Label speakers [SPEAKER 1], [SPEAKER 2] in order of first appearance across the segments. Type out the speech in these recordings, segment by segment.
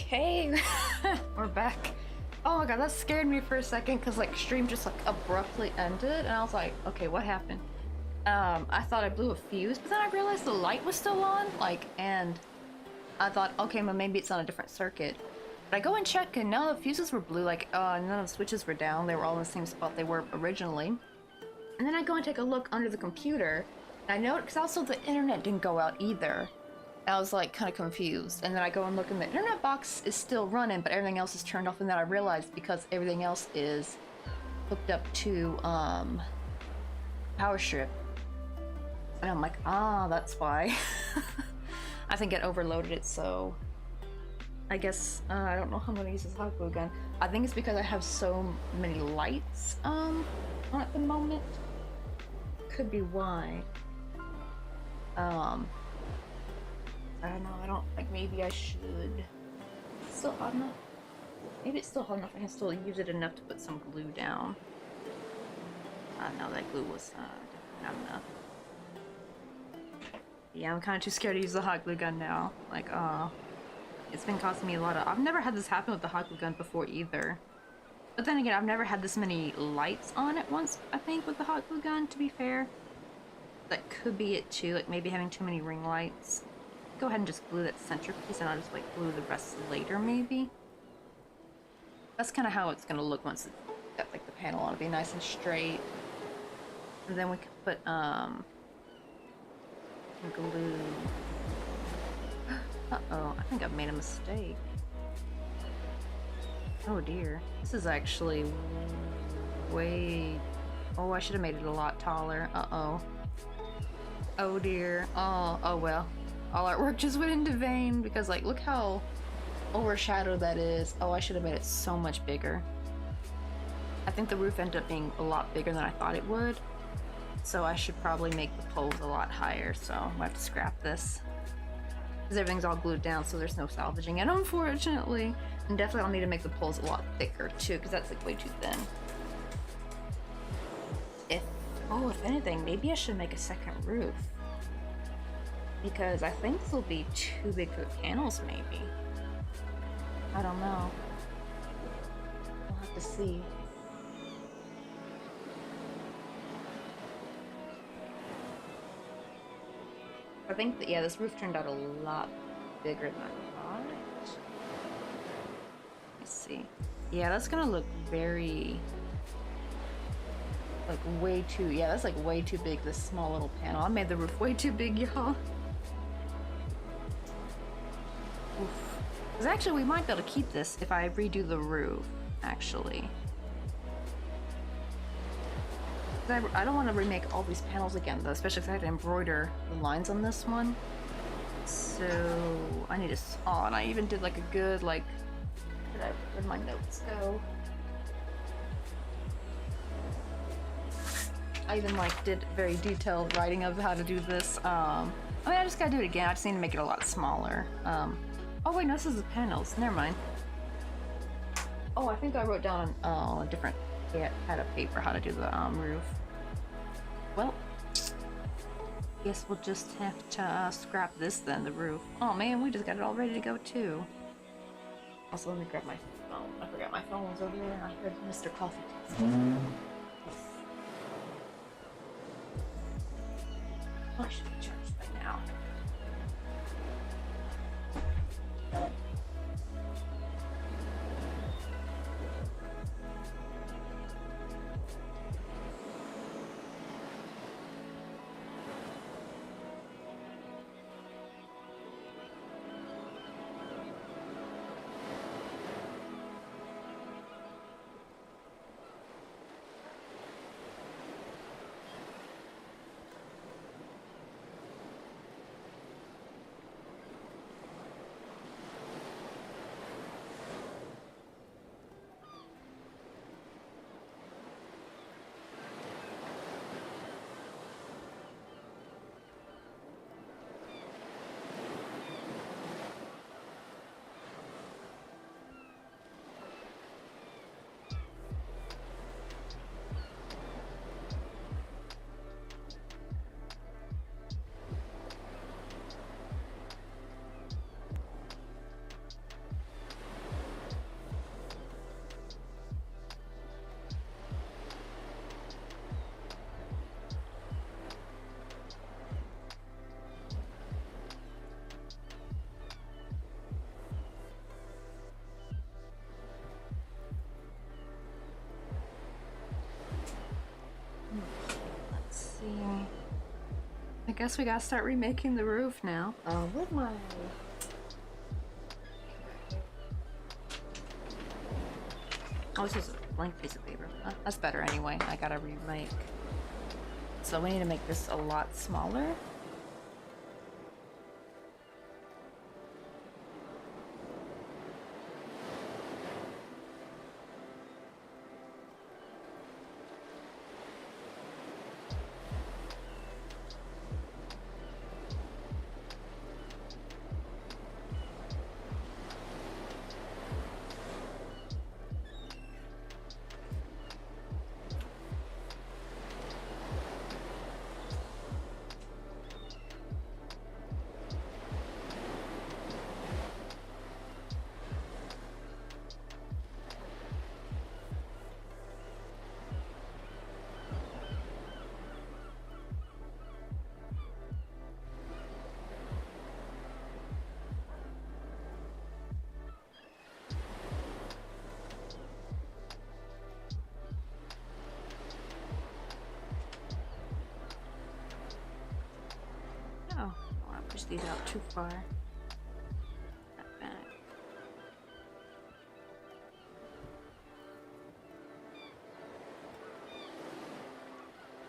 [SPEAKER 1] Okay, we're back. Oh my god, that scared me for a second because like stream just like abruptly ended and I was like, okay, what happened? I thought I blew a fuse, but then I realized the light was still on, like, and I thought, okay, well maybe it's on a different circuit. But I go and check and no, the fuses were blue, like, none of the switches were down. They were all in the same spot they were originally. And then I go and take a look under the computer, and I noticed, because also the internet didn't go out either. I was like kind of confused, and then I go and look and the internet box is still running, but everything else is turned off, and then I realized because everything else is hooked up to power strip, and I'm like, ah, that's why. I think it overloaded it, so I guess I don't know how I'm gonna use this hot glue gun. I think it's because I have so many lights on at the moment. Could be why. I don't know, I don't, like, maybe I should. It's still hot enough? Maybe it's still hot enough, I can still use it enough to put some glue down. No, that glue was definitely not enough. Yeah, I'm kind of too scared to use the hot glue gun now. Like, it's been costing me a lot of... I've never had this happen with the hot glue gun before either. But then again, I've never had this many lights on at once, I think, with the hot glue gun, to be fair. That could be it too, like maybe having too many ring lights. Go ahead and just glue that center piece and I'll just like glue the rest later maybe. That's kind of how it's gonna look once it's got like the panel on. It'll be nice and straight. And then we can put glue. Uh-oh, I think I've made a mistake. Oh dear. This is actually way... Oh, I should have made it a lot taller. Uh-oh. Oh dear. Oh well. All artwork just went into vain because, like, look how overshadowed that is. Oh, I should have made it so much bigger. I think the roof ended up being a lot bigger than I thought it would. So I should probably make the poles a lot higher, so I'm gonna have to scrap this. Because everything's all glued down, so there's no salvaging it, unfortunately. And definitely I'll need to make the poles a lot thicker, too, because that's, like, way too thin. If anything, maybe I should make a second roof. Because I think this will be too big for the panels, maybe. I don't know. We'll have to see. I think that, yeah, this roof turned out a lot bigger than I thought. Let's see. Yeah, that's gonna look very... like way too... Yeah, that's like way too big, this small little panel. I made the roof way too big, y'all. Because actually, we might be able to keep this if I redo the roof, actually. I don't want to remake all these panels again, though, especially if I had to embroider the lines on this one. So, I need to... Oh, and I even did like a good, like... Where'd my notes go? I even, like, did very detailed writing of how to do this. I mean, I just gotta do it again. I just need to make it a lot smaller. Oh wait, no, this is the panels. Never mind. Oh, I think I wrote down on a different pad of paper how to do the roof. Well, guess we'll just have to scrap this then, the roof. Oh man, we just got it all ready to go too. Also, let me grab my phone. I forgot my phone was over there. I heard Mr. Coffee texting. I should be charged by now. guess we gotta start remaking the roof now. With my... Oh, this is a blank piece of paper. That's better anyway. I gotta remake. So we need to make this a lot smaller. Oh, I don't want to push these out too far. Not bad.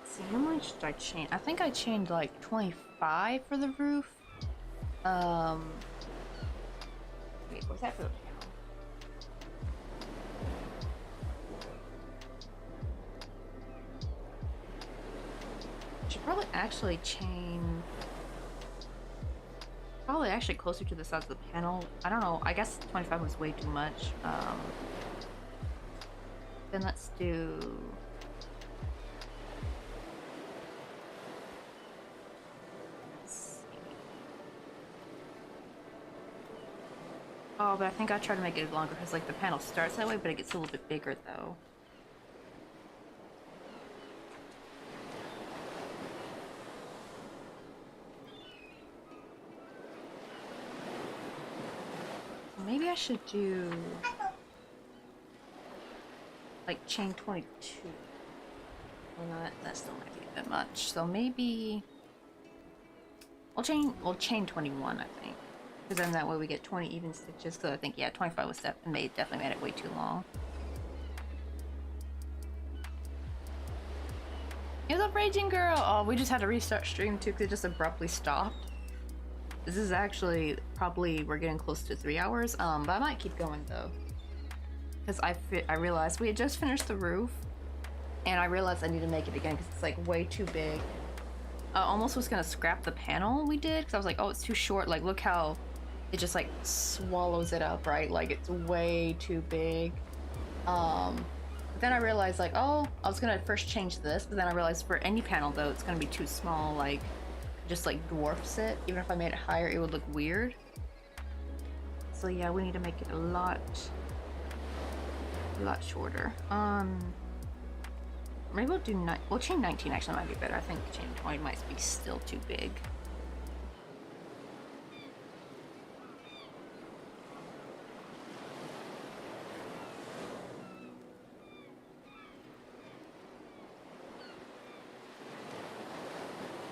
[SPEAKER 1] See, how much did I change? I think I changed like 25 for the roof. Wait, what's that for the panel? Should probably actually change. Probably actually closer to the size of the panel. I don't know. I guess 25 was way too much. Then let's do. Let's see. Oh, but I think I try to make it longer because like the panel starts that way, but it gets a little bit bigger though. Maybe I should do like chain 22. Well, no, that still might be a bit much. So maybe we'll chain 21, I think, because then that way we get 20 even stitches. Because I think 25 was definitely made it way too long. What's up, Raging Girl? Oh, we just had to restart stream too because it just abruptly stopped. This is actually probably, we're getting close to 3 hours, but I might keep going though. Because I realized we had just finished the roof, and I realized I need to make it again because it's like way too big. I almost was gonna scrap the panel we did because I was like, oh, it's too short. Like, look how it just like swallows it up, right? Like, it's way too big. But then I realized like, oh, I was gonna first change this, but then I realized for any panel though, it's gonna be too small. Like, just like dwarfs it. Even if I made it higher, it would look weird. So yeah, we need to make it a lot shorter. Maybe we'll chain 19 actually might be better. I think chain 20 might be still too big.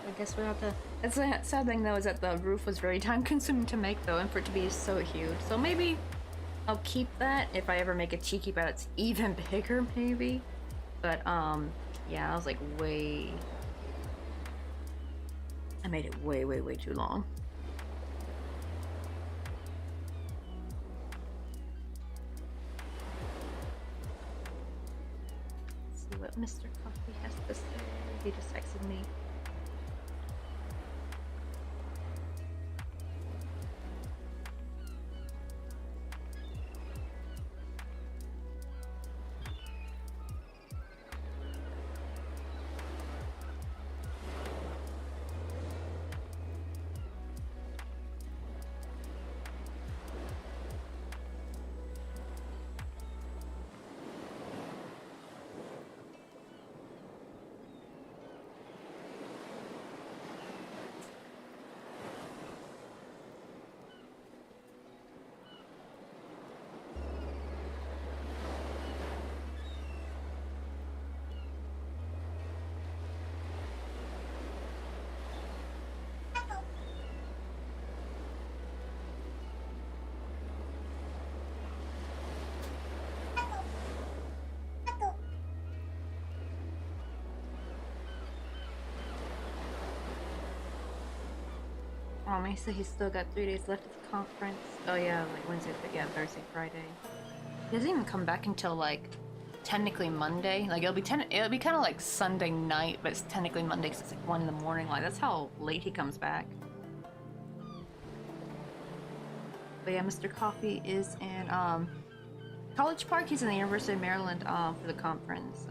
[SPEAKER 1] I guess we'll have to. It's a sad thing though is that the roof was very time consuming to make though, and for it to be so huge. So maybe I'll keep that if I ever make a cheeky, but it's even bigger maybe. But yeah, I was like I made it way too long. Let's see what Mr. Coffee has to say. He just texted me. home. He said he's still got 3 days left of the conference. Oh yeah, like Wednesday, yeah, Thursday, Friday. He doesn't even come back until like technically Monday. Like it'll be kind of like Sunday night, but it's technically Monday because it's like 1 in the morning. Like that's how late he comes back. But yeah, Mr. Coffee is in College Park. He's in the University of Maryland for the conference.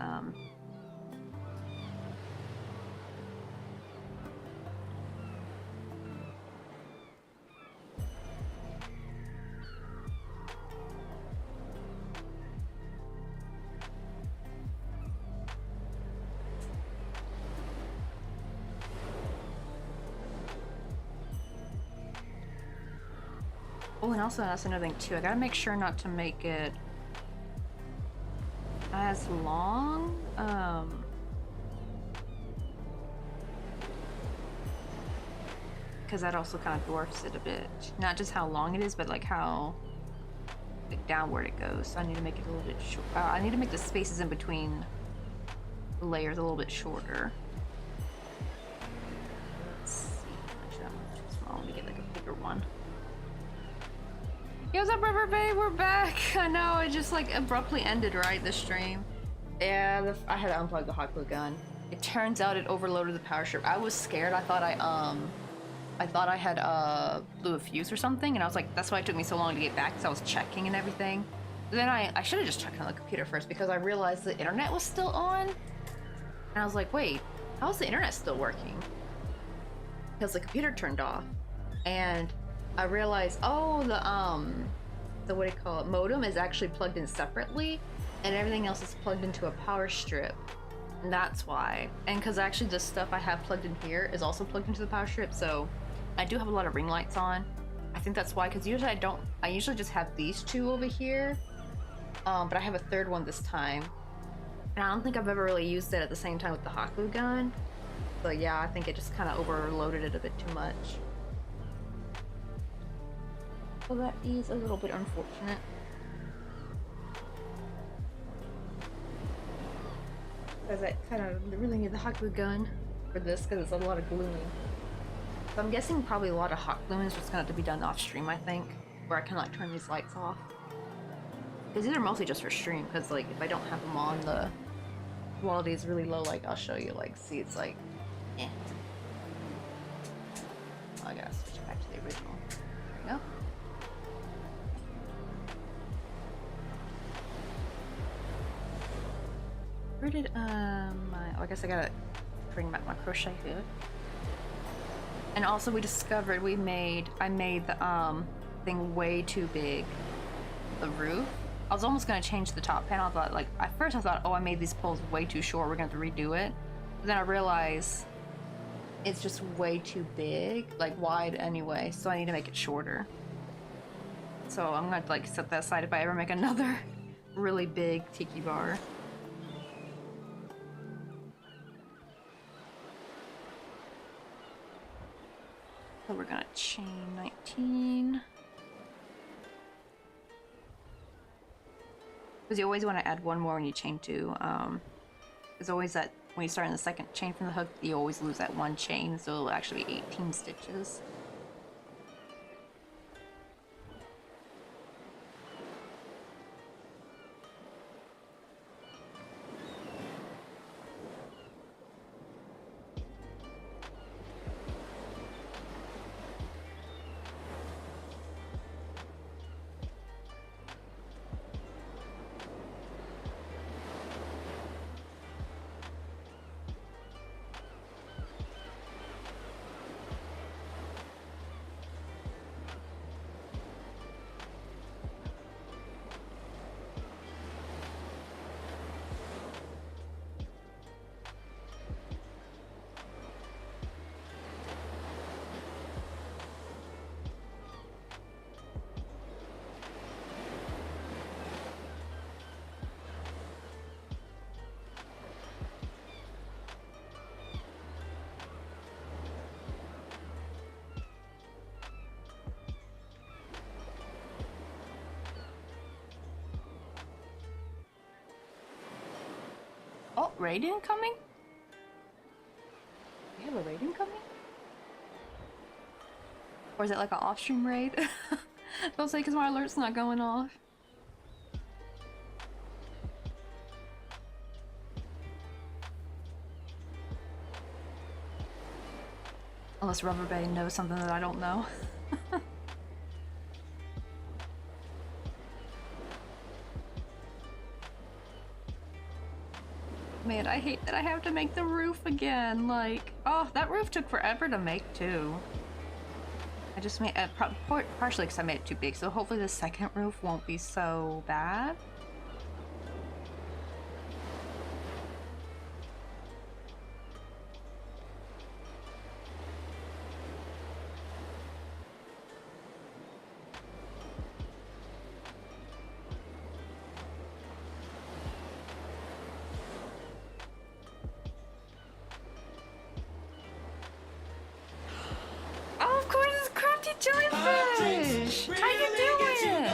[SPEAKER 1] Oh, and also that's another thing too. I gotta make sure not to make it as long. Because that also kind of dwarfs it a bit. Not just how long it is, but like how like downward it goes. So I need to make it a little bit short. I need to make the spaces in between layers a little bit shorter. Let's see. Actually, that one's too small. Let me get like a bigger one. Yo, what's up, River Babe? We're back. I know, it just like abruptly ended, right? The stream. Yeah, I had to unplug the hot glue gun. It turns out it overloaded the power strip. I was scared. I thought I had blew a fuse or something, and I was like, that's why it took me so long to get back, because I was checking and everything. But then I should have just checked on the computer first, because I realized the internet was still on. And I was like, wait, how's the internet still working? Because the computer turned off. And I realized, oh, the what do you call it, modem is actually plugged in separately, and everything else is plugged into a power strip. And that's why. And because actually the stuff I have plugged in here is also plugged into the power strip, so I do have a lot of ring lights on. I think that's why, because usually I usually just have these two over here, but I have a third one this time. And I don't think I've ever really used it at the same time with the hot glue gun. So yeah, I think it just kind of overloaded it a bit too much. So that is a little bit unfortunate. Because I kind of really need the hot glue gun for this, because it's a lot of gluing. So I'm guessing probably a lot of hot gluing is just gonna have to be done off stream, I think. Where I can like turn these lights off. Because these are mostly just for stream, because like if I don't have them on, the quality is really low. Like I'll show you, like, see, it's like, eh. Oh, I gotta switch back to the original. There we go. Where did I guess I gotta bring back my crochet hook. And also we discovered I made the thing way too big. The roof. I was almost gonna change the top panel. I thought, like, at first I thought, oh, I made these poles way too short, we're gonna have to redo it. But then I realized it's just way too big, like wide anyway, so I need to make it shorter. So I'm gonna like set that aside if I ever make another really big tiki bar. So we're gonna chain 19. Because you always want to add one more when you chain 2. There's always that, when you start in the second chain from the hook, you always lose that one chain, so it'll actually be 18 stitches. Oh, raid incoming? We have a raid incoming? Or is it like an off-stream raid? Don't say because my alert's not going off. Unless Rubber Bay knows something that I don't know. Man, I hate that I have to make the roof again. Like, oh, that roof took forever to make too. I just made partially because I made it too big, so hopefully the second roof won't be so bad. Jellyfish! How you doing?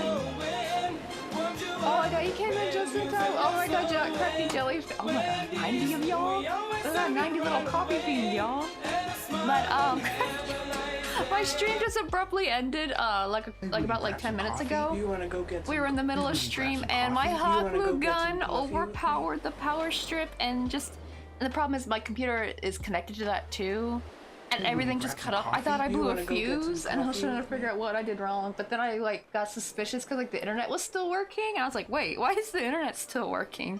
[SPEAKER 1] Oh my god, you came in just in time. Oh my god, crafty jellyfish. Oh my god, 90 of y'all? Look at that 90 little coffee beans, y'all. But my stream just abruptly ended like about 10 minutes ago. We were in the middle of stream and my hot glue gun overpowered the power strip and the problem is my computer is connected to that too. And everything just cut off. I thought I blew a fuse, and I was trying to figure out what I did wrong. But then I like got suspicious because like the internet was still working, and I was like, "Wait, why is the internet still working?"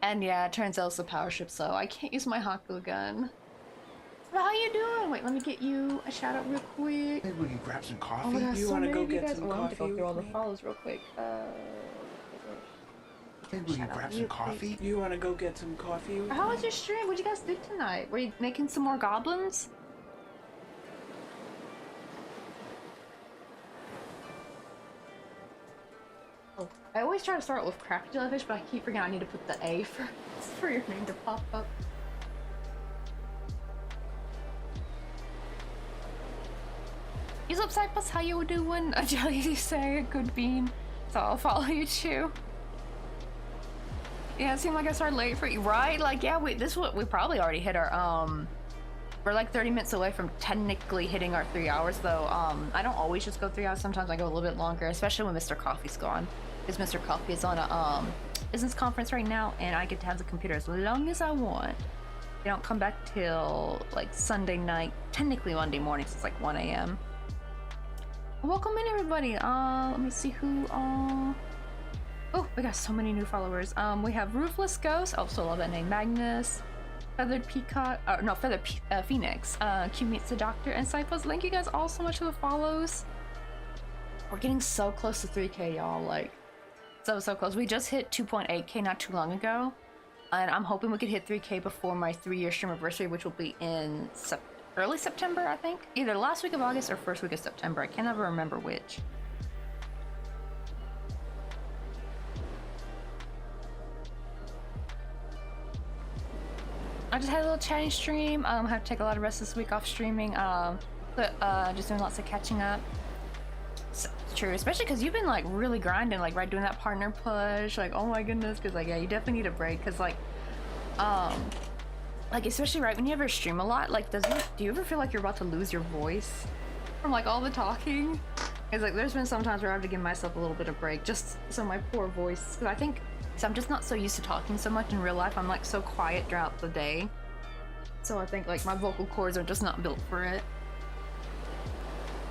[SPEAKER 1] And yeah, it turns out it's the power strip, so I can't use my hot glue gun. So how you doing? Wait, let me get you a shout out real quick.
[SPEAKER 2] Maybe we can grab some coffee.
[SPEAKER 1] Oh my gosh,
[SPEAKER 2] you want to go get some
[SPEAKER 1] I have to
[SPEAKER 2] coffee?
[SPEAKER 1] go through all the follows real quick.
[SPEAKER 2] Maybe we can grab some coffee.
[SPEAKER 3] You want to go get some coffee?
[SPEAKER 1] How was your stream? What'd you guys do tonight? Were you making some more goblins? Oh, I always try to start with crafty jellyfish, but I keep forgetting I need to put the A for your name to pop up. He's up, Cypress. How you doing? A jelly, you say? A good bean. So I'll follow you too. Yeah, it seemed like I started late for you, right? Like, yeah, we probably already hit our, we're like 30 minutes away from technically hitting our 3 hours, though. I don't always just go 3 hours. Sometimes I go a little bit longer, especially when Mr. Coffee's gone. Because Mr. Coffee is on a, business conference right now, and I get to have the computer as long as I want. They don't come back till, like, Sunday night, technically Monday morning, so it's like 1 a.m. Welcome in, everybody. Let me see who, oh, we got so many new followers. We have Roofless Ghost, also love that name, Magnus, Feathered Peacock, no, Feathered Phoenix, Q Meets the Doctor, and Cyphos. Thank you guys all so much for the follows. We're getting so close to 3K, y'all, like, so close. We just hit 2.8K not too long ago, and I'm hoping we could hit 3K before my 3-year stream anniversary, which will be in early September, I think. Either last week of August or first week of September. I can't ever remember which. I just had a little chatting stream. I have to take a lot of rest this week off streaming. Just doing lots of catching up. So, true, especially because you've been like really grinding, like right doing that partner push. Like, oh my goodness, because like yeah, you definitely need a break. Because like especially right when you ever stream a lot, like do you ever feel like you're about to lose your voice from like all the talking? It's like there's been some times where I have to give myself a little bit of break, just so my poor voice. Because I think. So I'm just not so used to talking so much in real life. I'm like so quiet throughout the day. So I think like my vocal cords are just not built for it.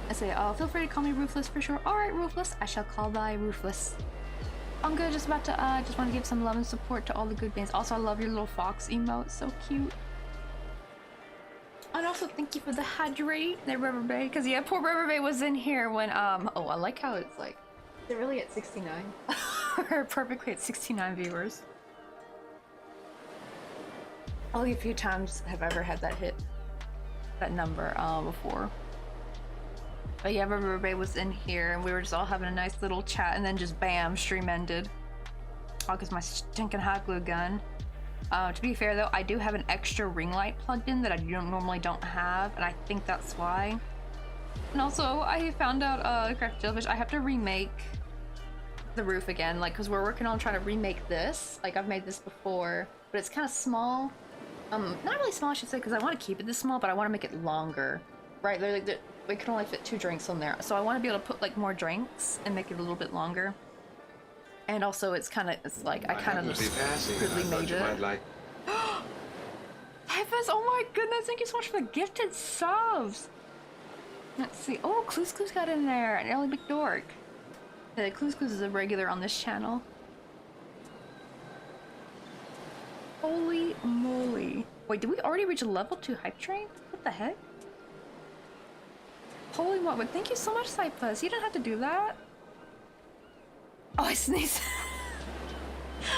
[SPEAKER 1] I say, oh, feel free to call me Roofless for sure. Alright, Roofless, I shall call thy Roofless. I'm good, just about to, just want to give some love and support to all the good bands. Also, I love your little fox emote, so cute. And also, thank you for the hydrate there, Rubber Bay. Because yeah, poor Rubber Bay was in here when, oh, I like how it's like, they're really at 69. We're perfectly at 69 viewers. Only a few times have I ever had that hit, that number, before. But yeah, Rubber Bay was in here and we were just all having a nice little chat and then just bam, stream ended. All because my stinking hot glue gun. To be fair though, I do have an extra ring light plugged in that I normally don't have, and I think that's why. And also, I found out, Crafty Jellyfish, I have to remake the roof again, like, because we're working on trying to remake this. Like, I've made this before, but it's kind of small. Not really small, I should say, because I want to keep it this small, but I want to make it longer right? We can only fit 2 drinks on there, so I want to be able to put like more drinks and make it a little bit longer. And also, it's like I kind of crudely made it.
[SPEAKER 3] Like...
[SPEAKER 1] Heavens, oh my goodness, thank you so much for the gifted subs. Let's see. Oh, Clues got in there, and Ellie McDork. Clues is a regular on this channel. Holy moly. Wait, did we already reach a level 2 hype train? What the heck? Holy moly, thank you so much, Cypress. You didn't have to do that. Oh, I sneezed.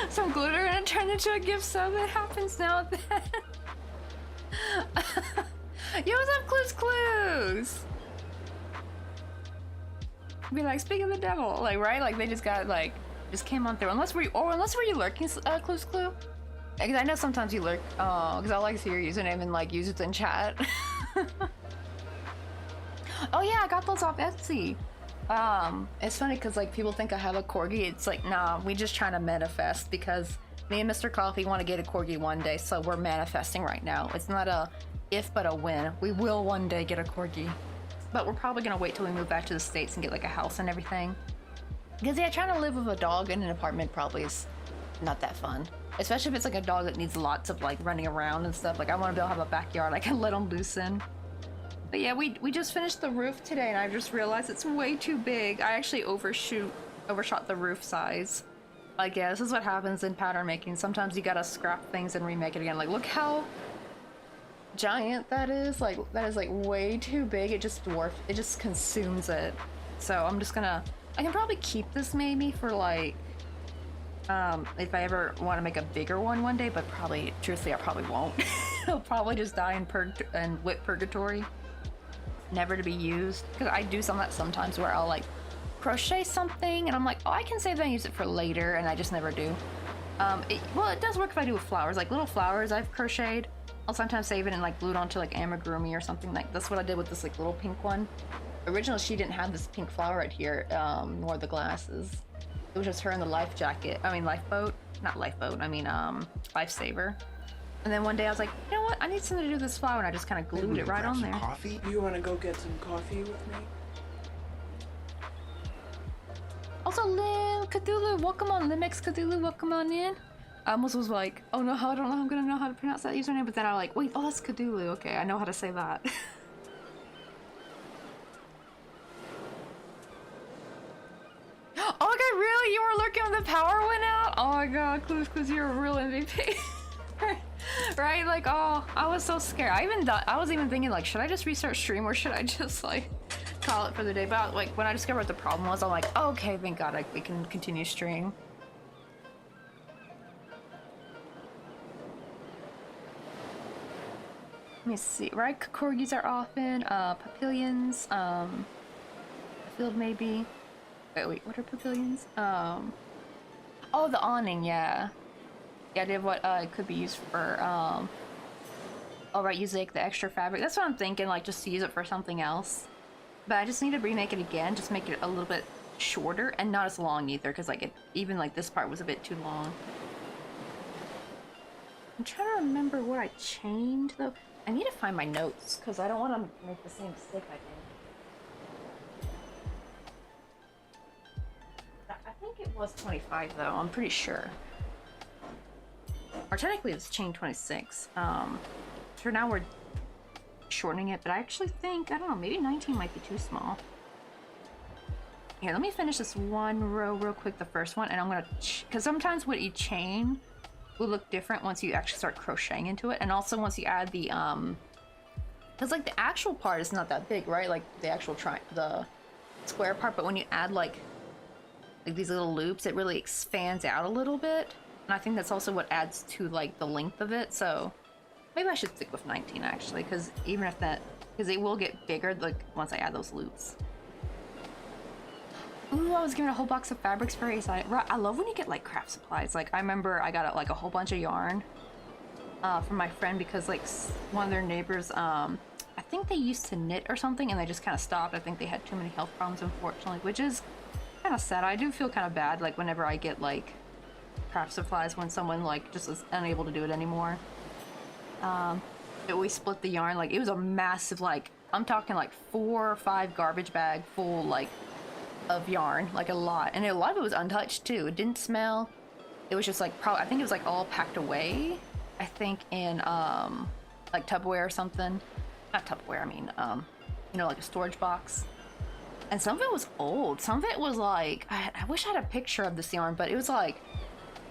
[SPEAKER 1] Some glitter and it turned into a gift sub. It happens now and then. Yo, what's up, Clues? Be like, speak of the devil, like, right? Like, they just came on through. Unless were you lurking, Clues? Because I know sometimes you lurk, because I like to see your username and, like, use it in chat. Oh yeah, I got those off Etsy. It's funny because, like, people think I have a corgi. It's like, nah, we just trying to manifest because me and Mr. Coffee want to get a corgi one day, so we're manifesting right now. It's not a if, but a when. We will one day get a corgi. But we're probably gonna wait till we move back to the States and get, like, a house and everything. Because, yeah, trying to live with a dog in an apartment probably is not that fun. Especially if it's, like, a dog that needs lots of, like, running around and stuff. Like, I want to be able to have a backyard I can let them loose in. But yeah, we just finished the roof today, and I just realized it's way too big. I actually overshot the roof size. Like, yeah, this is what happens in pattern making. Sometimes you gotta scrap things and remake it again. Like, look how giant that is. Like, that is, like, way too big. It just dwarfs. It just consumes it. So I'm just gonna... I can probably keep this maybe for, like... if I ever want to make a bigger one day, but probably, truthfully, I probably won't. It'll probably just die in wit purgatory. Never to be used. Because I do some of that sometimes where I'll, like, crochet something and I'm like, oh, I can save that and use it for later, and I just never do. Well, it does work if I do with flowers. Like, little flowers I've crocheted, I'll sometimes save it and, like, glue it onto, like, amigurumi or something. Like, that's what I did with this, like, little pink one. Originally, she didn't have this pink flower right here, nor the glasses. It was just her in the lifeboat. Not lifeboat, I mean, lifesaver. And then one day I was like, you know what? I need something to do with this flower, and I just kind of glued it right on there.
[SPEAKER 2] Coffee?
[SPEAKER 4] You want to go get some coffee with me?
[SPEAKER 1] Also, Lim Cthulhu, welcome on. Limx Cthulhu, welcome on in. I almost was like, oh no, I don't know how I'm gonna know how to pronounce that username, but then I was like, wait, oh, that's Cthulhu. Okay, I know how to say that. Oh my god, really? You were lurking when the power went out? Oh my god, Clues, you're a real MVP. Right? Like, oh, I was so scared. I was even thinking, like, should I just restart stream or should I just, like, call it for the day? But, like, when I discovered what the problem was, I'm like, oh, okay, thank god we can continue stream. Let me see, right? Corgis are often, papillions, field maybe. Wait, what are papillions? Oh, the awning, yeah. The idea of what it could be used for, oh right, use like the extra fabric. That's what I'm thinking, like just to use it for something else. But I just need to remake it again, just make it a little bit shorter and not as long either, because like even like this part was a bit too long. I'm trying to remember what I chained though. I need to find my notes because I don't want to make the same mistake I did. I think it was 25 though, I'm pretty sure. Or technically it's chain 26. For now we're shortening it, but I actually think, I don't know, maybe 19 might be too small. Here, let me finish this one row real quick, the first one, and I'm gonna, because sometimes what you chain will look different once you actually start crocheting into it, and also once you add the, because like the actual part is not that big, right? Like the actual the square part, but when you add like these little loops, it really expands out a little bit. And I think that's also what adds to like the length of it. So maybe I should stick with 19 actually, because even if that, because it will get bigger like once I add those loops. Ooh, I was given a whole box of fabric sprays. I love when you get like craft supplies. Like I remember I got like a whole bunch of yarn from my friend because like one of their neighbors, I think they used to knit or something and they just kind of stopped. I think they had too many health problems, unfortunately, which is kind of sad. I do feel kind of bad like whenever I get like craft supplies when someone like just is unable to do it anymore. We split the yarn, like it was a massive like I'm talking like 4 or 5 garbage bag full like of yarn, like a lot, and a lot of it was untouched too. It didn't smell. It was just like probably I think it was like all packed away. I think in like Tupperware or something. Not Tupperware. I mean you know, like a storage box. And some of it was old. Some of it was like I wish I had a picture of this yarn, but it was like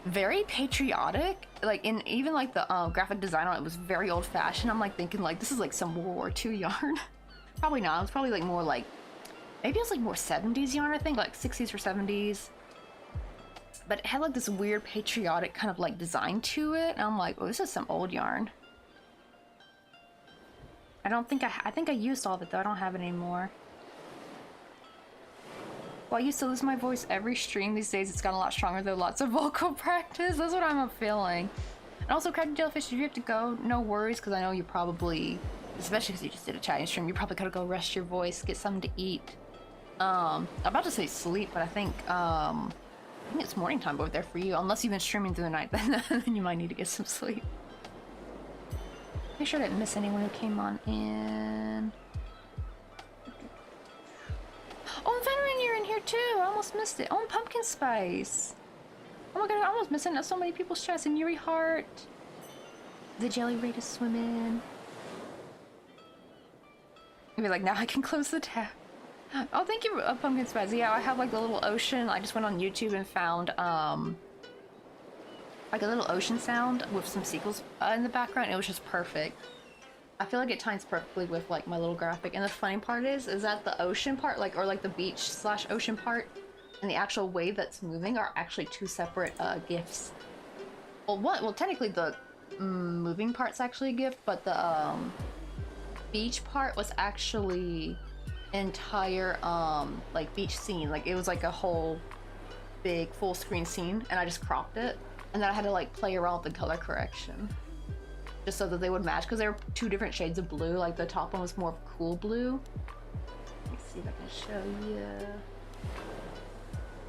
[SPEAKER 1] very patriotic. Like in even like the graphic design on it was very old fashioned. I'm like thinking like this is like some World War II yarn. Probably not. It was probably like more like maybe it was like more 70s yarn, I think, like 60s or 70s. But it had like this weird patriotic kind of like design to it. And I'm like, oh, this is some old yarn. I think I used all of it though. I don't have it anymore. Well, I used to lose my voice every stream. These days it's gotten a lot stronger though. Lots of vocal practice. That's what I'm feeling. And also, Crafty Jellyfish, if you have to go, no worries, because I know you probably, especially because you just did a chatting stream, you probably gotta go rest your voice, get something to eat. I'm about to say sleep, but I think it's morning time over there for you. Unless you've been streaming through the night, then you might need to get some sleep. Make sure I didn't miss anyone who came on in. Oh, and Veteran, you're in here too. I almost missed it. Oh, and Pumpkin Spice. Oh my god, I almost missing so many people's chats. And Yuri Heart. The Jelly Ray to swim in. Maybe like, now I can close the tab. Oh, thank you, Pumpkin Spice. Yeah, I have like the little ocean. I just went on YouTube and found like a little ocean sound with some sequels in the background. It was just perfect. I feel like it ties perfectly with like my little graphic. And the funny part is that the ocean part, like, or like the beach / ocean part, and the actual wave that's moving are actually 2 separate GIFs. Well, technically the moving part's actually a GIF, but the beach part was actually entire like beach scene. Like it was like a whole big full screen scene, and I just cropped it, and then I had to like play around with the color correction just so that they would match, because they were 2 different shades of blue. Like the top one was more of cool blue. Let me see if I can show you.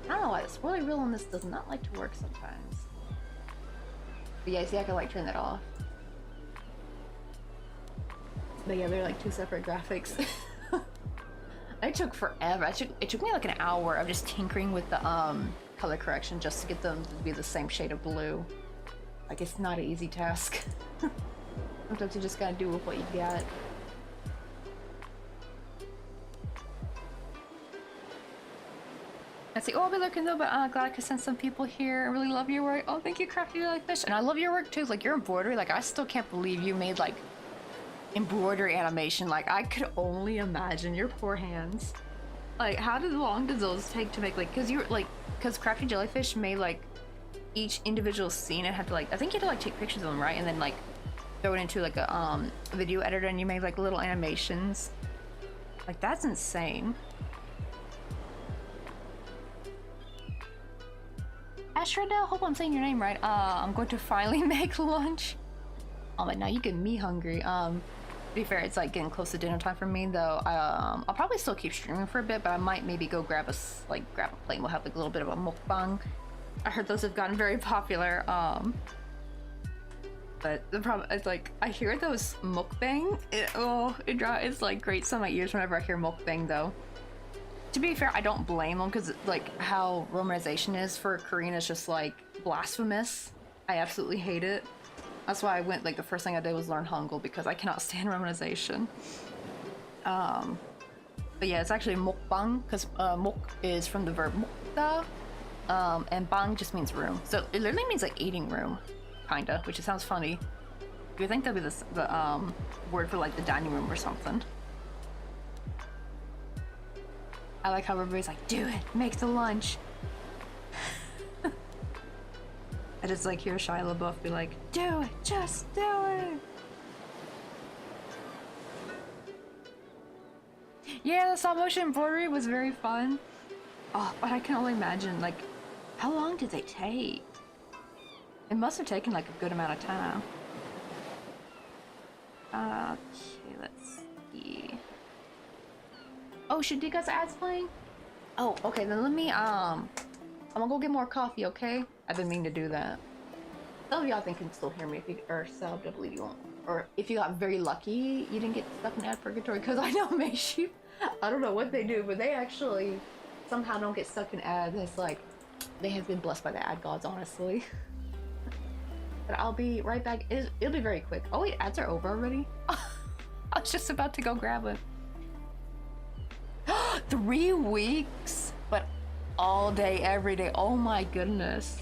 [SPEAKER 1] I don't know why the swirly reel on this does not like to work sometimes. But yeah, see, I can like turn that off. But yeah, they're like 2 separate graphics. It took forever. It took me like an hour of just tinkering with the color correction just to get them to be the same shade of blue. Like, it's not an easy task. Sometimes you just gotta do with what you got. I see, oh, I'll be looking though, but glad I could send some people here. I really love your work. Oh, thank you, Crafty Jellyfish. And I love your work too. Like, your embroidery, like, I still can't believe you made like embroidery animation. Like, I could only imagine your poor hands. Like, how long did those take to make? Like, because Crafty Jellyfish made like each individual scene and had to like, I think you had to like take pictures of them, right? And then like throw it into like a video editor, and you made like little animations. Like, that's insane. Ashradel, hope I'm saying your name right. I'm going to finally make lunch. Oh, but now you get me hungry. To be fair, it's like getting close to dinner time for me though. I'll probably still keep streaming for a bit, but I might maybe go grab a plate and we'll have like a little bit of a mukbang. I heard those have gotten very popular. But the problem is, like, I hear those mukbang. It's like grates on my ears whenever I hear mukbang though. To be fair, I don't blame them, because like how romanization is for Korean is just like blasphemous. I absolutely hate it. That's why I went, like, the first thing I did was learn Hangul, because I cannot stand romanization. But yeah, it's actually mukbang, because muk is from the verb mukda, and bang just means room. So it literally means like eating room, kinda, which it sounds funny. You would think that'd be the word for like the dining room or something. I like how everybody's like, do it, make the lunch. I just like hear Shia LaBeouf be like, do it, just do it. Yeah, the stop motion embroidery was very fun. Oh, but I can only imagine, like, how long did they take? It must have taken like a good amount of time. Okay, let's see. Oh, should you guys ads playing? Oh, okay, then let me, I'm gonna go get more coffee, okay? I've been meaning to do that. Some of y'all can still hear me if you are subbed. I believe you won't. or if you got very lucky, you didn't get stuck in ad purgatory. Because I know Maysheep, I don't know what they do, but they actually somehow don't get stuck in ads. It's like they have been blessed by the ad gods, honestly. But I'll be right back. It'll be very quick. Oh wait, ads are over already? I was just about to go grab it. 3 weeks, but all day, every day. Oh my goodness.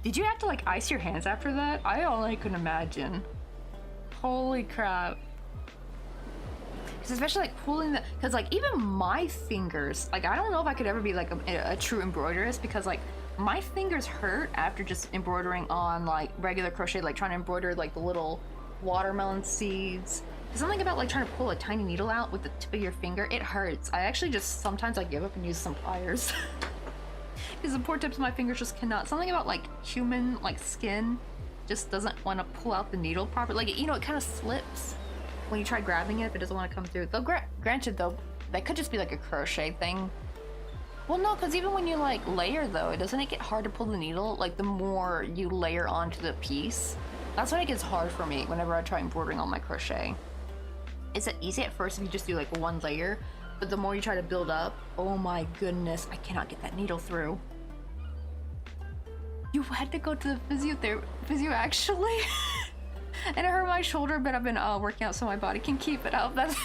[SPEAKER 1] Did you have to like ice your hands after that? I only can imagine. Holy crap. Because especially like pulling the, because like even my fingers, like I don't know if I could ever be like a true embroiderist, because like my fingers hurt after just embroidering on like regular crochet, like trying to embroider like the little watermelon seeds. There's something about like trying to pull a tiny needle out with the tip of your finger. It hurts. I actually just sometimes I give up and use some pliers. Because the poor tips of my fingers just cannot. Something about like human like skin just doesn't want to pull out the needle properly. Like, you know, it kind of slips when you try grabbing it if it doesn't want to come through. Though granted though, that could just be like a crochet thing. Well, no, because even when you like layer though, doesn't it get hard to pull the needle? Like the more you layer onto the piece, that's when it gets hard for me whenever I try embroidering on my crochet. It's easy at first if you just do like one layer, but the more you try to build up, oh my goodness, I cannot get that needle through. You had to go to the physio actually? And it hurt my shoulder, but I've been working out so my body can keep it up. That's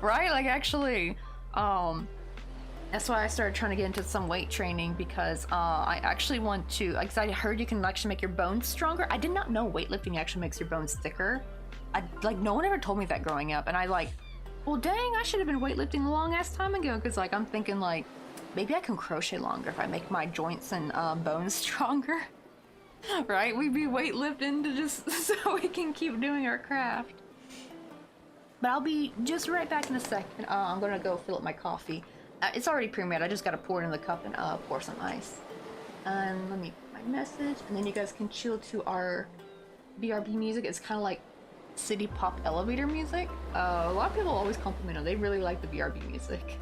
[SPEAKER 1] right, like actually, that's why I started trying to get into some weight training, because I actually want to, because I heard you can actually make your bones stronger. I did not know weightlifting actually makes your bones thicker. Like no one ever told me that growing up, and I like, well dang, I should have been weightlifting a long ass time ago, because like I'm thinking like maybe I can crochet longer if I make my joints and bones stronger. Right, we'd be weightlifting to just so we can keep doing our craft. But I'll be just right back in a second. I'm gonna go fill up my coffee. It's already pre-made. I just gotta pour it in the cup and pour some ice. And let me put my message, and then you guys can chill to our BRB music. It's kind of like city pop elevator music. A lot of people always compliment them. They really like the BRB music.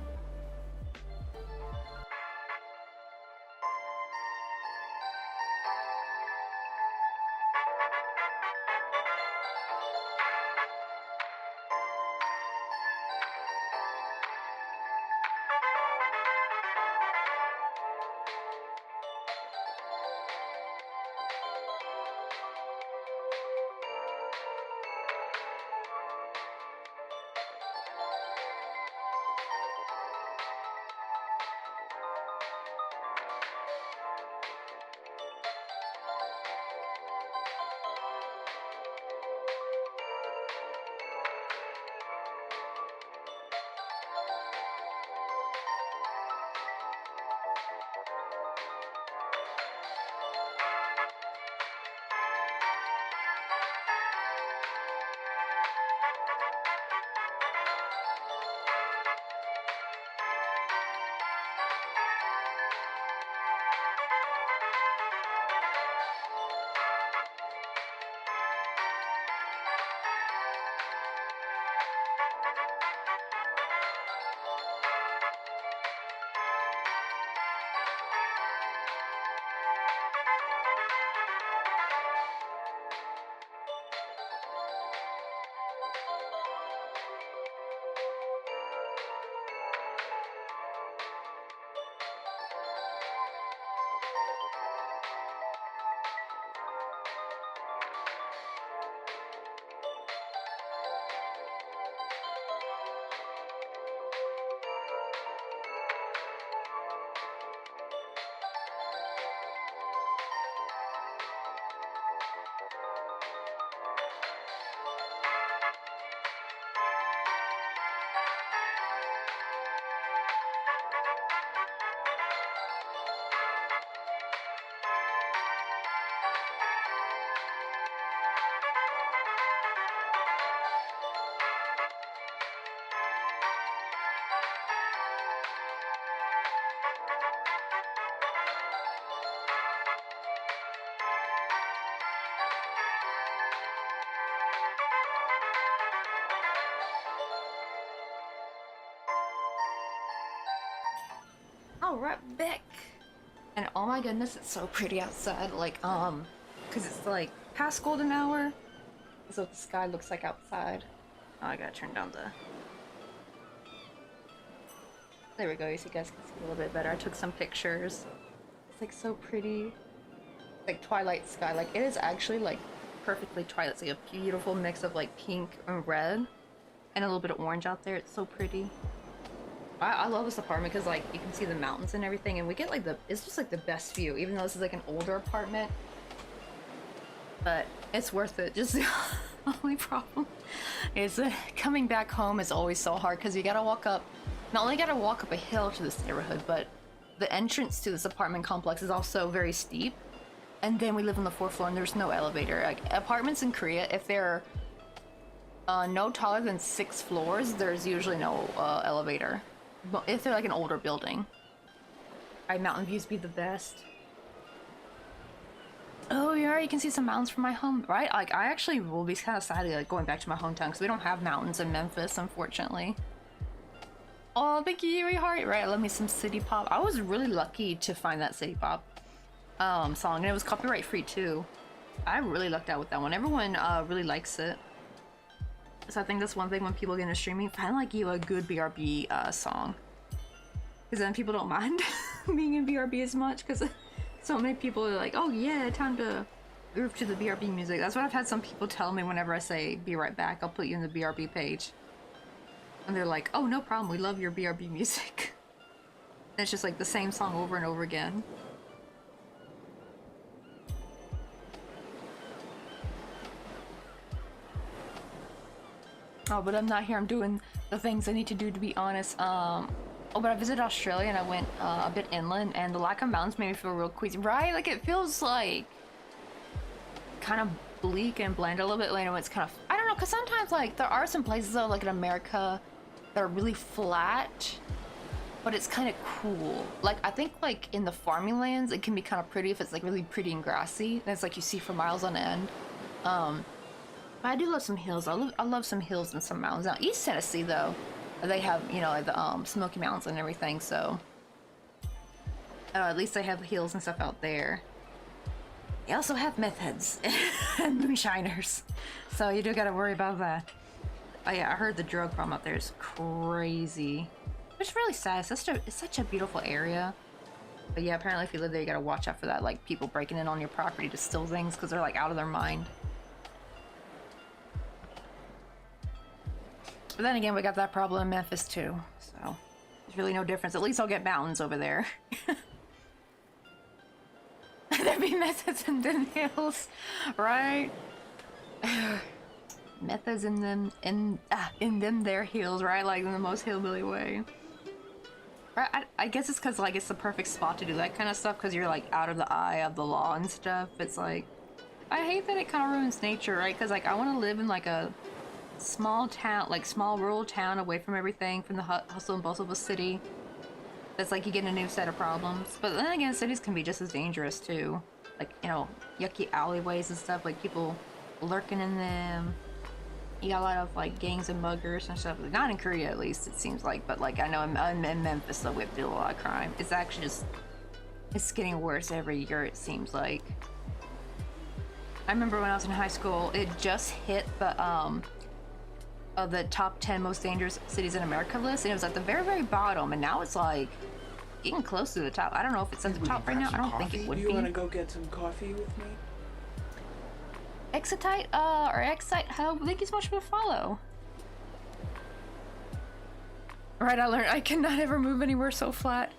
[SPEAKER 1] All right, back. And oh my goodness, it's so pretty outside. Like, because it's like past golden hour. This is what the sky looks like outside. Oh, I gotta turn down the... There we go, so you guys can see a little bit better. I took some pictures. It's like so pretty. Like twilight sky. Like it is actually like perfectly twilight. It's like a beautiful mix of like pink and red and a little bit of orange out there. It's so pretty. I love this apartment because like you can see the mountains and everything, and we get like it's just like the best view, even though this is like an older apartment. But it's worth it. Just the only problem is coming back home is always so hard because you gotta walk up. Not only gotta walk up a hill to this neighborhood, but the entrance to this apartment complex is also very steep. And then we live on the 4th floor and there's no elevator. Like apartments in Korea, if they're no taller than 6 floors, there's usually no elevator. But if they're like an older building. Alright, mountain views be the best. Oh yeah, you can see some mountains from my home, right? Like I actually will be kind of sad like going back to my hometown because we don't have mountains in Memphis, unfortunately. Oh, thank you, Yuri Heart. Right, I love me some City Pop. I was really lucky to find that City Pop song, and it was copyright free too. I really lucked out with that one. Everyone really likes it. So I think that's one thing when people get into streaming, find like you a good BRB song. Because then people don't mind being in BRB as much, because so many people are like, oh yeah, time to move to the BRB music. That's what I've had some people tell me whenever I say, be right back, I'll put you in the BRB page. And they're like, oh, no problem, we love your BRB music. And it's just like the same song over and over again. Oh, but I'm not here, I'm doing the things I need to do, to be honest. Oh, but I visited Australia and I went a bit inland, and the lack of mountains made me feel real queasy. Right? Like, it feels like kind of bleak and bland a little bit later when it's kind of... I don't know, because sometimes, like, there are some places, though, like in America, that are really flat, but it's kind of cool. Like, I think, like, in the farming lands, it can be kind of pretty if it's, like, really pretty and grassy. And it's, like, you see for miles on end. But I do love some hills. I love some hills and some mountains. Now, East Tennessee, though, they have, you know, like the Smoky Mountains and everything, so... at least they have hills and stuff out there. They also have meth heads and moonshiners, so you do gotta worry about that. Oh yeah, I heard the drug problem out there is crazy. Which is really sad. It's such a beautiful area. But yeah, apparently if you live there, you gotta watch out for that, like people breaking in on your property to steal things because they're like out of their mind. But then again, we got that problem in Memphis too, so there's really no difference. At least I'll get mountains over there. There be methods in them hills, right? Methods in them their hills, right? Like in the most hillbilly way. Right? I guess it's because like it's the perfect spot to do that kind of stuff because you're like out of the eye of the law and stuff. It's like I hate that it kind of ruins nature, right? Because like I want to live in like a small town, like small rural town away from everything, from the hustle and bustle of a city. That's like you get a new set of problems. But then again, cities can be just as dangerous too. Like, you know, yucky alleyways and stuff, like people lurking in them. You got a lot of like gangs and muggers and stuff. Not in Korea, at least, it seems like. But like I know in Memphis, though, we do a lot of crime. It's actually just, it's getting worse every year, it seems like. I remember when I was in high school, it just hit the of the top 10 most dangerous cities in America list, and it was at the very, very bottom, and now it's like getting close to the top. I don't know if it's at the top right now. I don't think it would be.
[SPEAKER 4] You want to go get some coffee with me?
[SPEAKER 1] Exitite, or Excite Hub, thank you so much for the follow. Right, I learned I cannot ever move anywhere so flat.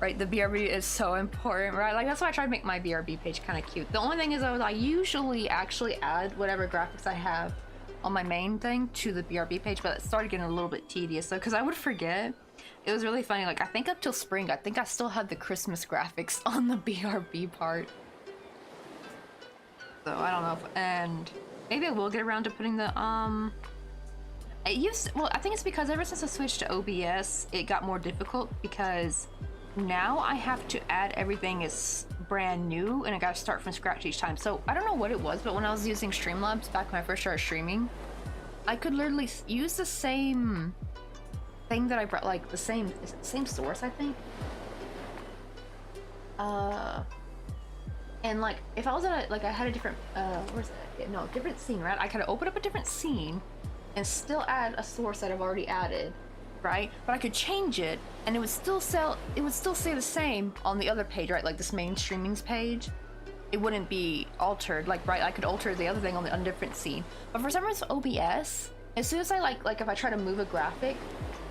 [SPEAKER 1] Right, the BRB is so important, right? Like, that's why I try to make my BRB page kind of cute. The only thing is, I usually actually add whatever graphics I have on my main thing to the BRB page, but it started getting a little bit tedious, though, because I would forget. It was really funny, like, I think up till spring, I think I still had the Christmas graphics on the BRB part. So, I don't know if, and maybe I will get around to putting the, well, I think it's because ever since I switched to OBS, it got more difficult, because now I have to add everything as brand new, and I gotta start from scratch each time. So I don't know what it was, but when I was using Streamlabs back when I first started streaming, I could literally use the same thing that I brought, like the same source, I think. And like, if I was in a, like I had a different, where's that? No, different scene, right? I could open up a different scene and still add a source that I've already added, right? But I could change it and it would still say the same on the other page, right? Like this main streamings page. It wouldn't be altered, like, right? I could alter the other thing on a different scene. But for some reason, OBS, as soon as I like if I try to move a graphic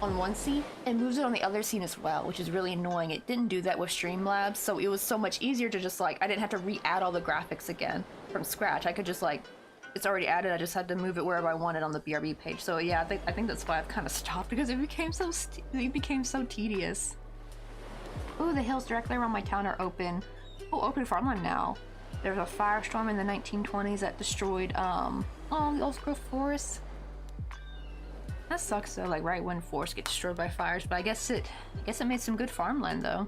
[SPEAKER 1] on one scene, it moves it on the other scene as well, which is really annoying. It didn't do that with Streamlabs, so it was so much easier to just like, I didn't have to re-add all the graphics again from scratch. I could just like, it's already added, I just had to move it wherever I wanted on the BRB page. So yeah, I think that's why I've kind of stopped, because it became so tedious. Ooh, the hills directly around my town are open. Oh, open farmland now. There was a firestorm in the 1920s that destroyed, the old growth forest. That sucks though, like right when forests get destroyed by fires, but I guess it made some good farmland though.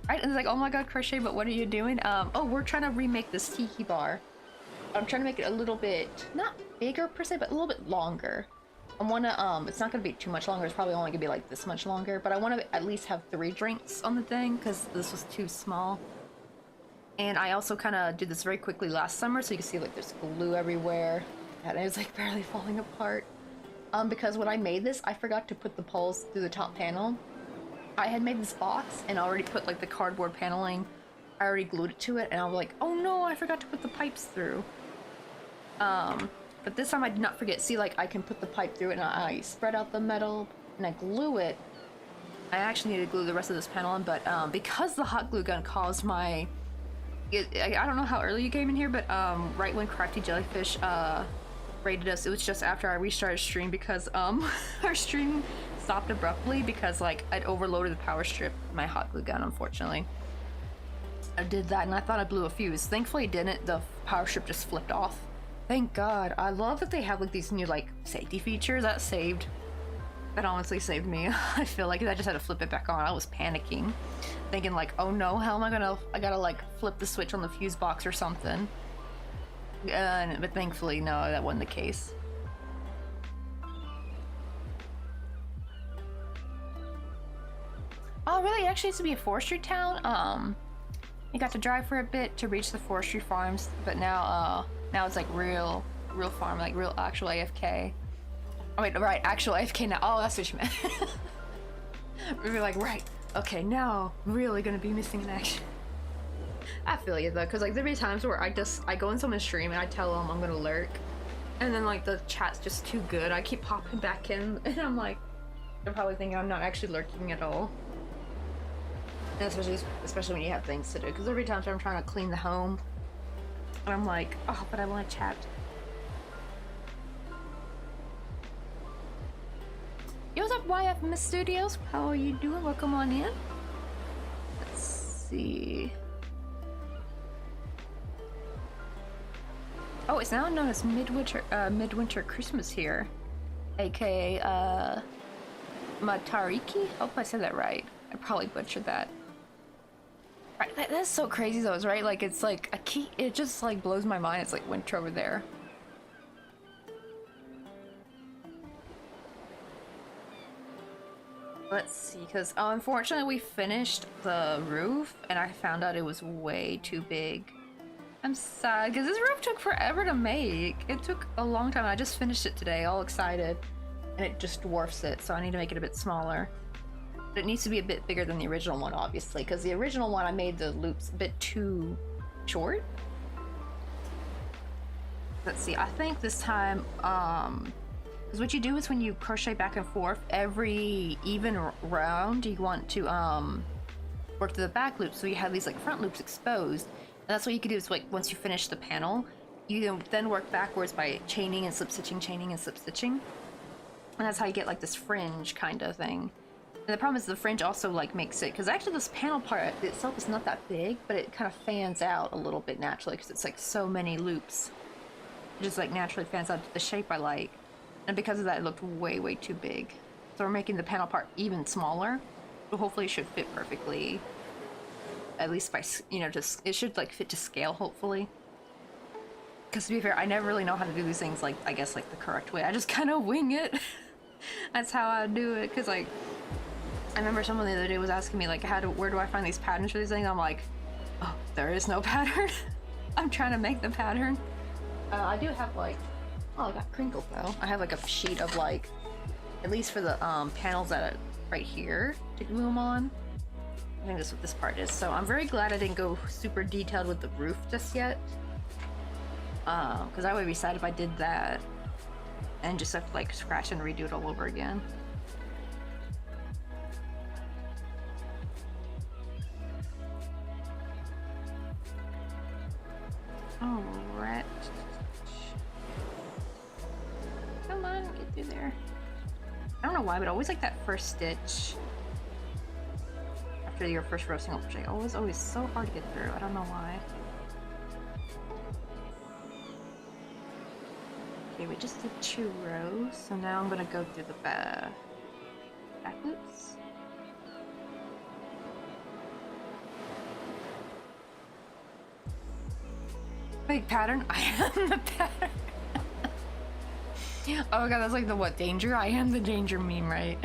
[SPEAKER 1] Right, and it's like, oh my god, Crochet, but what are you doing? Oh, we're trying to remake this tiki bar. I'm trying to make it a little bit, not bigger per se, but a little bit longer. I wanna, it's not gonna be too much longer, it's probably only gonna be like this much longer, but I wanna at least have 3 drinks on the thing, because this was too small. And I also kind of did this very quickly last summer, so you can see like there's glue everywhere, and it was like barely falling apart. Because when I made this, I forgot to put the poles through the top panel. I had made this box and already put like the cardboard paneling. I already glued it to it, and I was like, oh no, I forgot to put the pipes through. But this time I did not forget. See, like I can put the pipe through it, and I spread out the metal and I glue it. I actually need to glue the rest of this panel on, but because the hot glue gun caused my... I don't know how early you came in here, but right when Crafty Jellyfish raided us, it was just after I restarted stream, because our stream stopped abruptly because like I'd overloaded the power strip, my hot glue gun, unfortunately. I did that and I thought I blew a fuse. Thankfully it didn't. The power strip just flipped off. Thank God. I love that they have like these new like safety features. That honestly saved me. I feel like I just had to flip it back on. I was panicking, thinking like, oh no, how am I gotta like flip the switch on the fuse box or something. But thankfully, no, that wasn't the case. Oh, really? It actually used to be a forestry town. You got to drive for a bit to reach the forestry farms, but now it's like real farm, like real actual AFK. Oh wait, right, actual AFK now. Oh, that's what you meant. We were like, right, okay, now really gonna be missing in action. I feel you though, because like there'd be times where I go in someone's stream and I tell them I'm gonna lurk, and then like the chat's just too good. I keep popping back in, and I'm like, they're probably thinking I'm not actually lurking at all. And especially when you have things to do, because every time I'm trying to clean the home, and I'm like, oh, but I want to chat. Yo, what's up, YF Miss Studios? How are you doing? Welcome on in. Let's see. Oh, it's now known as Midwinter Christmas here, aka Matariki. Hope I said that right. I probably butchered that. Right, that's so crazy though, right? Like it's like a key. It just like blows my mind. It's like winter over there. Let's see, because unfortunately we finished the roof and I found out it was way too big. I'm sad because this roof took forever to make. It took a long time. I just finished it today, all excited, and it just dwarfs it, so I need to make it a bit smaller. But it needs to be a bit bigger than the original one, obviously, because the original one I made the loops a bit too short. Let's see, I think this time, because what you do is when you crochet back and forth, every even round you want to work to the back loop, so you have these like front loops exposed. And that's what you can do is like once you finish the panel, you then work backwards by chaining and slip stitching, chaining and slip stitching. And that's how you get like this fringe kind of thing. And the problem is the fringe also like makes it, because actually this panel part itself is not that big, but it kind of fans out a little bit naturally because it's like so many loops. It just like naturally fans out to the shape I like. And because of that, it looked way, way too big. So we're making the panel part even smaller. So hopefully it should fit perfectly. At least by, you know, just, it should like fit to scale, hopefully. Because to be fair, I never really know how to do these things, like, I guess, like the correct way. I just kind of wing it. That's how I do it. Because, like, I remember someone the other day was asking me, like, where do I find these patterns for these things? I'm like, Oh, there is no pattern. I'm trying to make the pattern. I do have like, oh, I got crinkle though. I have like a sheet of like, at least for the panels that are right here to glue them on. I think that's what this part is. So I'm very glad I didn't go super detailed with the roof just yet. Because I would be sad if I did that and just have to like scratch and redo it all over again. Alright. Come on, get through there. I don't know why, but I always like that first stitch after your first row single crochet. Always so hard to get through. I don't know why. Okay, we just did 2 rows, so now I'm gonna go through the back loops. Big pattern. I am the pattern. Oh my god, that's like the what, danger? I am the danger meme, right?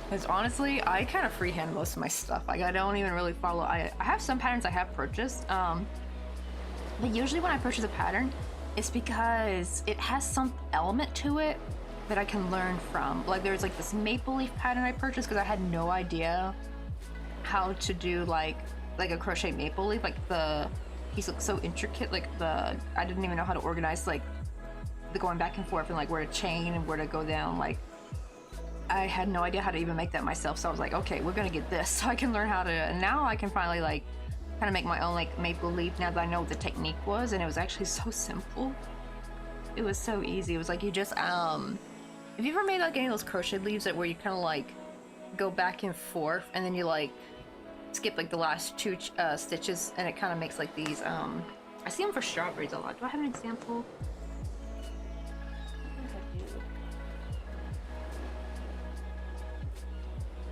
[SPEAKER 1] Because honestly, I kind of freehand most of my stuff. Like, I don't even really follow. I have some patterns I have purchased. But usually when I purchase a pattern, it's because it has some element to it that I can learn from. Like, there's like this maple leaf pattern I purchased because I had no idea how to do like a crochet maple leaf. Like, the piece looks so intricate. Like, I didn't even know how to organize like the going back and forth and like where to chain and where to go down. Like, I had no idea how to even make that myself. So I was like, okay, we're gonna get this so I can learn how to. And now I can finally like kind of make my own like maple leaf now that I know what the technique was, and it was actually so simple. It was so easy. It was like you just have you ever made like any of those crochet leaves that where you kind of like go back and forth and then you like skip like the last 2 stitches and it kind of makes like these I see them for strawberries a lot. Do I have an example?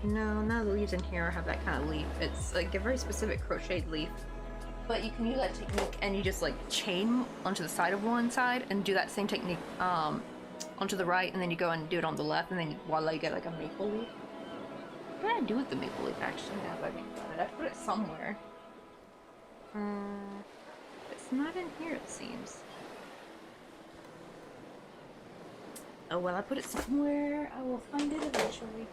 [SPEAKER 1] No, none of the leaves in here have that kind of leaf. It's like a very specific crocheted leaf. But you can use that technique and you just like chain onto the side of one side and do that same technique onto the right, and then you go and do it on the left, and then voila, you get like a maple leaf. What did I do with the maple leaf actually now that I think about it? I put it somewhere. It's not in here, it seems. Oh well, I put it somewhere. I will find it eventually.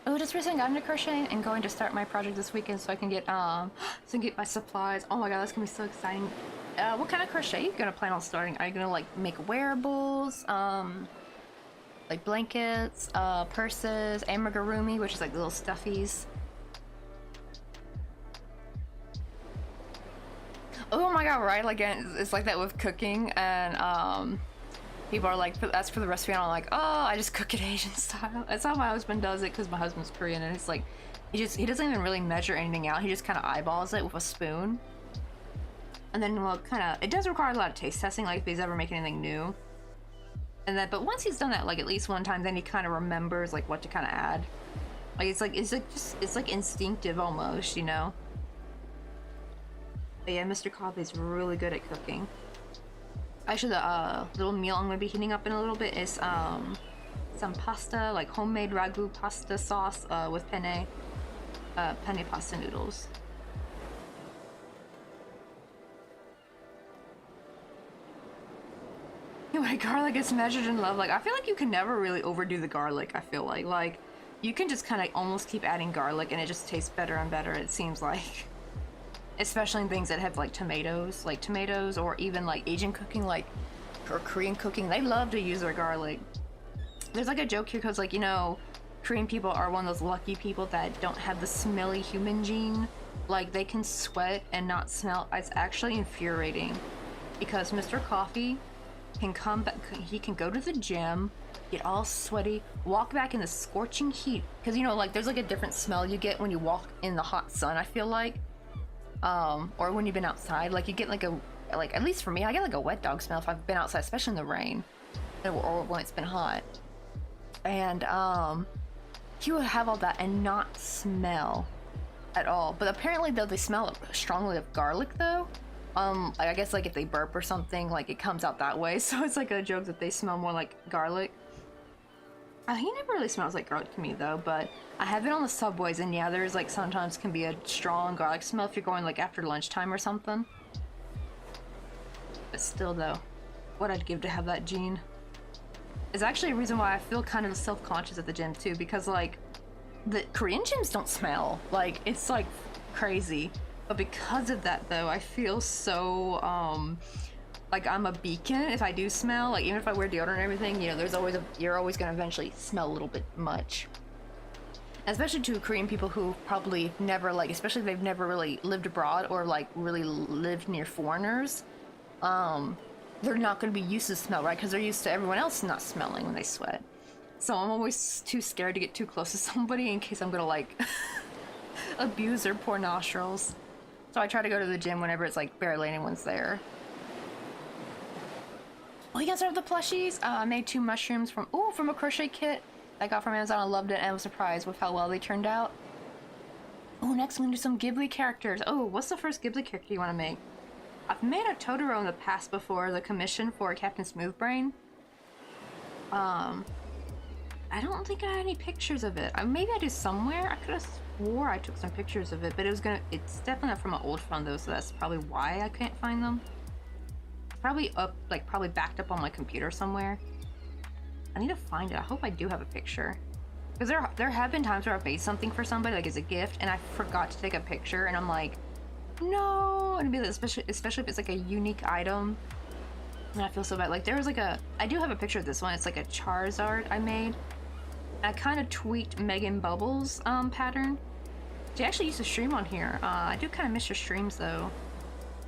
[SPEAKER 1] Oh, just recently got into crocheting and going to start my project this weekend so I can get my supplies. Oh my god, that's gonna be so exciting. What kind of crochet are you gonna plan on starting? Are you gonna like make wearables, like blankets, purses, amigurumi, which is like little stuffies? Oh my god, right? Like, it's like that with cooking, and people are like, ask for the recipe, and I'm like, oh, I just cook it Asian style. That's how my husband does it, because my husband's Korean, and it's like, he doesn't even really measure anything out. He just kind of eyeballs it with a spoon. And then, well, it does require a lot of taste testing, like if he's ever making anything new. And then, but once he's done that, like at least one time, then he kind of remembers like what to kind of add. Like, it's like instinctive almost, you know? But yeah, Mr. Coffee's really good at cooking. Actually, the little meal I'm gonna be heating up in a little bit is some pasta, like homemade ragu pasta sauce with penne pasta noodles. Anyway, garlic is measured in love. Like, I feel like you can never really overdo the garlic. I feel like you can just kind of almost keep adding garlic, and it just tastes better and better. It seems like. Especially in things that have like tomatoes, or even like Asian cooking, like, or Korean cooking, they love to use their garlic. There's like a joke here because, like, you know, Korean people are one of those lucky people that don't have the smelly human gene. Like, they can sweat and not smell. It's actually infuriating because Mr. Coffee can come back, he can go to the gym, get all sweaty, walk back in the scorching heat. Because, you know, like, there's like a different smell you get when you walk in the hot sun, I feel like. Or when you've been outside, like you get like at least for me, I get like a wet dog smell if I've been outside, especially in the rain or when it's been hot. And he would have all that and not smell at all. But apparently though, they smell strongly of garlic though. I guess like if they burp or something, like it comes out that way. So it's like a joke that they smell more like garlic. He never really smells like garlic to me though, but I have been on the subways and yeah, there's like sometimes can be a strong garlic smell if you're going like after lunchtime or something. But still though, what I'd give to have that gene. It's actually a reason why I feel kind of self-conscious at the gym too, because like the Korean gyms don't smell. Like it's like crazy. But because of that though, I feel so like I'm a beacon if I do smell. Like even if I wear deodorant and everything, you know, there's always you're always gonna eventually smell a little bit much. Especially to Korean people who probably never like, especially if they've never really lived abroad or like really lived near foreigners. They're not going to be used to smell, right? Because they're used to everyone else not smelling when they sweat. So I'm always too scared to get too close to somebody in case I'm going to like abuse their poor nostrils. So I try to go to the gym whenever it's like barely anyone's there. Oh, you guys have the plushies? I made 2 mushrooms from a crochet kit I got from Amazon. I loved it and I was surprised with how well they turned out. Oh, next I'm going to do some Ghibli characters. Oh, what's the first Ghibli character you want to make? I've made a Totoro in the past before, the commission for Captain Smoothbrain. I don't think I had any pictures of it. Maybe I do somewhere. I could have swore I took some pictures of it, but it's definitely not from an old phone though, so that's probably why I can't find them. It's probably probably backed up on my computer somewhere. I need to find it. I hope I do have a picture. Because there have been times where I've made something for somebody, like as a gift, and I forgot to take a picture, and I'm like, no, and be like, especially if it's like a unique item, and I feel so bad. Like there was like I do have a picture of this one. It's like a Charizard I made. I kind of tweaked Megan Bubbles pattern. She actually used to stream on here. I do kind of miss her streams though.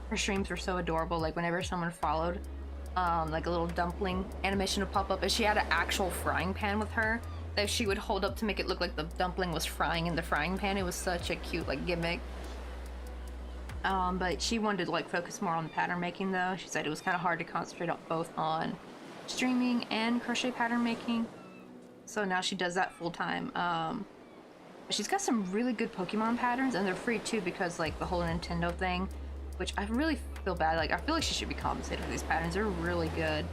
[SPEAKER 1] Her streams were so adorable. Like whenever someone followed, like a little dumpling animation would pop up, and she had an actual frying pan with her that she would hold up to make it look like the dumpling was frying in the frying pan. It was such a cute like gimmick. But she wanted to like focus more on the pattern making though. She said it was kind of hard to concentrate on both on streaming and crochet pattern making. So now she does that full time. She's got some really good Pokemon patterns and they're free too because like the whole Nintendo thing, which I really feel bad. Like I feel like she should be compensated for these patterns. They're really good.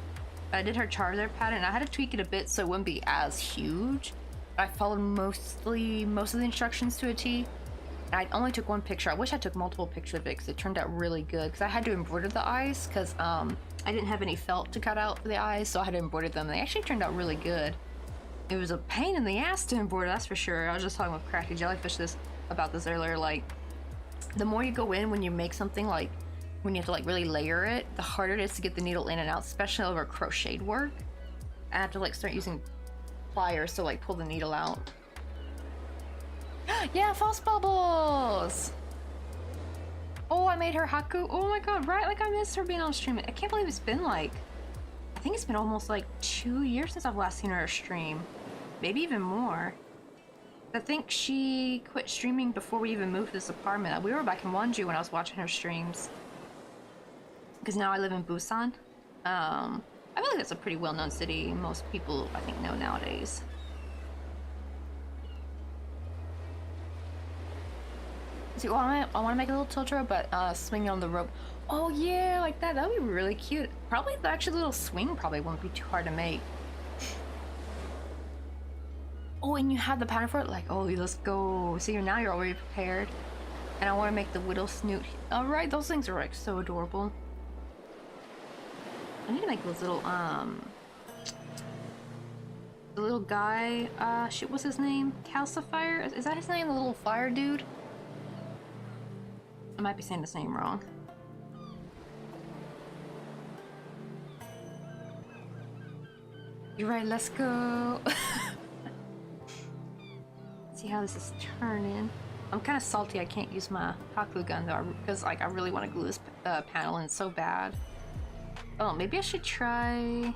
[SPEAKER 1] But I did her Charizard pattern and I had to tweak it a bit so it wouldn't be as huge. I followed most of the instructions to a T. I only took 1 picture. I wish I took multiple pictures of it because it turned out really good. Because I had to embroider the eyes because I didn't have any felt to cut out for the eyes, so I had to embroider them. They actually turned out really good. It was a pain in the ass to embroider, that's for sure. I was just talking with Crafty Jellyfish about this earlier. Like, the more you go in when you make something, like when you have to like really layer it, the harder it is to get the needle in and out, especially over crocheted work. I have to like start using pliers to like pull the needle out. Yeah, false bubbles! Oh, I made her Haku. Oh my god, right? Like I missed her being on stream. I can't believe it's been like, I think it's been almost like 2 years since I've last seen her stream. Maybe even more. I think she quit streaming before we even moved to this apartment. We were back in Wonju when I was watching her streams. Because now I live in Busan. I feel like that's a pretty well-known city. Most people, I think, know nowadays. See, well, I want to make a little Totoro, but swinging on the rope. Oh yeah, like that. That would be really cute. Probably actually a little swing probably won't be too hard to make. Oh, and you have the pattern for it? Like, oh, let's go. See, now you're already prepared. And I want to make the Whittle Snoot. Alright, those things are like so adorable. I need to make those little, the little guy, shit, what's his name? Calcifier? Is that his name? The little fire dude? I might be saying his name wrong. You're right, let's go. See how this is turning. I'm kind of salty I can't use my hot glue gun though, because like I really want to glue this panel in so bad. Oh, maybe I should try...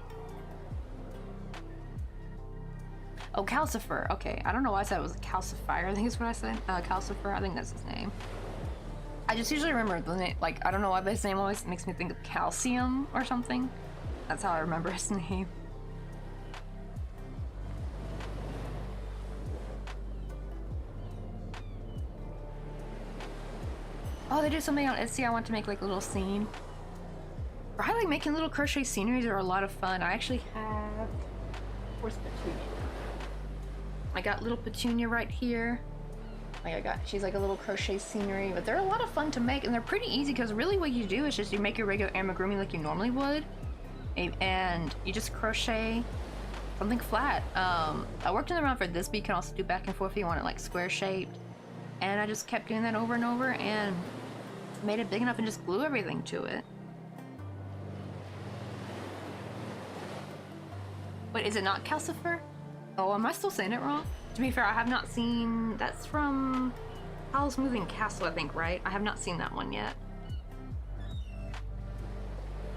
[SPEAKER 1] Oh, Calcifer. Okay, I don't know why I said it was Calcifier. I think is what I said. Calcifer. I think that's his name. I just usually remember the name. Like, I don't know why, but his name always makes me think of calcium or something. That's how I remember his name. Oh, they did something on Etsy. I want to make like a little scene. I like making little crochet sceneries are a lot of fun. I actually have... Where's Petunia? I got little Petunia right here. Like she's like a little crochet scenery, but they're a lot of fun to make, and they're pretty easy because really what you do is just you make your regular amigurumi like you normally would, and you just crochet something flat. I worked in the round for this, but you can also do back and forth if you want it like square shaped, and I just kept doing that over and over and made it big enough and just glue everything to it. Wait, is it not calcifer? Oh, am I still saying it wrong? To be fair, I have not seen... That's from Howl's Moving Castle, I think, right? I have not seen that one yet.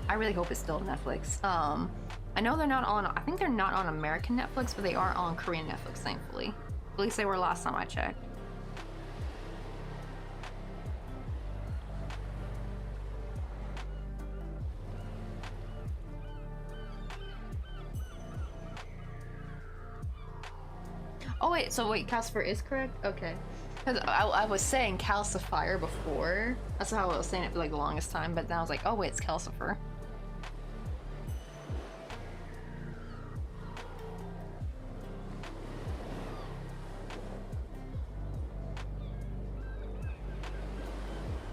[SPEAKER 1] I really hope it's still on Netflix. I know they're not on... I think they're not on American Netflix, but they are on Korean Netflix, thankfully. At least they were last time I checked. Oh wait, so wait, calcifer is correct? Okay. Because I was saying calcifier before. That's how I was saying it for like the longest time, but then I was like, oh wait, it's calcifer.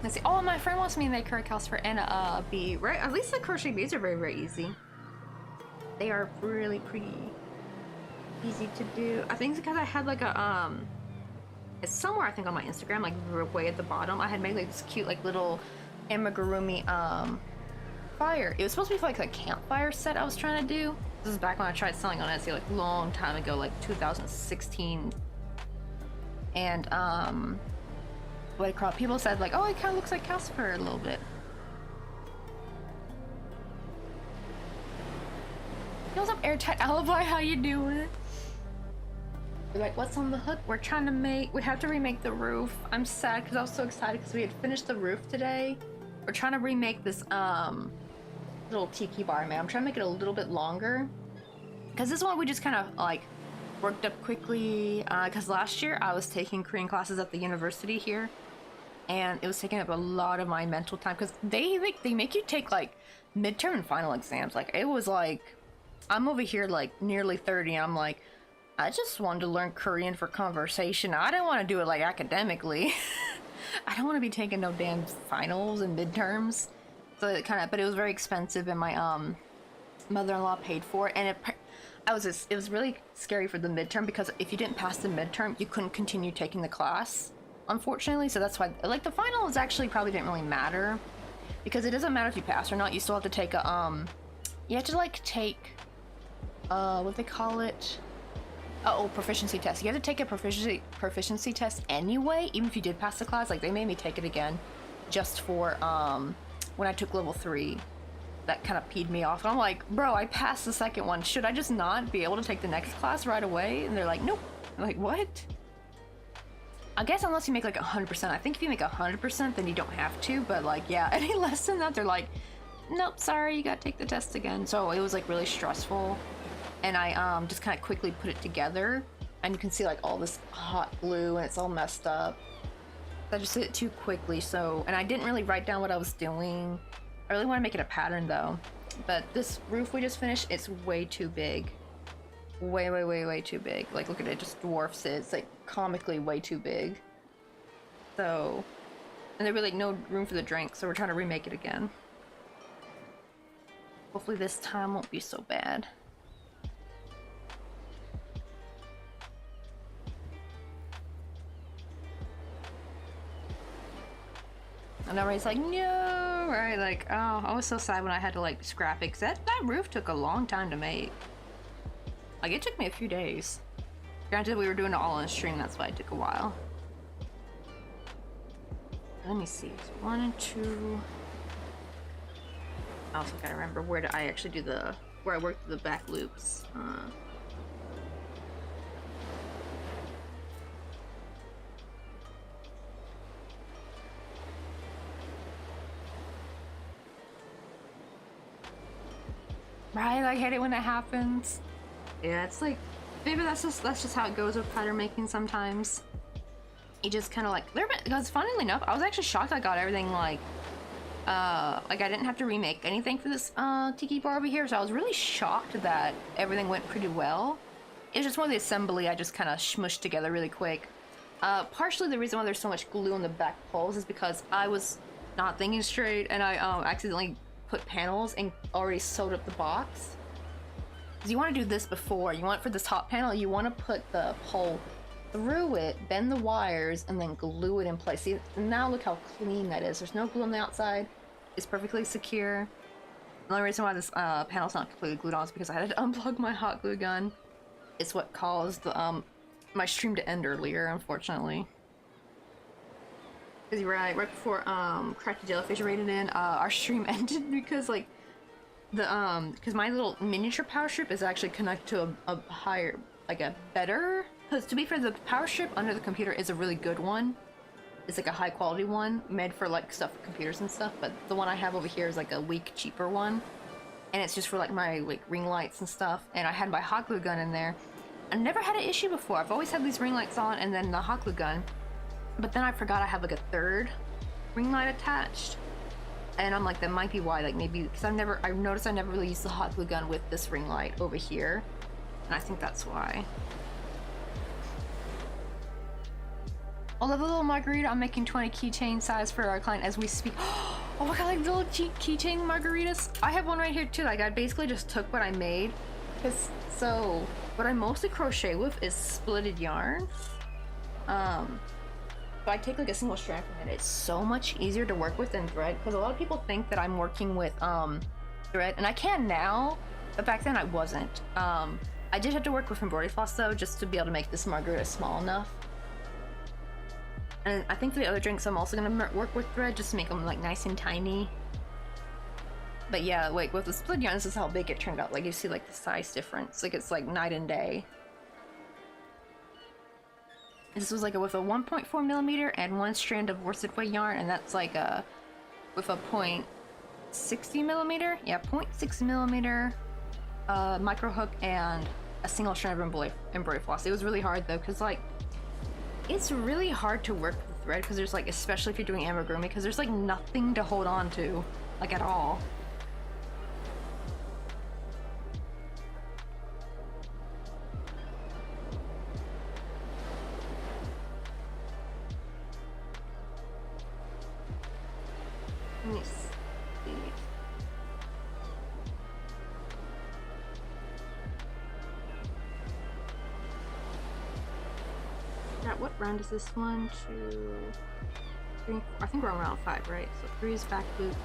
[SPEAKER 1] Let's see. Oh, my friend wants me to make her a calcifer and a bead. Right? At least the crochet beads are very, very easy. They are really pretty easy to do. I think it's because I had like a it's somewhere I think on my Instagram, like way at the bottom, I had made like this cute like little amigurumi fire. It was supposed to be for, like a campfire set I was trying to do. This is back when I tried selling on Etsy like a long time ago, like 2016. And what do you call it? People said like, oh, it kind of looks like calcifer a little bit. What's up, Airtight Alibi? How you doing? You're like, what's on the hook? We're trying to make... We have to remake the roof. I'm sad because I was so excited because we had finished the roof today. We're trying to remake this little tiki bar, man. I'm trying to make it a little bit longer. Because this one we just kind of like worked up quickly. Because last year I was taking Korean classes at the university here. And it was taking up a lot of my mental time. Because they make you take like midterm and final exams. Like it was like... I'm over here like nearly 30 and I'm like, I just wanted to learn Korean for conversation. I didn't want to do it like academically. I don't want to be taking no damn finals and midterms. So it but it was very expensive and my mother-in-law paid for it, and it was really scary for the midterm because if you didn't pass the midterm, you couldn't continue taking the class, unfortunately. So that's why like the finals actually probably didn't really matter because it doesn't matter if you pass or not. You still have to take a you have to like take what they call it? Proficiency test. You have to take a proficiency test anyway, even if you did pass the class. Like they made me take it again, just for when I took level 3. That kind of peed me off. I'm like, bro, I passed the second one. Should I just not be able to take the next class right away? And they're like, nope. I'm like, what? I guess unless you make like 100%. I think if you make 100%, then you don't have to. But like, yeah, any less than that, they're like, nope, sorry, you gotta take the test again. So it was like really stressful. And I just kind of quickly put it together, and you can see like all this hot glue and it's all messed up. I just did it too quickly, so, and I didn't really write down what I was doing. I really want to make it a pattern though, but this roof we just finished, it's way too big. Way too big. Like look at it, it just dwarfs it. It's like comically way too big. So, and there's really like no room for the drink, so we're trying to remake it again. Hopefully this time won't be so bad. And everybody's like, no, right? Like, oh, I was so sad when I had to like scrap it, because that roof took a long time to make. Like, it took me a few days. Granted, we were doing it all on stream, that's why it took a while. Let me see. So 1 and 2. I also gotta remember where I actually do where I work the back loops. Right, I hate it when it happens. Yeah, it's like maybe that's just how it goes with pattern making sometimes. you just kind of like, because funnily enough, I was actually shocked I got everything like I didn't have to remake anything for this tiki bar over here, so I was really shocked that everything went pretty well. It was just one of the assembly I just kind of smushed together really quick. Partially the reason why there's so much glue on the back poles is because I was not thinking straight, and I accidentally put panels and already sewed up the box. Because you want to do this before. You want, for this top panel, you want to put the pole through it, bend the wires, and then glue it in place. See, now look how clean that is. There's no glue on the outside. It's perfectly secure. The only reason why this panel's not completely glued on is because I had to unplug my hot glue gun. It's what caused the, my stream to end earlier, unfortunately. Because you're right before Cracky Jellyfish raided in, our stream ended because like the because my little miniature power strip is actually connected to a higher, like a better. Because to be fair, the power strip under the computer is a really good one. It's like a high quality one made for like stuff for computers and stuff. But the one I have over here is like a weak, cheaper one, and it's just for like my like ring lights and stuff. And I had my hot glue gun in there. I never had an issue before. I've always had these ring lights on and then the hot glue gun. But then I forgot I have like a third ring light attached, and I'm like, that might be why. Like maybe because I've noticed I never really used the hot glue gun with this ring light over here, and I think that's why. Although the little margarita, I'm making 20 keychain size for our client as we speak. Oh my god, like little keychain margaritas. I have one right here too. Like I basically just took what I made, because so what I mostly crochet with is splitted yarn. So I take like a single strand from it. It's so much easier to work with than thread, because a lot of people think that I'm working with thread, and I can now, but back then I wasn't. I did have to work with embroidery floss though, just to be able to make this margarita small enough. And I think for the other drinks I'm also gonna work with thread just to make them like nice and tiny. But yeah, like with the split yarn, this is how big it turned out. Like you see like the size difference, like it's like night and day. This was like with a 1.4 millimeter and one strand of worsted weight yarn, and that's like a with a 0.60 millimeter, yeah, 0.6 millimeter micro hook and a single strand of embroidery floss. It was really hard though, because like it's really hard to work with thread, because there's like, especially if you're doing amigurumi, because there's like nothing to hold on to, like at all. Let me see. Yeah, what round is this one? 2, 3, 4. I think we're on round 5, right? So 3 is back loops.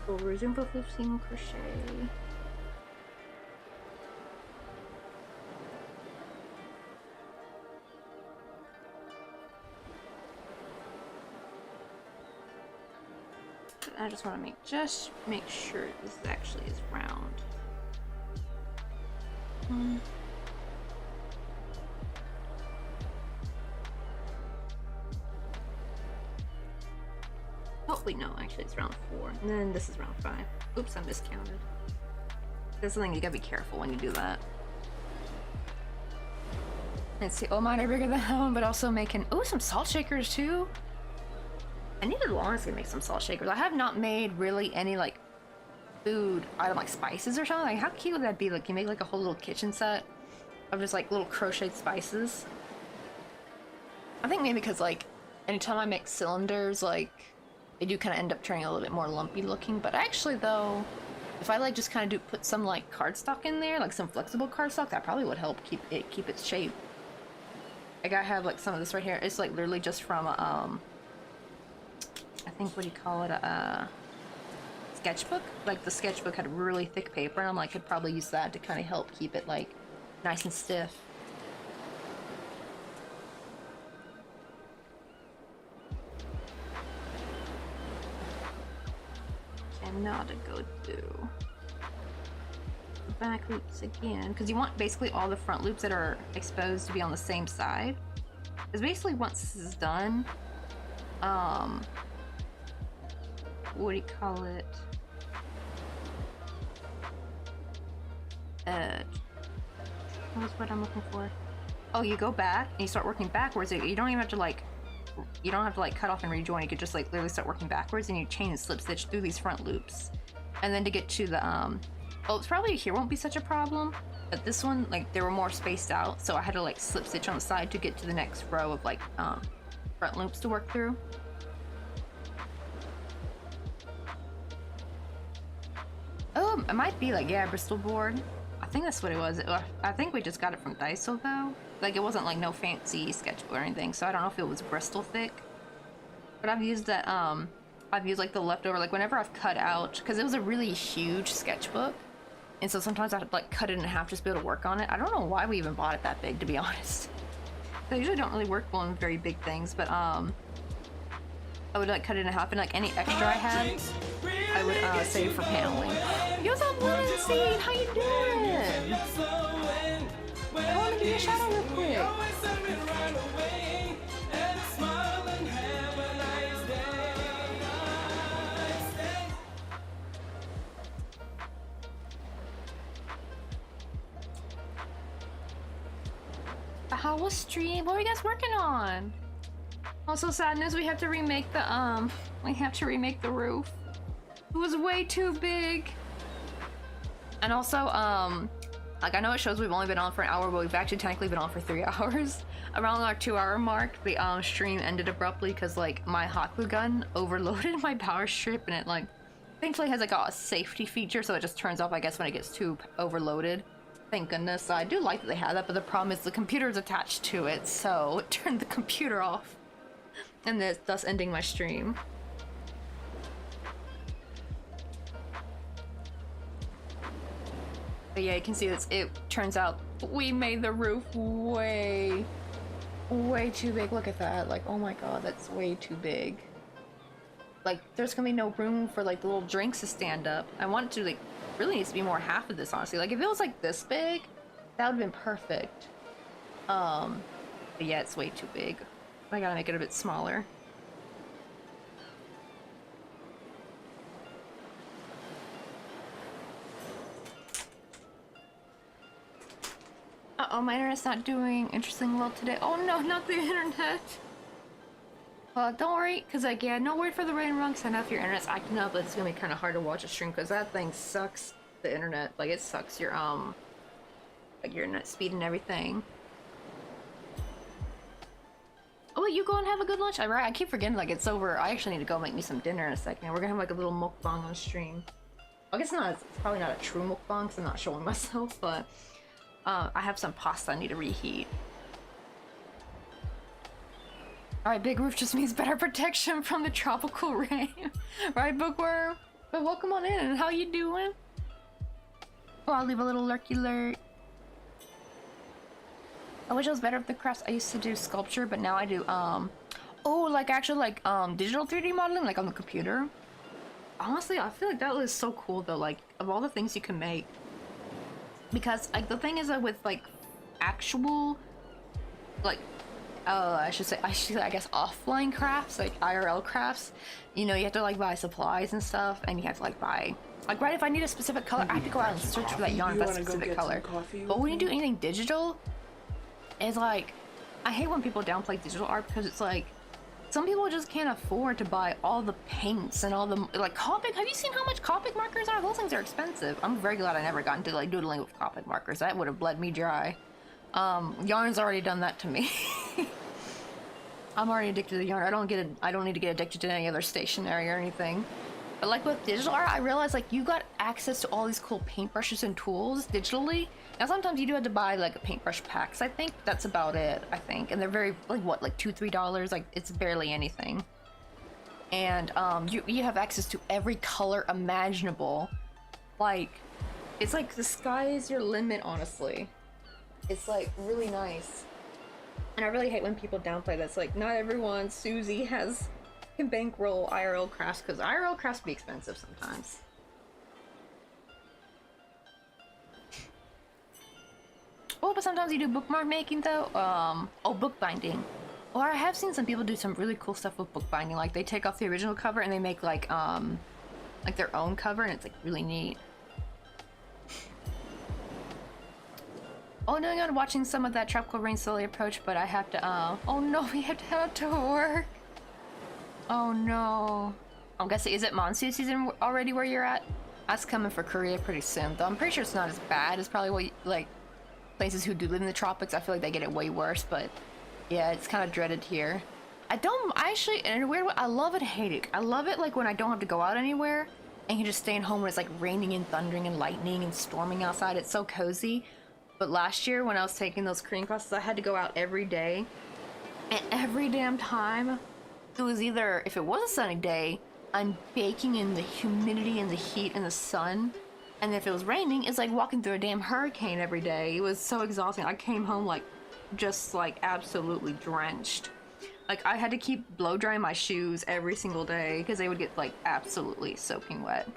[SPEAKER 1] We'll resume both loops, single crochet. I just want to make sure this actually is round. Hopefully no, actually it's round 4. And then this is round 5. Oops, I miscounted. That's something you gotta be careful when you do that. Let's see, oh mine are bigger than that one, but also making, oh, some salt shakers too. I needed Lawrence to make some salt shakers. I have not made really any like food item like spices or something. Like how cute would that be? Like you make like a whole little kitchen set of just like little crocheted spices. I think maybe because like anytime I make cylinders, like they do kind of end up turning a little bit more lumpy looking. But actually though, if I like just kind of put some like cardstock in there, like some flexible cardstock, that probably would help keep its shape. Like I have like some of this right here. It's like literally just from I think, what do you call it, a sketchbook? Like the sketchbook had really thick paper, and I'm like, could probably use that to kind of help keep it like nice and stiff. Okay, now to go do the back loops again, because you want basically all the front loops that are exposed to be on the same side. Because basically once this is done, what do you call it? What's what I'm looking for? Oh, you go back and you start working backwards. You don't even have to like, you don't have to like cut off and rejoin. You could just like literally start working backwards, and you chain and slip stitch through these front loops. And then to get to the oh, it's probably here won't be such a problem, but this one, like, they were more spaced out, so I had to like slip stitch on the side to get to the next row of like front loops to work through. Oh, it might be like, yeah, Bristol board. I think that's what it was. I think we just got it from Daiso though. Like, it wasn't like no fancy sketchbook or anything, so I don't know if it was Bristol thick. But I've used that, I've used like the leftover, like whenever I've cut out, because it was a really huge sketchbook. And so sometimes I'd like cut it in half just to be able to work on it. I don't know why we even bought it that big, to be honest. I usually don't really work well on very big things, but I would like cut it in half, and like any extra I had, I would save for paneling. Yo, what's up, Lindsay? How you doing? I want to give you a shout out real quick. How was stream? What are you guys working on? Also, sad news, we have to remake the roof. It was way too big. And also, like, I know it shows we've only been on for an hour, but we've actually technically been on for 3 hours. Around our 2-hour mark, the stream ended abruptly because like my hot glue gun overloaded my power strip, and it like thankfully has like a safety feature, so it just turns off, I guess, when it gets too overloaded. Thank goodness. I do like that they have that, but the problem is the computer is attached to it, so it turned the computer off, and thus ending my stream. But yeah, you can see this. It turns out we made the roof way too big. Look at that. Like, oh my god, that's way too big. Like, there's gonna be no room for like the little drinks to stand up. I want it to like, really needs to be more half of this, honestly. Like, if it was like this big, that would have been perfect. But yeah, it's way too big. I gotta make it a bit smaller. Uh-oh, my internet's not doing interesting well today. Oh no, not the internet! Well, don't worry, because like, yeah, no word for the rain run, because I know if your internet's acting up, it's gonna be kind of hard to watch a stream, because that thing sucks the internet. Like, it sucks your, like your internet speed and everything. Oh wait, you go and have a good lunch? I keep forgetting, like, it's over. I actually need to go make me some dinner in a second. We're gonna have like a little mukbang on stream. I guess not, it's probably not a true mukbang, because I'm not showing myself, but I have some pasta I need to reheat. Alright, big roof just means better protection from the tropical rain. Right, Bookworm? But welcome on in. How you doing? Oh, I'll leave a little lurky lurk. I wish it was better with the crafts. I used to do sculpture, but now I do, oh, like actual, like, digital 3D modeling, like on the computer. Honestly, I feel like that was so cool, though, like, of all the things you can make. Because, like, the thing is that with, like, actual, like, I guess offline crafts, like IRL crafts, you know, you have to like buy supplies and stuff, and you have to like buy, like, right, if I need a specific color, I have to go out and search for that yarn for that specific color. But when you do anything digital, it's like, I hate when people downplay digital art, because it's like, some people just can't afford to buy all the paints and all the, like, Copic. Have you seen how much Copic markers are? Those things are expensive. I'm very glad I never got into like doodling with Copic markers. That would have bled me dry. Yarn's already done that to me. I'm already addicted to yarn. I don't need to get addicted to any other stationery or anything. But like with digital art, I realized like you got access to all these cool paintbrushes and tools digitally. Now sometimes you do have to buy like paintbrush packs. I think that's about it, I think. And they're very, like, what, like $2-3? Like, it's barely anything. And you have access to every color imaginable. Like, it's like the sky is your limit, honestly. It's like really nice. And I really hate when people downplay that. It's like, not everyone, Susie, can bankroll IRL crafts, because IRL crafts be expensive sometimes. Oh, but sometimes you do bookmark making though. Oh, bookbinding. Or I have seen some people do some really cool stuff with bookbinding. Like, they take off the original cover and they make like their own cover, and it's like really neat. Oh no, I'm watching some of that tropical rain slowly approach, but I have to, oh no, we have to head out to work. Oh no. I'm guessing, is it monsoon season already where you're at? That's coming for Korea pretty soon, though I'm pretty sure it's not as bad as probably what, like, places who do live in the tropics. I feel like they get it way worse, but yeah, it's kind of dreaded here. I actually, in a weird way, I love it and hate it. I love it, like, when I don't have to go out anywhere and you just stay at home when it's, like, raining and thundering and lightning and storming outside. It's so cozy. But last year, when I was taking those Korean classes, I had to go out every day. And every damn time, it was either, if it was a sunny day, I'm baking in the humidity and the heat and the sun. And if it was raining, it's like walking through a damn hurricane every day. It was so exhausting. I came home, like, just, like, absolutely drenched. Like, I had to keep blow drying my shoes every single day because they would get, like, absolutely soaking wet.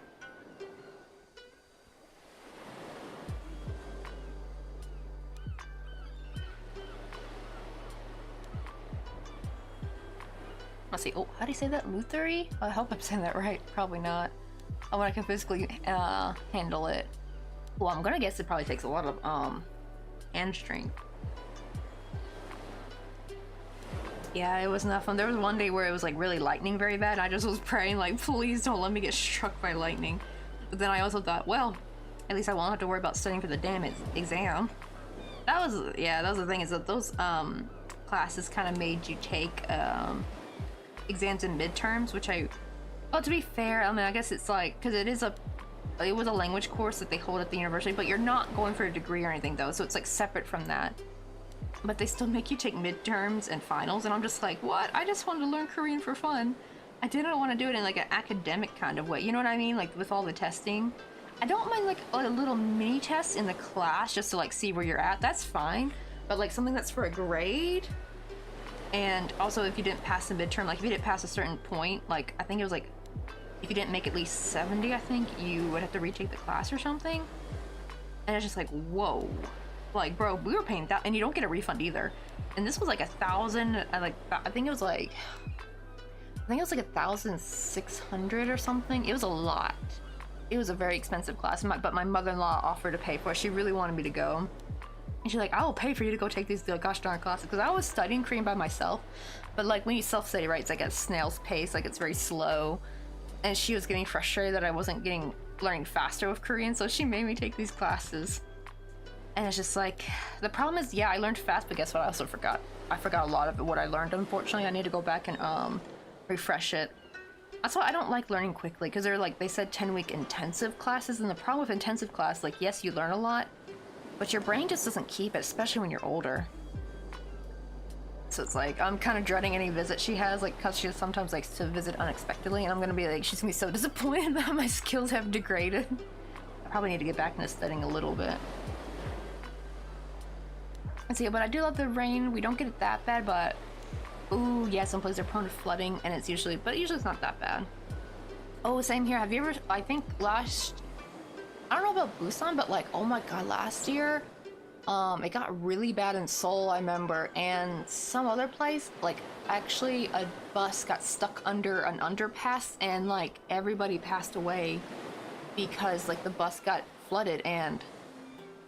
[SPEAKER 1] Let's see. Oh, how do you say that? Luthery? I hope I'm saying that right. Probably not. Oh, when I can physically handle it. Well, I'm gonna guess it probably takes a lot of hand strength. Yeah, it was not fun. There was one day where it was like really lightning very bad. I just was praying like, please don't let me get struck by lightning. But then I also thought, well, at least I won't have to worry about studying for the damn exam. That was the thing, is that those classes kind of made you take exams and midterms, which well, to be fair, I mean, I guess it's like, because it was a language course that they hold at the university, but you're not going for a degree or anything though, so it's like separate from that. But they still make you take midterms and finals, and I'm just like, what? I just wanted to learn Korean for fun. I didn't want to do it in like an academic kind of way, you know what I mean? Like with all the testing. I don't mind like a little mini test in the class just to like see where you're at, that's fine. But like something that's for a grade, and also if you didn't pass the midterm, like if you didn't pass a certain point, like I think it was like, if you didn't make at least 70, I think you would have to retake the class or something. And it's just like, whoa. Like, bro, we were paying that, and you don't get a refund either. And this was like 1,000, I think it was like 1,600 or something. It was a lot. It was a very expensive class, but my mother-in-law offered to pay for it. She really wanted me to go. And she's like, I will pay for you to go take these gosh darn classes. Because I was studying Korean by myself. But like when you self-study, right, it's like a snail's pace, like it's very slow. And she was getting frustrated that I wasn't learning faster with Korean, so she made me take these classes. And it's just like, the problem is, yeah, I learned fast, but guess what? I also forgot. I forgot a lot of what I learned, unfortunately. I need to go back and refresh it. That's why I don't like learning quickly, because they said 10-week intensive classes, and the problem with intensive class, like, yes, you learn a lot, but your brain just doesn't keep it, especially when you're older. So it's like, I'm kind of dreading any visit she has, like, because she sometimes likes to visit unexpectedly, and I'm gonna be like, she's gonna be so disappointed that my skills have degraded. I probably need to get back into studying a little bit. Let's see, but I do love the rain. We don't get it that bad, but ooh, yeah, some places are prone to flooding, and it's usually it's not that bad. Oh, same here. Have you ever, I think I don't know about Busan, but like, oh my god, last year, it got really bad in Seoul, I remember, and some other place, like, actually a bus got stuck under an underpass, and like, everybody passed away because like the bus got flooded, and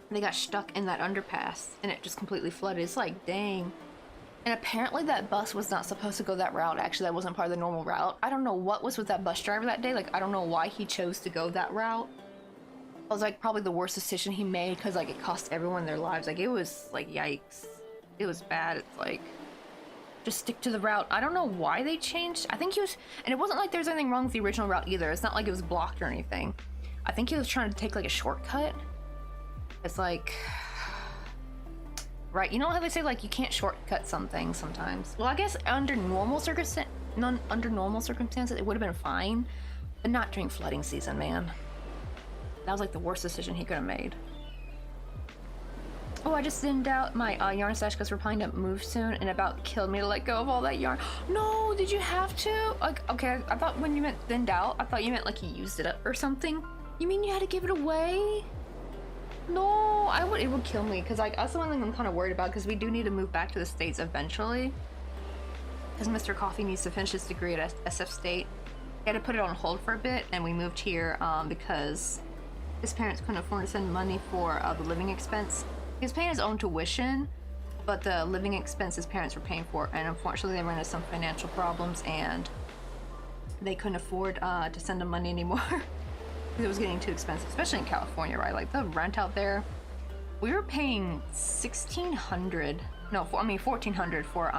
[SPEAKER 1] they got stuck in that underpass, and it just completely flooded. It's like, dang. And apparently that bus was not supposed to go that route. Actually, that wasn't part of the normal route. I don't know what was with that bus driver that day. Like, I don't know why he chose to go that route. It was like probably the worst decision he made, because like it cost everyone their lives. Like, it was like, yikes. It was bad. It's like, just stick to the route. I don't know why they changed. I think he was, and it wasn't like there was anything wrong with the original route either. It's not like it was blocked or anything. I think he was trying to take like a shortcut. It's like, right, you know how they say like you can't shortcut something sometimes? Well, I guess under normal circumstances it would have been fine, but not during flooding season, man. That was like the worst decision he could have made. Oh, I just thinned out my yarn stash because we're planning to move soon, and about killed me to let go of all that yarn. No, did you have to? Like, okay, I thought when you meant thinned out, I thought you meant like you used it up or something. You mean you had to give it away? No, it would kill me, because like that's the one thing I'm kind of worried about, because we do need to move back to the States eventually, because Mr. Coffee needs to finish his degree at SF State. He had to put it on hold for a bit, and we moved here because his parents couldn't afford to send money for the living expense, He was paying his own tuition, but the living expense his parents were paying for, and unfortunately they ran into some financial problems and they couldn't afford to send him money anymore because it was getting too expensive, especially in California, right? Like the rent out there, we were paying $1,400 for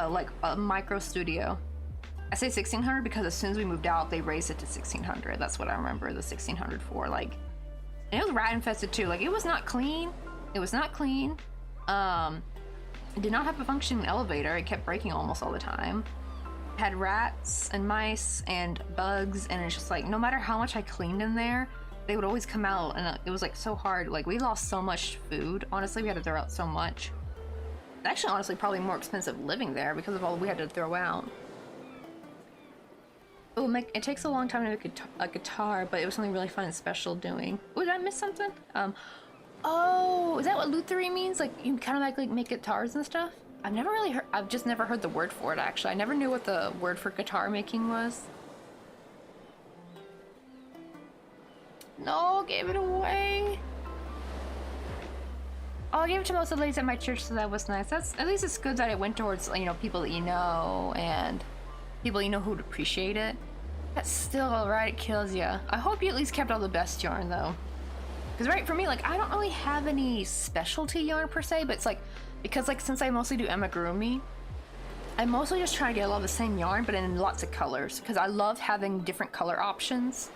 [SPEAKER 1] like a micro studio. I say $1,600 because as soon as we moved out, they raised it to $1,600. That's what I remember the $1,600 for. Like, and it was rat infested too. Like, it was not clean. It was not clean. It did not have a functioning elevator. It kept breaking almost all the time. It had rats and mice and bugs, and it's just like no matter how much I cleaned in there, they would always come out, and it was like so hard. Like, we lost so much food. Honestly, we had to throw out so much. Actually, honestly, probably more expensive living there because of all we had to throw out. It takes a long time to make a guitar, but it was something really fun and special doing. Oh, did I miss something? Oh, is that what lutherie means? Like, you kind of like make guitars and stuff? I've just never heard the word for it, actually. I never knew what the word for guitar making was. No, gave it away. Oh, I gave it to most of the ladies at my church, so that was nice. At least it's good that it went towards, you know, people that you know, and people you know who would appreciate it. That's still alright, it kills you. I hope you at least kept all the best yarn, though. Because, right, for me, like, I don't really have any specialty yarn, per se, but it's like, because, like, since I mostly do amigurumi, I mostly just try to get a lot of the same yarn, but in lots of colors, because I love having different color options.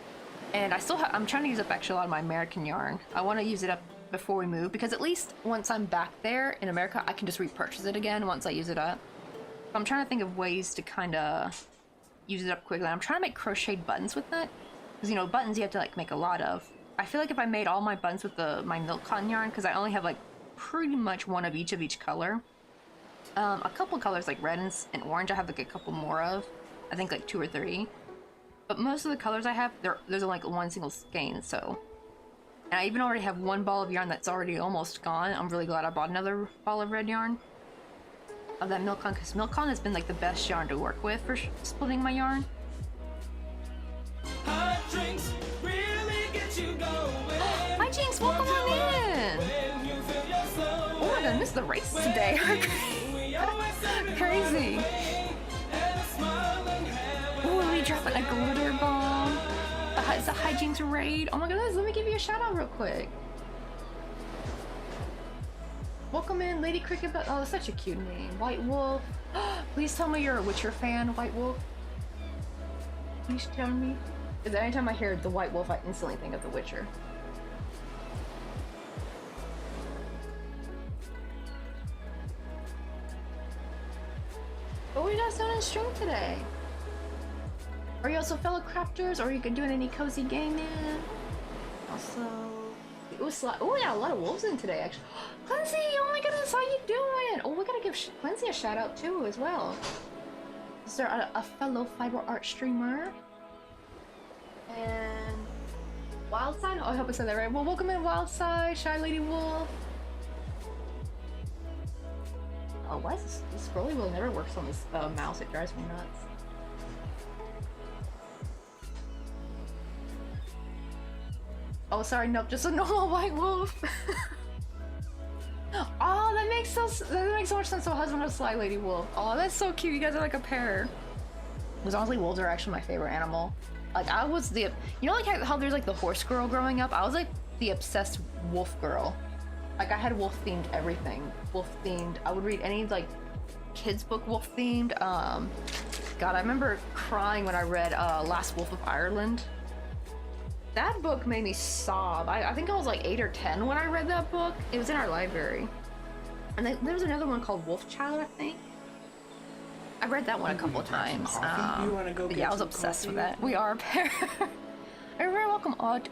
[SPEAKER 1] And I'm trying to use up actually a lot of my American yarn. I want to use it up before we move, because at least once I'm back there in America, I can just repurchase it again once I use it up. So I'm trying to think of ways to kind of use it up quickly. I'm trying to make crocheted buttons with that, because, you know, buttons you have to, like, make a lot of. I feel like if I made all my buttons with my milk cotton yarn, because I only have, like, pretty much one of each color. A couple colors, like red and orange, I have, like, a couple more of. I think, like, 2 or 3. But most of the colors I have, there's only, like, one single skein, so. And I even already have one ball of yarn that's already almost gone. I'm really glad I bought another ball of red yarn. Of that milk cotton, because milk cotton has been, like, the best yarn to work with for splitting my yarn.
[SPEAKER 3] Hot drinks really get you going.
[SPEAKER 1] Hi Jinx, welcome on in! Oh my god, I missed the race today. Crazy. Oh, are we dropping a glitter bomb? It's a Hi Jinx raid. Oh my god, let me give you a shout out real quick. Welcome in, Lady Cricket. Oh, that's such a cute name. White Wolf. Please tell me you're a Witcher fan, White Wolf. Please tell me. Because anytime I hear the White Wolf, I instantly think of The Witcher. What were you guys doing in stream today? Are you also fellow crafters, or are you doing any cozy gaming? Also, oh yeah, a lot of wolves in today actually. Clancy, oh my goodness, how you doing? Oh, we gotta give Clancy a shout out too as well. Is there a fellow fiber art streamer? And Wildside? Oh, I hope I said that right. Well, welcome in Wildside, Shy Lady Wolf. Oh, why is this scrolly wheel never works on this mouse? It drives me nuts. Oh, sorry, nope, just a normal white wolf. Oh, that makes so much sense. So, husband of Sly Lady Wolf. Oh, that's so cute. You guys are like a pair. Because honestly, wolves are actually my favorite animal. Like, I was you know, like how there's like the horse girl growing up. I was like the obsessed wolf girl. Like, I had wolf themed everything. Wolf themed. I would read any like kids book wolf themed. God, I remember crying when I read Last Wolf of Ireland. That book made me sob. I think I was like 8 or 10 when I read that book. It was in our library. And there was another one called Wolf Child, I think. I read that one a couple of times.
[SPEAKER 4] You want to go get
[SPEAKER 1] yeah, I was obsessed with that. We are a pair. You're very welcome, Odd.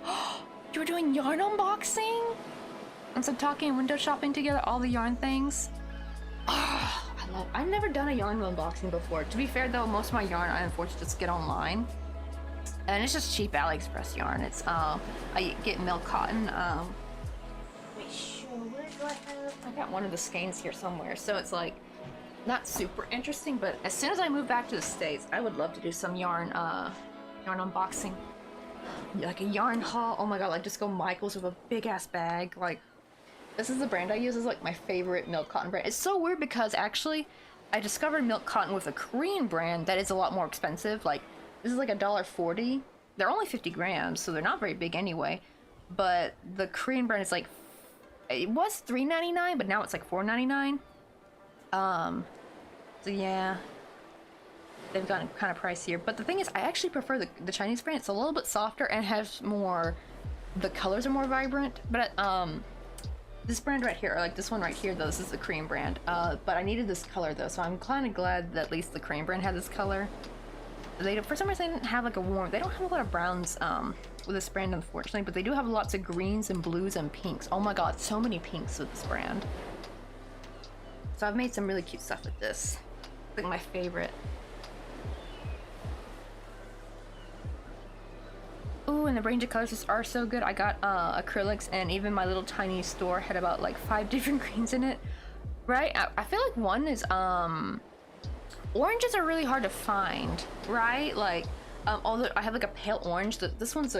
[SPEAKER 1] You were doing yarn unboxing? And some talking and window shopping together, all the yarn things. Oh, I've never done a yarn unboxing before. To be fair though, most of my yarn I unfortunately just get online. And it's just cheap AliExpress yarn. It's I get milk cotton. Wait, sure, where do I have? I got one of the skeins here somewhere. So it's like not super interesting, but as soon as I move back to the States, I would love to do some yarn unboxing. Like a yarn haul. Oh my god, like just go Michael's with a big ass bag. Like, This is the brand I use. It's like my favorite milk cotton brand. It's so weird because actually I discovered milk cotton with a Korean brand that is a lot more expensive. Like this is like $1.40. They're only 50 grams, so they're not very big anyway. But the Korean brand is like, it was $3.99, but now it's like $4.99. So yeah, they've gotten kind of pricier. But the thing is, I actually prefer the Chinese brand. It's a little bit softer and has more, the colors are more vibrant. But this brand right here, or like this one right here, though, this is the Korean brand. But I needed this color though, so I'm kind of glad that at least the Korean brand had this color. They for some reason they didn't have like a warm. They don't have a lot of browns with this brand, unfortunately, but they do have lots of greens and blues and pinks. Oh my god, so many pinks with this brand. So I've made some really cute stuff with this. I think my favorite. Ooh, and the range of colors just are so good. I got acrylics, and even my little tiny store had about like 5 different greens in it. Right? I feel like one is oranges are really hard to find, right? Like, although I have like a pale orange. This one's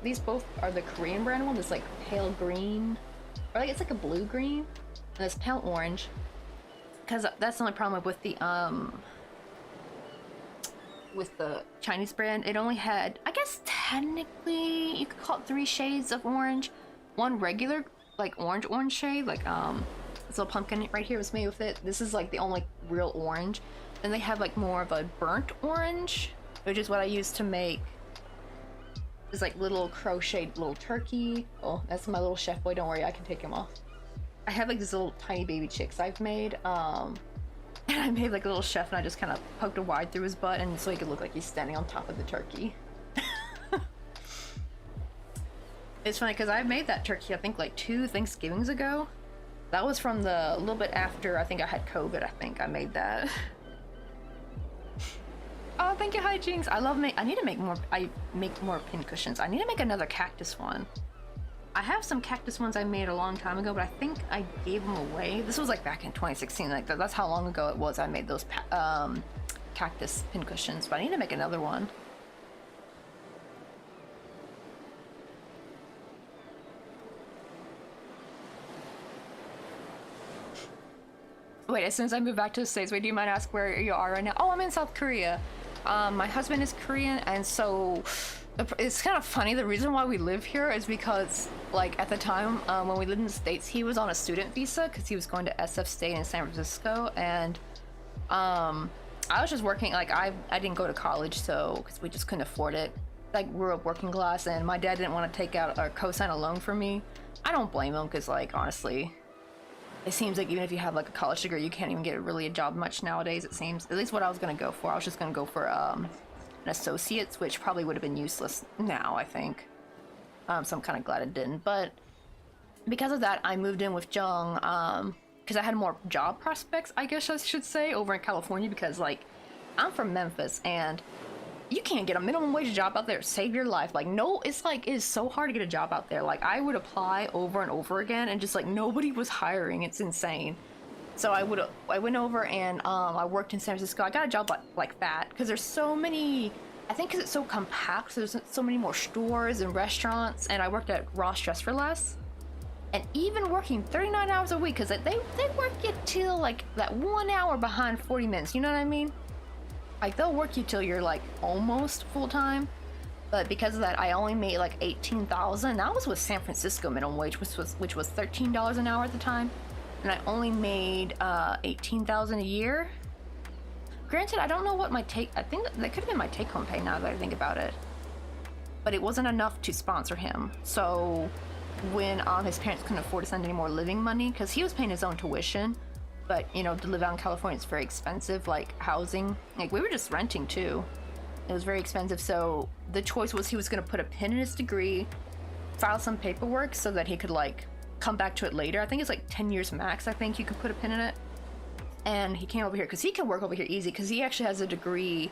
[SPEAKER 1] these both are the Korean brand one. It's like pale green, or like it's like a blue green, and it's pale orange. Because that's the only problem with the Chinese brand. It only had, I guess technically you could call it 3 shades of orange. One regular, like orange shade, like this little pumpkin right here was made with it. This is like the only real orange. And they have like more of a burnt orange, which is what I use to make this like little crocheted little turkey. Oh, that's my little chef boy, don't worry, I can take him off. I have like these little tiny baby chicks I've made, and I made like a little chef, and I just kind of poked a wide through his butt, and so he could look like he's standing on top of the turkey. It's funny because I made that turkey I think like 2 Thanksgivings ago. That was from a little bit after I think I had COVID. I think I made that. Oh, thank you, hi Jinx. I need to make more. I make more pin cushions. I need to make another cactus one. I have some cactus ones I made a long time ago, but I think I gave them away. This was like back in 2016. Like that's how long ago it was I made those cactus pin cushions. But I need to make another one. Wait, as soon as I move back to the States, wait, do you mind ask where you are right now? Oh, I'm in South Korea. My husband is Korean, and so it's kind of funny. The reason why we live here is because, like, at the time when we lived in the States, he was on a student visa because he was going to SF State in San Francisco, and I was just working. Like, I didn't go to college, so because we just couldn't afford it. Like, we were working class, and my dad didn't want to take out or co-sign a loan for me. I don't blame him because, like, honestly, it seems like even if you have like a college degree, you can't even get really a job much nowadays, it seems. At least what I was going to go for. I was just going to go for an associate's, which probably would have been useless now, I think. So I'm kind of glad it didn't. But because of that, I moved in with Jung because I had more job prospects, I guess I should say, over in California, because like I'm from Memphis and you can't get a minimum wage job out there to save your life. Like, no, it's like, it is so hard to get a job out there. Like, I would apply over and over again and just like nobody was hiring. It's insane. So I went over and I worked in San Francisco. I got a job like that because there's so many, I think because it's so compact, so there's so many more stores and restaurants, and I worked at Ross Dress for Less. And even working 39 hours a week, because they work you till like that 1 hour behind 40 minutes, you know what I mean? Like, they'll work you till you're like almost full-time, but because of that I only made like $18,000. That was with San Francisco minimum wage, which was $13 an hour at the time, and I only made $18,000 a year. Granted, I don't know what I think that could have been my take-home pay now that I think about it, but it wasn't enough to sponsor him. So when his parents couldn't afford to send any more living money, because he was paying his own tuition, but you know, to live out in California, it's very expensive, like housing. Like, we were just renting too. It was very expensive, so the choice was he was going to put a pin in his degree, file some paperwork so that he could like come back to it later. I think it's like 10 years max, I think you could put a pin in it. And he came over here because he can work over here easy, because he actually has a degree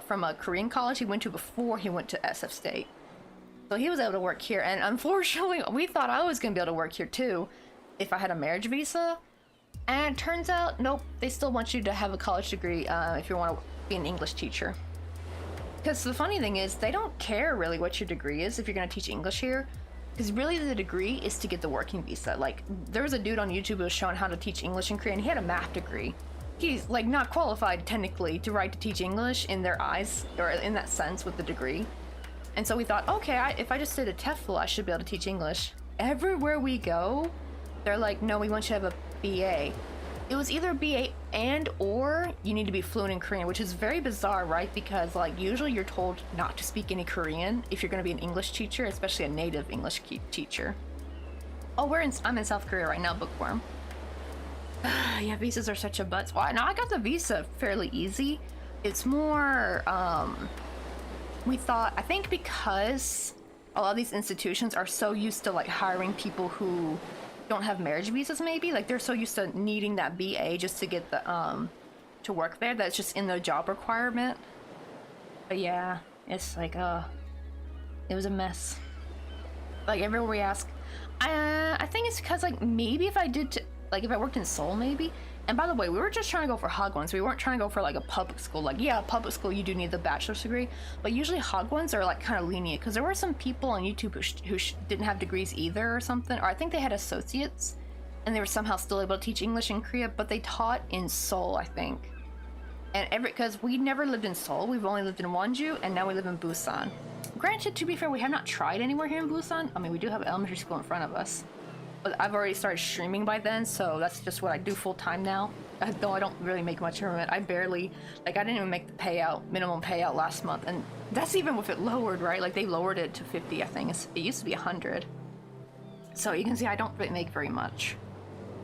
[SPEAKER 1] from a Korean college he went to before he went to SF State. So he was able to work here, and unfortunately we thought I was going to be able to work here too if I had a marriage visa. And it turns out, nope, they still want you to have a college degree if you want to be an English teacher. Because the funny thing is, they don't care really what your degree is if you're going to teach English here. Because really the degree is to get the working visa. Like, there was a dude on YouTube who was showing how to teach English in Korea, and he had a math degree. He's like not qualified technically to teach English in their eyes, or in that sense with the degree. And so we thought, okay, if I just did a TEFL, I should be able to teach English. Everywhere we go, they're like, no, we want you to have a BA. It was either BA and or you need to be fluent in Korean, which is very bizarre, right? Because like usually you're told not to speak any Korean if you're going to be an English teacher, especially a native English teacher. Oh, I'm in South Korea right now, bookworm. Yeah, visas are such a butts. Well, no, I got the visa fairly easy. It's more, I think because a lot of these institutions are so used to like hiring people who don't have marriage visas, maybe like they're so used to needing that BA just to get the to work there, that's just in the job requirement. But yeah, it's like it was a mess. Like everywhere we ask, I think it's because like maybe if I worked in Seoul maybe. And by the way, we were just trying to go for Hagwons. We weren't trying to go for like a public school. Like, yeah, public school, you do need the bachelor's degree. But usually Hagwons are like kind of lenient because there were some people on YouTube who didn't have degrees either or something. Or I think they had associates and they were somehow still able to teach English in Korea, but they taught in Seoul, I think. And because we never lived in Seoul, we've only lived in Wonju, and now we live in Busan. Granted, to be fair, we have not tried anywhere here in Busan. I mean, we do have elementary school in front of us. But I've already started streaming by then, so that's just what I do full time now. Though I don't really make much from it. I didn't even make the minimum payout last month. And that's even with it lowered, right? Like they lowered it to 50, I think. It used to be 100. So you can see I don't really make very much.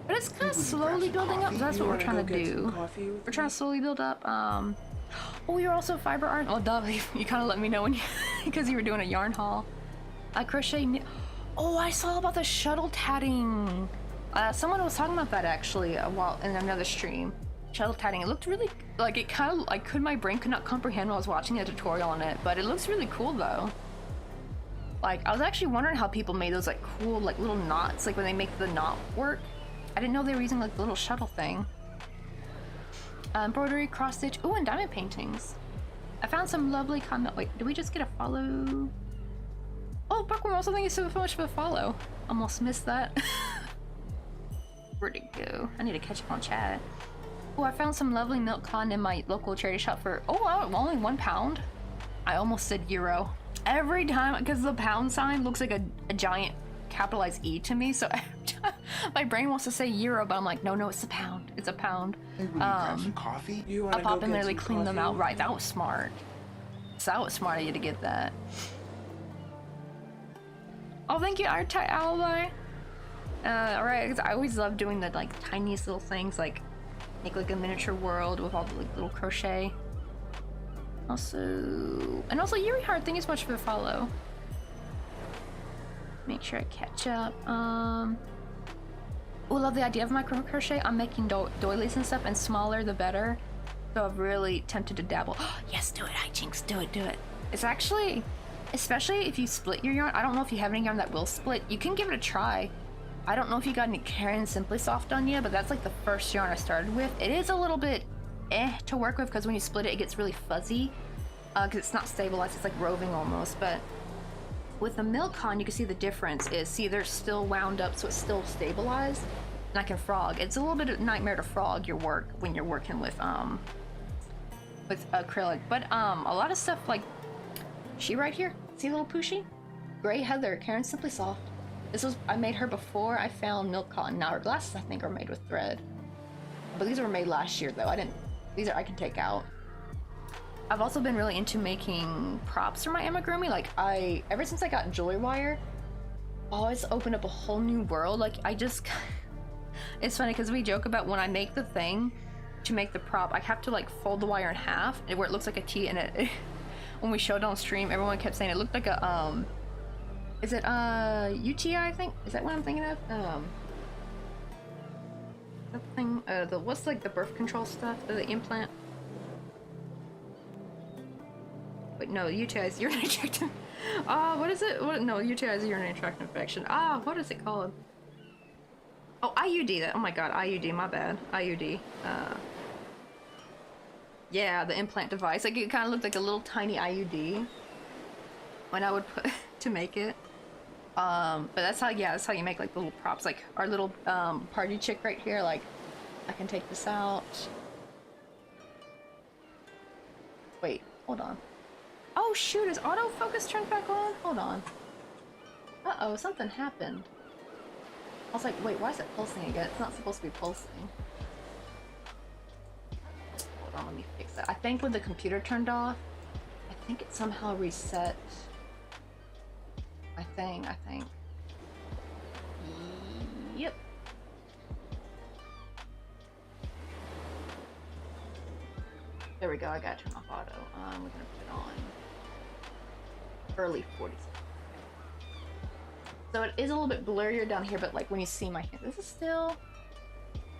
[SPEAKER 1] But it's kind of slowly building up. That's what we're trying to do. We're trying to slowly build up. Oh, you're also fiber art? Oh, duh, you kind of let me know when because you were doing a yarn haul. Crochet. Oh, I saw about the shuttle tatting. Someone was talking about that actually a while in another stream. Shuttle tatting. It looked really like it kind of like my brain could not comprehend while I was watching a tutorial on it, but it looks really cool though. Like I was actually wondering how people made those like cool like little knots, like when they make the knot work. I didn't know they were using like the little shuttle thing. Embroidery, cross stitch. Oh, and diamond paintings. I found some lovely comment. Wait, did we just get a follow? Oh, Buckworm, also thank you so much for the follow. Almost missed that. Where'd it go? I need to catch up on chat. Oh, I found some lovely milk con in my local charity shop for, oh wow, only £1. I almost said euro. Every time, because the pound sign looks like a giant capitalized E to me, so my brain wants to say euro, but I'm like, no, it's a pound. It's a pound.
[SPEAKER 2] Hey, will you grab some coffee?
[SPEAKER 1] I'll pop in there and clean them out. Right, that was smart. So that was smart of you to get that. Oh, thank you, Art Alibi. Alright, because I always love doing the like tiniest little things, like make like a miniature world with all the like, little crochet. Also, Yuri Heart, thank you so much for the follow. Make sure I catch up. Oh, love the idea of micro crochet. I'm making doilies and stuff, and smaller the better. So I'm really tempted to dabble. Yes, do it, hijinks, do it. It's actually, especially if you split your yarn. I don't know if you have any yarn that will split. You can give it a try. I don't know if you got any Karen Simply Soft on yet, but that's like the first yarn I started with. It is a little bit to work with because when you split it, it gets really fuzzy because it's not stabilized. It's like roving almost. But with the milk con, you can see the difference is, see, they're still wound up, so it's still stabilized, and I can frog. It's a little bit of a nightmare to frog your work when you're working with acrylic. But a lot of stuff like she right here, see little Poochie? Gray Heather, Karen Simply Soft. I made her before I found milk cotton. Now her glasses I think are made with thread. But these were made last year though. I can take out. I've also been really into making props for my amigurumi. Like ever since I got jewelry wire, it's opened up a whole new world. Like it's funny because we joke about when I make the thing to make the prop, I have to like fold the wire in half where it looks like a T, and it when we showed it on stream, everyone kept saying it looked like a is it UTI, I think? Is that what I'm thinking of? That thing, what's like the birth control stuff? The implant? Wait, no, UTI is urinary tract. What is it? No, UTI is urinary tract infection. What is it called? Oh, IUD. Oh my god, IUD, my bad. IUD. Yeah, the implant device. Like, it kind of looked like a little tiny IUD when I would put to make it. But that's how, yeah, that's how you make like the little props. Like our little party chick right here, like I can take this out. Wait, hold on. Oh shoot, is autofocus turned back on? Hold on. Uh-oh, something happened. I was like, wait, why is it pulsing again? It's not supposed to be pulsing. Hold on, let me fix that. I think when the computer turned off, I think it somehow reset. I think. Yep. There we go, I gotta turn off auto. We're gonna put it on early 40s. So it is a little bit blurrier down here, but like when you see my hand, this is still...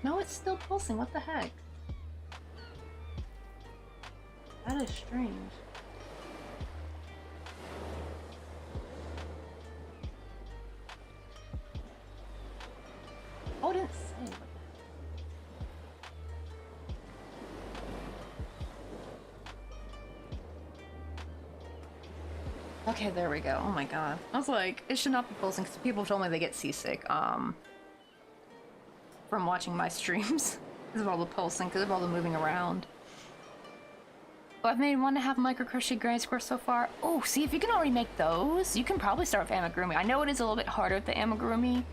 [SPEAKER 1] No, it's still pulsing, what the heck? That is strange. Oh, it didn't say. Okay, there we go. Oh my god. I was like, it should not be pulsing because people told me they get seasick from watching my streams because of all the pulsing, because of all the moving around. Well, I've made 1.5 micro crochet granny squares so far. Oh, see, if you can already make those, you can probably start with amigurumi. I know it is a little bit harder with the amigurumi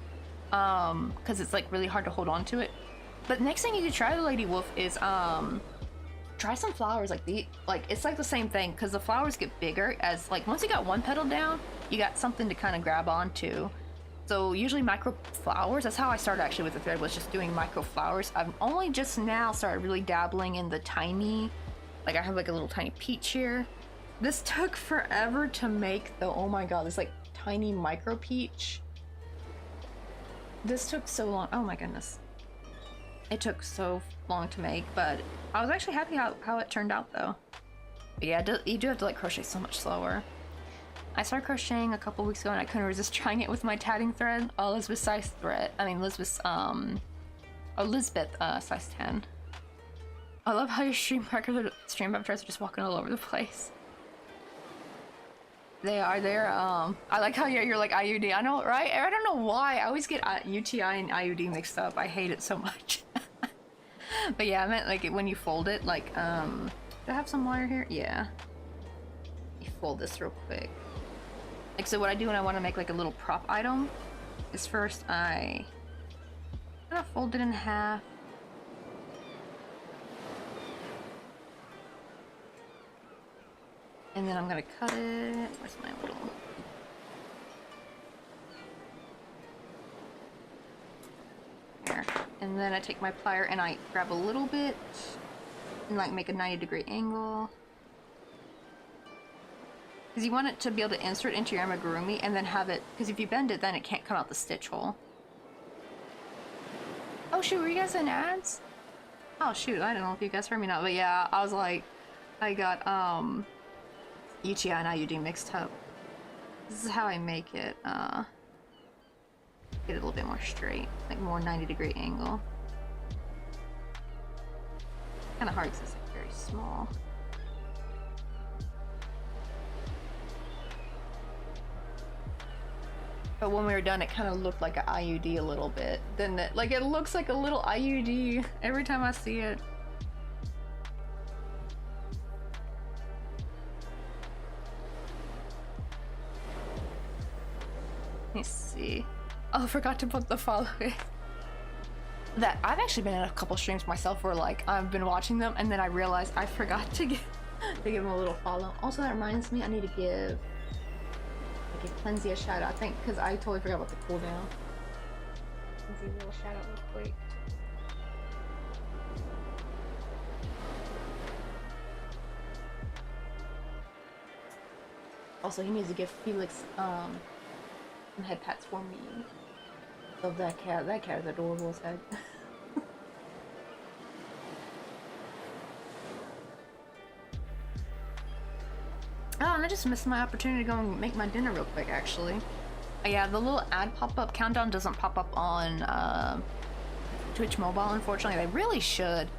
[SPEAKER 1] because it's like really hard to hold on to it. But next thing you could try, Lady Wolf, is try some flowers. Like it's like the same thing because the flowers get bigger as like once you got one petal down, you got something to kind of grab onto. So usually micro flowers, that's how I started actually with the thread, was just doing micro flowers. I've only just now started really dabbling in the tiny, like I have like a little tiny peach here. This took forever to make though. Oh my god, this like tiny micro peach. This took so long. Oh my goodness. It took so long to make, but I was actually happy how it turned out though. But yeah, you do have to like crochet so much slower. I started crocheting a couple weeks ago and I couldn't resist trying it with my tatting thread. Elizabeth size thread. I mean Elizabeth size 10. I love how your stream avatars are just walking all over the place. They are there. I like how you're like IUD. I know, right? I don't know why. I always get UTI and IUD mixed up. I hate it so much. But yeah, I meant like when you fold it, like, do I have some wire here? Yeah. You fold this real quick. Like, so what I do when I want to make like a little prop item is first I'm gonna fold it in half. And then I'm gonna cut it. Where's my little... There. And then I take my plier and I grab a little bit and like make a 90-degree angle. Because you want it to be able to insert into your amigurumi and then have it, because if you bend it then it can't come out the stitch hole. Oh shoot, were you guys in ads? Oh shoot, I don't know if you guys heard me now, but yeah, I was like, I got UTI and IUD mixed up. This is how I make it, get it a little bit more straight, like more 90-degree angle. Kind of hard because it's like very small. But when we were done, it kind of looked like an IUD a little bit. Then it, like it looks like a little IUD every time I see it. Let me see. Oh, I forgot to put the following. That I've actually been in a couple streams myself where like I've been watching them and then I realized I forgot to give them a little follow. Also, that reminds me, I need to give Cleansy a shout out. I think because I totally forgot about the cooldown. Cleansy a little shout out real quick. Also, he needs to give Felix some head pats for me. Love that cat. That cat is adorable as heck. Oh, and I just missed my opportunity to go and make my dinner real quick, actually. Yeah, the little ad pop-up countdown doesn't pop up on Twitch Mobile, unfortunately. They really should.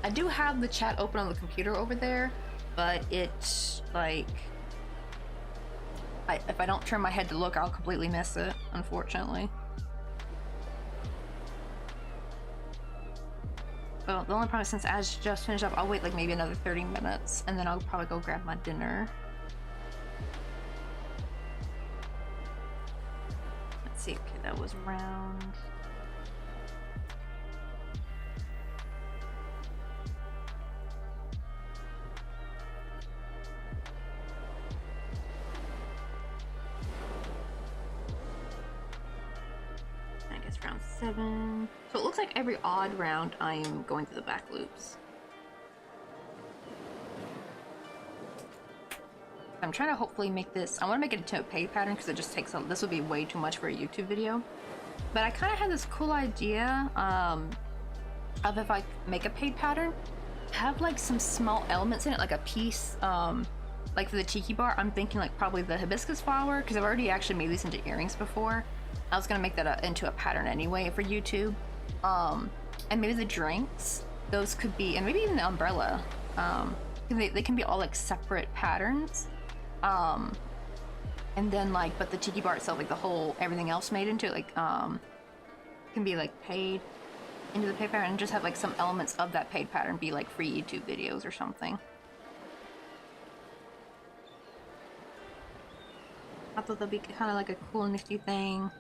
[SPEAKER 1] I do have the chat open on the computer over there, but it's like... if I don't turn my head to look, I'll completely miss it, unfortunately. But the only problem is since Ash just finished up, I'll wait like maybe another 30 minutes and then I'll probably go grab my dinner. Let's see, okay, that was round. I guess round 7. So it looks like every odd round I am going through the back loops. I'm trying to hopefully make this, I want to make it into a paid pattern because it just takes, this would be way too much for a YouTube video. But I kind of had this cool idea of if I make a paid pattern, have like some small elements in it, like a piece, like for the tiki bar, I'm thinking like probably the hibiscus flower, because I've already actually made these into earrings before. I was gonna make that into a pattern anyway for YouTube. And maybe the drinks, those could be, and maybe even the umbrella. They can be all like separate patterns. And then like, but the tiki bar itself, like the whole, everything else made into it, like, can be like paid into the paid pattern and just have like some elements of that paid pattern be like free YouTube videos or something. I thought that'd be kind of like a cool nifty thing.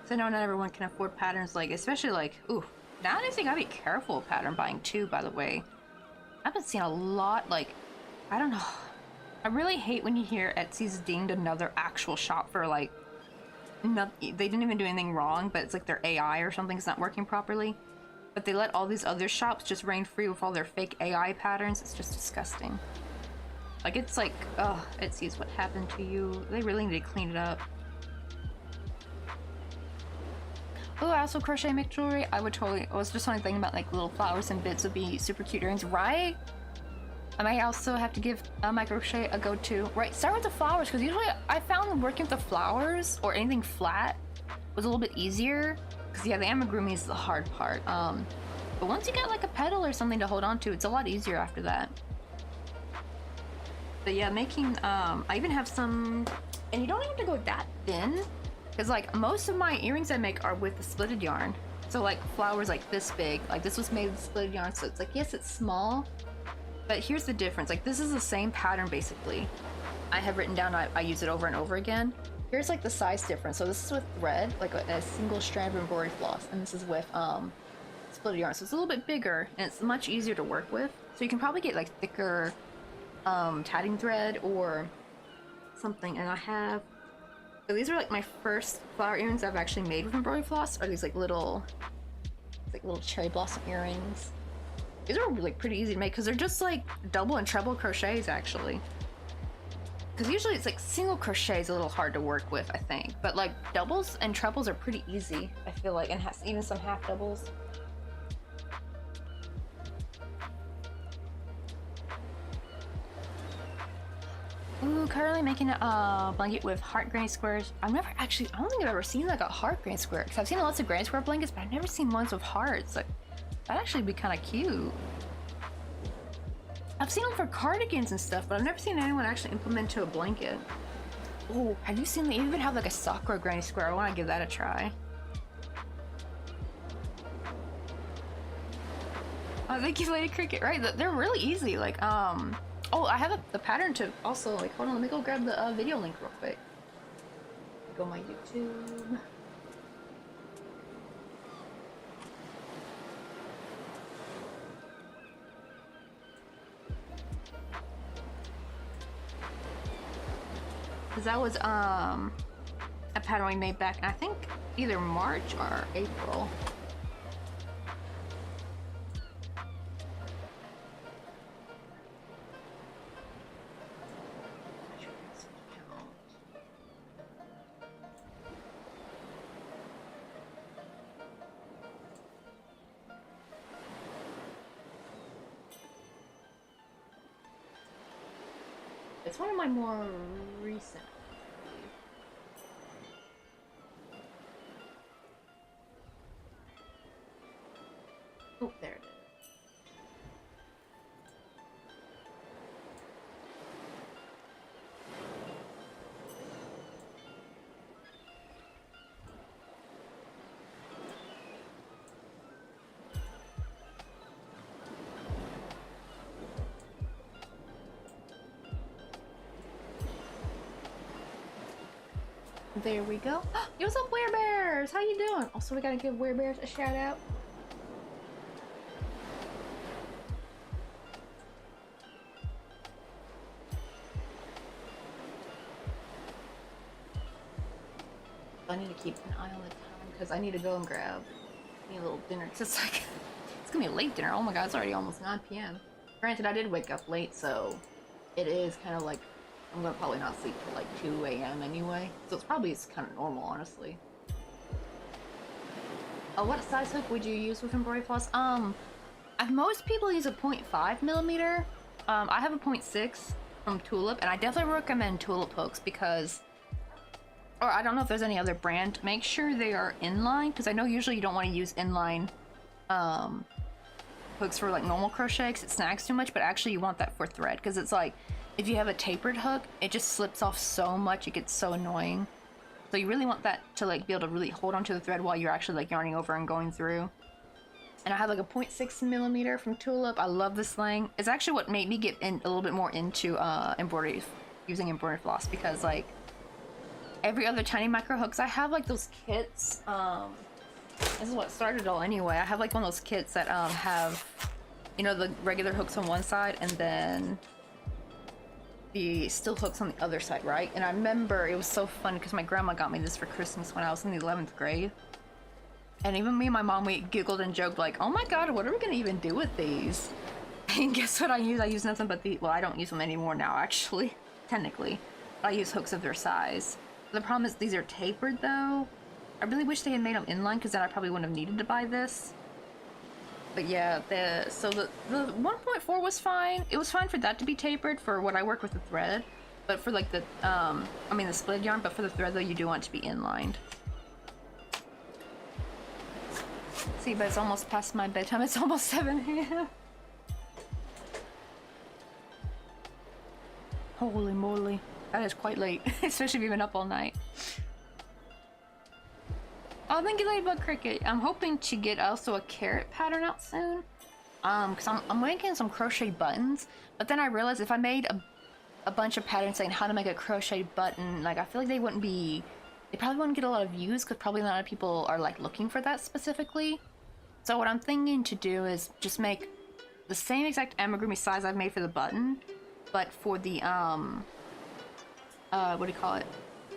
[SPEAKER 1] So I know not everyone can afford patterns, like, especially like, ooh, now I think I'd be careful of pattern buying too, by the way. I've been seeing a lot, like, I don't know. I really hate when you hear Etsy's deemed another actual shop for like, they didn't even do anything wrong, but it's like their AI or something's not working properly. But they let all these other shops just reign free with all their fake AI patterns. It's just disgusting. Like, it's like, ugh, Etsy's what happened to you. They really need to clean it up. Oh, I also crochet make jewelry. I was just only thinking about like little flowers and bits would be super cute earrings, right? I might also have to give my crochet a go too. Right, start with the flowers, because usually I found working with the flowers or anything flat was a little bit easier. Because yeah, the amigurumi is the hard part. But once you get like a petal or something to hold on to, it's a lot easier after that. But yeah, making, I even have some, and you don't even have to go that thin. Because like most of my earrings I make are with the splitted yarn. So like flowers like this big, like this was made with splitted yarn. So it's like, yes, it's small, but here's the difference. Like this is the same pattern basically. I have written down, I use it over and over again. Here's like the size difference. So this is with thread, like a single strand of embroidery floss. And this is with splitted yarn. So it's a little bit bigger and it's much easier to work with. So you can probably get like thicker tatting thread or something. And I have, so these are like my first flower earrings I've actually made with embroidery floss. Are these like little cherry blossom earrings. These are like pretty easy to make because they're just like double and treble crochets actually. Because usually it's like single crochet is a little hard to work with, I think. But like doubles and trebles are pretty easy, I feel like, and has even some half doubles. Ooh, currently making a blanket with heart granny squares. I don't think I've ever seen like a heart granny square. Because I've seen lots of granny square blankets, but I've never seen ones with hearts. Like, that'd actually be kind of cute. I've seen them for cardigans and stuff, but I've never seen anyone actually implement to a blanket. Oh, have you seen, they even have like a Sakura granny square? I want to give that a try. Oh, thank you, Lady Cricket. Right, they're really easy. Like, oh, I have the pattern to also, like, hold on, let me go grab the video link real quick. Go on my YouTube. Because that was, a pattern we made back, I think, either March or April. It's one of my more recent. Oh, there it is. There we go. Yo, what's up, Werebears? How you doing? Also, we gotta give Werebears a shout out. I need to keep an eye on the time because I need to go and grab me a little dinner. Cause it's like it's gonna be a late dinner. Oh my god, it's already almost 9 p.m. Granted, I did wake up late, so it is kind of like I'm gonna probably not sleep till like 2 a.m. anyway. So it's kind of normal, honestly. What size hook would you use with embroidery floss? Most people use a 0.5 millimeter. I have a 0.6 from Tulip, and I definitely recommend Tulip hooks because, or I don't know if there's any other brand. Make sure they are inline, because I know usually you don't want to use inline hooks for like normal crochet because it snags too much, but actually you want that for thread, because it's like if you have a tapered hook, it just slips off so much, it gets so annoying. So you really want that to like be able to really hold onto the thread while you're actually like yarning over and going through. And I have like a 0.6 millimeter from Tulip. I love this thing. It's actually what made me get in a little bit more into embroidery, using embroidery floss, because like every other tiny micro hooks, I have like those kits. This is what started it all anyway. I have like one of those kits that have, you know, the regular hooks on one side and then the steel hooks on the other side, right? And I remember it was so fun because my grandma got me this for Christmas when I was in the 11th grade. And even me and my mom, we giggled and joked like, oh my god, what are we gonna even do with these? And guess what I use? I use nothing but well, I don't use them anymore now, actually, technically. But I use hooks of their size. The problem is these are tapered though. I really wish they had made them inline, because then I probably wouldn't have needed to buy this. But yeah, the 1.4 was fine. It was fine for that to be tapered for what I work with the thread. But for like the, the split yarn, but for the thread though, you do want it to be inlined. See, but it's almost past my bedtime. It's almost 7 a.m. Holy moly. That is quite late, especially if you've been up all night. Oh, thank you, Ladybug Cricket. I'm hoping to get also a carrot pattern out soon. Because I'm making some crochet buttons, but then I realized if I made a bunch of patterns saying how to make a crochet button, like I feel like they probably wouldn't get a lot of views, because probably a lot of people are like looking for that specifically. So what I'm thinking to do is just make the same exact amigurumi size I've made for the button, but for the what do you call it?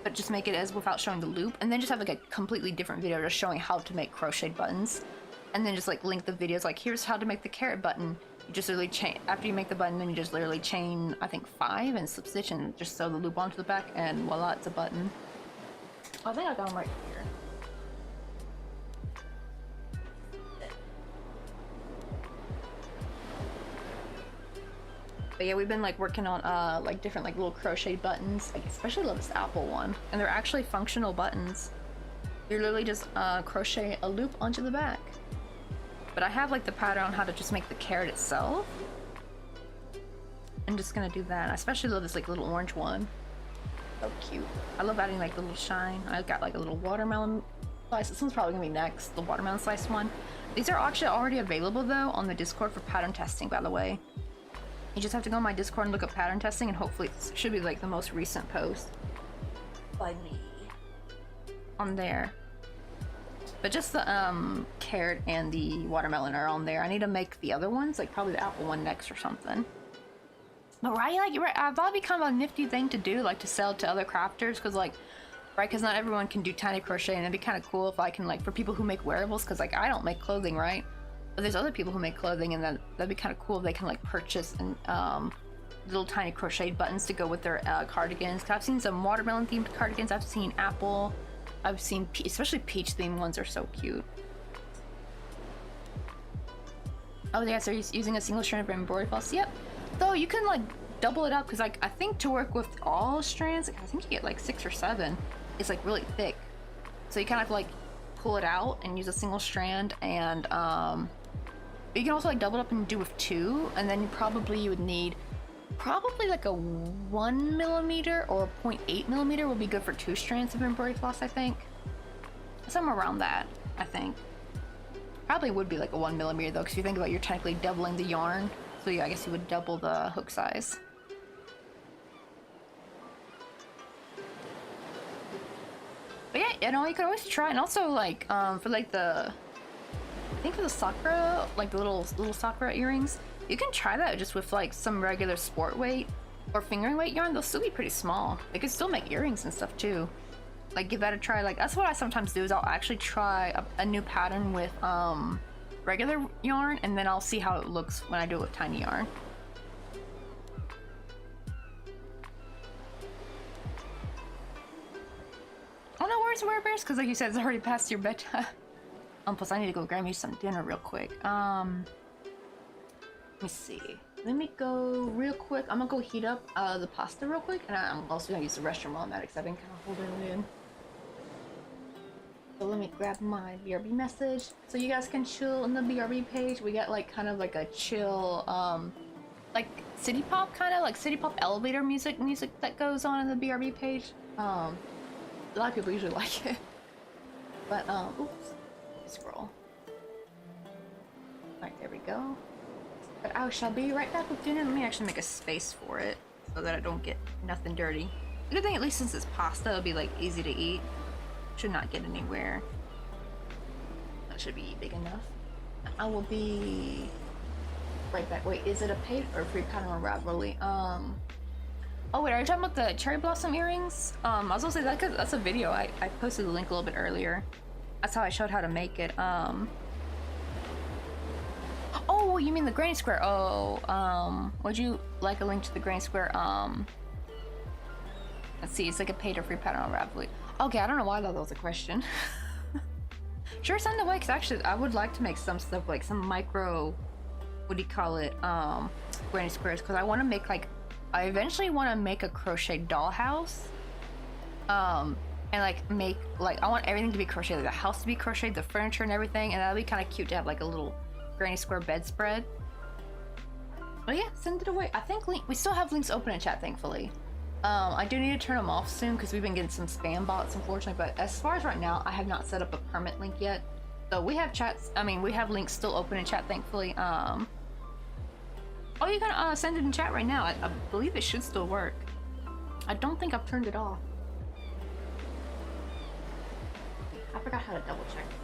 [SPEAKER 1] But just make it as without showing the loop, and then just have like a completely different video just showing how to make crocheted buttons, and then just like link the videos like here's how to make the carrot button. You just literally chain after you make the button, then you just literally chain I think 5 and slip stitch and just sew the loop onto the back, and voila, it's a button. I think I got them right here. But yeah, we've been like working on like different like little crochet buttons. I especially love this apple one, and they're actually functional buttons. You literally just crochet a loop onto the back. But I have like the pattern on how to just make the carrot itself. I'm just gonna do that. I especially love this like little orange one. So cute. I love adding like the little shine. I've got like a little watermelon slice. This one's probably gonna be next, the watermelon slice one. These are actually already available though on the Discord for pattern testing, by the way. You just have to go on my Discord and look up pattern testing, and hopefully it should be like the most recent post by me on there. But just the carrot and the watermelon are on there. I need to make the other ones, like probably the apple one next or something. But right, like I thought it'd be kind of a nifty thing to do, like to sell to other crafters, because like, right, because not everyone can do tiny crochet, and it'd be kind of cool if I can, like, for people who make wearables, because like I don't make clothing, right? But there's other people who make clothing, and that'd be kind of cool if they can like purchase and little tiny crocheted buttons to go with their cardigans. Cause I've seen some watermelon themed cardigans. I've seen apple. I've seen especially peach themed ones are so cute. Oh yeah, so you're using a single strand of embroidery floss. Yep. Though you can like double it up, because like I think to work with all strands, I think you get like 6 or 7. It's like really thick, so you kind of like pull it out and use a single strand, and you can also like double it up and do with 2, and then you would need probably like a 1 millimeter or a 0.8 millimeter would be good for 2 strands of embroidery floss, I think. Somewhere around that, I think. Probably would be like a 1 millimeter though, because if you think about it, you're technically doubling the yarn. So yeah, I guess you would double the hook size. You know, you could always try, and also like for like the, I think for the sakura, like the little sakura earrings, you can try that just with like some regular sport weight or fingering weight yarn. They'll still be pretty small. They could still make earrings and stuff too. Like give that a try. Like that's what I sometimes do, is I'll actually try a new pattern with regular yarn, and then I'll see how it looks when I do it with tiny yarn. Oh no worries, Werebears, because like you said, it's already past your bedtime. Plus I need to go grab me some dinner real quick. Let me see. Let me go real quick. I'm gonna go heat up the pasta real quick, and I'm also gonna use the restroom while I'm at it, because I've been kind of holding it in. So let me grab my BRB message, so you guys can chill on the BRB page. We got like kind of like a chill, like city pop, kind of like city pop elevator music that goes on in the BRB page. A lot of people usually like it, but oops, scroll. Right, there we go. But I shall be right back with dinner. Let me actually make a space for it so that I don't get nothing dirty. The good thing, at least since it's pasta, it'll be like easy to eat. Should not get anywhere. That should be big enough. I will be right back. Wait, is it a paid or free pattern on Ravelry? Oh wait, are you talking about the cherry blossom earrings? I was gonna say that's a video. I posted the link a little bit earlier. That's how I showed how to make it. Oh, you mean the granny square? Oh, would you like a link to the granny square? Let's see, it's like a paid or free pattern on Ravelry. Okay, I don't know why I thought that was a question. Sure, send it away, because actually I would like to make some stuff, like some micro, what do you call it, granny squares, because I want to make like, I eventually want to make a crochet dollhouse, and like make, like I want everything to be crocheted, the house to be crocheted, the furniture and everything, and that'd be kind of cute to have like a little granny square bedspread. But yeah, send it away. I think we still have links open in chat, thankfully. I do need to turn them off soon because we've been getting some spam bots, unfortunately. But as far as right now, I have not set up a permanent link yet. So we have chats. I mean, we have links still open in chat, thankfully. Oh, you can send it in chat right now. I believe it should still work. I don't think I've turned it off. I forgot how to double check that.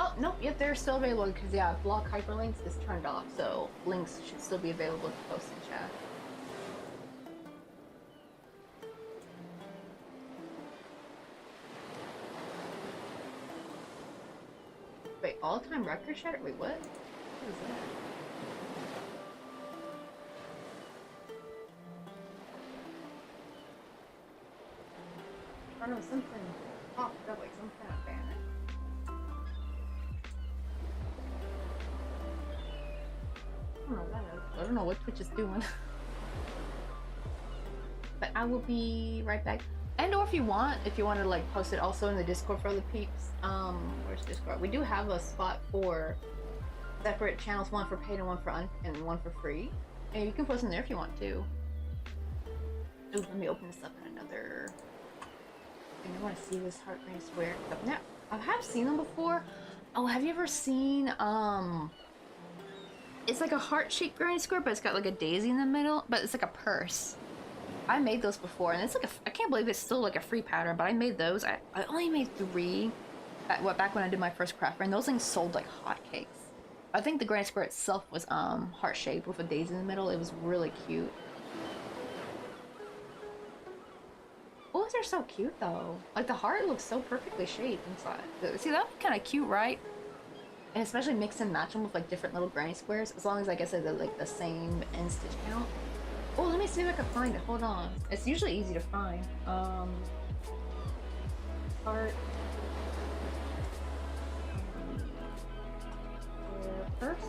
[SPEAKER 1] Oh, nope, yep, they're still available because, yeah, block hyperlinks is turned off, so links should still be available to post in chat. Wait, all-time record shatter? Wait, what? What is that? I don't know, something popped up, like some kind of banner. I don't know what Twitch is doing. But I will be right back. And or if you want to like post it also in the Discord for other peeps. Where's Discord? We do have a spot for separate channels, one for paid and one for and one for free. And you can post in there if you want to. Ooh, let me open this up in another. And I want to see this heart ring square. Now, I have seen them before. Oh, have you ever seen it's like a heart-shaped granny square, but it's got like a daisy in the middle, but it's like a purse. I made those before, and it's like I can't believe it's still like a free pattern, but I made those. I only made 3 back when I did my first craft fair, and those things sold like hotcakes. I think the granny square itself was heart-shaped with a daisy in the middle. It was really cute. Oh, they're so cute though. Like the heart looks so perfectly shaped inside. See, that was kind of cute, right? And especially mix and match them with like different little granny squares, as long as I guess they're like the same end stitch count. Oh, let me see if I can find it. Hold on. It's usually easy to find. Heart. First.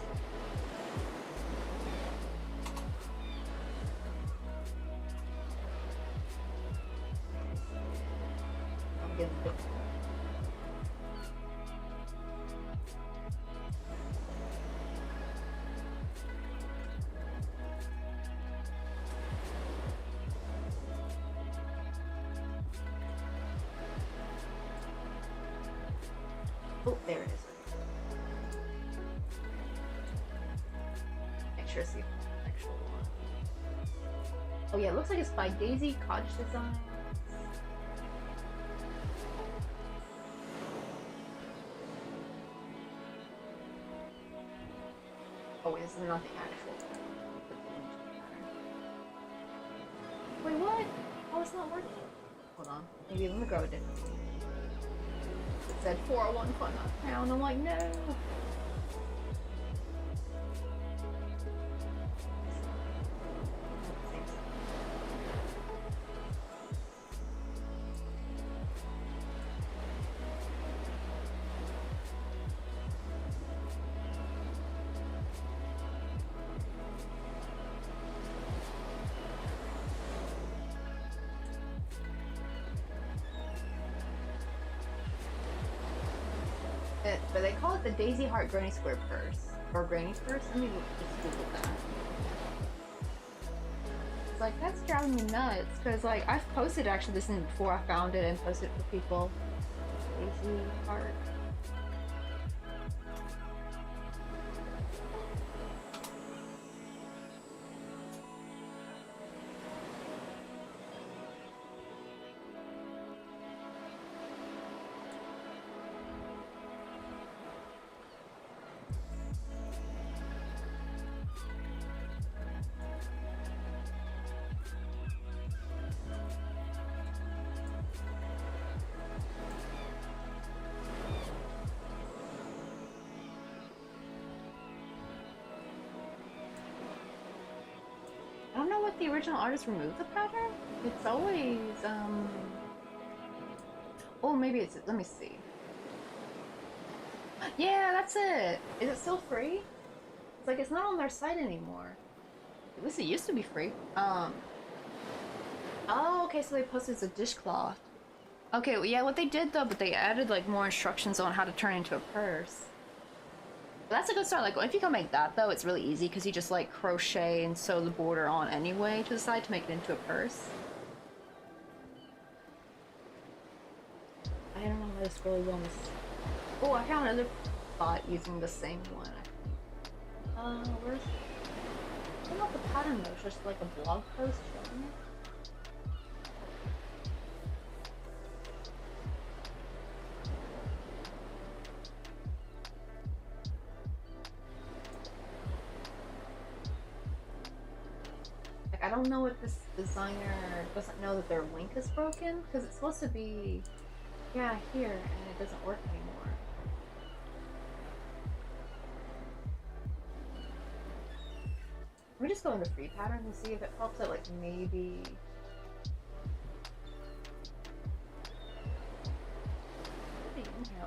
[SPEAKER 1] I'll give it. Oh, there it is. Make sure to see the actual one. Oh yeah, it looks like it's by Daisy Cottage Designs. Oh wait, this is not the actual. Wait, what? Oh, it's not working. Hold on. Maybe let me grab a different one. It said 401 fun not found. I'm like, no. But they call it the Daisy Heart Granny Square Purse. Or Granny Purse? Let me just Google that. It's like, that's driving me nuts. Because, like, I've posted actually this in before I found it and posted it for people. Daisy Heart. I don't know what the original artist removed the pattern. It's always, oh, maybe it's, let me see. Yeah, that's it. Is it still free? It's like, it's not on their site anymore. At least it used to be free. Oh, okay, so they posted as a dishcloth. Okay, well, yeah, what they did though, but they added like more instructions on how to turn it into a purse. But that's a good start. Like, if you can make that though, it's really easy because you just like crochet and sew the border on anyway to the side to make it into a purse. I don't know how to scroll on this. Oh, I found another spot using the same one. Where's? I don't know if the pattern though, it's just like a blog post showing it. I don't know if this designer doesn't know that their link is broken, because it's supposed to be, yeah, here, and it doesn't work anymore. Let me just go into free patterns and see if it pops up, like maybe...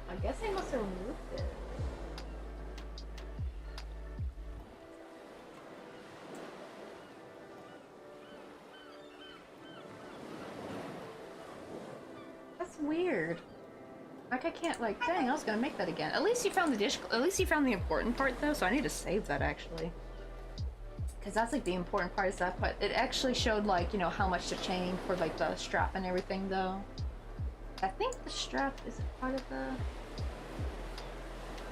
[SPEAKER 1] I guess they must have removed it. Weird. Like, I can't, like, dang, I was gonna make that again. At least you found the dish, at least you found the important part though, so I need to save that actually. Because that's like the important part is that, but it actually showed like, you know, how much to chain for like the strap and everything though. I think the strap is part of the...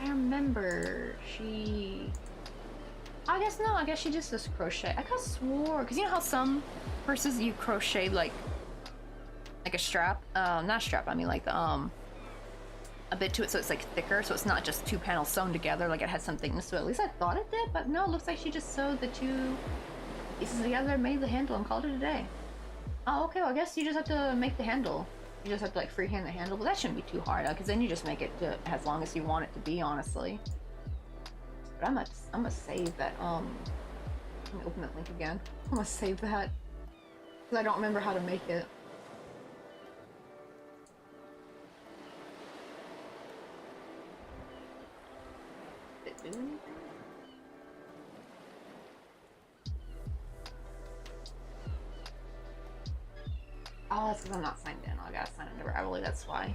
[SPEAKER 1] I remember she... I guess no, I guess she just does crochet. I could swore, because you know how some purses you crochet like a strap, not strap, I mean like the, a bit to it so it's like thicker, so it's not just two panels sewn together, like it has some thickness to it. At least I thought it did, but no, it looks like she just sewed the two pieces together, made the handle, and called it a day. Oh, okay, well I guess you just have to make the handle. You just have to like freehand the handle, but that shouldn't be too hard, because then you just make it to as long as you want it to be, honestly. But I'm gonna save that, let me open that link again. I'm gonna save that, because I don't remember how to make it. Do anything? Oh, that's because I'm not signed in. I gotta sign in regularly, that's why.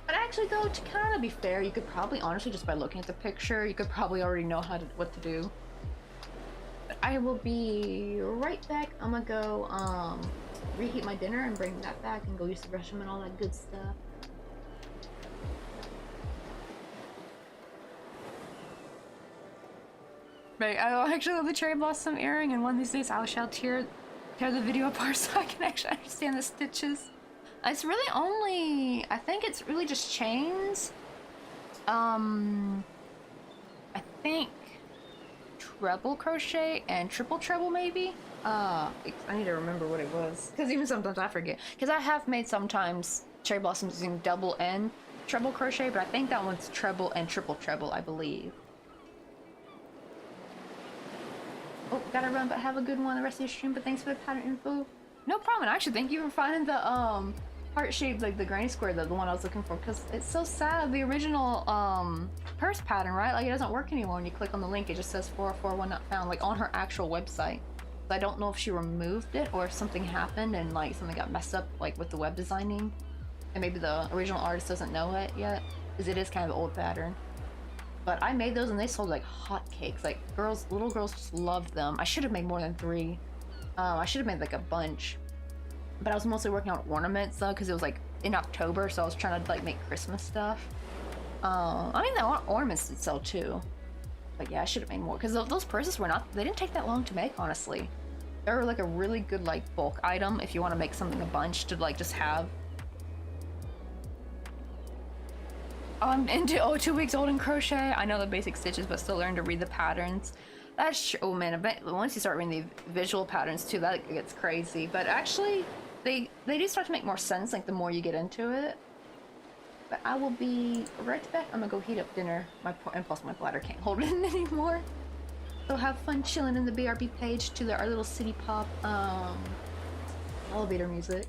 [SPEAKER 1] But actually though, to kind of be fair, you could probably, honestly, just by looking at the picture, you could probably already know what to do. But I will be right back. I'm gonna go reheat my dinner and bring that back and go use the restroom and all that good stuff. Right, I actually love the cherry blossom earring, and one of these days I shall tear the video apart so I can actually understand the stitches. It's really only, I think it's really just chains. I think treble crochet and triple treble maybe. I need to remember what it was, because even sometimes I forget. Because I have made sometimes cherry blossoms using double and treble crochet, but I think that one's treble and triple treble, I believe. Oh, gotta run, but have a good one the rest of your stream. But thanks for the pattern info. No problem. Actually, thank you for finding the heart shaped, like the granny square, the one I was looking for, because it's so sad. The original purse pattern, right? Like it doesn't work anymore. When you click on the link, it just says 441 not found, like on her actual website. So I don't know if she removed it or if something happened and like something got messed up, like with the web designing, and maybe the original artist doesn't know it yet, because it is kind of an old pattern. But I made those and they sold like hotcakes. Like little girls just loved them. I should have made more than 3. I should have made like a bunch. But I was mostly working on ornaments though, because it was like in October, so I was trying to like make Christmas stuff. I mean, the ornaments did sell too. But yeah, I should have made more, because those purses they didn't take that long to make, honestly. They were like a really good like bulk item if you want to make something a bunch to like just have. I'm into 2 weeks old in crochet. I know the basic stitches, but still learn to read the patterns. That's true. Oh man, once you start reading the visual patterns too, that gets crazy. But actually, they do start to make more sense like the more you get into it. But I will be right back. I'm gonna go heat up dinner. And plus my bladder can't hold it in anymore. So have fun chilling in the BRB page to our little city pop elevator music.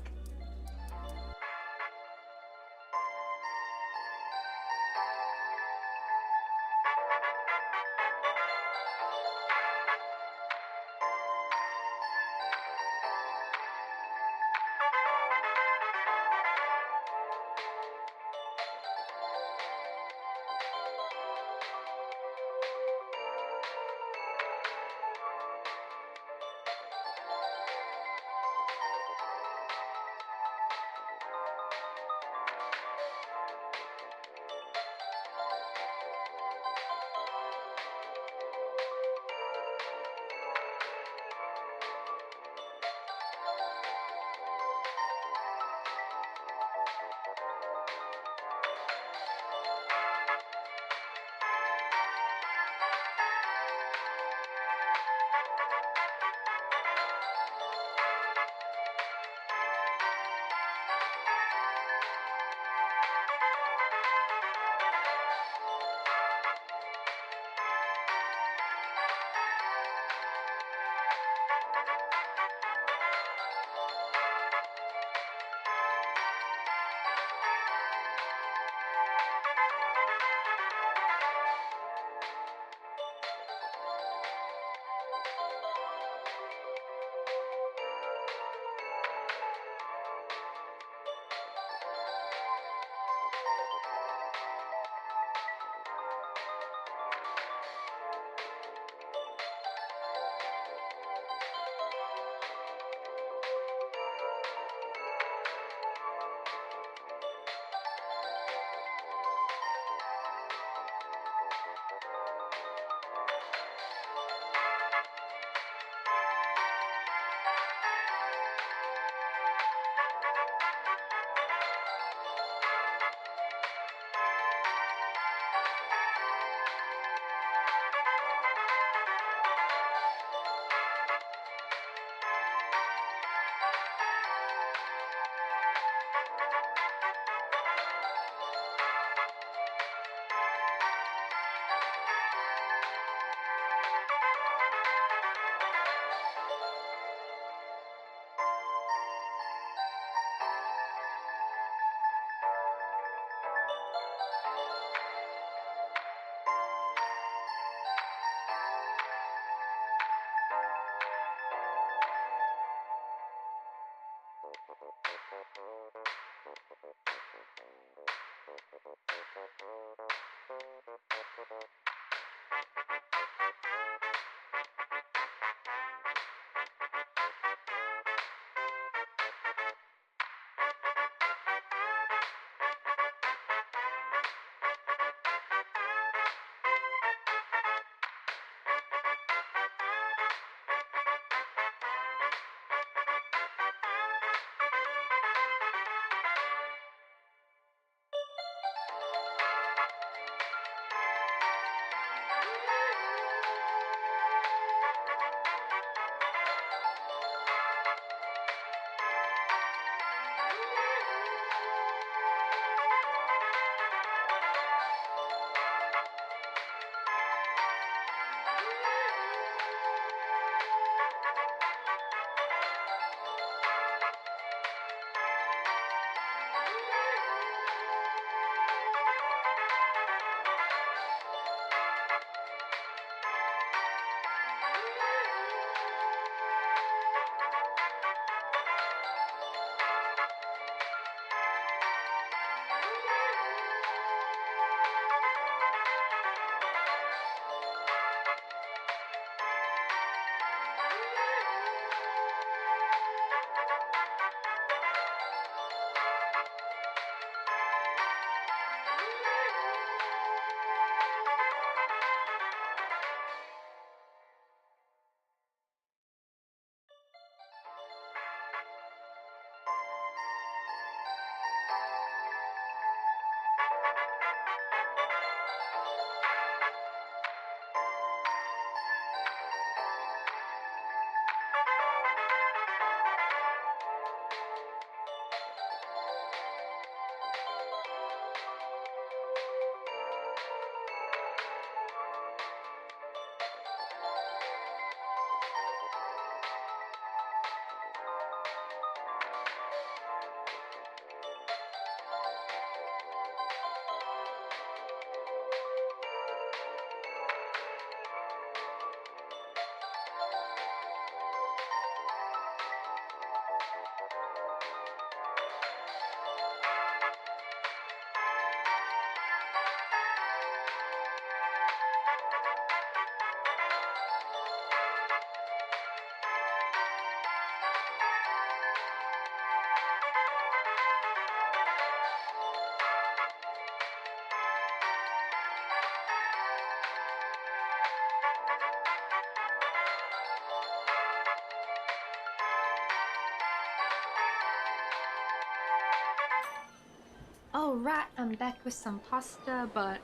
[SPEAKER 1] Alright, I'm back with some pasta, but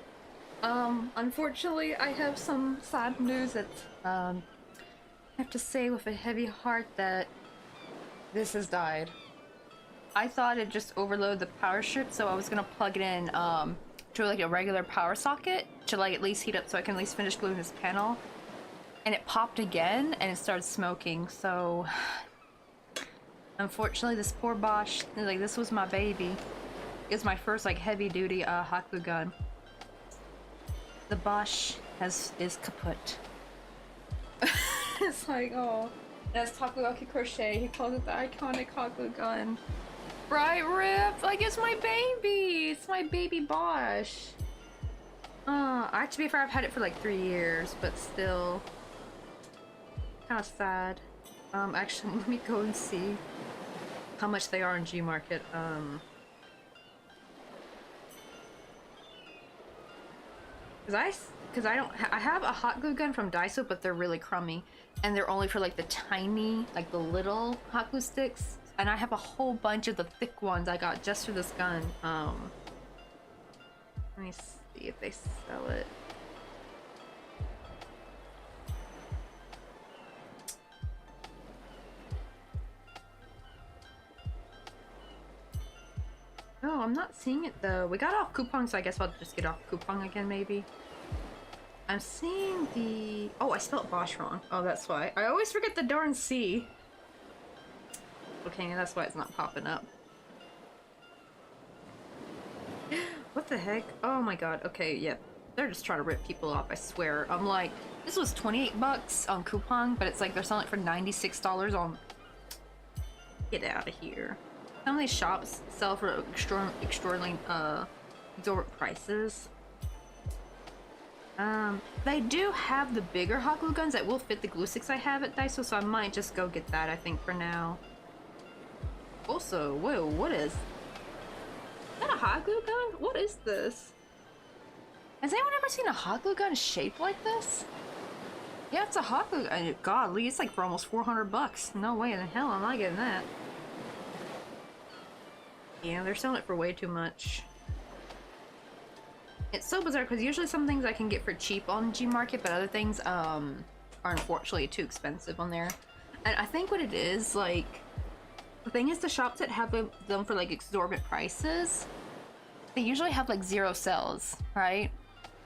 [SPEAKER 1] unfortunately I have some sad news that I have to say with a heavy heart that this has died. I thought it just overloaded the power strip, so I was gonna plug it in to like a regular power socket to like at least heat up so I can at least finish gluing this panel. And it popped again and it started smoking, so unfortunately this poor Bosch, like this was my baby. It was my first like heavy duty hot glue gun. The Bosch is kaput. It's like, oh. That's Takoyaki Crochet. He calls it the iconic hot glue gun. Right, Rip? Like, it's my baby! It's my baby Bosch. To be fair, I've had it for like 3 years, but still. Kind of sad. Actually, let me go and see how much they are in G Market. Because I have a hot glue gun from Daiso, but they're really crummy. And they're only for like the tiny, like the little hot glue sticks. And I have a whole bunch of the thick ones I got just for this gun. Let me see if they sell it. No, I'm not seeing it though. We got off coupon, so I guess I'll just get off coupon again, maybe. I'm seeing the... Oh, I spelled Bosch wrong. Oh, that's why. I always forget the darn C. Okay, that's why it's not popping up. What the heck? Oh my god. Okay, yeah. They're just trying to rip people off, I swear. I'm like, this was 28 bucks on coupon, but it's like they're selling it for $96 on... Get out of here. Some of these shops sell for extraordinarily exorbitant prices. They do have the bigger hot glue guns that will fit the glue sticks I have at Daiso, so I might just go get that, I think, for now. Also, whoa, what is... Is that a hot glue gun? What is this? Has anyone ever seen a hot glue gun shaped like this? Yeah, it's a hot glue gun. Godly, it's like for almost 400 bucks. No way in hell am I getting that. Yeah, they're selling it for way too much. It's so bizarre because usually some things I can get for cheap on G Market, but other things are unfortunately too expensive on there. And I think what it is, like, the thing is the shops that have them for like exorbitant prices, they usually have like 0 sales, right?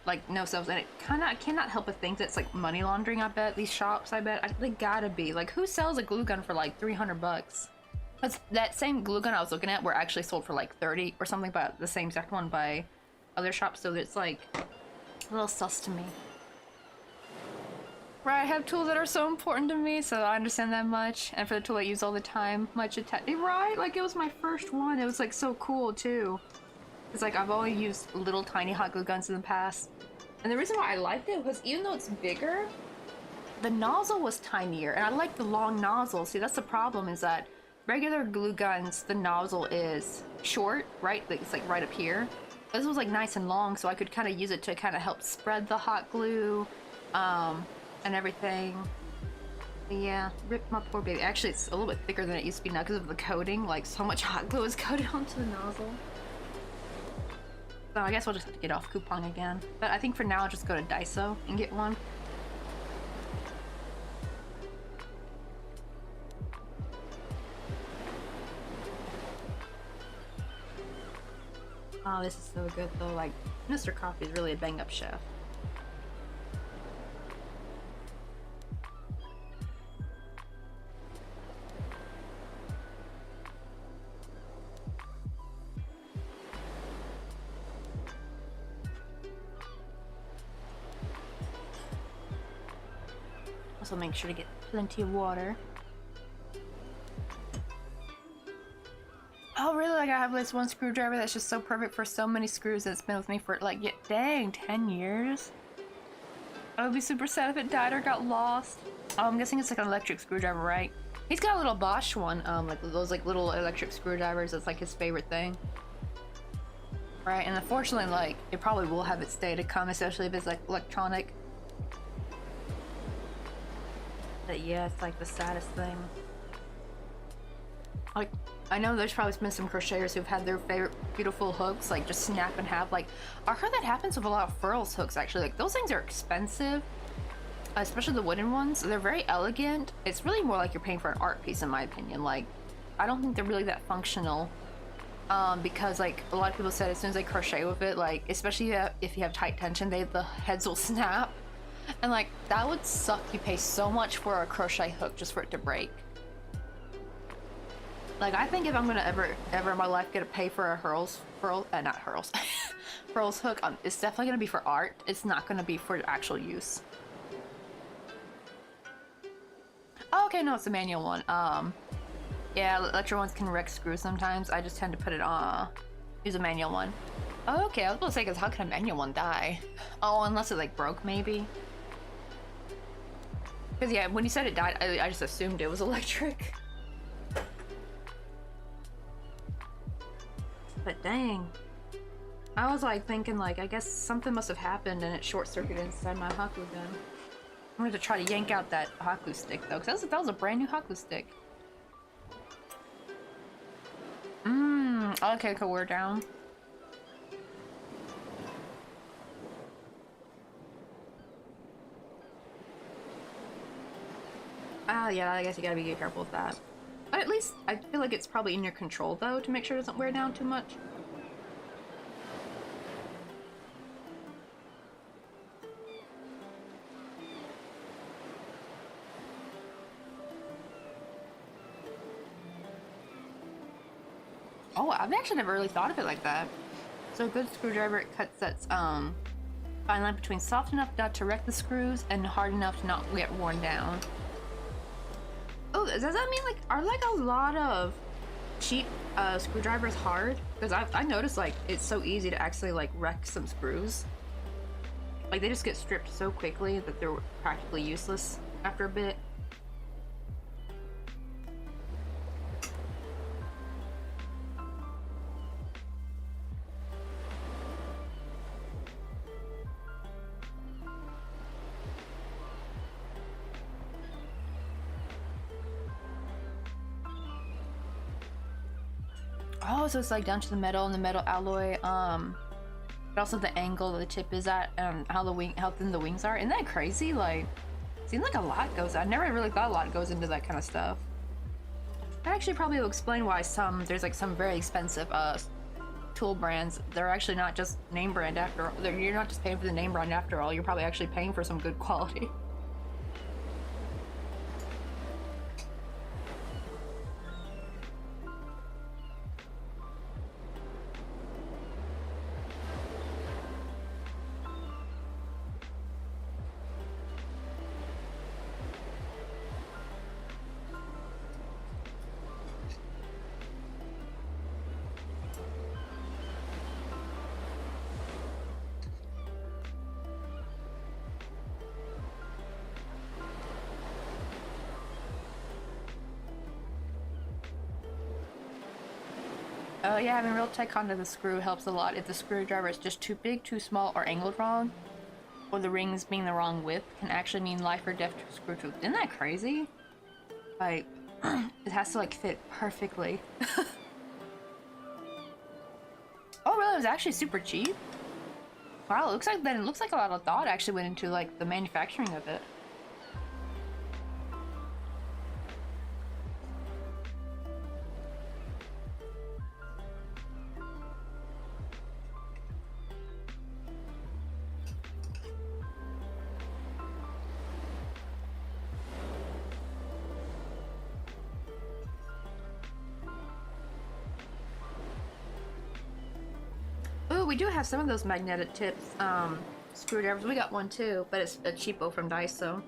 [SPEAKER 1] like no sales, and I cannot help but think that's like money laundering. I bet these shops, they gotta be like, who sells a glue gun for like 300 bucks? Because that same glue gun I was looking at were actually sold for like 30 or something, but the same exact one by other shops, so it's like a little sus to me. Right, I have tools that are so important to me, so I understand that much. And for the tool I use all the time, right? Like, it was my first one. It was like so cool too. It's like I've always used little tiny hot glue guns in the past. And the reason why I liked it was even though it's bigger, the nozzle was tinier, and I like the long nozzle. See, that's the problem, is that regular glue guns, the nozzle is short, right? It's like right up here. But this was like nice and long, so I could kind of use it to kind of help spread the hot glue. And everything. But yeah, rip my poor baby. Actually, it's a little bit thicker than it used to be now because of the coating. Like, so much hot glue is coated onto the nozzle. So I guess we'll just have to get off coupon again. But I think for now I'll just go to Daiso and get one. Oh, this is so good though. Like, Mr. Coffee is really a bang-up chef. Also make sure to get plenty of water. Oh really? Like I have this one screwdriver that's just so perfect for so many screws that's been with me for like, yeah, dang, 10 years? I would be super sad if it died or got lost. Oh, I'm guessing it's like an electric screwdriver, right? He's got a little Bosch one, like those like little electric screwdrivers. That's like his favorite thing. Right, and unfortunately, like, it probably will have its day to come, especially if it's like electronic. But yeah, it's like the saddest thing. Like, I know there's probably been some crocheters who've had their favorite beautiful hooks like just snap in half. Like, I heard that happens with a lot of furls hooks actually. Like, those things are expensive, especially the wooden ones. They're very elegant. It's really more like you're paying for an art piece in my opinion. Like, I don't think they're really that functional. Because like a lot of people said as soon as they crochet with it, like especially if you have tight tension, the heads will snap. And like, that would suck. You pay so much for a crochet hook just for it to break. Like, I think if I'm gonna ever in my life get to pay for a furls hook, it's definitely gonna be for art. It's not gonna be for actual use. Oh, okay, no, it's a manual one. Yeah, electric ones can wreck screws sometimes. I just tend to put it on, use a manual one. Oh, okay, I was about to say, because how can a manual one die? Oh, unless it like broke maybe. Because yeah, when you said it died, I just assumed it was electric. But dang. I was like thinking like, I guess something must have happened and it short-circuited inside my hot glue gun. I'm going to try to yank out that hot glue stick though, because that was a brand new hot glue stick. Okay, cool, we're down. Yeah, I guess you gotta be careful with that. But at least, I feel like it's probably in your control, though, to make sure it doesn't wear down too much. Oh, I've actually never really thought of it like that. So a good screwdriver, it cuts that, fine line between soft enough not to wreck the screws and hard enough to not get worn down. Oh, does that mean like, are like a lot of cheap screwdrivers hard? Because I noticed like it's so easy to actually like wreck some screws. Like they just get stripped so quickly that they're practically useless after a bit. Oh, so it's like down to the metal and the metal alloy, but also the angle the tip is at and how thin the wings are. Isn't that crazy? Like, it seems like a lot goes. I never really thought a lot goes into that kind of stuff. That actually probably will explain why there's like some very expensive tool brands, they're actually not just name brand after all. You're not just paying for the name brand after all. You're probably actually paying for some good quality. Yeah, having real tight contact with the screw helps a lot. If the screwdriver is just too big, too small, or angled wrong, or the rings being the wrong width, can actually mean life or death to a screw tooth. Isn't that crazy? Like, it has to like fit perfectly. Oh, really? It was actually super cheap? Wow, it looks like a lot of thought actually went into like the manufacturing of it. Ooh, we do have some of those magnetic tips screwdrivers. We got one too, but it's a cheapo from Daiso.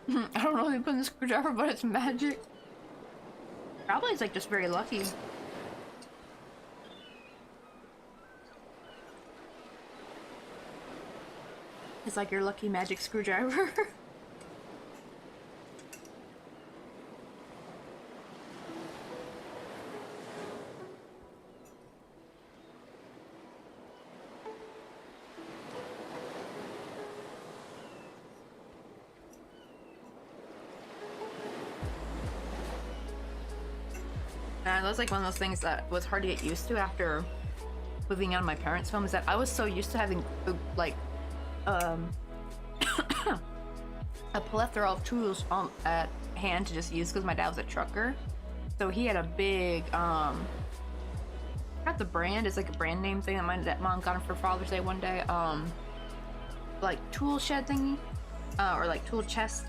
[SPEAKER 1] I don't know if they put in the screwdriver, but it's magic. Probably it's like just very lucky. It's like your lucky magic screwdriver. And that's like one of those things that was hard to get used to after moving out of my parents' home, is that I was so used to having like a plethora of tools at hand to just use because my dad was a trucker. So he had a big not the brand, it's like a brand name thing that mom got him for Father's Day one day, like tool shed thingy, or like tool chest,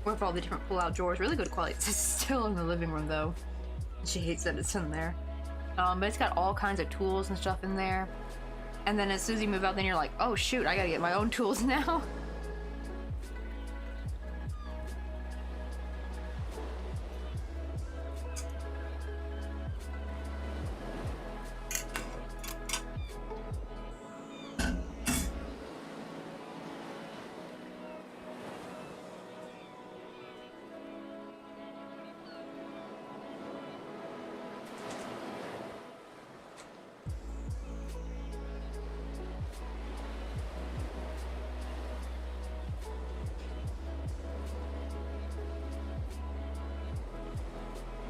[SPEAKER 1] with all the different pull out drawers. Really good quality. It's still in the living room though. She hates that it's in there. But it's got all kinds of tools and stuff in there. And then as soon as you move out, then you're like, oh shoot, I gotta get my own tools now.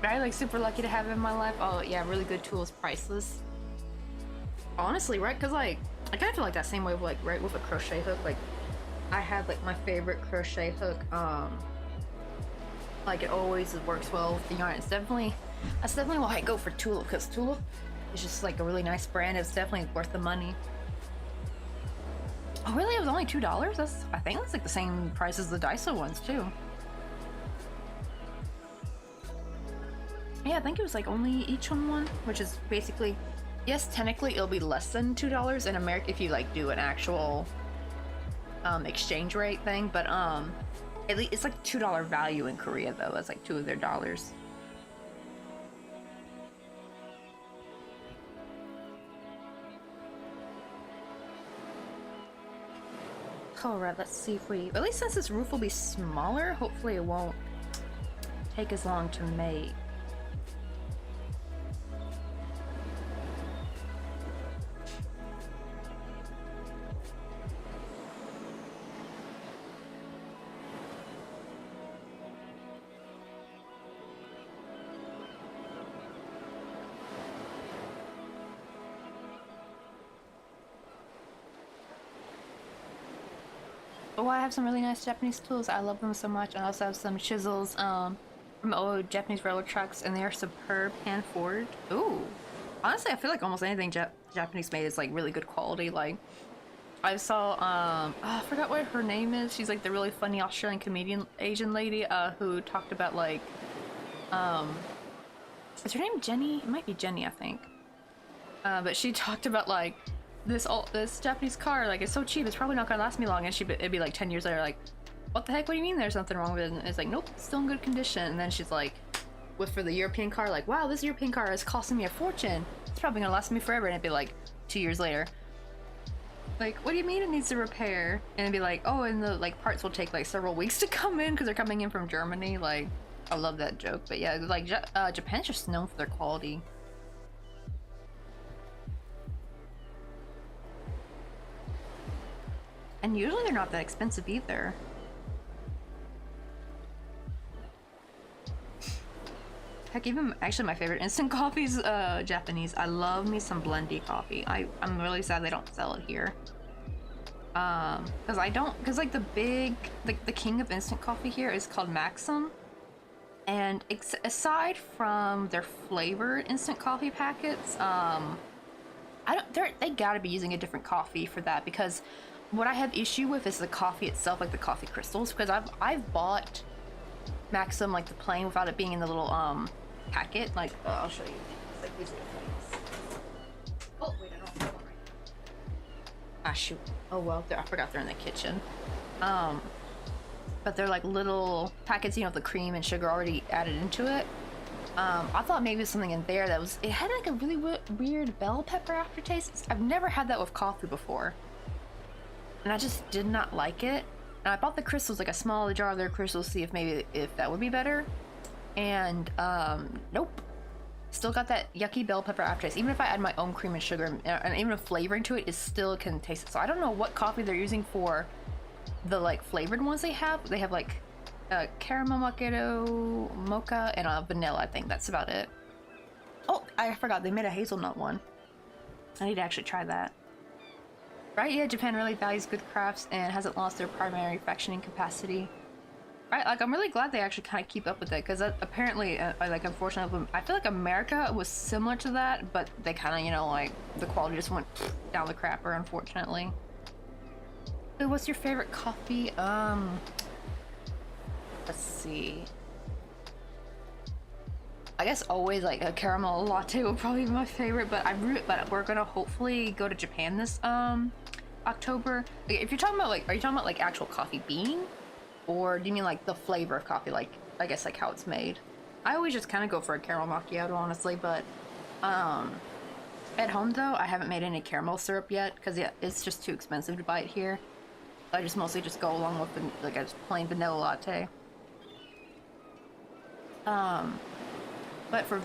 [SPEAKER 1] I like super lucky to have in my life. Oh yeah, really good tools, priceless. Honestly, right? Because like I kind of feel like that same way with like right with a crochet hook. Like I had like my favorite crochet hook. Like it always works well with the yarn. That's definitely why I go for Tulip, because Tulip is just like a really nice brand. It's definitely worth the money. Oh really? It was only $2? I think that's like the same price as the Daiso ones too. Yeah, I think it was like only each on one, which is basically, yes, technically it'll be less than $2 in America if you like do an actual exchange rate thing, but at least it's like $2 value in Korea though. That's like two of their dollars. Alright, let's see if we, at least since this roof will be smaller, hopefully it won't take as long to make. Oh, I have some really nice Japanese tools. I love them so much. I also have some chisels. from old Japanese railroad tracks, and they are superb hand forged. Ooh, honestly, I feel like almost anything Japanese made is like really good quality. Like I saw, I forgot what her name is. She's like the really funny Australian comedian Asian lady who talked about like, is her name Jenny? It might be Jenny, I think. But she talked about like this Japanese car, like it's so cheap, it's probably not gonna last me long, and it'd be like 10 years later, like, what the heck? What do you mean there's nothing wrong with it? And it's like, nope, it's still in good condition. And then she's like, for the European car, like, wow, this European car is costing me a fortune. It's probably gonna last me forever. And it'd be like 2 years later, like, what do you mean it needs a repair? And it'd be like, oh, and the like parts will take like several weeks to come in because they're coming in from Germany. Like, I love that joke. But yeah, like Japan's just known for their quality. And usually they're not that expensive either. Heck, even actually my favorite instant coffee is Japanese. I love me some blendy coffee. I'm really sad they don't sell it here. Because like the king of instant coffee here is called Maxim. And aside from their flavored instant coffee packets, they gotta be using a different coffee for that, because what I have issue with is the coffee itself, like the coffee crystals, because I've bought Maxim like the plain without it being in the little packet. Like I'll show you. It's like these little things. Oh wait, I don't have one right now. Ah shoot. Oh well, I forgot they're in the kitchen. But they're like little packets, you know, with the cream and sugar already added into it. I thought maybe something in there it had like a really weird bell pepper aftertaste. I've never had that with coffee before. And I just did not like it. And I bought the crystals, like a small jar of their crystals, to see if that would be better. And nope. Still got that yucky bell pepper aftertaste. Even if I add my own cream and sugar, and even a flavoring to it, it still can taste it. So I don't know what coffee they're using for the like flavored ones they have. They have like caramel macchiato, mocha, and vanilla. I think that's about it. Oh, I forgot they made a hazelnut one. I need to actually try that. Right, yeah, Japan really values good crafts and hasn't lost their primary fractioning capacity. Right, like I'm really glad they actually kind of keep up with it, because apparently, like unfortunately, I feel like America was similar to that, but they kind of, you know, like the quality just went down the crapper, unfortunately. So what's your favorite coffee? Let's see. I guess always like a caramel latte would probably be my favorite, but we're gonna hopefully go to Japan this October. If you're talking about like, are you talking about like actual coffee bean, or do you mean like the flavor of coffee, like I guess like how it's made? I always just kind of go for a caramel macchiato, honestly, but at home though I haven't made any caramel syrup yet, because yeah, it's just too expensive to buy it here. I just mostly just go along with like a plain vanilla latte. But for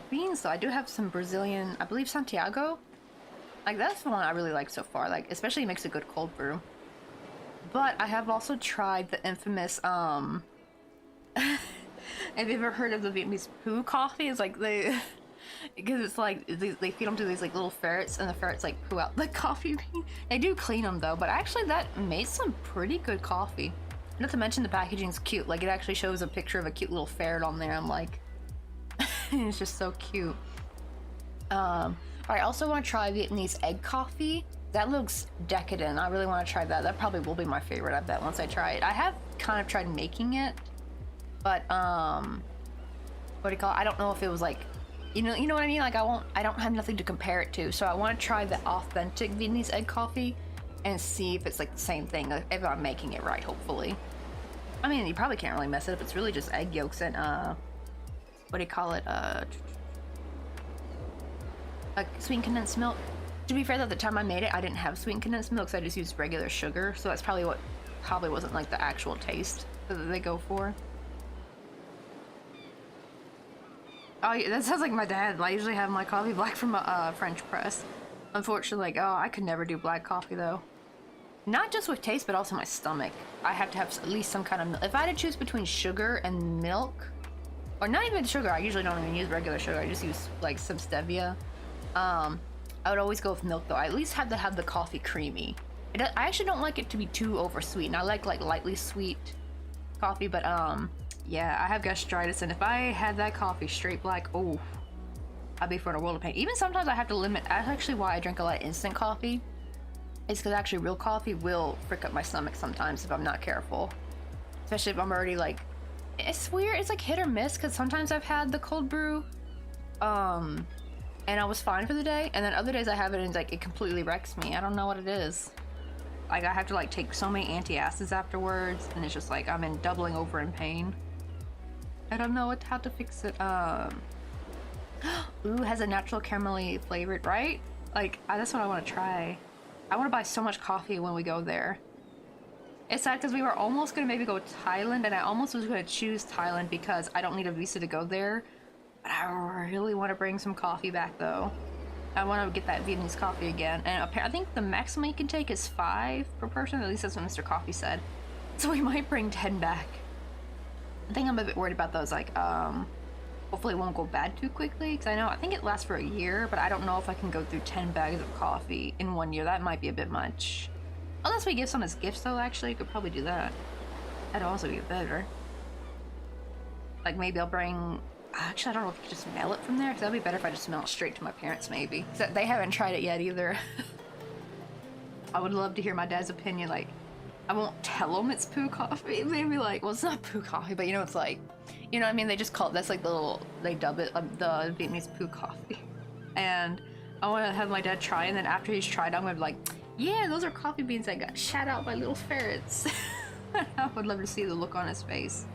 [SPEAKER 1] beans though, I do have some Brazilian, I believe Santiago. Like that's the one I really like so far, like especially makes a good cold brew. But I have also tried the infamous have you ever heard of the Vietnamese poo coffee? It's like because it's like they feed them to these like little ferrets, and the ferrets like poo out the coffee bean. They do clean them though, but actually that made some pretty good coffee. Not to mention the packaging's cute, like it actually shows a picture of a cute little ferret on there. I'm like, it's just so cute. I also want to try Vietnamese egg coffee. That looks decadent. I really want to try that. That probably will be my favorite, I bet, once I try it. I have kind of tried making it, but what do you call it? I don't know if it was like, you know what I mean? Like I don't have nothing to compare it to, so I want to try the authentic Vietnamese egg coffee and see if it's like the same thing, if I'm making it right, hopefully. I mean, you probably can't really mess it up. It's really just egg yolks and what do you call it? Like sweetened condensed milk. To be fair, though, at the time I made it, I didn't have sweetened condensed milk, so I just used regular sugar. So that's probably what wasn't like the actual taste that they go for. Oh, yeah, that sounds like my dad. I usually have my coffee black from a French press. Unfortunately, like, oh, I could never do black coffee though. Not just with taste, but also my stomach. I have to have at least some kind of milk. If I had to choose between sugar and milk, or not even sugar, I usually don't even use regular sugar. I just use like some stevia. I would always go with milk though. I at least have to have the coffee creamy. I actually don't like it to be too over sweet, and I like lightly sweet coffee. But yeah, I have gastritis, and if I had that coffee straight black, oh, I'd be for a world of pain. Even sometimes I have to limit. That's actually why I drink a lot of instant coffee. It's because actually real coffee will frick up my stomach sometimes if I'm not careful. Especially if I'm already like, it's weird. It's like hit or miss because sometimes I've had the cold brew, and I was fine for the day, and then other days I have it and like it completely wrecks me. I don't know what it is. Like I have to like take so many antacids afterwards, and it's just like I'm in doubling over in pain. I don't know how to fix it. Ooh, has a natural caramelly flavored, right? Like that's what I want to try. I want to buy so much coffee when we go there. It's sad because we were almost gonna maybe go to Thailand, and I almost was gonna choose Thailand because I don't need a visa to go there. But I really want to bring some coffee back though. I want to get that Vietnamese coffee again, and I think the maximum you can take is 5 per person. At least that's what Mr. Coffee said. So we might bring 10 back. I think I'm a bit worried about those. Like, hopefully it won't go bad too quickly, because I think it lasts for a year, but I don't know if I can go through 10 bags of coffee in 1 year. That might be a bit much. Unless we give some as gifts though, actually, you could probably do that. That'd also be better. Like maybe I'll bring, actually I don't know if you could just mail it from there, because that'd be better if I just mail it straight to my parents maybe. Because they haven't tried it yet either. I would love to hear my dad's opinion. Like, I won't tell them it's poo coffee. They'd be like, well, it's not poo coffee, but you know, it's like, you know what I mean? They just call it, that's like the little, they dub it, the Vietnamese poo coffee. And I want to have my dad try, and then after he's tried, I'm going to be like, yeah, those are coffee beans that got shat out by little ferrets. I would love to see the look on his face.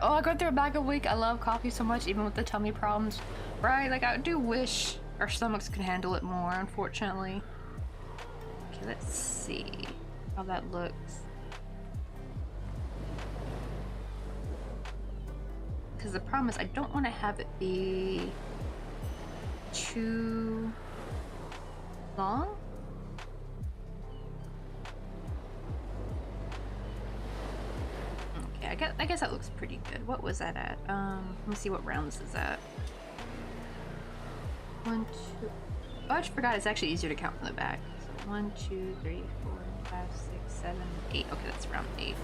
[SPEAKER 1] Oh, I go through a bag a week. I love coffee so much, even with the tummy problems. Right? Like, I do wish our stomachs could handle it more, unfortunately. Okay, let's see how that looks. Because the problem is I don't want to have it be too long. Okay, I guess that looks pretty good. What was that at? Let me see what round this is at. 1, 2. Oh, I just forgot it's actually easier to count from the back. So 1, 2, 3, 4, 5, 6, 7, 8. Okay, that's round 8.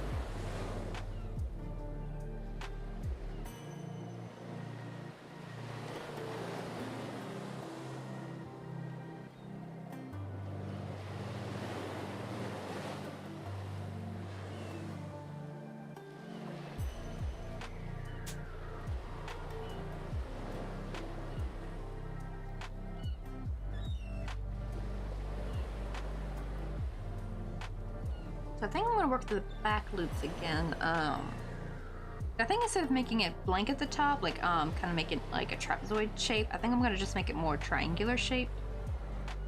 [SPEAKER 1] So I think I'm gonna work the back loops again. I think instead of making it blank at the top, like kind of make it like a trapezoid shape, I think I'm gonna just make it more triangular shaped.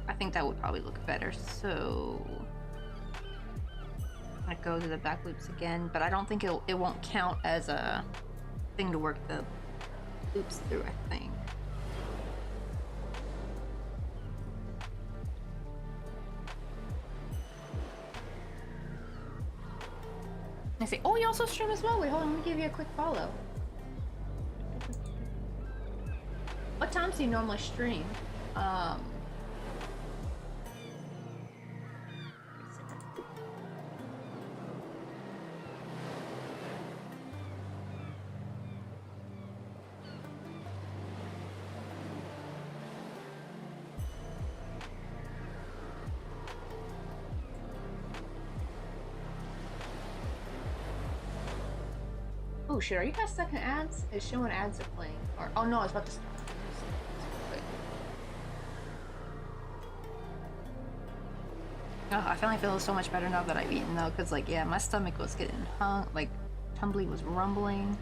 [SPEAKER 1] I think that would probably look better. So I'm gonna go to the back loops again, but I don't think it won't count as a thing to work the loops through, I think. I say, oh, you also stream as well? Wait, hold on, let me give you a quick follow. What times do you normally stream? Oh shit, are you guys stuck in ads? It's showing ads are playing. Or, oh no, it's about to start. Oh, I finally feel so much better now that I've eaten though, because like, yeah, my stomach was getting like, tumbly was rumbling.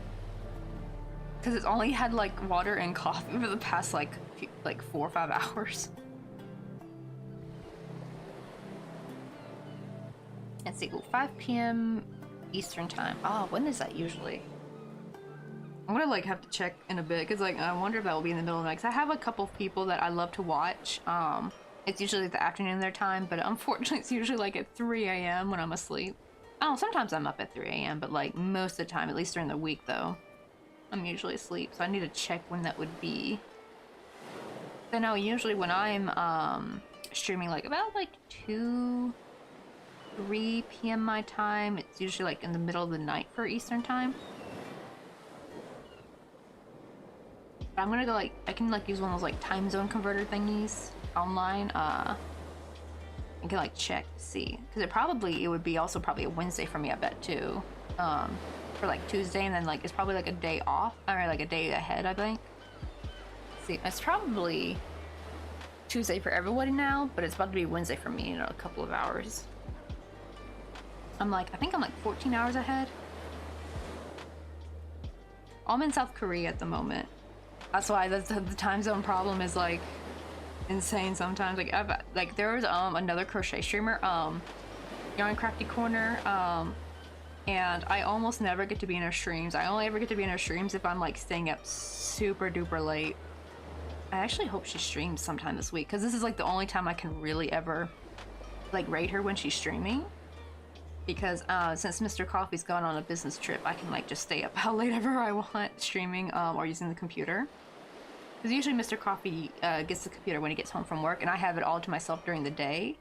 [SPEAKER 1] Because it's only had like water and coffee for the past like 4 or 5 hours. Let's see, 5 p.m. Eastern time. Oh, when is that usually? I'm gonna like have to check in a bit because like I wonder if that will be in the middle of the night. Cause I have a couple of people that I love to watch. It's usually the afternoon their time, but unfortunately it's usually like at 3 a.m. when I'm asleep. Oh, sometimes I'm up at 3 a.m. but like most of the time, at least during the week though, I'm usually asleep. So I need to check when that would be. I know usually when I'm streaming like about like 3 p.m. my time, it's usually like in the middle of the night for Eastern time. But I'm gonna go like, I can like use one of those like time zone converter thingies online, and can like check to see, because it would be also probably a Wednesday for me, I bet too, for like Tuesday, and then like it's probably like a day off, or like a day ahead, I think. See, it's probably Tuesday for everybody now, but it's about to be Wednesday for me in a couple of hours. I think I'm like 14 hours ahead. I'm in South Korea at the moment. That's why the time zone problem is like insane sometimes. Like there was another crochet streamer, Yarn Crafty Corner, and I almost never get to be in her streams. I only ever get to be in her streams if I'm like staying up super duper late. I actually hope she streams sometime this week, because this is like the only time I can really ever like raid her when she's streaming. Because since Mr. Coffee's gone on a business trip, I can like just stay up how late ever I want streaming or using the computer. Because usually Mr. Coffee gets the computer when he gets home from work, and I have it all to myself during the day.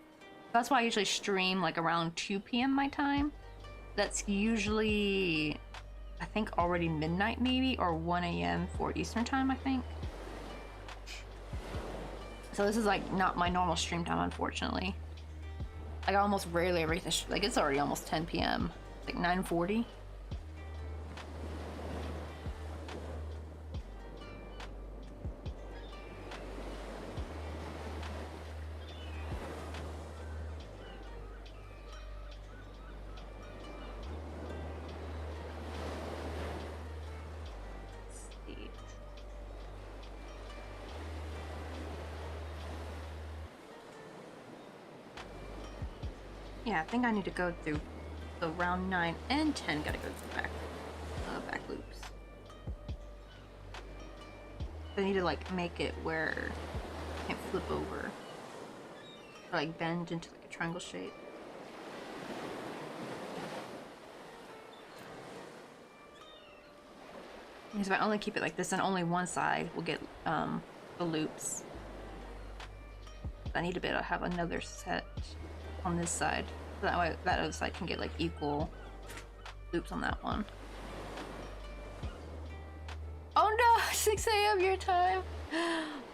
[SPEAKER 1] That's why I usually stream like around 2 p.m. my time. That's usually, I think, already midnight maybe, or 1 a.m. for Eastern time, I think. So this is like not my normal stream time, unfortunately. Like I almost rarely ever like it's already almost 10 p.m. It's like 9:40. Yeah, I think I need to go through the round 9 and 10. Gotta go through back loops. I need to like make it where I can't flip over, or like bend into like a triangle shape. Because if I only keep it like this, then only one side will get the loops. I need to be able to have another set on this side, so that way that other side can get like equal loops on that one. Oh no, 6 a.m. your time.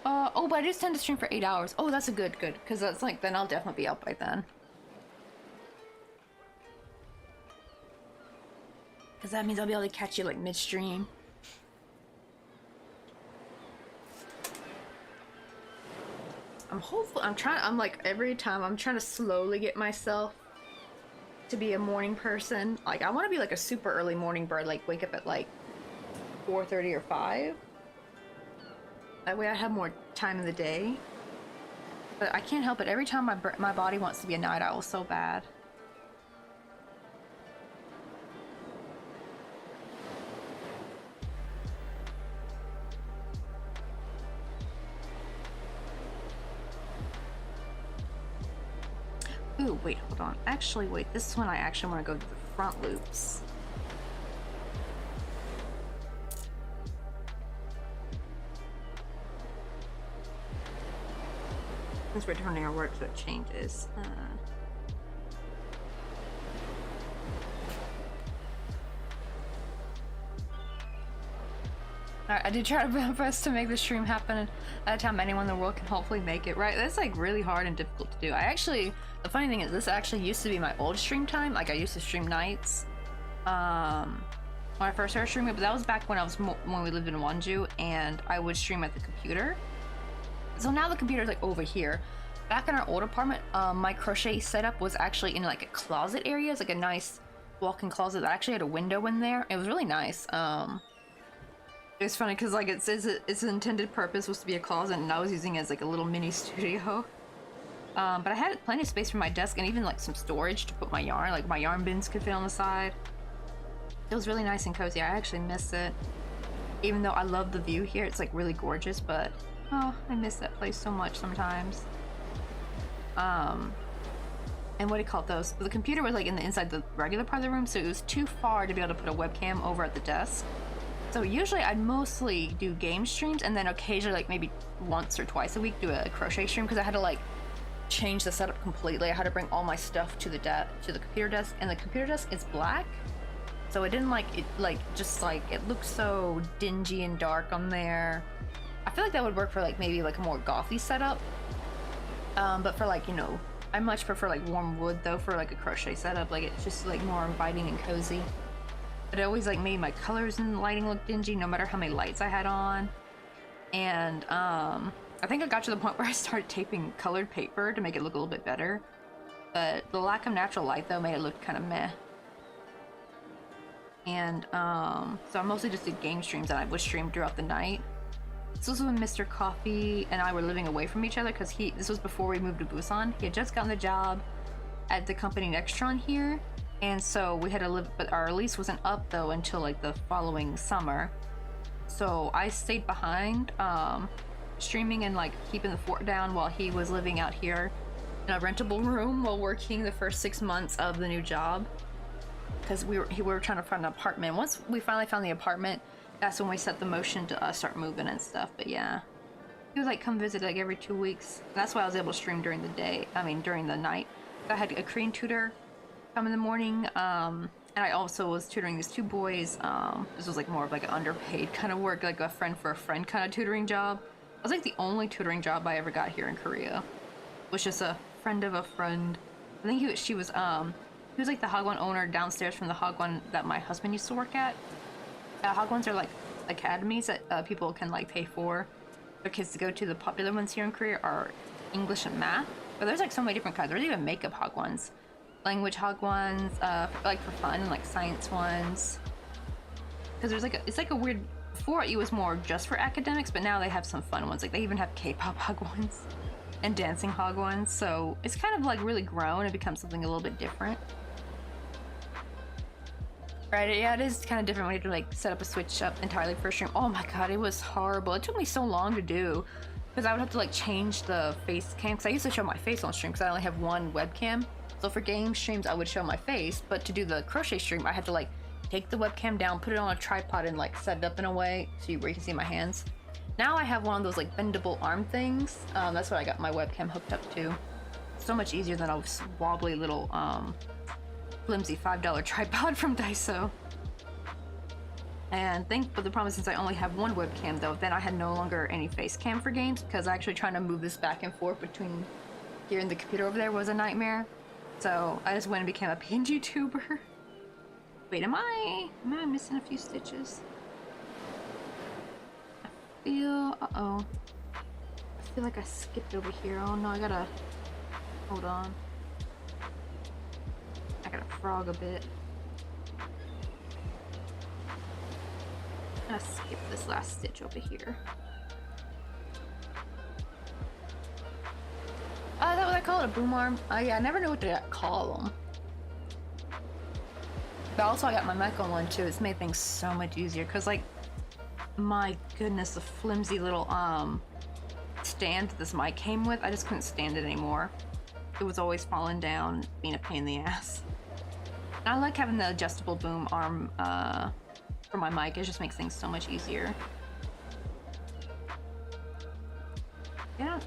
[SPEAKER 1] Oh, but I just tend to stream for 8 hours. Oh, that's a good, because that's like, then I'll definitely be out by then. Because that means I'll be able to catch you like midstream. I'm like, every time I'm trying to slowly get myself to be a morning person. Like I want to be like a super early morning bird, like wake up at like 4:30 or 5. That way I have more time in the day. But I can't help it, every time my body wants to be a night owl so bad. Ooh, wait, hold on. Actually, wait, this one I actually want to go to the front loops. Since we're turning our work so it changes. Alright, I did try my best to make the stream happen at a time anyone in the world can hopefully make it, right? That's like really hard and difficult to do. The funny thing is, this actually used to be my old stream time. Like I used to stream nights when I first started streaming, but that was back when when we lived in Wonju, and I would stream at the computer. So now the computer's like over here. Back in our old apartment, my crochet setup was actually in like a closet area. It's like a nice walk-in closet that actually had a window in there. It was really nice. It's funny because like it says its intended purpose was to be a closet, and I was using it as like a little mini studio. But I had plenty of space for my desk and even like some storage to put my yarn. Like my yarn bins could fit on the side. It was really nice and cozy. I actually miss it. Even though I love the view here, it's like really gorgeous, but oh, I miss that place so much sometimes. And what do you call those? The computer was like inside the regular part of the room, so it was too far to be able to put a webcam over at the desk. So usually I'd mostly do game streams and then occasionally, like maybe once or twice a week, do a crochet stream because I had to like change the setup completely. I had to bring all my stuff to the computer desk, and the computer desk is black, so it didn't like it, like just like it looks so dingy and dark on there. I feel like that would work for like maybe like a more gothy setup, but for like, you know, I much prefer like warm wood though for like a crochet setup. Like it's just like more inviting and cozy. But it always like made my colors and lighting look dingy no matter how many lights I had on. And I think I got to the point where I started taping colored paper to make it look a little bit better. But the lack of natural light though made it look kind of meh. And so I mostly just did game streams, and I would stream throughout the night. This was when Mr. Coffee and I were living away from each other because this was before we moved to Busan. He had just gotten the job at the company Nextron here. And so we had to live, but our lease wasn't up though until like the following summer. So I stayed behind, streaming and like keeping the fort down while he was living out here in a rentable room while working the first 6 months of the new job. Because we were trying to find an apartment. Once we finally found the apartment, that's when we set the motion to start moving and stuff. But yeah, he would like come visit like every 2 weeks. That's why I was able to stream during the day. I mean during the night. I had a Korean tutor come in the morning, and I also was tutoring these 2 boys. This was like more of like an underpaid kind of work, like a friend for a friend kind of tutoring job. It was like the only tutoring job I ever got here in Korea. It was just a friend of a friend. I think he was like the Hagwon owner downstairs from the Hagwon that my husband used to work at. Hagwons are like academies that people can like pay for their kids to go to. The popular ones here in Korea are English and math, but there's like so many different kinds. There's even makeup Hagwons, language Hagwons, like for fun, and like science ones. Because there's like it's like a weird. Before it was more just for academics, but now they have some fun ones. Like they even have K-pop Hagwons and dancing Hagwons. So it's kind of like really grown and become something a little bit different. Right, yeah, it is kind of different when you have to like set up a switch up entirely for a stream. Oh my god, it was horrible. It took me so long to do because I would have to like change the face cam, because I used to show my face on stream because I only have one webcam. So for game streams I would show my face, but to do the crochet stream I had to like take the webcam down, put it on a tripod, and like set it up in a way where you can see my hands. Now I have one of those like bendable arm things. That's what I got my webcam hooked up to. So much easier than a wobbly little flimsy $5 tripod from Daiso. But the problem is, since I only have one webcam though, then I had no longer any face cam for games, because actually trying to move this back and forth between here and the computer over there was a nightmare. So I just went and became a PNG tuber. Wait, am I missing a few stitches? I feel like I skipped over here. Oh no, I gotta, hold on. I gotta frog a bit. I'm gonna skip this last stitch over here. Is that what I call it? A boom arm? Yeah, I never knew what to call them. But also I got my mic on one too. It's made things so much easier because, like, my goodness, the flimsy little stand this mic came with, I just couldn't stand it anymore. It was always falling down, being a pain in the ass. And I like having the adjustable boom arm for my mic. It just makes things so much easier.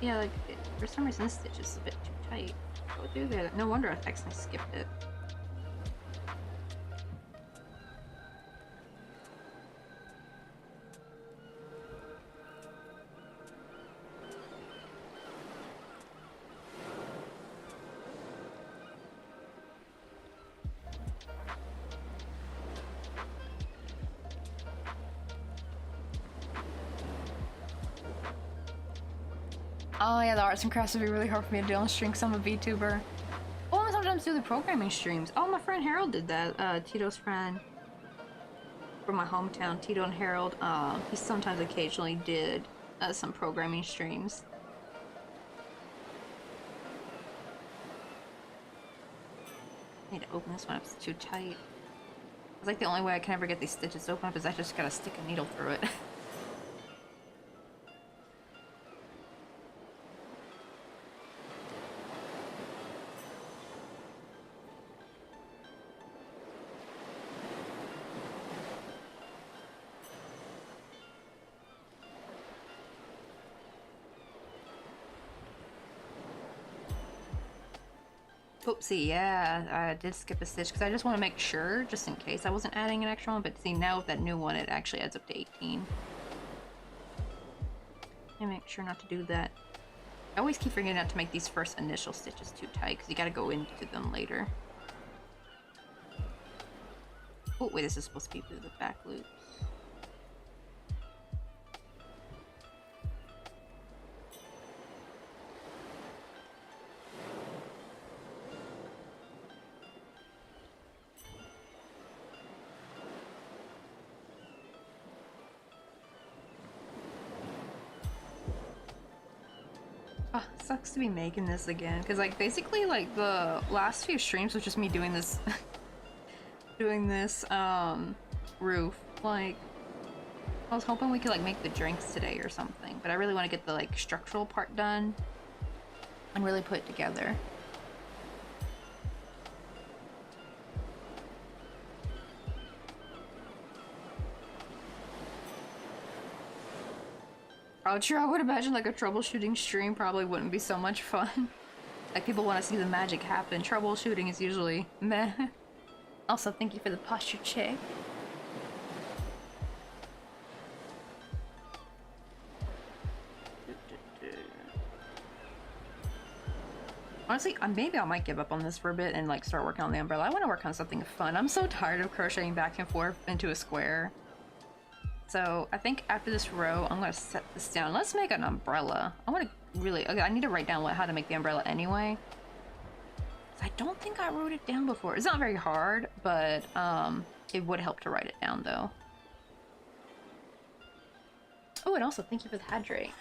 [SPEAKER 1] Yeah, like, for some reason this stitch is a bit too tight. Go through there. No wonder I accidentally skipped it. Oh yeah, the arts and crafts would be really hard for me to do on stream because I'm a VTuber. Oh, I sometimes do the programming streams. Oh, my friend Harold did that. Tito's friend from my hometown, Tito and Harold. He sometimes occasionally did some programming streams. I need to open this one up, it's too tight. It's like the only way I can ever get these stitches open up is I just gotta stick a needle through it. Oopsie, yeah, I did skip a stitch because I just want to make sure, just in case I wasn't adding an extra one, but see, now with that new one, it actually adds up to 18. And make sure not to do that. I always keep forgetting not to make these first initial stitches too tight because you gotta go into them later. Oh, wait, this is supposed to be through the back loops. Oh, sucks to be making this again, because like basically like the last few streams was just me doing this doing this roof. Like I was hoping we could like make the drinks today or something, but I really want to get the like structural part done and really put it together. Oh, true. I would imagine like a troubleshooting stream probably wouldn't be so much fun. Like people want to see the magic happen. Troubleshooting is usually meh. Also, thank you for the posture check. Honestly, maybe I might give up on this for a bit and like start working on the umbrella. I want to work on something fun. I'm so tired of crocheting back and forth into a square. So I think after this row, I'm gonna set this down. Let's make an umbrella. I want to really, okay, I need to write down how to make the umbrella anyway. I don't think I wrote it down before. It's not very hard, but it would help to write it down though. Oh, and also thank you for the hydrate.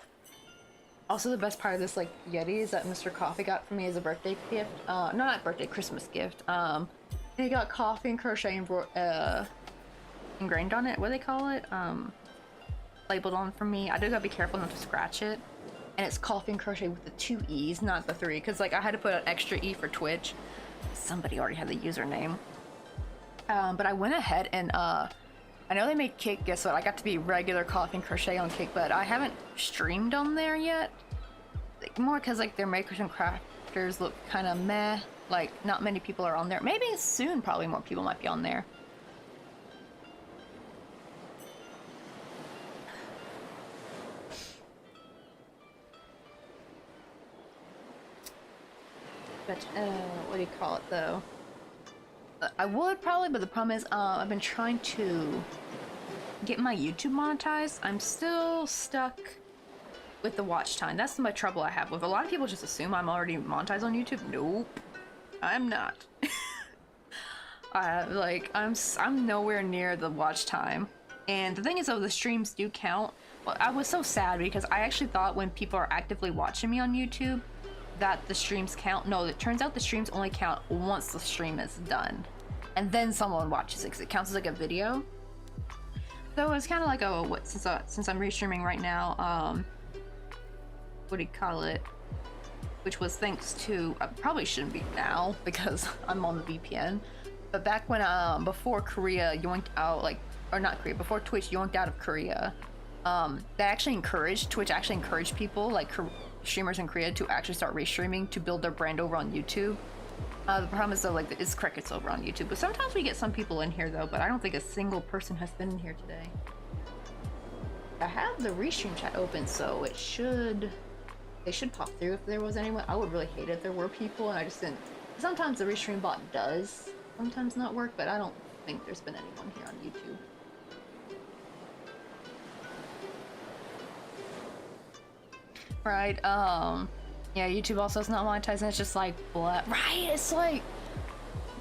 [SPEAKER 1] Also, the best part of this like Yeti is that Mr. Coffee got for me as a birthday gift. No, not birthday, Christmas gift. He got coffee and crochet ingrained on it. What do they call it? Labeled on for me. I do gotta be careful not to scratch it. And it's coffee and crochet with the 2 E's, not the 3, because like I had to put an extra E for Twitch. Somebody already had the username. But I went ahead and I know they made Kick. Guess what? I got to be regular coffee and crochet on Kick, but I haven't streamed on there yet. Like, more because like their makers and crafters look kind of meh. Like not many people are on there. Maybe soon, probably more people might be on there. But, what do you call it, though? I would probably, but the problem is, I've been trying to get my YouTube monetized. I'm still stuck with the watch time. That's my trouble I have with. A lot of people just assume I'm already monetized on YouTube. Nope. I'm not. I'm nowhere near the watch time. And the thing is, though, the streams do count. Well, I was so sad because I actually thought when people are actively watching me on YouTube, that the streams count. No, it turns out the streams only count once the stream is done, and then someone watches it because it counts as like a video. So it's kind of like since I'm restreaming right now, what do you call it? Which was thanks to, I probably shouldn't be now because I'm on the VPN, but back when before Korea yoinked out, like, or not Korea, before Twitch yoinked out of Korea, Twitch actually encouraged people like streamers in Korea to actually start restreaming to build their brand over on YouTube. The problem is though, like, it's crickets over on YouTube, but sometimes we get some people in here though, but I don't think a single person has been in here today. I have the restream chat open, so they should pop through if there was anyone. I would really hate it if there were people and I just didn't. Sometimes the restream bot does sometimes not work, but I don't think there's been anyone here on YouTube. Right, yeah, YouTube also is not monetized, and it's just like, what? Right, it's like,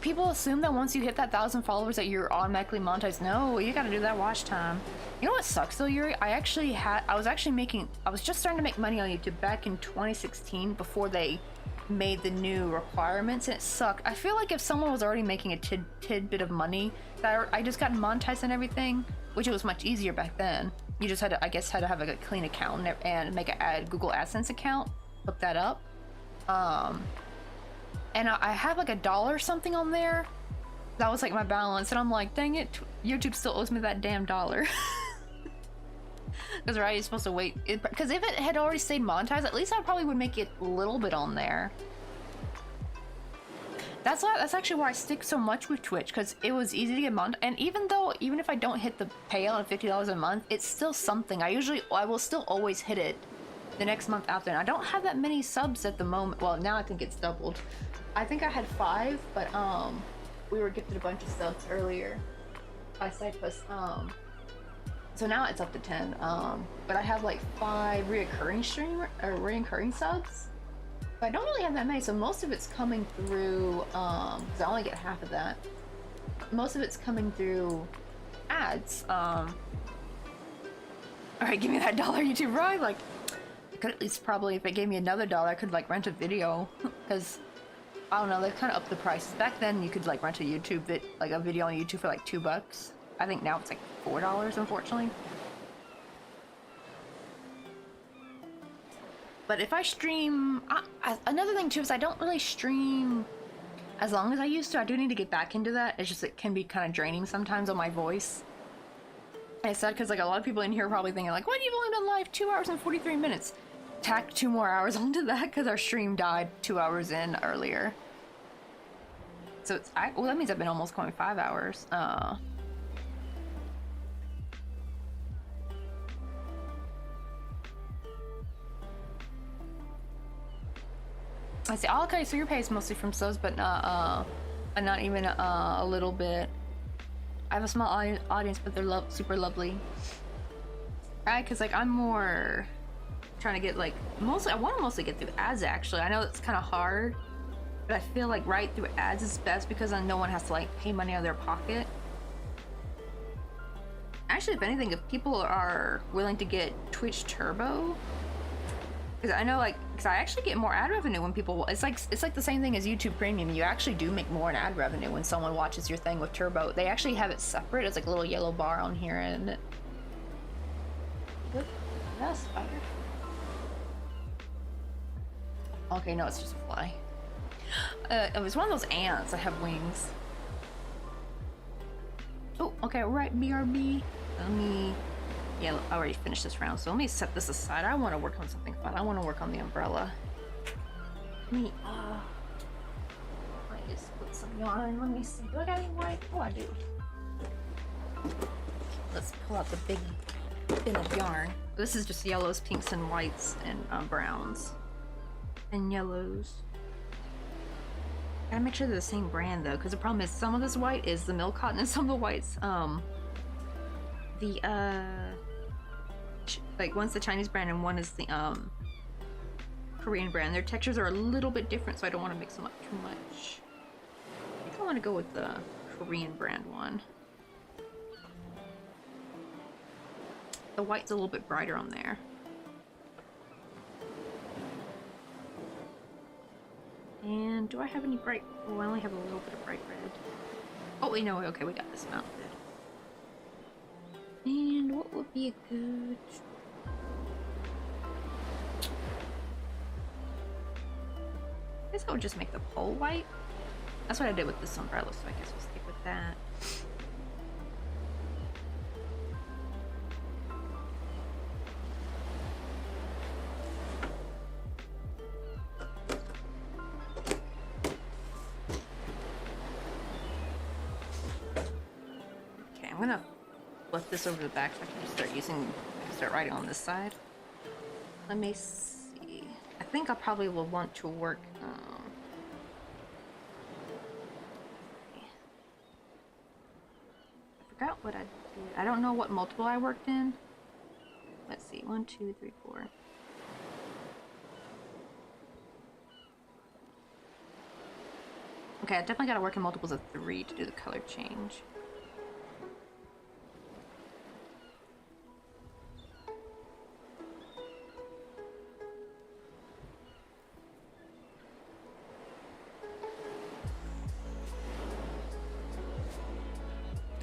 [SPEAKER 1] people assume that once you hit that 1,000 followers that you're automatically monetized. No, you gotta do that watch time. You know what sucks though, Yuri? I was just starting to make money on YouTube back in 2016 before they made the new requirements, and it sucked. I feel like if someone was already making a tidbit of money, that I just got monetized and everything, which it was much easier back then. You just had to, I guess, had to have a clean account and make a Google AdSense account, hook that up. And I have like $1 something on there. That was like my balance, and I'm like, dang it, YouTube still owes me that damn dollar. Because right, you're supposed to wait. Because if it had already stayed monetized, at least I probably would make it a little bit on there. That's actually why I stick so much with Twitch, because it was easy to get month. And even if I don't hit the payout of $50 a month, it's still something. I will still always hit it the next month after. And I don't have that many subs at the moment. Well, now I think it's doubled. I think I had 5, but we were gifted a bunch of subs earlier by Cyprus. So now it's up to 10. But I have like 5 reoccurring subs. But I don't really have that many, so most of it's coming through, because I only get half of that. Most of it's coming through ads. Alright, give me that $1 YouTube ride. Like, I could at least probably, if it gave me another $1, I could like rent a video. Because, I don't know, they've kind of upped the prices. Back then, you could like rent a a video on YouTube for like $2. I think now it's like $4, unfortunately. But if I stream, another thing too is I don't really stream as long as I used to. I do need to get back into that. It's just, it can be kind of draining sometimes on my voice. And it's sad because like a lot of people in here are probably thinking like, what, you've only been live 2 hours and 43 minutes. Tack 2 more hours onto that because our stream died 2 hours in earlier. So it's, well, that means I've been almost going 5 hours. I see. Oh, okay, so your pay is mostly from subs, but not even a little bit. I have a small audience, but they're super lovely. Right? Because like I'm more trying to get like I want to mostly get through ads. Actually, I know it's kind of hard, but I feel like right through ads is best because then no one has to like pay money out of their pocket. Actually, if anything, if people are willing to get Twitch Turbo. Because I know, like, because I actually get more ad revenue when people. It's like the same thing as YouTube Premium. You actually do make more in ad revenue when someone watches your thing with Turbo. They actually have it separate. It's like a little yellow bar on here, and that's spider. Okay, no, it's just a fly. It was one of those ants that have wings. Oh, okay, right, BRB. Let me. Yeah, I already finished this round, so let me set this aside. I want to work on something fun. I want to work on the umbrella. Let me, I just put some yarn. Let me see. Do I got any white? Oh, I do. Let's pull out the big bin of yarn. This is just yellows, pinks, and whites, and browns. And yellows. Gotta make sure they're the same brand, though, because the problem is some of this white is the milk cotton, and some of the whites, like one's the Chinese brand and one is the Korean brand. Their textures are a little bit different, so I don't want to mix them up too much. I think I want to go with the Korean brand one. The white's a little bit brighter on there. And do I have any bright? Oh, I only have a little bit of bright red. Oh wait, no, okay, we got this mounted. And what would be a good... I guess I would just make the pole white. That's what I did with this umbrella, so I guess we'll stick with that. Okay, I'm gonna flip this over the back so I can just start writing on this side. Let me see. I think I probably will want to work. I forgot what I did. I don't know what multiple I worked in. Let's see. 1, 2, 3, 4. Okay, I definitely gotta work in multiples of 3 to do the color change.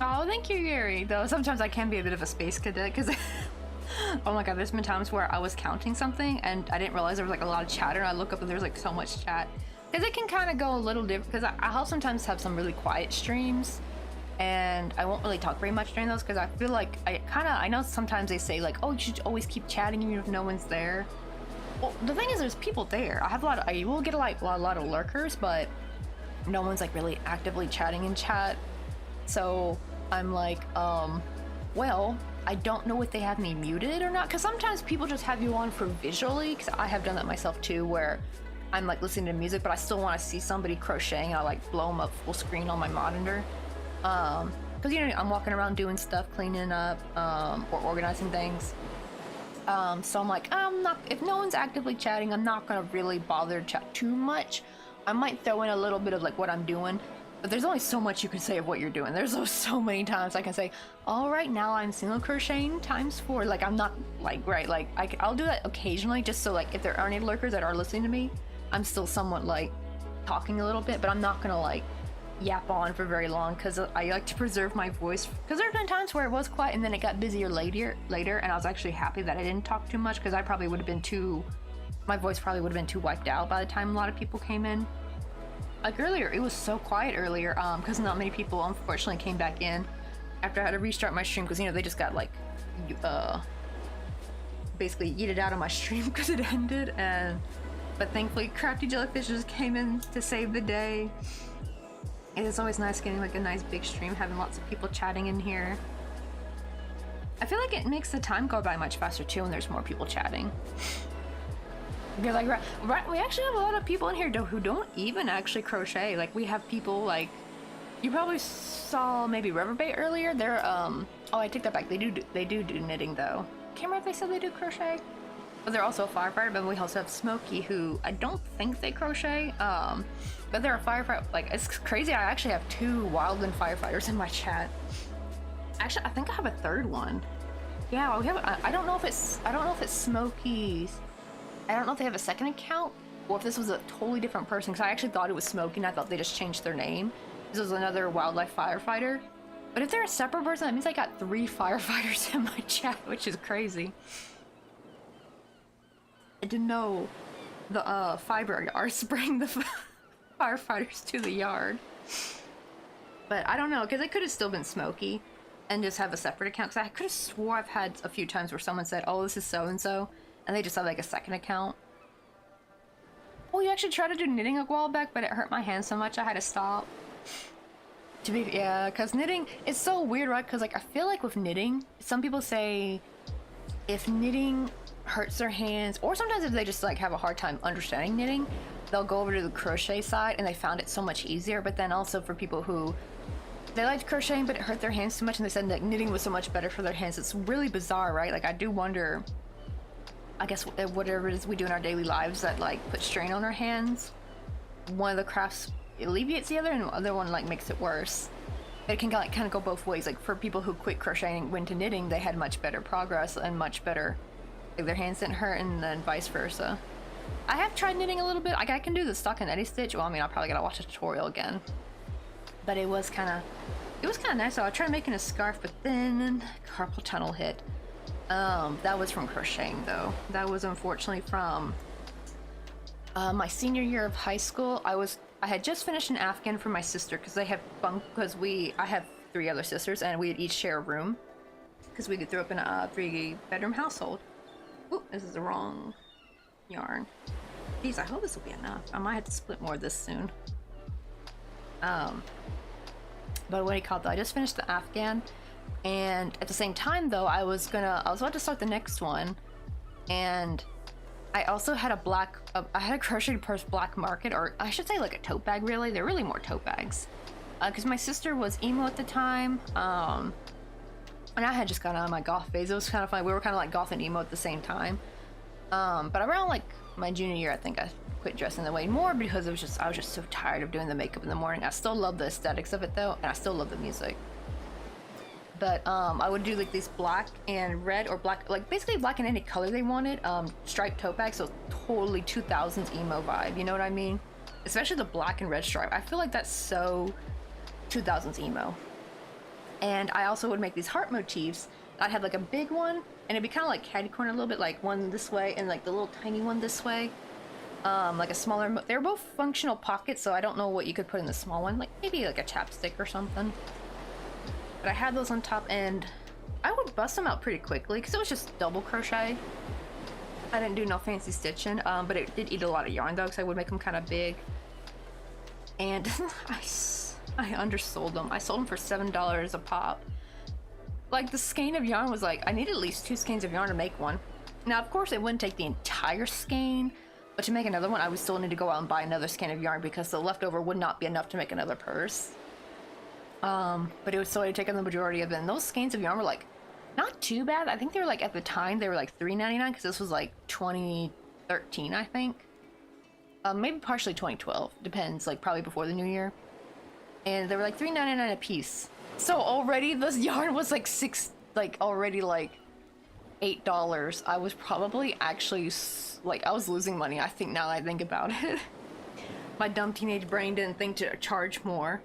[SPEAKER 1] Oh, thank you, Yuri. Though sometimes I can be a bit of a space cadet because, oh my god, there's been times where I was counting something and I didn't realize there was like a lot of chatter. And I look up and there's like so much chat because it can kind of go a little different. Because I'll sometimes have some really quiet streams, and I won't really talk very much during those because I feel like I know sometimes they say like, oh, you should always keep chatting even if no one's there. Well, the thing is, there's people there. I will get a lot of lurkers, but no one's like really actively chatting in chat. So I'm like, well, I don't know if they have me muted or not, because sometimes people just have you on for visually, because I have done that myself too, where I'm like listening to music, but I still want to see somebody crocheting, and I like blow them up full screen on my monitor. Because, you know, I'm walking around doing stuff, cleaning up, or organizing things. So I'm like, if no one's actively chatting, I'm not gonna really bother to chat too much. I might throw in a little bit of like what I'm doing, but there's only so much you can say of what you're doing. There's so many times I can say, all right, now I'm single crocheting ×4. Like, I'm not like, right, like I'll do that occasionally, just so like if there are any lurkers that are listening to me, I'm still somewhat like talking a little bit, but I'm not gonna like yap on for very long, because I like to preserve my voice, because there have been times where it was quiet and then it got busier later, and I was actually happy that I didn't talk too much, because I probably would have been my voice probably would have been too wiped out by the time a lot of people came in. Like earlier, it was so quiet earlier, because not many people unfortunately came back in after I had to restart my stream, because, you know, they just got like basically yeeted out of my stream because it ended. But thankfully Crafty Jellyfish just came in to save the day. It's always nice getting like a nice big stream, having lots of people chatting in here. I feel like it makes the time go by much faster too when there's more people chatting. You're like, right, we actually have a lot of people in here who don't even actually crochet. Like, we have people like, you probably saw maybe Rubberbait earlier. They're oh, I take that back. They do knitting though. Can't remember if they said they do crochet. But they're also a firefighter. But we also have Smokey, who I don't think they crochet. But they're a firefighter. Like, it's crazy. I actually have 2 wildland firefighters in my chat. Actually, I think I have a 3rd one. Yeah, we have. I don't know if it's Smokey's. I don't know if they have a 2nd account, or if this was a totally different person, because I actually thought it was Smokey, and I thought they just changed their name. This was another wildlife firefighter. But if they're a separate person, that means I got 3 firefighters in my chat, which is crazy. I didn't know the fiber yards bring the firefighters to the yard. But I don't know, because it could have still been Smokey and just have a separate account, because I could have swore I've had a few times where someone said, oh, this is so-and-so, and they just have like a 2nd account. Oh, you actually tried to do knitting a while back, but it hurt my hand so much I had to stop. Yeah, because knitting, it's so weird, right? Because like, I feel like with knitting, some people say if knitting hurts their hands, or sometimes if they just like have a hard time understanding knitting, they'll go over to the crochet side and they found it so much easier. But then also for people who they liked crocheting but it hurt their hands too much, and they said that knitting was so much better for their hands. It's really bizarre, right? Like, I do wonder, I guess whatever it is we do in our daily lives that like put strain on our hands, one of the crafts alleviates the other, and the other one like makes it worse. It can like kind of go both ways. Like, for people who quit crocheting and went to knitting, they had much better progress and much better, like, their hands didn't hurt, and then vice versa. I have tried knitting a little bit. Like, I can do the stocking eddy stitch. Well, I mean, I'll probably gotta watch a tutorial again. But it was kind of nice. So I tried making a scarf, but then carpal tunnel hit. That was from crocheting though. That was unfortunately from my senior year of high school. I had just finished an Afghan for my sister, because they have bunk, because I have 3 other sisters, and we'd each share a room, because we grew up in a 3-bedroom household. Oop, this is the wrong yarn. Geez, I hope this will be enough. I might have to split more of this soon. But what do you call it though? I just finished the Afghan, and at the same time though, I was about to start the next one, and I also had I had a crocheted purse black market, or I should say like a tote bag really. They're really more tote bags. Because my sister was emo at the time, and I had just gotten out of my goth phase. It was kind of fun. We were kind of like goth and emo at the same time. But around like my junior year, I think I quit dressing that way more, because I was just so tired of doing the makeup in the morning. I still love the aesthetics of it though, and I still love the music. But I would do like these black and red, or black, like basically black in any color they wanted, striped tote bags, so totally 2000s emo vibe, you know what I mean? Especially the black and red stripe. I feel like that's so 2000s emo. And I also would make these heart motifs. I'd have like a big one, and it'd be kind of like catty corner a little bit, like one this way and like the little tiny one this way. Like a smaller, they're both functional pockets, so I don't know what you could put in the small one, like maybe like a chapstick or something. But I had those on top, and I would bust them out pretty quickly because it was just double crochet. I didn't do no fancy stitching, but it did eat a lot of yarn though, because I would make them kind of big. and I undersold them. I sold them for $7 a pop. Like, the skein of yarn was like, I need at least 2 skeins of yarn to make one. Now, of course, it wouldn't take the entire skein, but to make another one, I would still need to go out and buy another skein of yarn because the leftover would not be enough to make another purse. But it would still take up the majority of it. And those skeins of yarn were like, not too bad. I think they were like, at the time, they were like $3.99 because this was like 2013, I think. Maybe partially 2012, depends, like probably before the new year. And they were like $3.99 a piece. So already this yarn was like already like $8. I was probably actually like, I was losing money, I think, now that I think about it. My dumb teenage brain didn't think to charge more.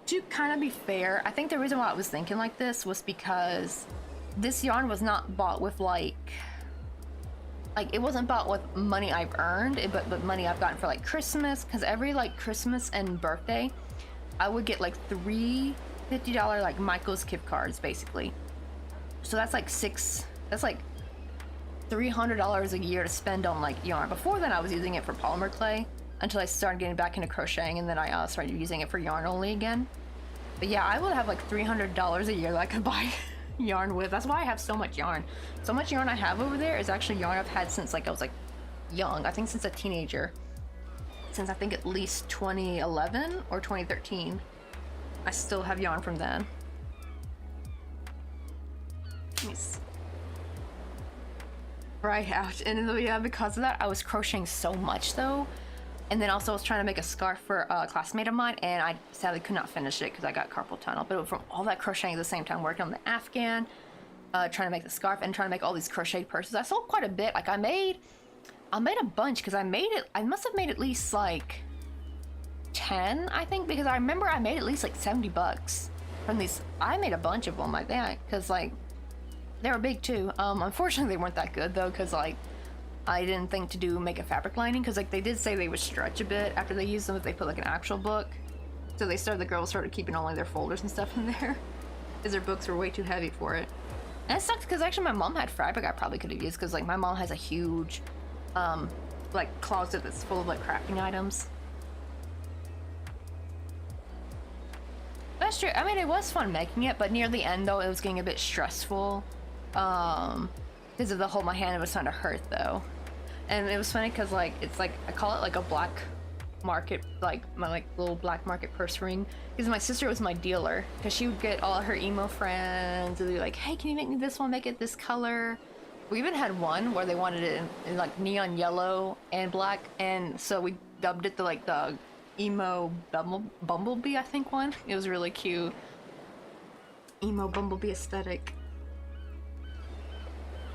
[SPEAKER 1] To kind of be fair, I think the reason why I was thinking like this was because this yarn was not bought with like it wasn't bought with money I've earned, but money I've gotten for like Christmas, because every like Christmas and birthday I would get like 3 $50 like Michael's gift cards basically. So that's like $300 a year to spend on like yarn. Before then I was using it for polymer clay until I started getting back into crocheting, and then I started using it for yarn only again. But yeah, I would have like $300 a year that I could buy yarn with. That's why I have so much yarn. So much yarn I have over there is actually yarn I've had since like I was like young. I think since a teenager. Since I think at least 2011 or 2013. I still have yarn from then. Nice. Right out. And then, yeah, because of that, I was crocheting so much though. And then also I was trying to make a scarf for a classmate of mine, and I sadly could not finish it because I got carpal tunnel. But from all that crocheting at the same time, working on the Afghan, trying to make the scarf, and trying to make all these crocheted purses, I sold quite a bit. Like I made a bunch because I must have made at least like 10, I think, because I remember I made at least like $70 from these. I made a bunch of them, I think, because like they were big too. Unfortunately, they weren't that good though, because like I didn't think to make a fabric lining, because like they did say they would stretch a bit after they used them if they put like an actual book. So the girls started keeping only their folders and stuff in there because their books were way too heavy for it. And it sucks because actually my mom had fabric I probably could have used, because like my mom has a huge like closet that's full of like crafting items. That's true. I mean, it was fun making it, but near the end though, it was getting a bit stressful. Because of the whole, my hand was starting to hurt though. And it was funny because like, it's like, I call it like a black market, like my like little black market purse ring. Because my sister was my dealer, because she would get all her emo friends and be like, hey, can you make me this one, make it this color? We even had one where they wanted it in like neon yellow and black, and so we dubbed it the emo bumblebee, I think one. It was really cute. Emo bumblebee aesthetic.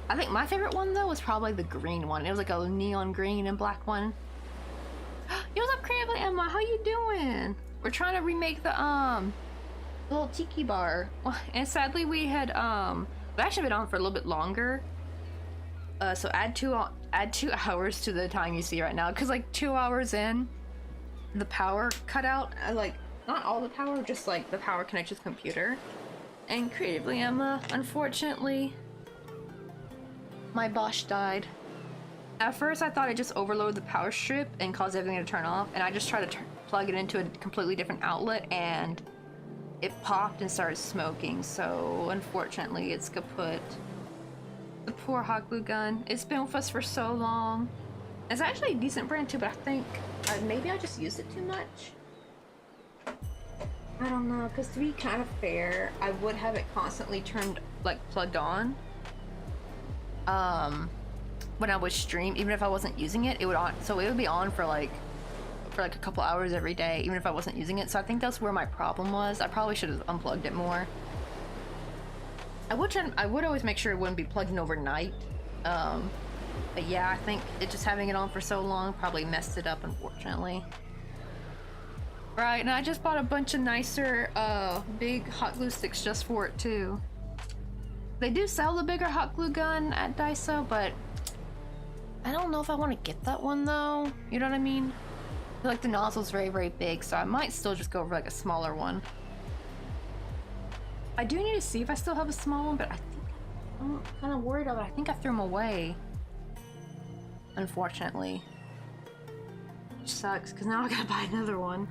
[SPEAKER 1] I think my favorite one though was probably the green one. It was like a neon green and black one. Yo, what's up, Cramply Emma? How you doing? We're trying to remake the little tiki bar. And sadly we had we've actually been on for a little bit longer. So add 2 hours to the time you see right now, because like 2 hours in, the power cut out. Like not all the power, just like the power connected to the computer. And Creatively Emma, unfortunately, my Bosch died. At first I thought it just overloaded the power strip and caused everything to turn off, and I just tried to plug it into a completely different outlet and it popped and started smoking, so unfortunately it's kaput. The poor hot glue gun. It's been with us for so long. It's actually a decent brand too, but I think maybe I just used it too much. I don't know, because to be kind of fair, I would have it constantly turned, like plugged on. When I would stream, even if I wasn't using it, it would on. So it would be on for like a couple hours every day, even if I wasn't using it. So I think that's where my problem was. I probably should have unplugged it more. I would always make sure it wouldn't be plugged in overnight. But yeah, I think just having it on for so long probably messed it up, unfortunately. Right, and I just bought a bunch of nicer big hot glue sticks just for it too. They do sell the bigger hot glue gun at Daiso, but I don't know if I want to get that one though. You know what I mean? I feel like the nozzle's very, very big, so I might still just go for like a smaller one. I do need to see if I still have a small one, but I think I'm kind of worried about it. I think I threw them away, unfortunately. Which sucks, because now I gotta buy another one.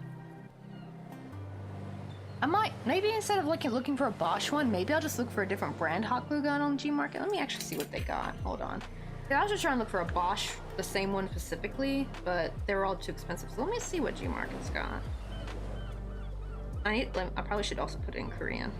[SPEAKER 1] I might, maybe instead of looking for a Bosch one, maybe I'll just look for a different brand hot glue gun on Gmarket. Let me actually see what they got. Hold on. Yeah, I was just trying to look for a Bosch, the same one specifically, but they were all too expensive. So let me see what Gmarket's got. I probably should also put it in Korean.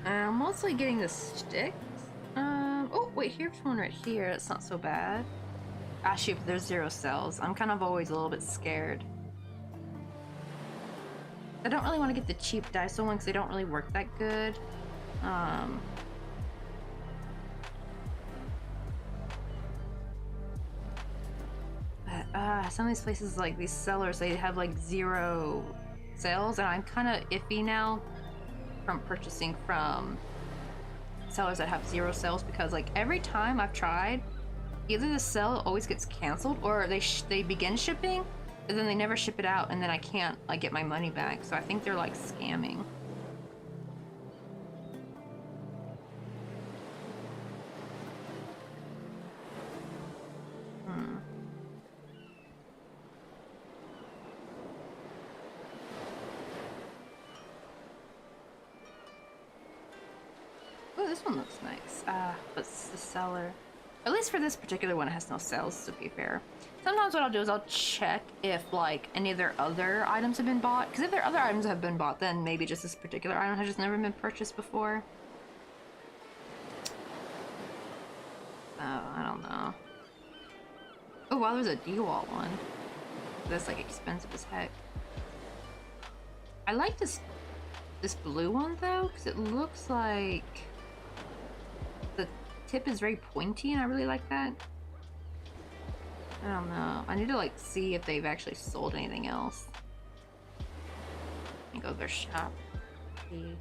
[SPEAKER 1] I'm mostly getting the sticks. Oh wait, here's one right here. It's not so bad. Ah shoot, but there's 0 cells. I'm kind of always a little bit scared. I don't really want to get the cheap Daiso ones because they don't really work that good. But some of these places, like these sellers, they have like 0 sales, and I'm kind of iffy now from purchasing from sellers that have 0 sales, because like every time I've tried, either the sale always gets canceled or they begin shipping and then they never ship it out, and then I can't like get my money back. So I think they're like scamming. Oh, this one looks nice. But it's the seller. At least for this particular one, it has no sales, to be fair. Sometimes what I'll do is I'll check if, like, any of their other items have been bought. Because if their other items have been bought, then maybe just this particular item has just never been purchased before. Oh, I don't know. Oh, wow, there's a DeWalt one. That's, like, expensive as heck. I like this blue one, though, because it looks like the tip is very pointy, and I really like that. I don't know. I need to like see if they've actually sold anything else. Let me go to their shop. See.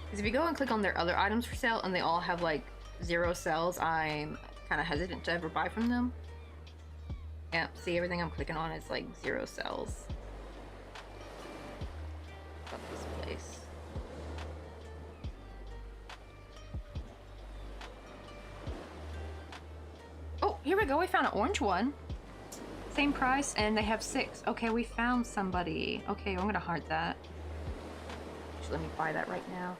[SPEAKER 1] Because if you go and click on their other items for sale and they all have like 0 sales, I'm kind of hesitant to ever buy from them. Yeah, see, everything I'm clicking on is like 0 sales. Fuck this place. Oh, here we go. We found an orange one. Same price, and they have 6. Okay, we found somebody. Okay, I'm gonna heart that. Just let me buy that right now.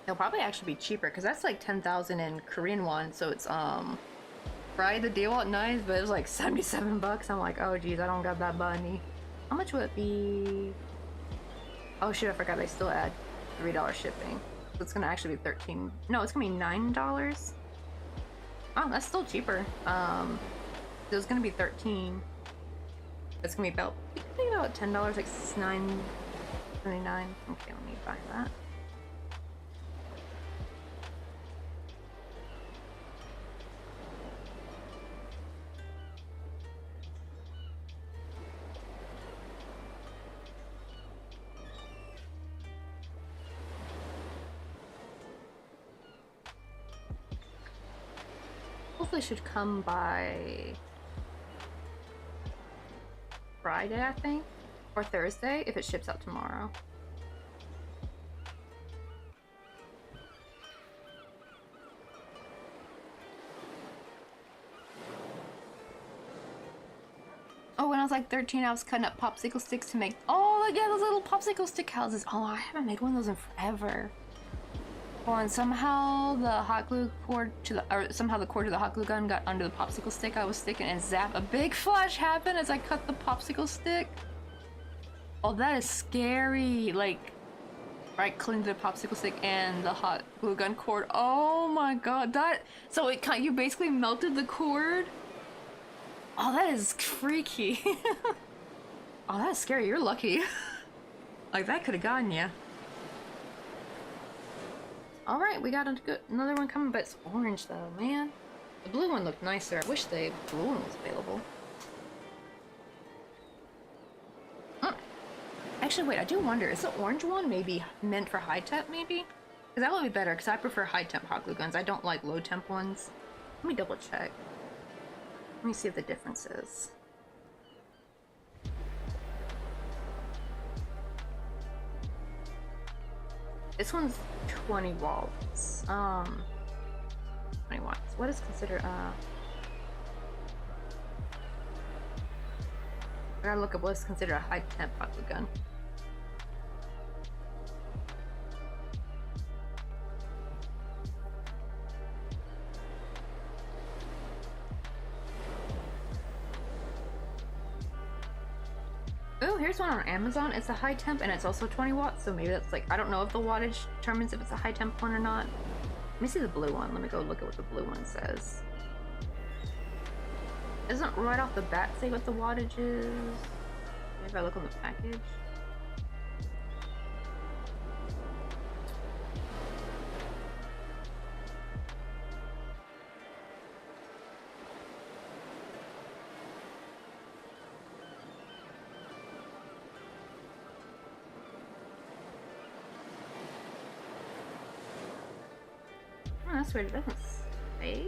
[SPEAKER 1] It'll probably actually be cheaper because that's like 10,000 in Korean won, so it's right, the DeWalt knives, but it was like 77 bucks. I'm like, oh geez, I don't got that money. How much would it be? Oh shit, I forgot they still add $3 shipping. So it's gonna actually be 13. No, it's gonna be $9. Oh, that's still cheaper. It was gonna be 13. It's gonna be about, $10, like $9.79. Okay, let me buy that. Hopefully should come by Friday, I think, or Thursday if it ships out tomorrow. Oh, when I was like 13, I was cutting up popsicle sticks to make, oh yeah, those little popsicle stick houses. Oh, I haven't made one of those in forever. Oh, and somehow the hot glue cord to the, or somehow the cord to the hot glue gun got under the popsicle stick I was sticking, and zap, a big flash happened as I cut the popsicle stick. Oh, that is scary. Like, Right, clean the popsicle stick and the hot glue gun cord. Oh my god, that... So it you basically melted the cord? Oh, that is freaky. Oh, that's scary. You're lucky. Like, that could have gotten you. Alright, we got another one coming, but it's orange though, man. The blue one looked nicer. I wish the blue one was available. Actually, wait, I do wonder, is the orange one maybe meant for high temp, maybe? Because that would be better, because I prefer high temp hot glue guns. I don't like low temp ones. Let me double check. Let me see what the difference is. This one's 20 watts. 20 watts. What is considered, I gotta look up what's considered a high temp hot glue gun. Oh, here's one on Amazon. It's a high temp and it's also 20 watts, so maybe that's like, I don't know if the wattage determines if it's a high temp one or not. Let me see the blue one. Let me go look at what the blue one says. Doesn't right off the bat say what the wattage is. Maybe if I look on the package. Oh, that's weird. It doesn't say.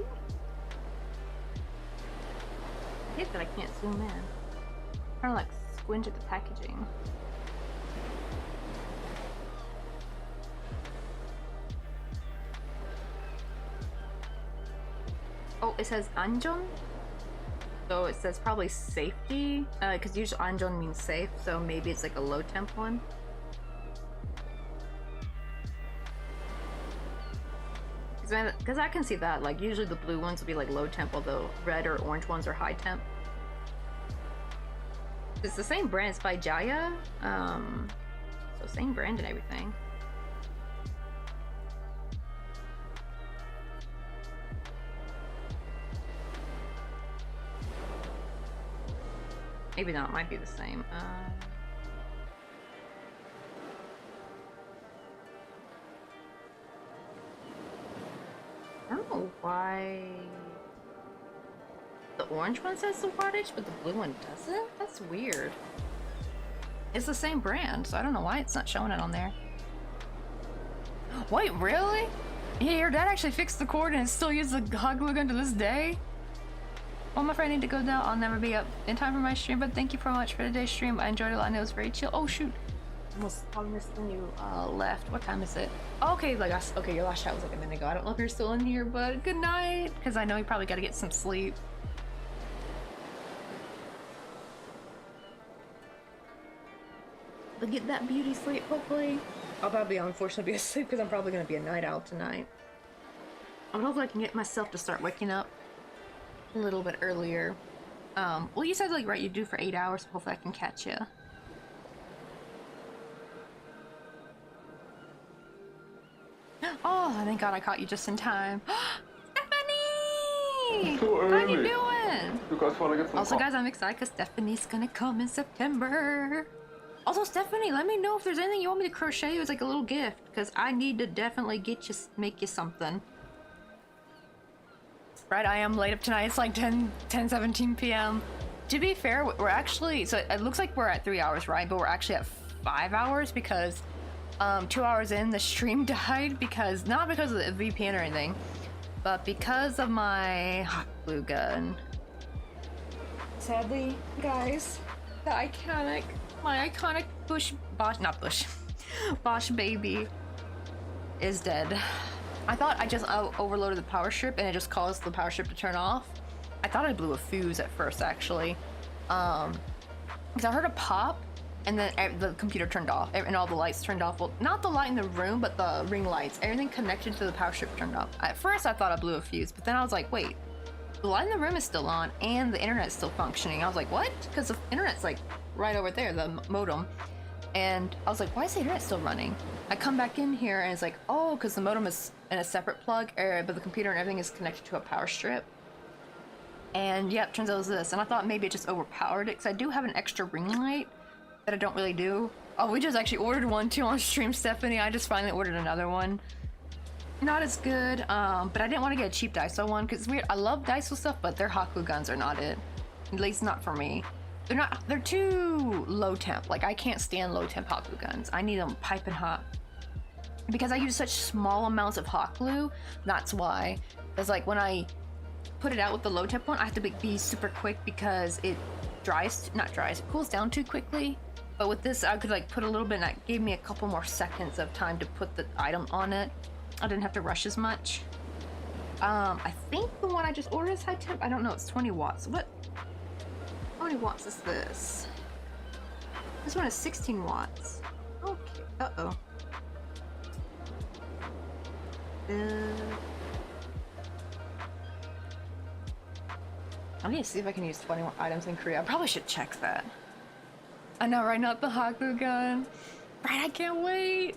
[SPEAKER 1] I hate that I can't zoom in. I'm trying to like squint at the packaging. Oh, it says Anjon. So it says probably safety, because usually Anjon means safe, so maybe it's like a low temp one. Because I can see that, like usually the blue ones will be like low temp, although red or orange ones are high temp. It's the same brand, it's by Jaya, so same brand and everything. Maybe not, it might be the same. I don't know why the orange one says the wattage, but the blue one doesn't? That's weird. It's the same brand, so I don't know why it's not showing it on there. Wait, really? Yeah, your dad actually fixed the cord and it still uses the hot glue gun to this day? Well, my friend, I need to go now. I'll never be up in time for my stream, but thank you so much for today's stream. I enjoyed it a lot and it was very chill. Oh, shoot. Almost probably missed when you left. What time is it? Oh, okay, like okay, your last shot was like a minute ago. I don't know if you're still in here, but good night, because I know you probably got to get some sleep. But get that beauty sleep, hopefully. I'll probably unfortunately be asleep because I'm probably gonna be a night owl tonight. I'm hoping I can get myself to start waking up a little bit earlier. Well, you said like right, you do for 8 hours, so hopefully I can catch you. Oh, thank God I caught you just in time. Stephanie!
[SPEAKER 5] Too early.
[SPEAKER 1] How you doing?
[SPEAKER 5] You guys want to get some
[SPEAKER 1] Also, guys, I'm excited because Stephanie's gonna come in September. Also, Stephanie, let me know if there's anything you want me to crochet you as like a little gift, because I need to definitely make you something. Right, I am late up tonight. It's like 17 p.m. To be fair, we're actually, so it looks like we're at 3 hours, right? But we're actually at 5 hours because 2 hours in, the stream died because, not because of the VPN or anything, but because of my hot glue gun. Sadly, guys, my iconic Bosch baby is dead. I thought I just overloaded the power strip and it just caused the power strip to turn off. I thought I blew a fuse at first, actually. Because I heard a pop and then the computer turned off and all the lights turned off. Well, not the light in the room, but the ring lights. Everything connected to the power strip turned off. At first I thought I blew a fuse, but then I was like, wait, the light in the room is still on and the internet's still functioning. I was like, what? Because the internet's like right over there, the modem. And I was like, why is the internet still running? I come back in here and it's like, oh, because the modem is in a separate plug, but the computer and everything is connected to a power strip. And yep, turns out it was this. And I thought maybe it just overpowered it, because I do have an extra ring light that I don't really do. Oh, we just actually ordered one too on stream, Stephanie. I just finally ordered another one. Not as good, but I didn't want to get a cheap Daiso one, because it's weird. I love Daiso stuff, but their hot glue guns are not it. At least not for me. They're too low temp. Like, I can't stand low temp hot glue guns. I need them piping hot. Because I use such small amounts of hot glue, that's why. It's like when I put it out with the low temp one, I have to be super quick because it it cools down too quickly. But with this, I could like put a little bit, and that gave me a couple more seconds of time to put the item on it. I didn't have to rush as much. I think the one I just ordered is high temp. I don't know, it's 20 watts. How many watts is this? This one is 16 watts. Okay, uh-oh. I need to see if I can use 21 items in Korea. I probably should check that. I know, right? Not the hot glue gun. Right, I can't wait.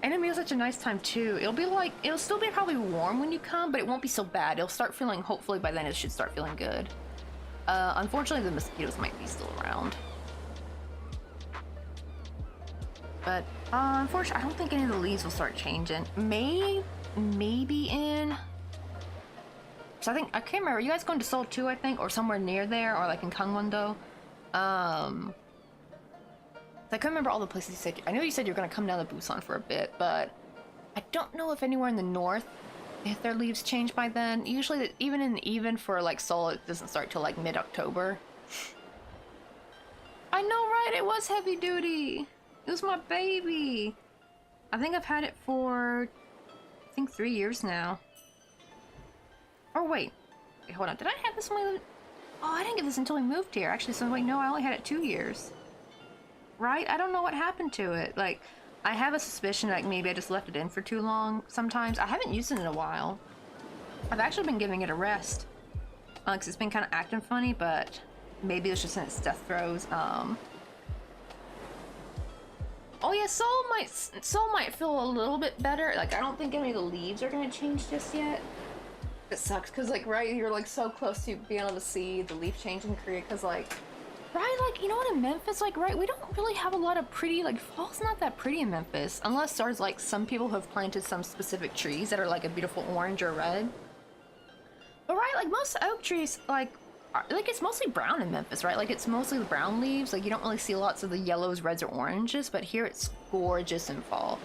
[SPEAKER 1] And it'll be such a nice time too. It'll still be probably warm when you come, but it won't be so bad. It'll start feeling, hopefully by then it should start feeling good. Unfortunately, the mosquitoes might be still around. But, unfortunately, I don't think any of the leaves will start changing. Maybe in... So I can't remember. Are you guys going to Seoul too, I think? Or somewhere near there? Or like in Gangwon-do? I couldn't remember all the places you said. I know you said you're going to come down to Busan for a bit, but I don't know if anywhere in the north, if their leaves change by then. Usually, even for like Seoul, it doesn't start till like mid-October. I know, right? It was heavy duty. It was my baby. I think I've had it for, I think 3 years now. Or wait, hold on. Did I have this one? Oh, I didn't get this until we moved here. Actually, so wait, no, I only had it 2 years. Right? I don't know what happened to it. Like, I have a suspicion like maybe I just left it in for too long sometimes. I haven't used it in a while. I've actually been giving it a rest. Because it's been kind of acting funny, but maybe it's just in its death throes. Oh yeah, Seoul might feel a little bit better. Like, I don't think any of the leaves are going to change just yet. It sucks, because like, right, you're like so close to being able to see the leaf change in Korea, because like, right, like, you know what, in Memphis, like, right, we don't really have a lot of pretty, like, fall's not that pretty in Memphis, unless there's like some people who have planted some specific trees that are like a beautiful orange or red. But right, like, most oak trees, like it's mostly brown in Memphis, right? Like, it's mostly the brown leaves. Like, you don't really see lots of the yellows, reds, or oranges, but here it's gorgeous in fall.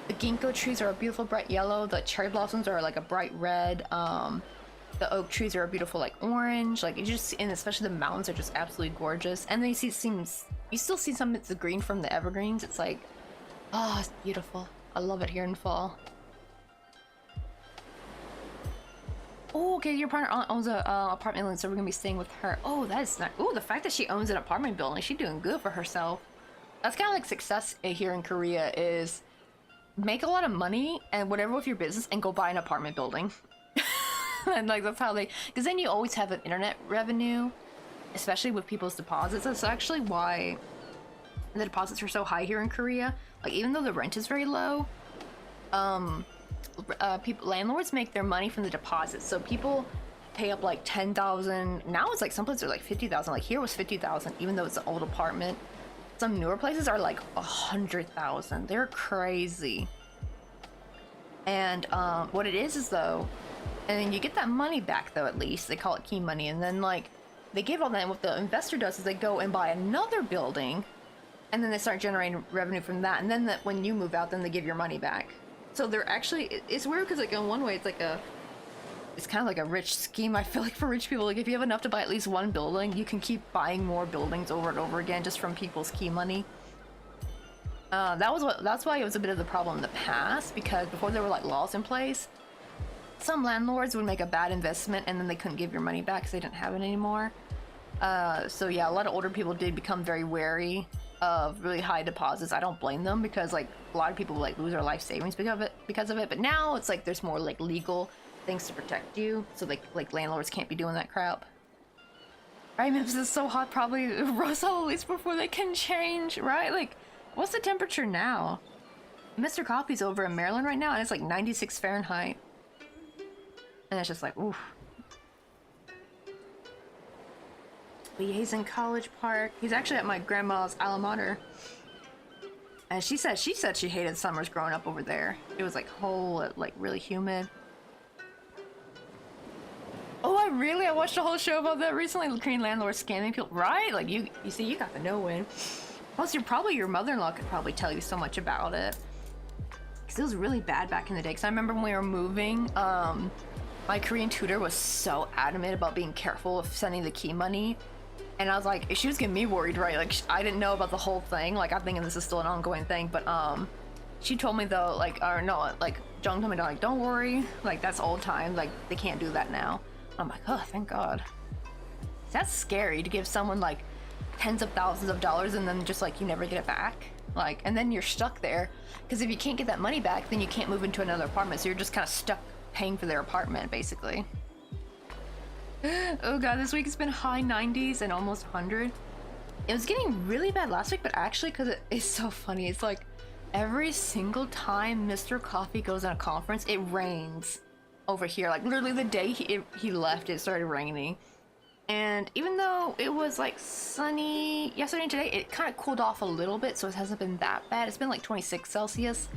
[SPEAKER 1] The ginkgo trees are a beautiful bright yellow. The cherry blossoms are like a bright red. The oak trees are a beautiful like orange. Like, you just, and especially the mountains are just absolutely gorgeous. And then you still see some bits of green from the evergreens. It's like, oh, it's beautiful. I love it here in fall. Oh, okay, your partner owns a apartment building, so we're gonna be staying with her. Oh, that is nice. Oh, the fact that she owns an apartment building, she's doing good for herself. That's kind of like success here in Korea is make a lot of money and whatever with your business and go buy an apartment building. And like, that's how because then you always have an internet revenue, especially with people's deposits. That's actually why the deposits are so high here in Korea. Like, even though the rent is very low, landlords make their money from the deposits. So people pay up like 10,000. Now it's like some places are like 50,000. Like, here was 50,000, even though it's an old apartment. Some newer places are like 100,000. They're crazy. And what it is though, and then you get that money back though, at least they call it key money. And then like they give all that. And what the investor does is they go and buy another building, and then they start generating revenue from that. And then when you move out, then they give your money back. So they're actually, it's weird because like in one way it's like it's kind of like a rich scheme. I feel like for rich people, like if you have enough to buy at least one building, you can keep buying more buildings over and over again just from people's key money. That's why it was a bit of the problem in the past, because before there were like laws in place, some landlords would make a bad investment and then they couldn't give your money back because they didn't have it anymore. So yeah, a lot of older people did become very wary of really high deposits. I don't blame them, because like a lot of people like lose their life savings because of it. But now it's like there's more like legal things to protect you, so like landlords can't be doing that crap. Right, Memphis is so hot, probably rose all at least before they can change, right? Like, What's the temperature now? Mr. Coffee's over in Maryland right now, and it's like 96 Fahrenheit. And it's just like, oof. But yeah, he's in College Park. He's actually at my grandma's alma mater. And she said she hated summers growing up over there. It was like like really humid. Oh, I watched a whole show about that recently. Korean landlords scamming people, right? Like you see, you got the no-win. Plus, your mother-in-law could probably tell you so much about it. Cause it was really bad back in the day. Cause I remember when we were moving, my Korean tutor was so adamant about being careful of sending the key money. And I was like, she was getting me worried, right? Like, I didn't know about the whole thing. Like, I'm thinking this is still an ongoing thing. But, she told me, though, like, or no, like, Jung told me, like, don't worry. Like, that's old times. Like, they can't do that now. I'm like, oh, thank God. That's scary to give someone, like, tens of thousands of dollars and then just, like, you never get it back. Like, and then you're stuck there. Because if you can't get that money back, then you can't move into another apartment. So you're just kind of stuck paying for their apartment, basically. Oh god, this week it's been high 90s and almost 100. It was getting really bad last week, but actually, because it's so funny, it's like every single time Mr. Coffee goes on a conference, it rains over here. Like literally the day he left, it started raining. And even though it was like sunny yesterday and today, it kind of cooled off a little bit, so it hasn't been that bad. It's been like 26 Celsius.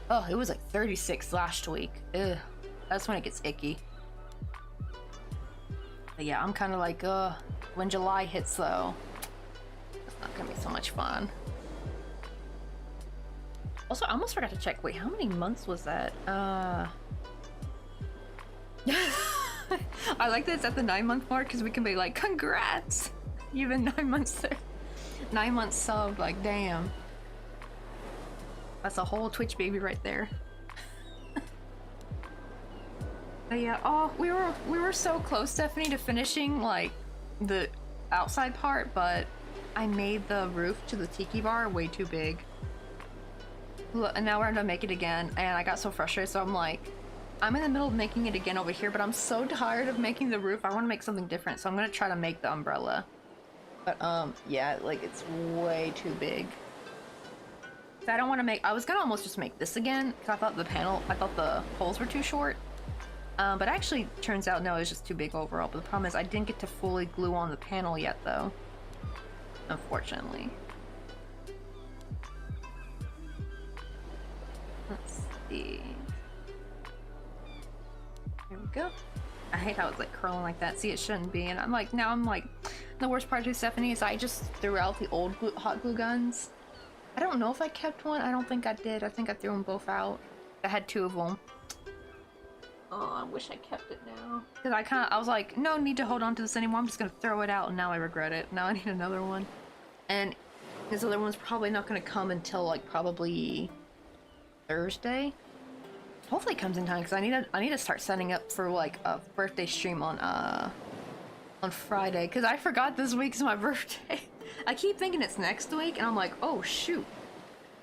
[SPEAKER 1] Oh, it was like 36 last week. Ugh, that's when it gets icky. But yeah, I'm kind of like, when July hits though, it's not gonna be so much fun. Also, I almost forgot to check. Wait, how many months was that? I like that it's at the 9-month mark because we can be like, congrats! You've been 9 months there. 9 months sub, like, damn. That's a whole Twitch baby right there. But yeah, oh, we were so close, Stephanie, to finishing like the outside part, but I made the roof to the tiki bar way too big. And now we're gonna make it again, and I got so frustrated, so I'm like, I'm in the middle of making it again over here, but I'm so tired of making the roof. I want to make something different, so I'm gonna try to make the umbrella. But yeah, like it's way too big. So I don't want to make. I was gonna almost just make this again because I thought the holes were too short. But actually, turns out no, it's just too big overall. But the problem is I didn't get to fully glue on the panel yet, though. Unfortunately. Let's see. There we go. I hate how it's like curling like that. See, it shouldn't be. And I'm like, the worst part too, Stephanie, is I just threw out the old hot glue guns. I don't know if I kept one. I don't think I did. I think I threw them both out. I had 2 of them. Oh, I wish I kept it now. Because I was like, no need to hold on to this anymore. I'm just going to throw it out, and now I regret it. Now I need another one. And this other one's probably not going to come until, like, probably Thursday. Hopefully it comes in time, because I need to start setting up for, like, a birthday stream on Friday. Because I forgot this week's my birthday. I keep thinking it's next week, and I'm like, oh, shoot.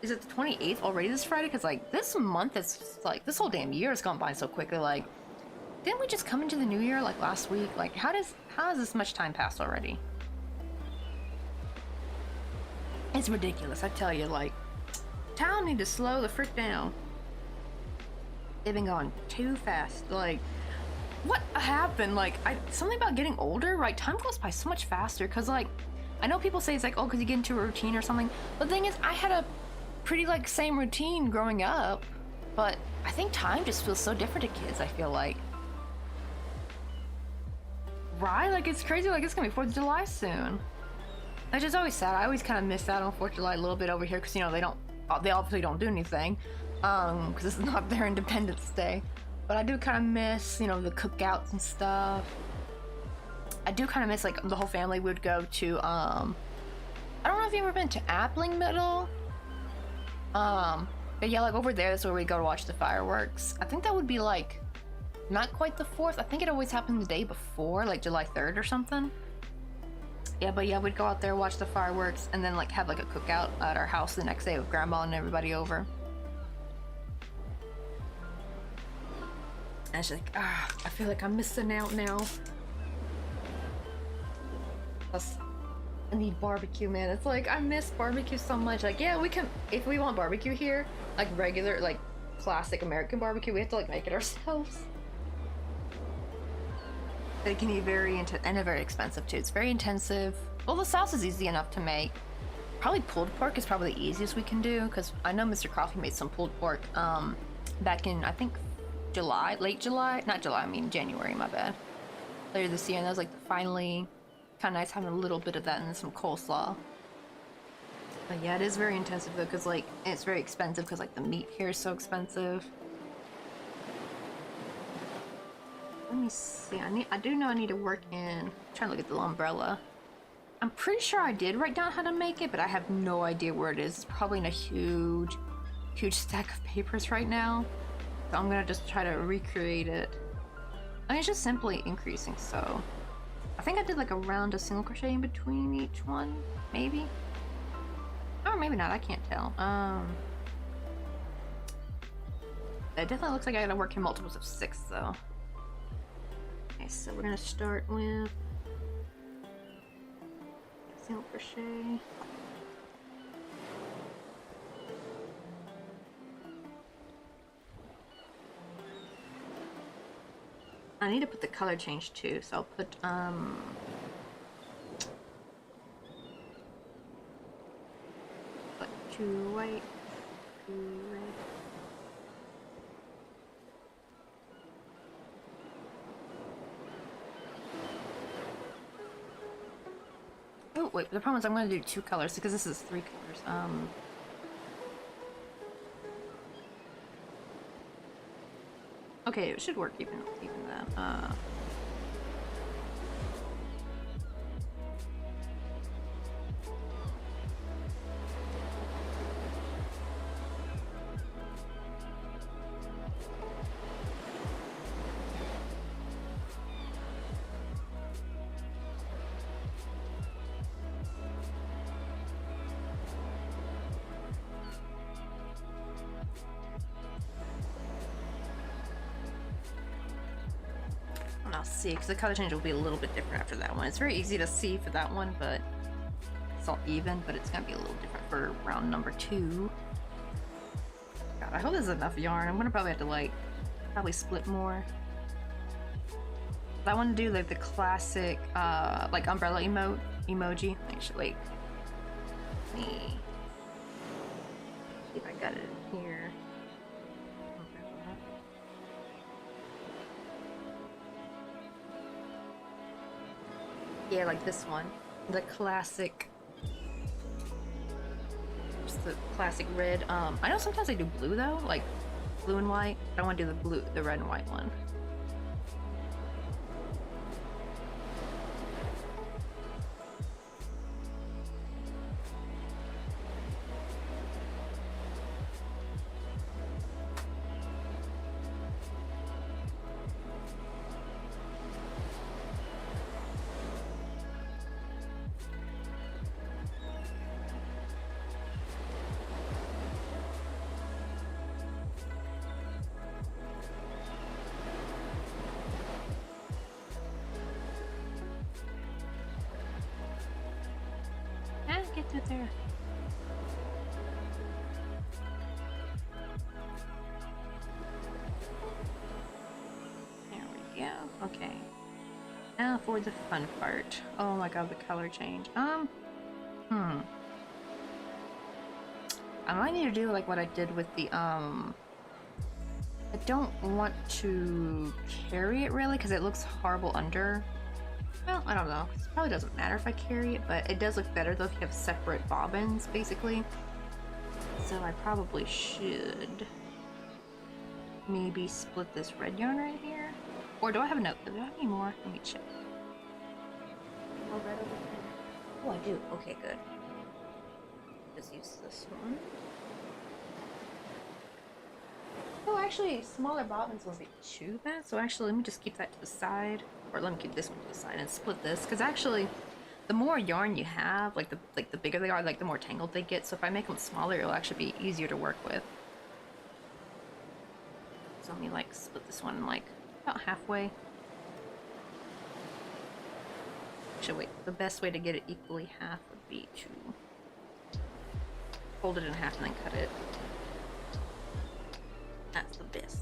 [SPEAKER 1] Is it the 28th already this Friday? Because, like, this month is, like, this whole damn year has gone by so quickly. Like, didn't we just come into the new year, like, last week? Like, how has this much time passed already? It's ridiculous, I tell you, like, town need to slow the frick down. They've been going too fast. Like, what happened? Like, something about getting older, right? Time goes by so much faster, because, like, I know people say it's like, oh, because you get into a routine or something. But the thing is, I had a pretty like same routine growing up, but I think time just feels so different to kids. I feel like, right? Like it's crazy. Like it's gonna be 4th of July soon. Which is always sad. I always kind of miss out on 4th of July a little bit over here because you know they obviously don't do anything because this is not their Independence Day. But I do kind of miss the cookouts and stuff. I do kind of miss like the whole family would go to I don't know if you've ever been to Appling Middle. But yeah, like over there is where we go to watch the fireworks. I think that would be like not quite the 4th. I think it always happened the day before, like July 3rd or something. Yeah, but yeah, we'd go out there, watch the fireworks, and then like have like a cookout at our house the next day with grandma and everybody over. And she's like, I feel like I'm missing out now. Plus, I need barbecue, man. It's like, I miss barbecue so much. Like, yeah, we can, if we want barbecue here, like regular, like classic American barbecue, we have to like make it ourselves. It can be very and very expensive too. It's very intensive. Well, the sauce is easy enough to make. Probably pulled pork is probably the easiest we can do, because I know Mr. Coffee made some pulled pork back in, I think, late July, not July, I mean January, my bad. Later this year, and that was like finally kind of nice having a little bit of that and some coleslaw. But yeah, it is very intensive though, because like it's very expensive because like the meat here is so expensive. Let me see. I do know I need to work in. I'm trying to look at the umbrella. I'm pretty sure I did write down how to make it, but I have no idea where it is. It's probably in a huge stack of papers right now. So I'm gonna just try to recreate it. I mean, it's just simply increasing, so I think I did like a round of single crochet in between each one, maybe, or maybe not. I can't tell. It definitely looks like I gotta work in multiples of 6 though. Okay, so we're gonna start with single crochet. I need to put the color change too, so I'll put like 2 white, 2 red. Oh wait, the problem is I'm going to do 2 colors because this is 3 colors. Okay, it should work even that. I'll see, because the color change will be a little bit different after that one. It's very easy to see for that one, but it's all even, but it's gonna be a little different for round number 2. God, I hope there's enough yarn. I'm gonna probably have to like split more. I want to do like the classic like umbrella emoji. Actually, let me see if I got it in here. Yeah, like this one. The classic. Just the classic red. I know sometimes they do blue though, like blue and white. I want to do the red and white one. Get to there. There we go. Okay. Now for the fun part. Oh my god, the color change. I might need to do like what I did with the I don't want to carry it really because it looks horrible under. Well, I don't know. It probably doesn't matter if I carry it, but it does look better though if you have separate bobbins, basically. So I probably should maybe split this red yarn right here. Or do I have enough? Do I have any more? Let me check. More red over here. Oh, I do. Okay, good. Just use this one. Oh, actually, smaller bobbins won't be too bad. So actually, let me just keep that to the side. Or let me keep this one to the side and split this, because actually the more yarn you have, like the bigger they are, like the more tangled they get. So if I make them smaller, it'll actually be easier to work with. So let me like split this one like about halfway. actually, wait, the best way to get it equally half would be to fold it in half and then cut it. That's the best.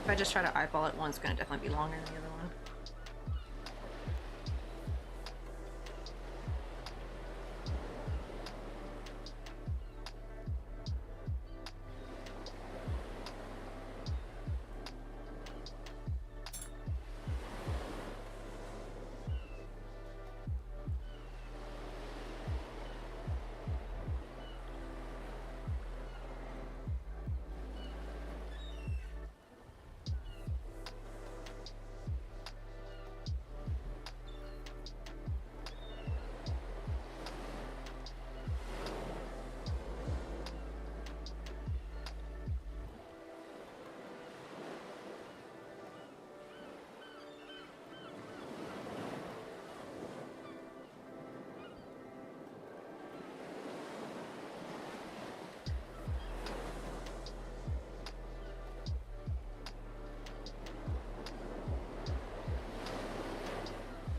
[SPEAKER 1] If I just try to eyeball it, one's gonna definitely be longer than the other one.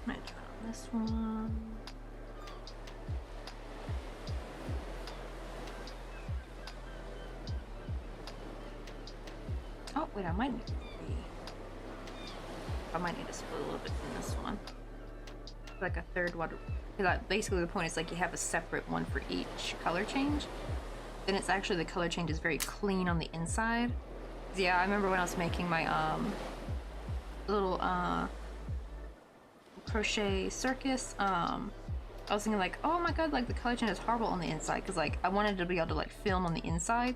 [SPEAKER 1] Might try on this one. Oh, wait, I might need to split a little bit from this one. Like a third one. Basically, the point is like you have a separate one for each color change. Then it's actually the color change is very clean on the inside. Yeah, I remember when I was making my little crochet circus, I was thinking like, oh my god, like the color change is horrible on the inside, because like I wanted to be able to like film on the inside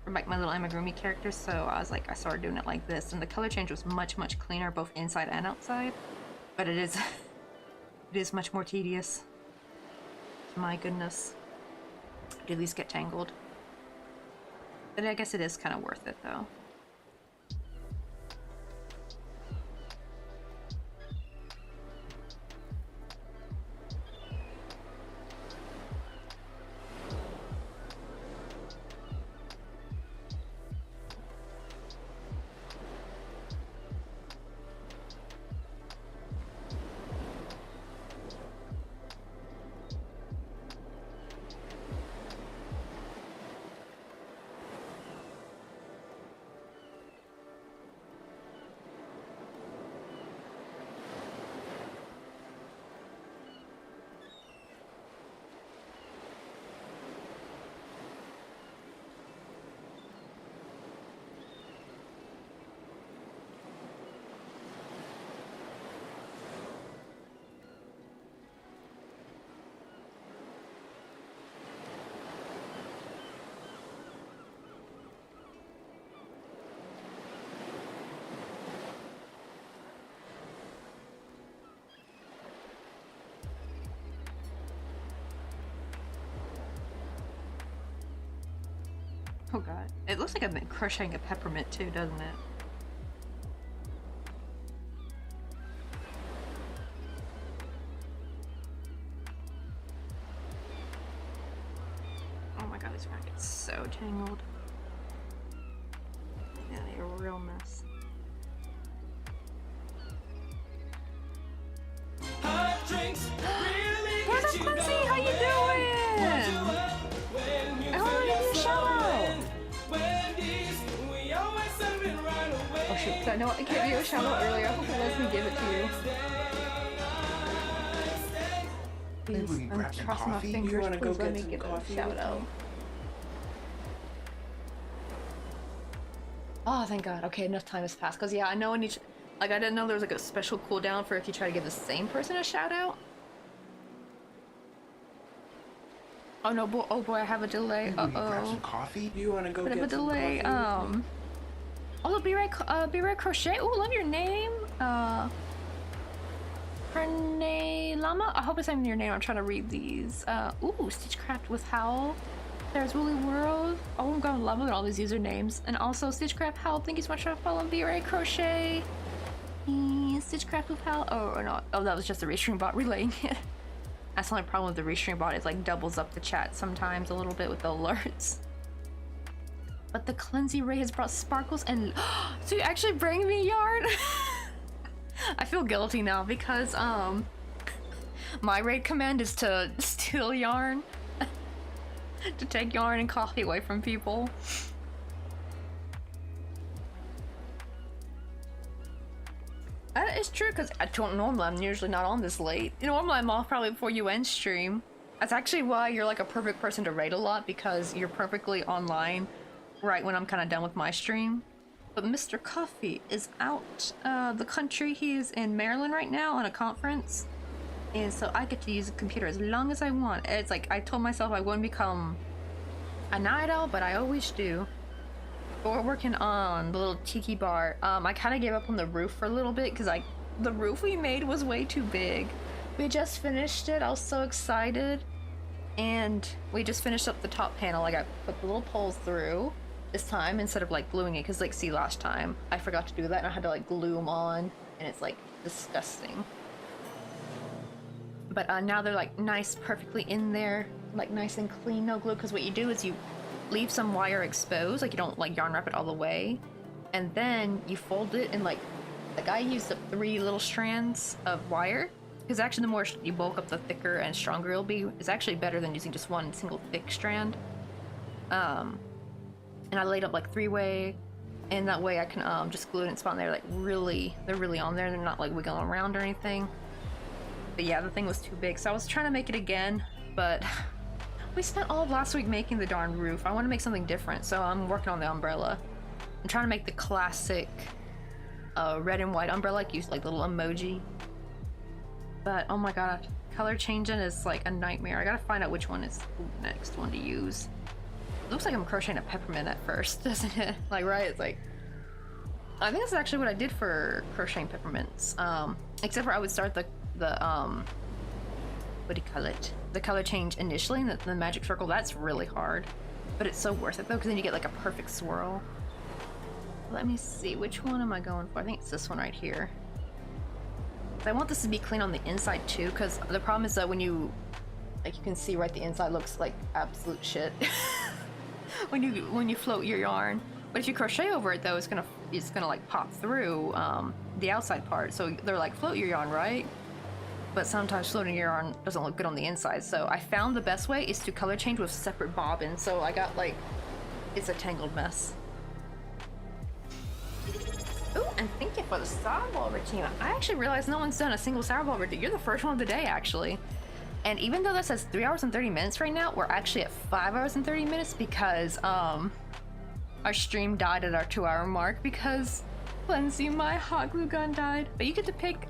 [SPEAKER 1] for like my little amigurumi characters, so I was like, I started doing it like this, and the color change was much cleaner both inside and outside, but it is it is much more tedious. My goodness, do these get tangled? But I guess it is kind of worth it though. Oh god. It looks like I've been crocheting a peppermint too, doesn't it? Oh my god, these are gonna get so tangled. Yeah, they're a real mess.
[SPEAKER 3] Hot drinks really
[SPEAKER 1] What's
[SPEAKER 3] get
[SPEAKER 1] up,
[SPEAKER 3] you
[SPEAKER 1] Quincy?
[SPEAKER 3] going.
[SPEAKER 1] How you doing? I want to give you a shout out. Oh shoot, I know I gave you a shout out earlier. I hope it lets me give it to you.
[SPEAKER 2] Maybe we
[SPEAKER 1] Please,
[SPEAKER 2] can
[SPEAKER 1] I'm
[SPEAKER 2] grab some
[SPEAKER 1] crossing my
[SPEAKER 2] coffee?
[SPEAKER 1] fingers.
[SPEAKER 4] You wanna go
[SPEAKER 1] Please let
[SPEAKER 4] get
[SPEAKER 1] me
[SPEAKER 4] some
[SPEAKER 1] give it a
[SPEAKER 4] coffee
[SPEAKER 1] shout
[SPEAKER 4] with
[SPEAKER 1] out.
[SPEAKER 4] me?
[SPEAKER 1] Oh, thank god. Okay, enough time has passed. Because, yeah, I know when you... Like, I didn't know there was, like, a special cooldown for if you try to give the same person a shout-out. Oh, no, oh boy, I have a delay.
[SPEAKER 2] Maybe we can grab
[SPEAKER 1] Uh-oh.
[SPEAKER 2] some coffee?
[SPEAKER 4] You want to go
[SPEAKER 1] Bit of a
[SPEAKER 4] get some
[SPEAKER 1] delay.
[SPEAKER 4] coffee with me?
[SPEAKER 1] Oh, Be Right Crochet. Oh, love your name. Renee Lama. I hope it's saying your name. I'm trying to read these. Ooh, Stitchcraft with Howl. There's Woolly World. Oh, I'm going to love all these usernames. And also Stitchcraft Howl. Thank you so much for following Be Right Crochet. Stitchcraft with Howl. Oh, no. Oh, that was just the restream bot relaying it. That's the only problem with the restream bot. It like doubles up the chat sometimes a little bit with the alerts. But the Cleansy Ray has brought sparkles and so you actually bring me yarn? I feel guilty now because my raid command is to steal yarn. To take yarn and coffee away from people. It's true because I don't normally, I'm usually not on this late. Normally I'm off probably before you end stream. That's actually why you're like a perfect person to raid a lot, because you're perfectly online right when I'm kind of done with my stream. But Mr. Coffee is out the country. He is in Maryland right now on a conference. And so I get to use the computer as long as I want. It's like I told myself I wouldn't become a night owl, but I always do. But we're working on the little tiki bar. I kind of gave up on the roof for a little bit because the roof we made was way too big. We just finished it. I was so excited. And we just finished up the top panel. Like I put the little poles through this time instead of like gluing it, because like see last time I forgot to do that and I had to like glue them on, and it's like disgusting. But now they're like nice, perfectly in there, like nice and clean, no glue. Because what you do is you leave some wire exposed, like you don't like yarn wrap it all the way, and then you fold it, and like I used up 3 little strands of wire, because actually the more you bulk up, the thicker and stronger it'll be. It's actually better than using just one single thick strand. And I laid up like 3-way, and that way I can just glue it in spot, and they're like they're really on there. They're not like wiggling around or anything. But yeah, the thing was too big, so I was trying to make it again, but we spent all of last week making the darn roof. I want to make something different, so I'm working on the umbrella. I'm trying to make the classic red and white umbrella, like use like little emoji. But oh my god, color changing is like a nightmare. I gotta find out which one is the next one to use. It looks like I'm crocheting a peppermint at first, doesn't it? Like, right? It's like, I think that's actually what I did for crocheting peppermints. Except for I would start the what do you call it? The color change initially in the magic circle. That's really hard, but it's so worth it though, because then you get like a perfect swirl. Let me see, which one am I going for? I think it's this one right here. I want this to be clean on the inside too, because the problem is that when you, like, you can see right, the inside looks like absolute shit when you float your yarn. But if you crochet over it though, it's gonna like pop through the outside part. So they're like, float your yarn, right? But sometimes floating your yarn doesn't look good on the inside. So I found the best way is to color change with separate bobbins. So I got like, it's a tangled mess. Ooh, and thank you for the sour ball routine. I actually realized no one's done a single sour ball routine. You're the first one of the day, actually. And even though that says 3 hours and 30 minutes right now, we're actually at 5 hours and 30 minutes because our stream died at our 2-hour mark because Lindsay, my hot glue gun, died. But you get to pick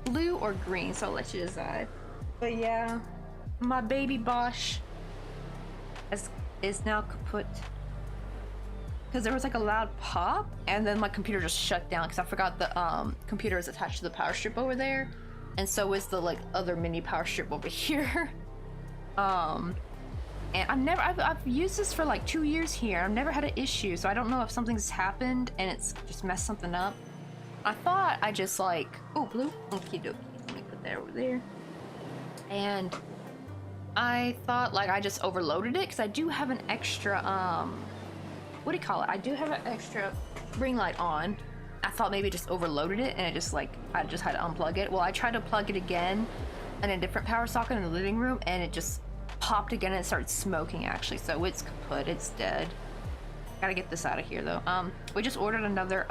[SPEAKER 1] blue or green, so I'll let you decide. But yeah, my baby Bosch is now kaput. Because there was like a loud pop, and then my computer just shut down because I forgot the computer is attached to the power strip over there, and so is the like other mini power strip over here. And I've used this for like 2 years here. I've never had an issue, so I don't know if something's happened and it's just messed something up. I thought I just like, oh, blue, okie dokie. Let me put that over there. And I thought like I just overloaded it because I do have an extra what do you call it? I do have an extra ring light on. I thought maybe it just overloaded it, and it just like, I just had to unplug it. Well, I tried to plug it again in a different power socket in the living room, and it just popped again and it started smoking actually. So it's kaput, it's dead. Gotta get this out of here though. We just ordered another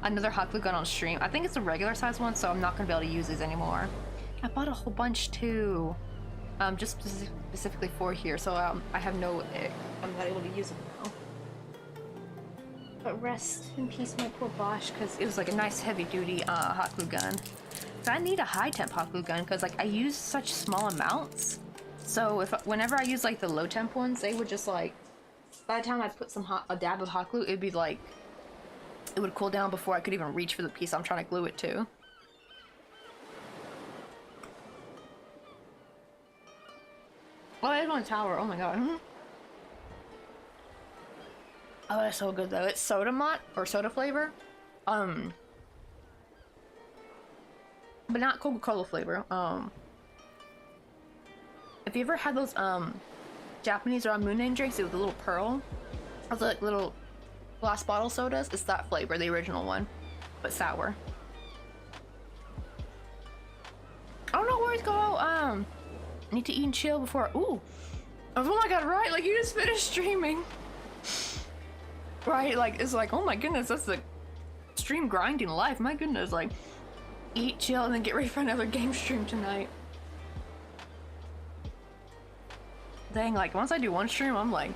[SPEAKER 1] another hot glue gun on stream. I think it's a regular size one, so I'm not gonna be able to use these anymore. I bought a whole bunch too. Just specifically for here, so I have no, I'm not able to use them now. But rest in peace, my poor Bosch, because it was like a nice heavy duty hot glue gun. So I need a high temp hot glue gun because like I use such small amounts. So whenever I use like the low temp ones, they would just like, by the time I put a dab of hot glue, it'd be like, it would cool down before I could even reach for the piece I'm trying to glue it to. Oh, there's one tower. Oh my god. Oh, that's so good though. It's soda mott or soda flavor. But not Coca-Cola flavor. If you ever had those Japanese ramen drinks with a little pearl, those like little glass bottle sodas, it's that flavor, the original one. but sour. Oh no worries, go out. Need to eat and chill before. Ooh. Oh my god, right? Like you just finished streaming. Right? Like it's like, oh my goodness, that's the stream grinding life. My goodness, like eat, chill, and then get ready for another game stream tonight. Dang, like once I do one stream, I'm like,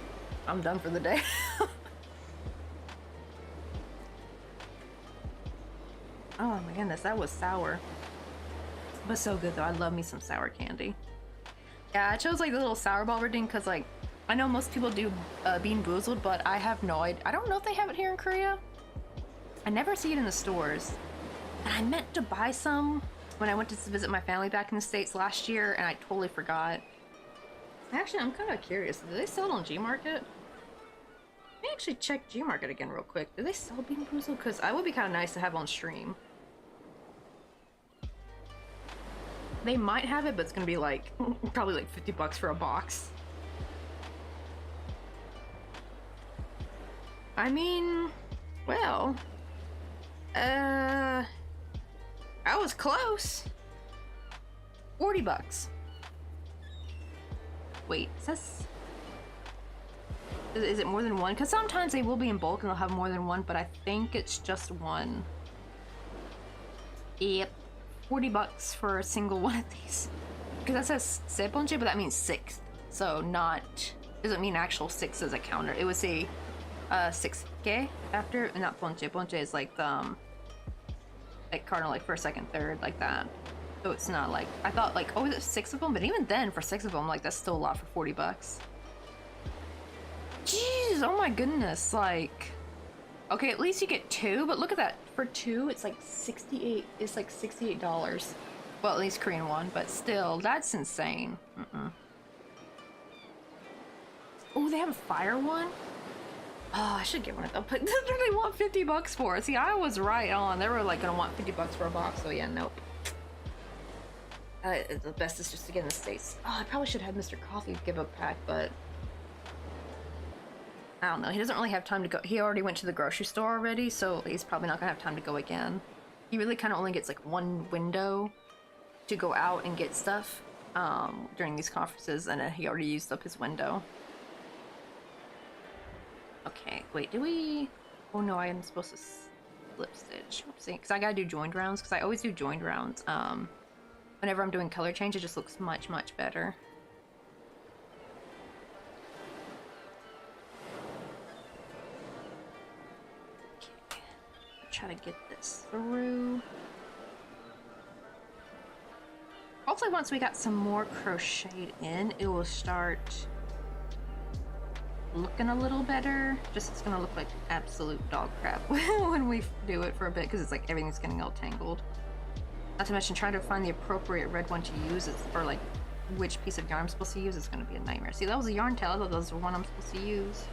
[SPEAKER 1] I'm done for the day. Oh my goodness, that was sour. But so good though. I love me some sour candy. Yeah, I chose like the little sour ball reading because like I know most people do Bean Boozled, but I have no idea. I don't know if they have it here in Korea. I never see it in the stores. And I meant to buy some when I went to visit my family back in the States last year, and I totally forgot. Actually, I'm kind of curious. Do they sell it on Gmarket? Let me actually check Gmarket again real quick. Do they sell Bean Boozled? Because I would be kind of nice to have on stream. They might have it, but it's gonna be like probably like 50 bucks for a box. I mean, well, I was close. 40 bucks. Wait, is it more than one? Because sometimes they will be in bulk and they'll have more than one, but I think it's just one. Yep. 40 bucks for a single one of these. Because that says se ponche, but that means sixth. So not, doesn't mean actual six as a counter. It would say six ke after, and not ponche. Ponche is like the, like cardinal, like first, second, third, like that. So it's not like, I thought like, oh, is it 6 of them? But even then, for 6 of them, like that's still a lot for 40 bucks. Jeez, oh my goodness, like, okay, at least you get 2, but look at that. For 2, it's like 68. It's like $68. Well, at least Korean won, but still, that's insane. Oh, they have a fire one? Oh, I should get one of them. But that's what they want 50 bucks for. See, I was right on. They were like gonna want 50 bucks for a box, so yeah, nope. The best is just to get in the States. Oh, I probably should have Mr. Coffee give a pack, but I don't know. He doesn't really have time to go. He already went to the grocery store already, so he's probably not gonna have time to go again. He really kind of only gets like one window to go out and get stuff during these conferences, and he already used up his window. Okay, wait, do we... Oh no, I am supposed to slip stitch. Oopsie, because I gotta do joined rounds, because I always do joined rounds. Whenever I'm doing color change, it just looks much, much better. Try to get this through. Hopefully once we got some more crocheted in, it will start looking a little better. Just it's gonna look like absolute dog crap when we do it for a bit, because it's like everything's getting all tangled. Not to mention trying to find the appropriate red one to use, or like which piece of yarn I'm supposed to use is gonna be a nightmare. See, that was a yarn tail. I thought that was the one I'm supposed to use.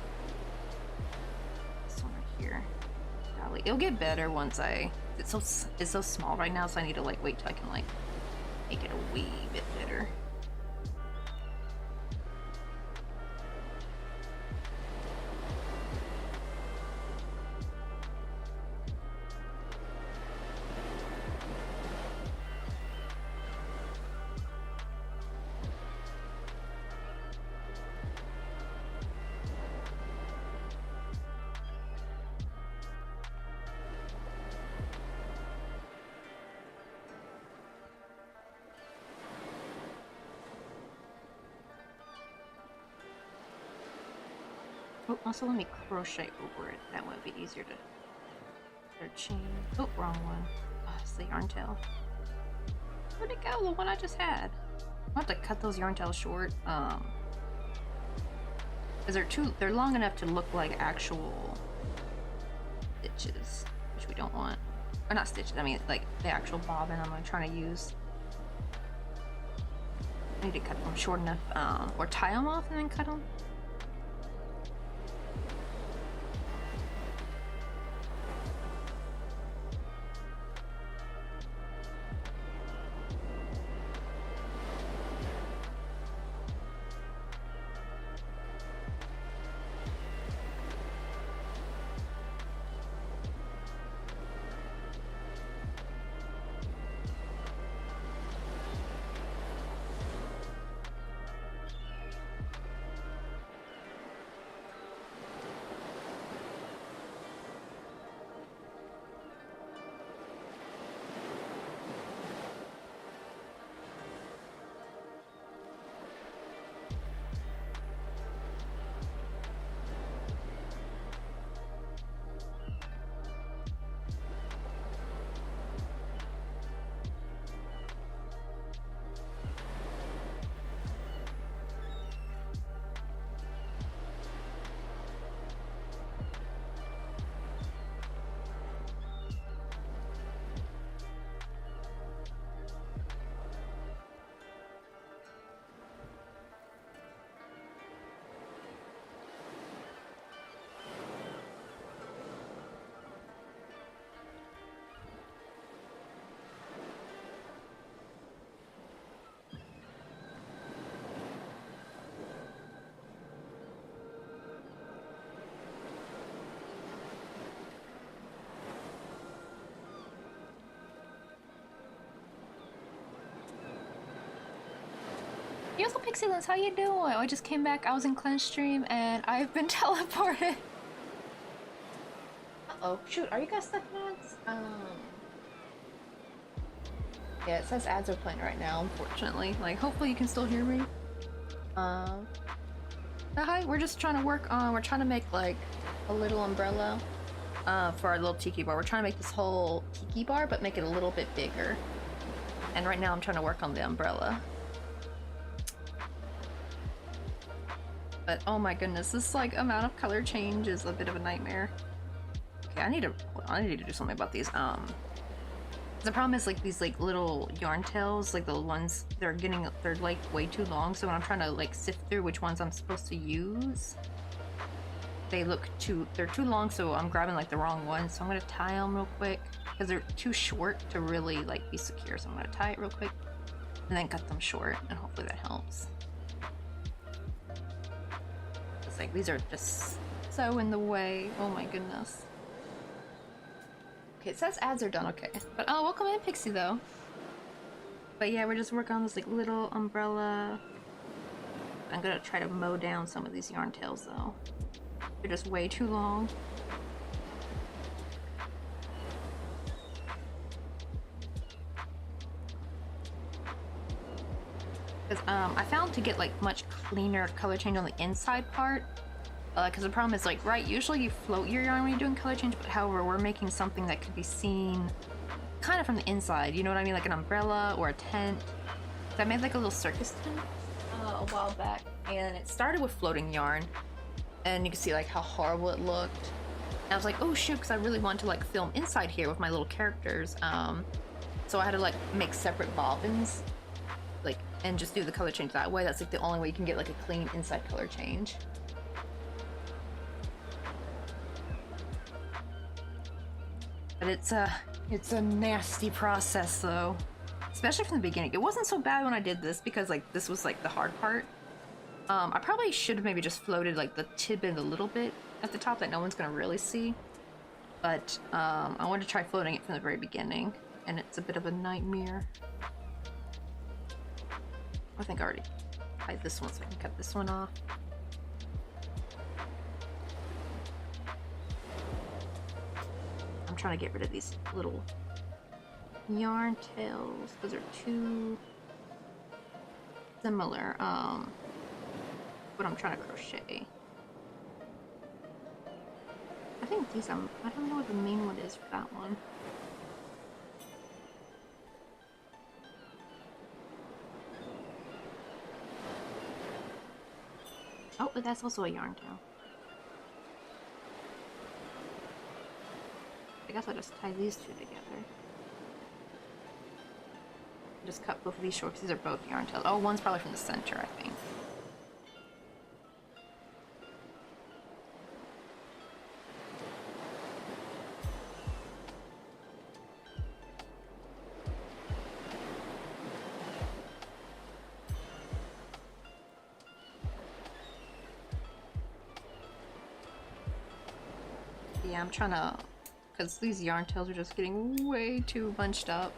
[SPEAKER 1] This one right here. It'll get better once it's so small right now, so I need to like wait till I can like make it a wee bit better. Oh, also let me crochet over it. That might be easier to chain. Oh, wrong one. Oh, it's the yarn tail. Where'd it go? The one I just had. I'll have to cut those yarn tails short. Because they're long enough to look like actual stitches, which we don't want. Or not stitches, I mean like the actual bobbin I'm trying to use. I need to cut them short enough, or tie them off and then cut them. Beautiful Pixie Lens, how you doing? I just came back. I was in Cleanse stream and I've been teleported. Uh-oh. Shoot, are you guys stuck in ads? Yeah, it says ads are playing right now, unfortunately. Like, hopefully you can still hear me. Hi, we're just trying to work on, we're trying to make like a little umbrella for our little tiki bar. We're trying to make this whole tiki bar, but make it a little bit bigger. And right now I'm trying to work on the umbrella. But oh my goodness, this like amount of color change is a bit of a nightmare. Okay, I need to do something about these. The problem is like these like little yarn tails, like the ones they're like way too long. So when I'm trying to like sift through which ones I'm supposed to use, they're too long. So I'm grabbing like the wrong ones. So I'm gonna tie them real quick because they're too short to really like be secure. So I'm gonna tie it real quick and then cut them short, and hopefully that helps. It's like these are just so in the way. Oh my goodness. Okay, it says ads are done, okay. But oh, welcome in, Pixie, though. But yeah, we're just working on this like little umbrella. I'm gonna try to mow down some of these yarn tails, though. They're just way too long. Because I found to get like much cleaner color change on the inside part. Because the problem is like, right, usually you float your yarn when you're doing color change, but however, we're making something that could be seen kind of from the inside, you know what I mean? Like an umbrella or a tent. So I made like a little circus tent a while back, and it started with floating yarn, and you can see like how horrible it looked. And I was like, oh shoot, because I really want to like film inside here with my little characters. So I had to like make separate bobbins, like, and just do the color change that way. That's like the only way you can get like a clean inside color change. But it's a nasty process though, especially from the beginning. It wasn't so bad when I did this because like this was like the hard part. I probably should have maybe just floated like the tidbit a little bit at the top that no one's gonna really see. But I wanted to try floating it from the very beginning, and it's a bit of a nightmare. I think I already tied this one so I can cut this one off. I'm trying to get rid of these little yarn tails because they're too similar. What I'm trying to crochet. I think these I don't know what the main one is for that one. Oh, but that's also a yarn tail. I guess I'll just tie these two together. Just cut both of these short because these are both yarn tails. Oh, one's probably from the center, I think. Yeah, I'm trying to, because these yarn tails are just getting way too bunched up.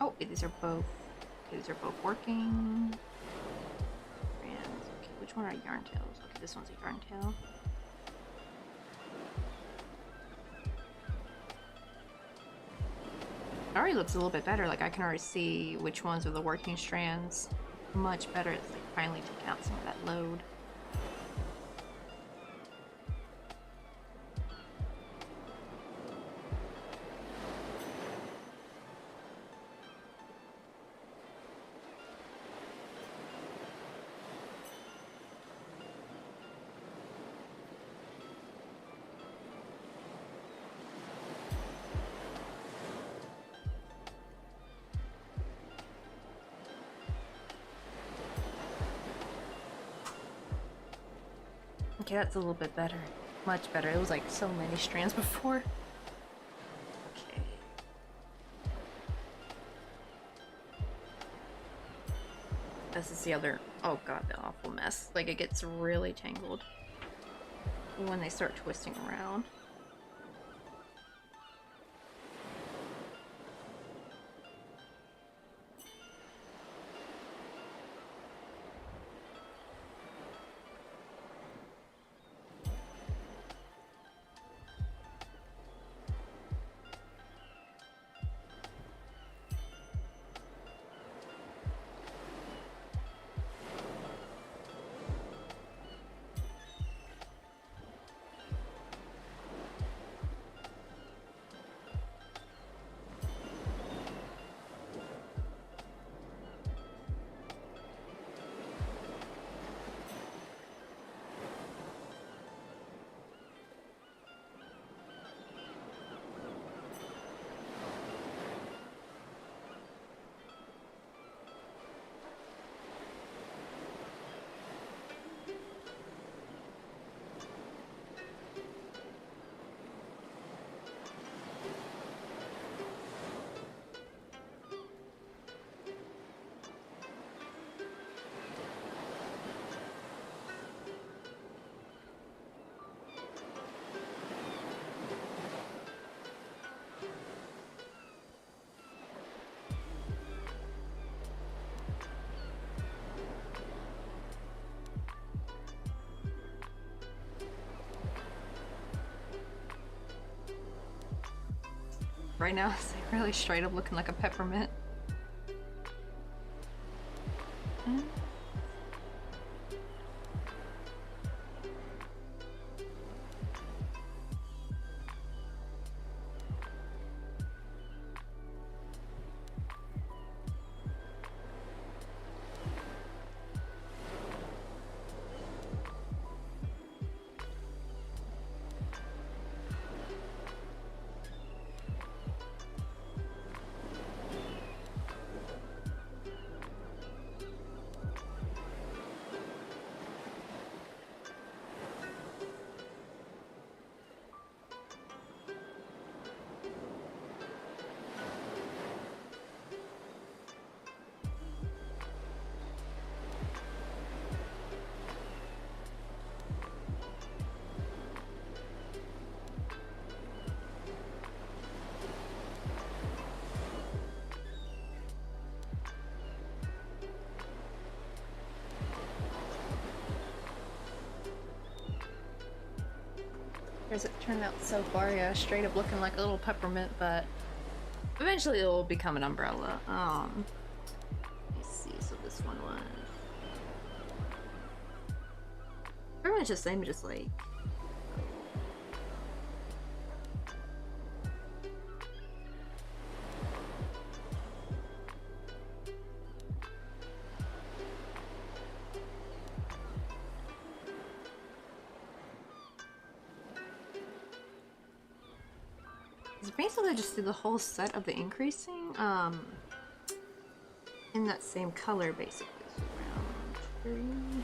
[SPEAKER 1] Oh, these are both. Okay, these are both working. And okay, which one are yarn tails? Okay, this one's a yarn tail. It already looks a little bit better. Like I can already see which ones are the working strands. Much better. It's like finally taking out some of that load. Okay, that's a little bit better. Much better. It was like so many strands before. this is the other, oh god, the awful mess. Like, it gets really tangled when they start twisting around. Right now, it's like really straight up looking like a peppermint. As it turned out so far, yeah, straight up looking like a little peppermint, but eventually it will become an umbrella. Let's see, so this one was pretty much the same, just like basically just do the whole set of the increasing in that same color basically. So round 3.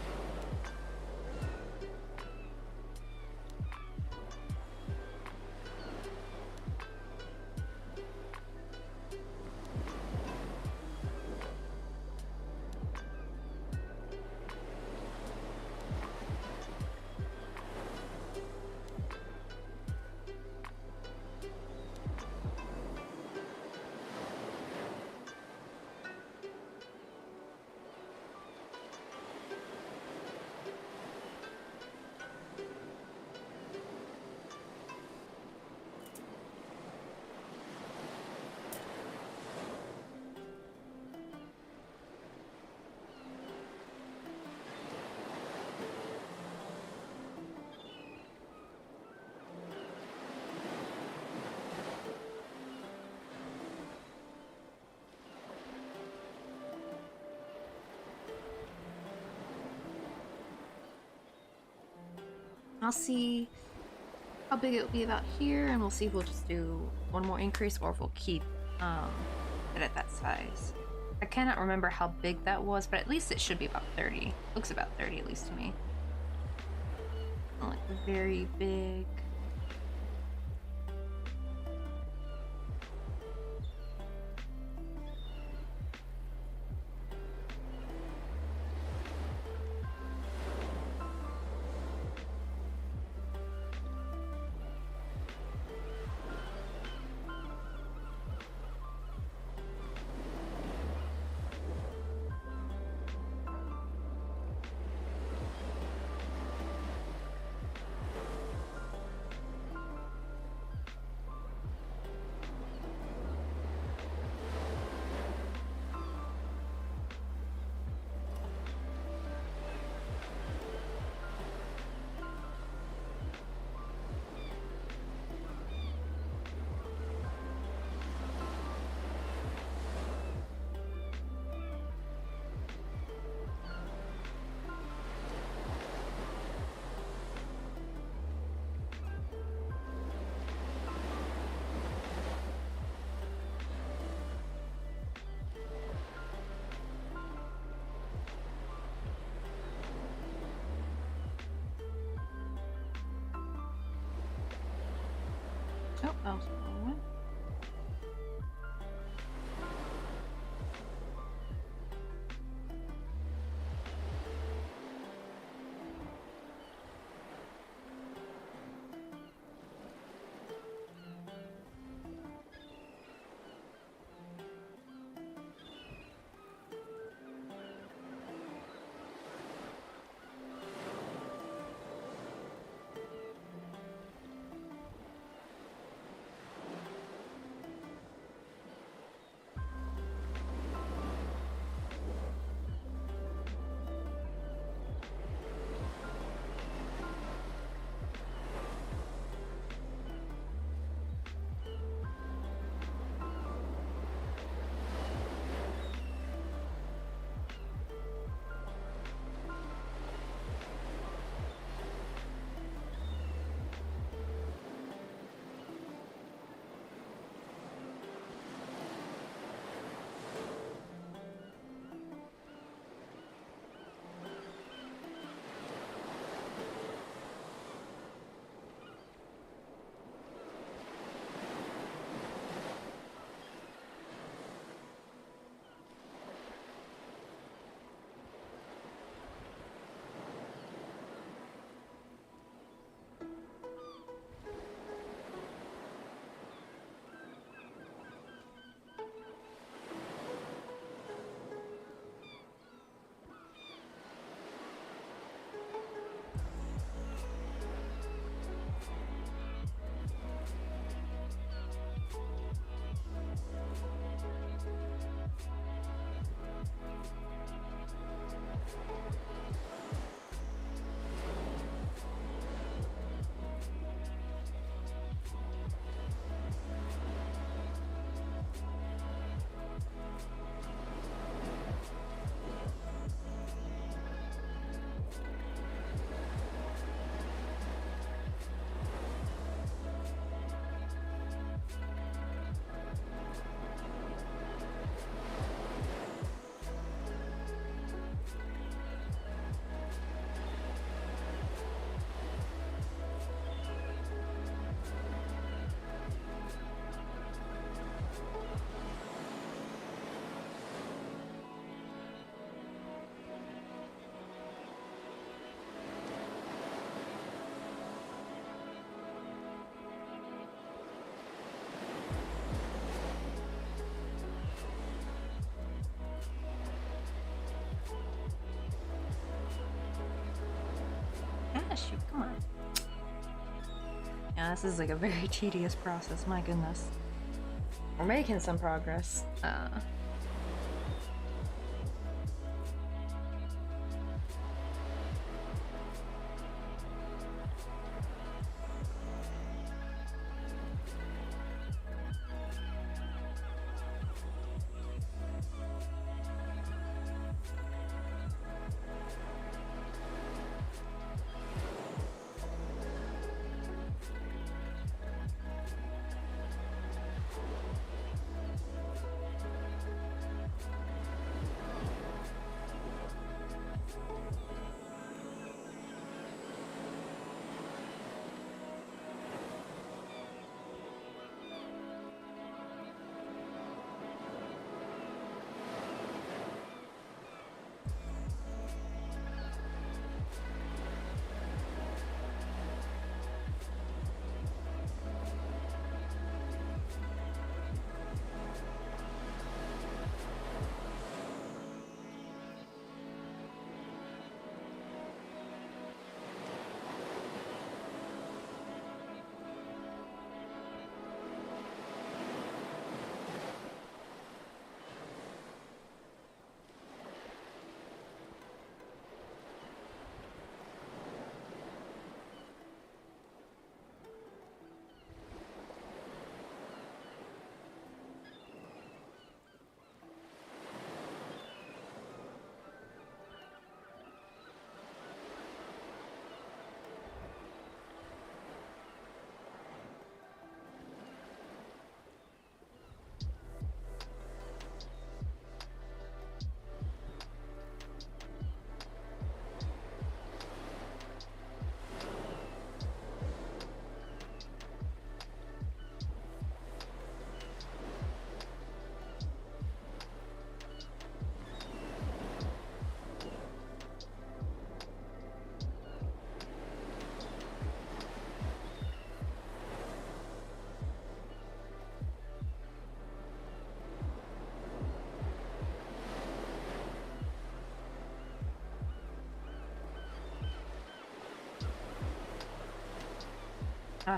[SPEAKER 1] I'll see how big it will be about here, and we'll see if we'll just do one more increase or if we'll keep it at that size. I cannot remember how big that was, but at least it should be about 30. Looks about 30 at least to me. Not like very big. Oh, that was the wrong one. Ah, shoot, come on. Yeah, this is like a very tedious process, my goodness. We're making some progress.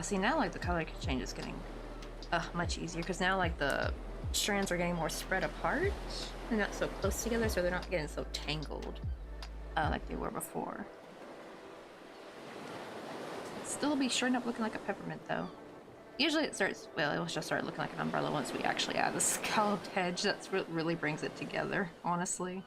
[SPEAKER 1] See, now like the color change is getting much easier because now like the strands are getting more spread apart and not so close together, so they're not getting so tangled like they were before. Still be sure up looking like a peppermint though. Usually it starts, well, it will just start looking like an umbrella once we actually add the scalloped edge. That's what really brings it together, honestly.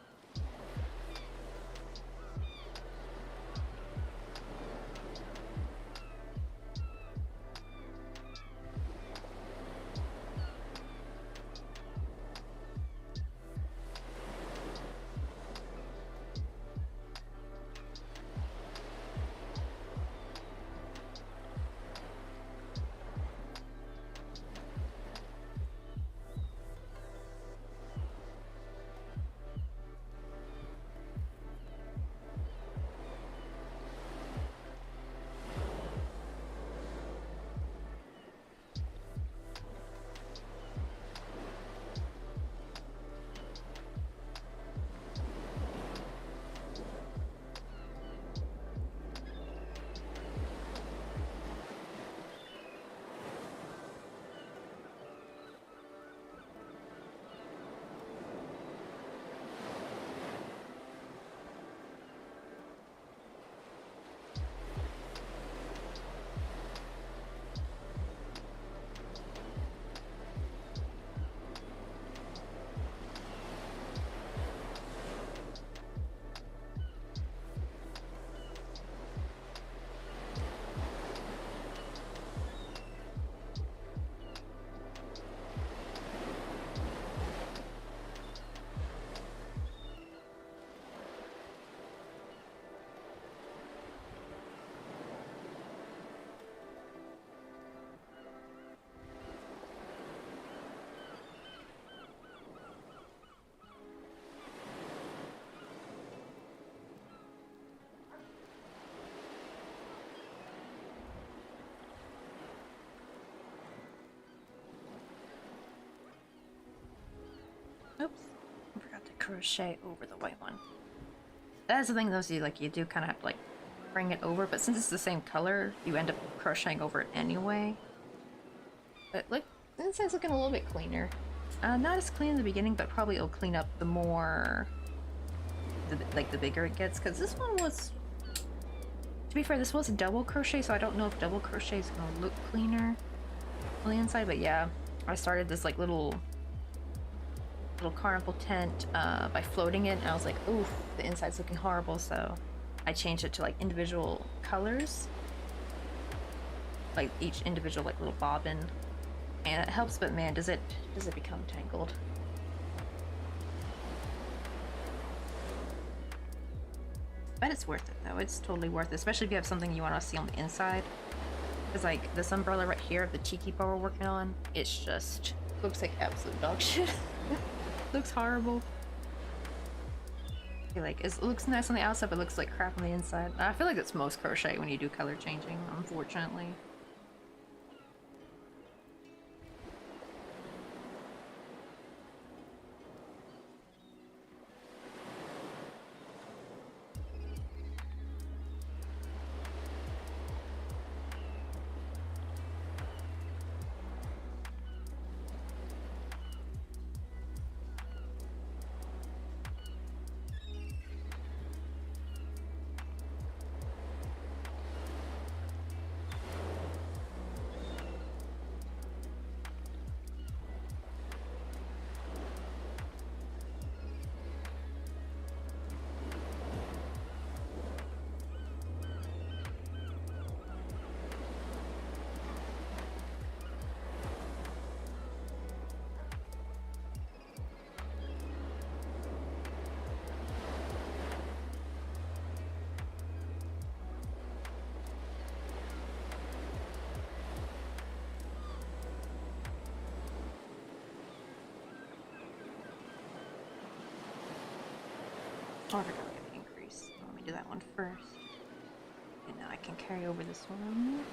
[SPEAKER 1] Oops, I forgot to crochet over the white one. That's the thing though, so you do kind of have to like bring it over, but since it's the same color, you end up crocheting over it anyway. But look, the inside's looking a little bit cleaner. Not as clean in the beginning, but probably it'll clean up the more, the bigger it gets, because this one was, to be fair, this was a double crochet, so I don't know if double crochet is gonna look cleaner on the inside, but yeah, I started this like little carnival tent by floating it, and I was like, oof, the inside's looking horrible, so I changed it to like individual colors, like each individual like little bobbin, and it helps, but man, does it become tangled. But it's worth it though. It's totally worth it, especially if you have something you want to see on the inside. Because like this umbrella right here of the tiki bar we're working on, it's just looks like absolute dog shit. Looks horrible. Like it looks nice on the outside, but it looks like crap on the inside. I feel like that's most crochet when you do color changing, unfortunately. Oh, I forgot we have the increase. Let me do that one first. And now I can carry over this one.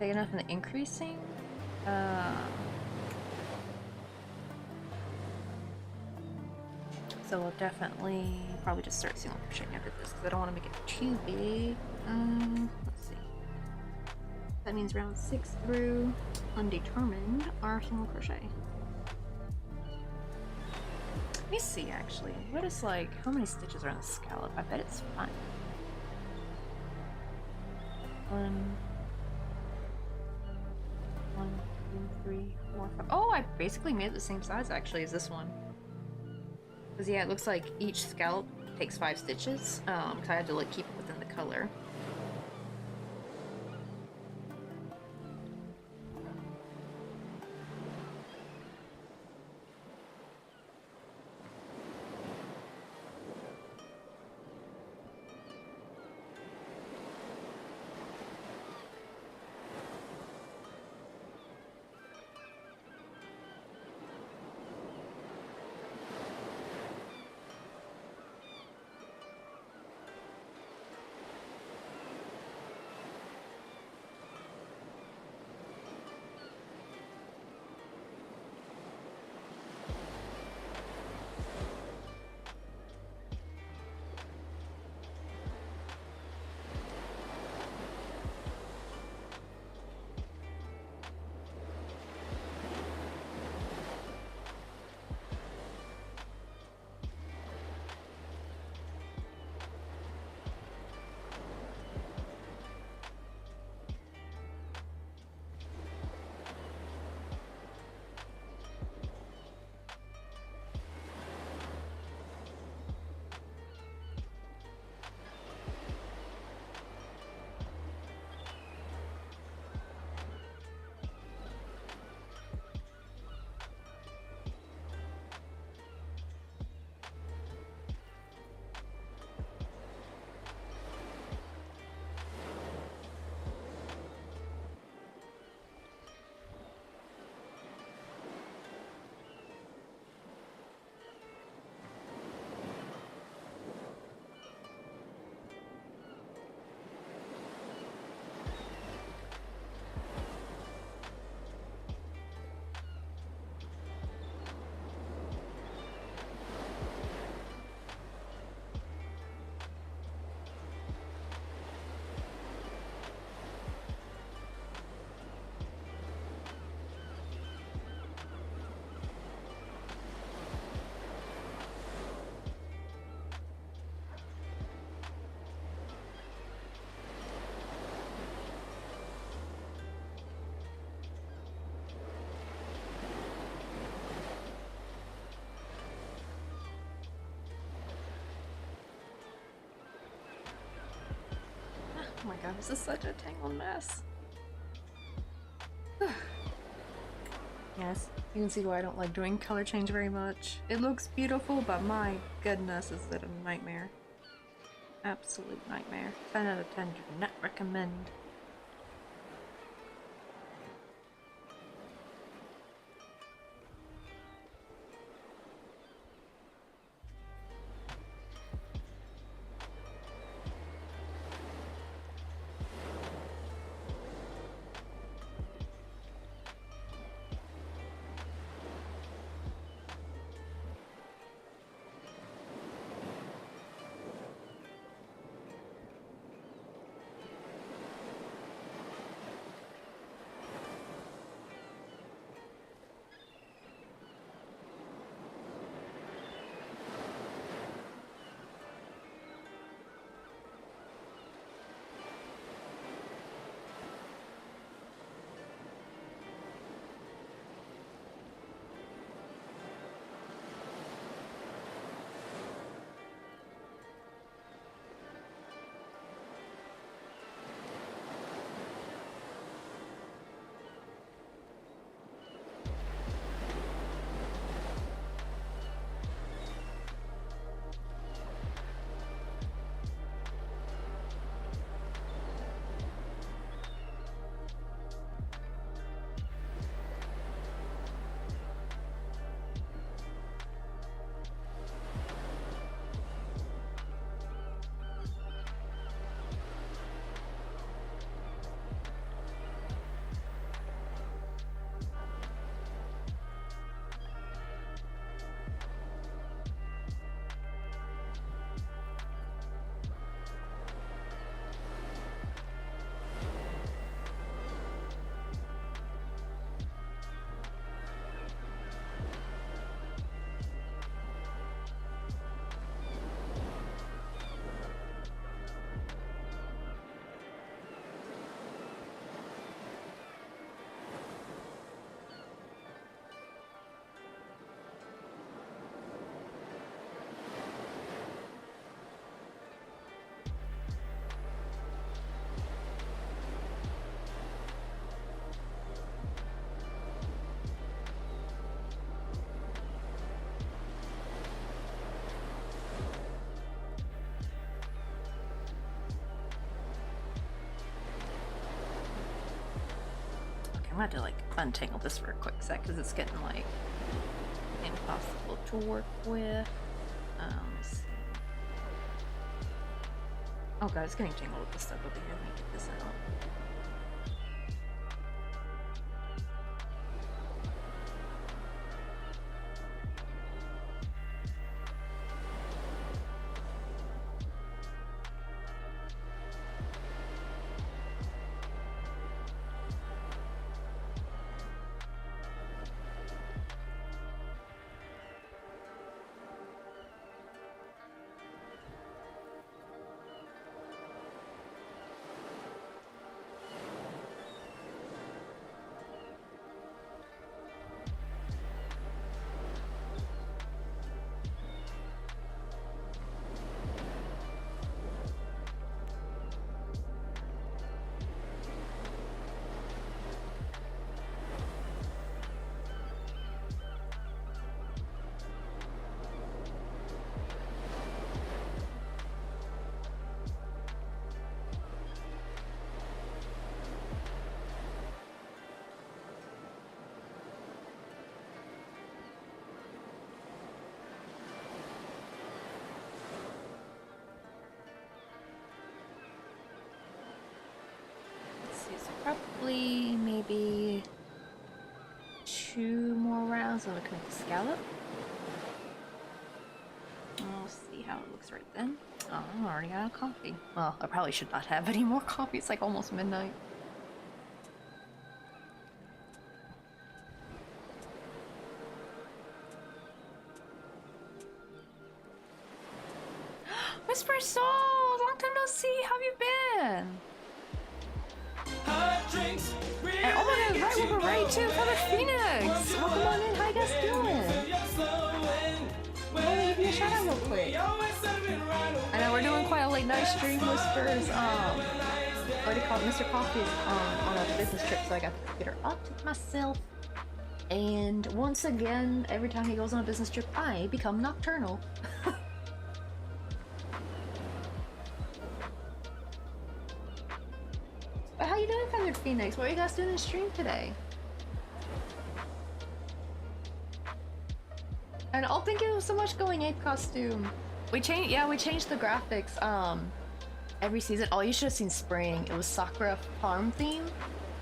[SPEAKER 1] big enough in the increasing. Um, so we'll definitely probably just start single crocheting after this because I don't want to make it too big. Let's see. That means round 6 through undetermined are single crochet. Let me see actually. What is like, how many stitches are on the scallop? I bet it's 5. 1, 2, 3, 4, 5. Oh, I basically made it the same size actually as this one. Because yeah, it looks like each scallop takes 5 stitches. Because I had to like keep it within the color. Oh my god, this is such a tangled mess. Yes, you can see why I don't like doing color change very much. It looks beautiful, but my goodness, is it a nightmare. Absolute nightmare. 10 out of 10, do not recommend. I'm gonna have to like untangle this for a quick sec because it's getting like impossible to work with. Let's see. Oh god, it's getting tangled with this stuff over here. Let me get this out. Probably maybe 2 more rounds and we can make the scallop. We'll see how it looks right then. Oh, I'm already out of coffee. Well, I probably should not have any more coffee. It's like almost midnight. Whisper Soul! Long time no see! How have you been? And oh my god, right, we're right too, Feather Phoenix! Welcome on in, how you guys doing? Let me give you a shout out real quick. I know we're doing quite a late night stream, Whispers. What do you call it? Mr. Coffee is on a business trip, so I got the computer up to myself. And once again, every time he goes on a business trip, I become nocturnal. How you doing, Feathered Phoenix? What are you guys doing in stream today? And oh, thank you so much, Going Ape Costume. We changed the graphics every season. Oh, you should have seen Spring. It was Sakura farm theme.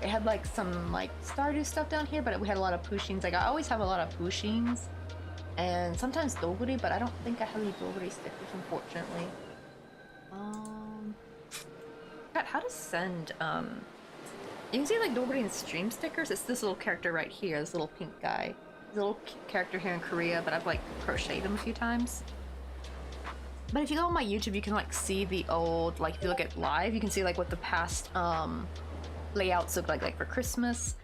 [SPEAKER 1] It had like some like Stardew stuff down here, but we had a lot of Pushins. Like I always have a lot of Pushins and sometimes Doguri, but I don't think I have any Doguri stickers, unfortunately. God, how to send you can see like Doguri and stream stickers. It's this little character right here, this little pink guy. He's a little character here in Korea, but I've like crocheted him a few times. But if you go on my YouTube, you can like see the old, like if you look at live, you can see like what the past layouts look like for Christmas.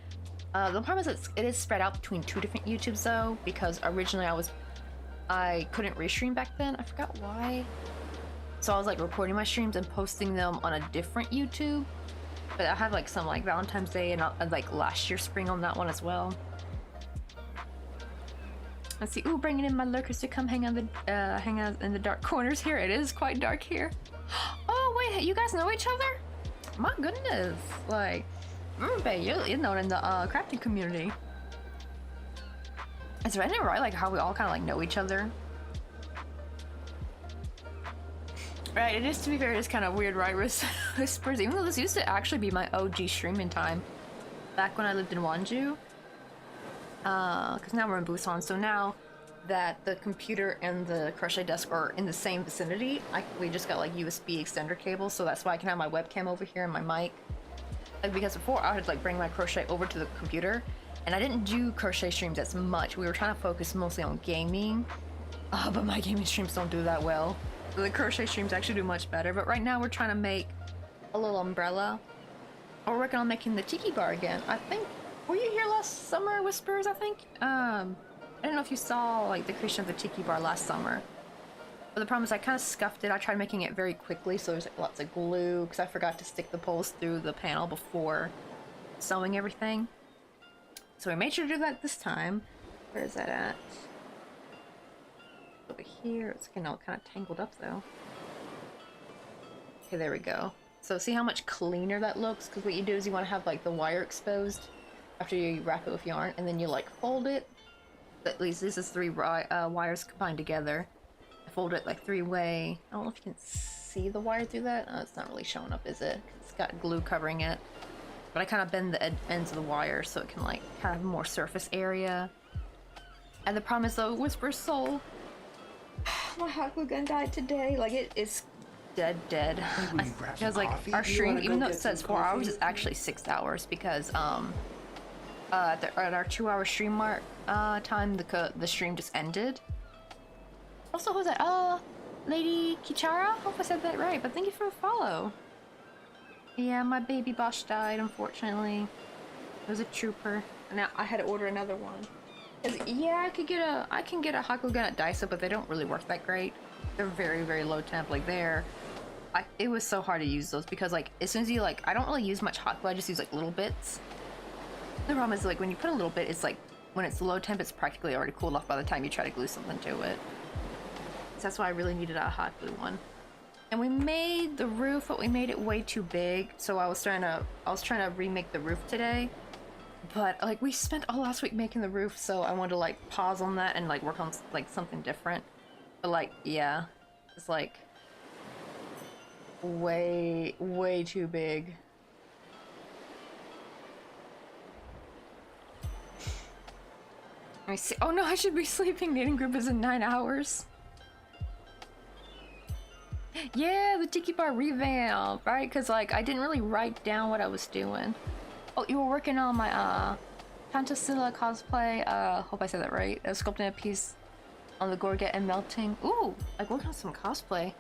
[SPEAKER 1] The problem is it is spread out between 2 different YouTubes though, because originally I couldn't restream back then. I forgot why. So I was like recording my streams and posting them on a different YouTube. But I have like some like Valentine's Day and like last year's spring on that one as well. Let's see. Ooh, bringing in my lurkers to come hang out in the dark corners here. It is quite dark here. Oh wait, you guys know each other? My goodness, like, you're known in the crafting community. Isn't it right? Like how we all kind of like know each other. Right, it is, to be fair, it is kind of weird, right? Whispers, even though this used to actually be my OG streaming time back when I lived in Wonju. Because now we're in Busan, so now that the computer and the crochet desk are in the same vicinity, we just got like USB extender cables, so that's why I can have my webcam over here and my mic. Like, because before I had to like bring my crochet over to the computer, and I didn't do crochet streams as much. We were trying to focus mostly on gaming, but my gaming streams don't do that well. The crochet streams actually do much better, but right now we're trying to make a little umbrella. We're working on making the tiki bar again. I think, were you here last summer, Whispers, I think? I don't know if you saw like the creation of the tiki bar last summer. But the problem is I kind of scuffed it. I tried making it very quickly, so there's like lots of glue, because I forgot to stick the poles through the panel before sewing everything. So we made sure to do that this time. Where is that at? Over here. It's getting all kind of tangled up though. Okay, there we go. So see how much cleaner that looks? Because what you do is you want to have like the wire exposed after you wrap it with yarn, and then you like fold it. At least this is three wires combined together. I fold it like three-way. I don't know if you can see the wire through that. Oh, it's not really showing up, is it? It's got glue covering it. But I kind of bend the ends of the wire so it can like have more surface area. And the problem is though, Whisper Soul. My hot glue gun died today. Like it is dead. Because like our stream, even though it says 4 hours, it's actually 6 hours because at our 2-hour stream mark time, the stream just ended. Also, who was that? Lady Kichara? Hope I said that right. But thank you for the follow. Yeah, my baby Bosch died, unfortunately. It was a trooper. Now I had to order another one. Yeah, I can get a hot glue gun at Daiso, but they don't really work that great. They're very low temp. Like it was so hard to use those because like as soon as you like, I don't really use much hot glue. I just use like little bits. The problem is like when you put a little bit, it's like when it's low temp, it's practically already cooled off by the time you try to glue something to it. So that's why I really needed a hot glue one. And we made the roof, but we made it way too big. So I was trying to remake the roof today. But like we spent all last week making the roof, so I wanted to like pause on that and like work on like something different. But like yeah, it's like way too big. Let me see. Oh no, I should be sleeping. Knitting group is in 9 hours. Yeah, the Tiki Bar revamp, right? Because like I didn't really write down what I was doing. Oh, you were working on my Fantasilla cosplay. Hope I said that right. Sculpting a piece on the Gorget and melting. Ooh, like working on some cosplay.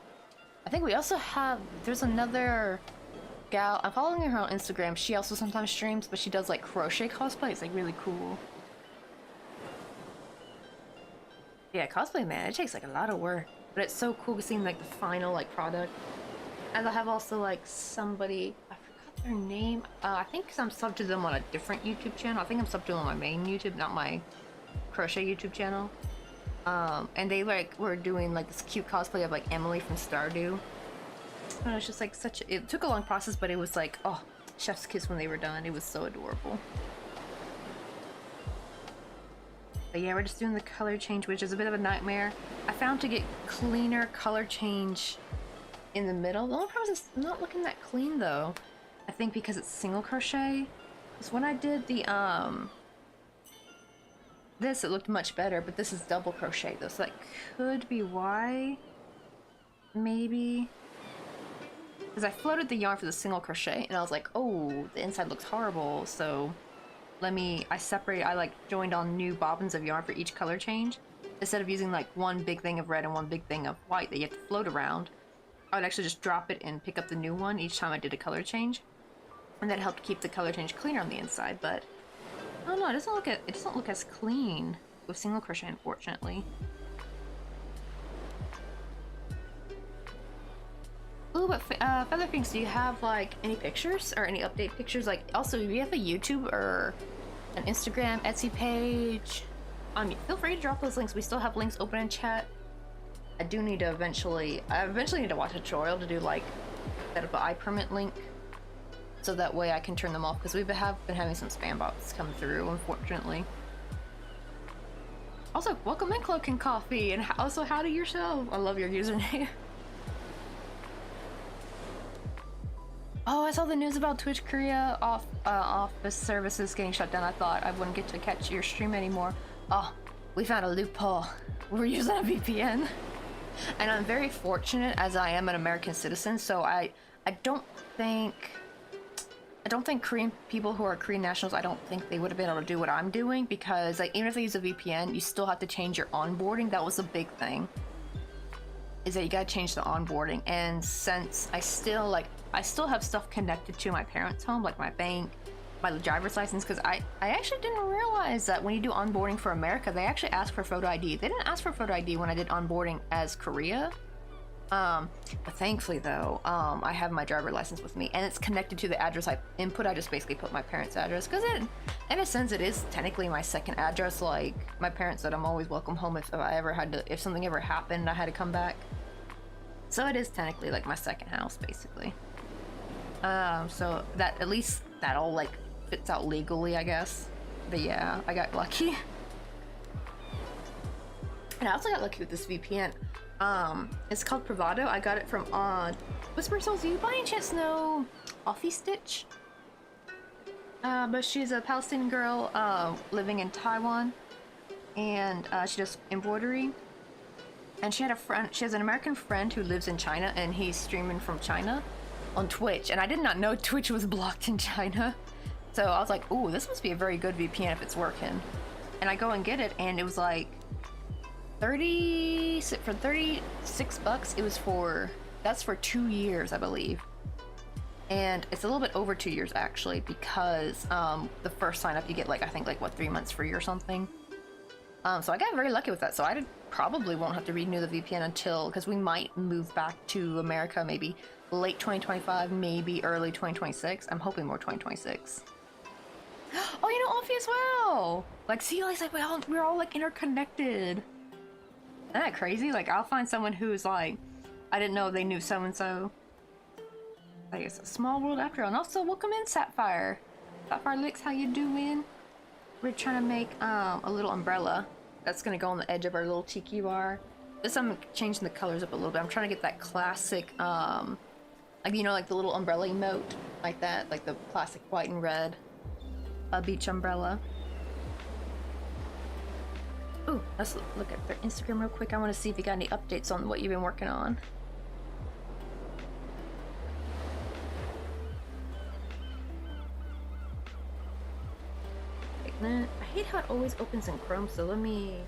[SPEAKER 1] I think we also have. There's another gal. I'm following her on Instagram. She also sometimes streams, but she does like crochet cosplay. It's like really cool. Yeah, cosplay, man, it takes like a lot of work, but it's so cool seeing like the final like product. And I have also like somebody, I forgot their name. I think I'm subbed to them on a different YouTube channel. I think I'm subbed to them on my main YouTube, not my crochet YouTube channel. And they like were doing like this cute cosplay of like Emily from Stardew. And it's just like it took a long process, but it was like, oh, chef's kiss when they were done. It was so adorable. But yeah, we're just doing the color change, which is a bit of a nightmare. I found to get cleaner color change in the middle. The only problem is it's not looking that clean though. I think because it's single crochet. Because when I did the this, it looked much better, but this is double crochet though, so that could be why. Maybe. Because I floated the yarn for the single crochet and I was like, oh, the inside looks horrible, so I like joined on new bobbins of yarn for each color change. Instead of using like one big thing of red and one big thing of white that you have to float around, I would actually just drop it and pick up the new one each time I did a color change. And that helped keep the color change cleaner on the inside, but I don't know, it doesn't look as clean with single crochet, unfortunately. Ooh, but Feather Finks, do you have like any pictures or any update pictures? Like, also, if you have a YouTube or an Instagram, Etsy page, feel free to drop those links. We still have links open in chat. I do need to eventually need to watch a tutorial to do like set up an iPermit link, so that way I can turn them off because we have been having some spam bots come through, unfortunately. Also, welcome in Cloak and Coffee, and also howdy yourself. I love your username. Oh, I saw the news about Twitch Korea office services getting shut down. I thought I wouldn't get to catch your stream anymore. Oh, we found a loophole. We're using a VPN. And I'm very fortunate as I am an American citizen, so I don't think Korean people who are Korean nationals, I don't think they would have been able to do what I'm doing, because like even if they use a VPN, you still have to change your onboarding. That was a big thing. Is that you gotta change the onboarding, and since I still have stuff connected to my parents' home, like my bank, my driver's license, because I actually didn't realize that when you do onboarding for America, they actually ask for photo ID. They didn't ask for photo ID when I did onboarding as Korea. But thankfully though, I have my driver's license with me, and it's connected to the address I input. I just basically put my parents' address, because in a sense it is technically my second address. Like, my parents said I'm always welcome home if something ever happened and I had to come back. So it is technically like my second house, basically. So that at least that'll like it's out legally, I guess. But yeah, I got lucky. And I also got lucky with this VPN. It's called Bravado. I got it from Whisper Souls. Do you by any chance know Offie Stitch? But she's a Palestinian girl living in Taiwan, and she does embroidery. And she has an American friend who lives in China, and he's streaming from China on Twitch. And I did not know Twitch was blocked in China, so I was like, "Ooh, this must be a very good VPN if it's working." And I go and get it, and it was like 36 bucks. It was that's for 2 years, I believe. And it's a little bit over 2 years actually, because the first sign up you get like, I think like what, 3 months free or something. So I got very lucky with that. So I probably won't have to renew the VPN until, because we might move back to America maybe late 2025, maybe early 2026. I'm hoping more 2026. Oh, you know Alfie as well. Like, see, like we're all like interconnected. Isn't that crazy? Like, I'll find someone who's like, I didn't know they knew so and so. Like, it's a small world after all. And also, welcome in, Sapphire. Sapphire Licks, how you doing? We're trying to make a little umbrella that's gonna go on the edge of our little tiki bar. This, I'm changing the colors up a little bit. I'm trying to get that classic, like, you know, like the little umbrella emote, like that, like the classic white and red beach umbrella. Ooh, let's look at their Instagram real quick. I want to see if you got any updates on what you've been working on. I hate how it always opens in Chrome, so let me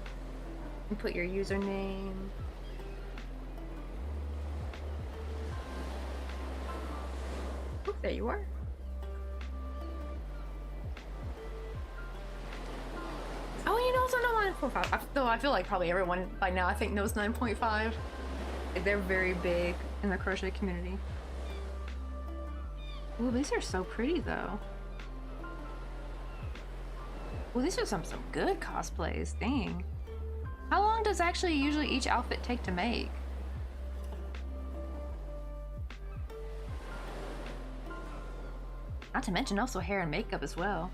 [SPEAKER 1] input your username. Oh, there you are. Oh, you know, also know 9.5. Though I feel like probably everyone by now, I think, knows 9.5. They're very big in the crochet community. Ooh, these are so pretty, though. Well, these are some good cosplays. Dang. How long does actually usually each outfit take to make? Not to mention also hair and makeup as well.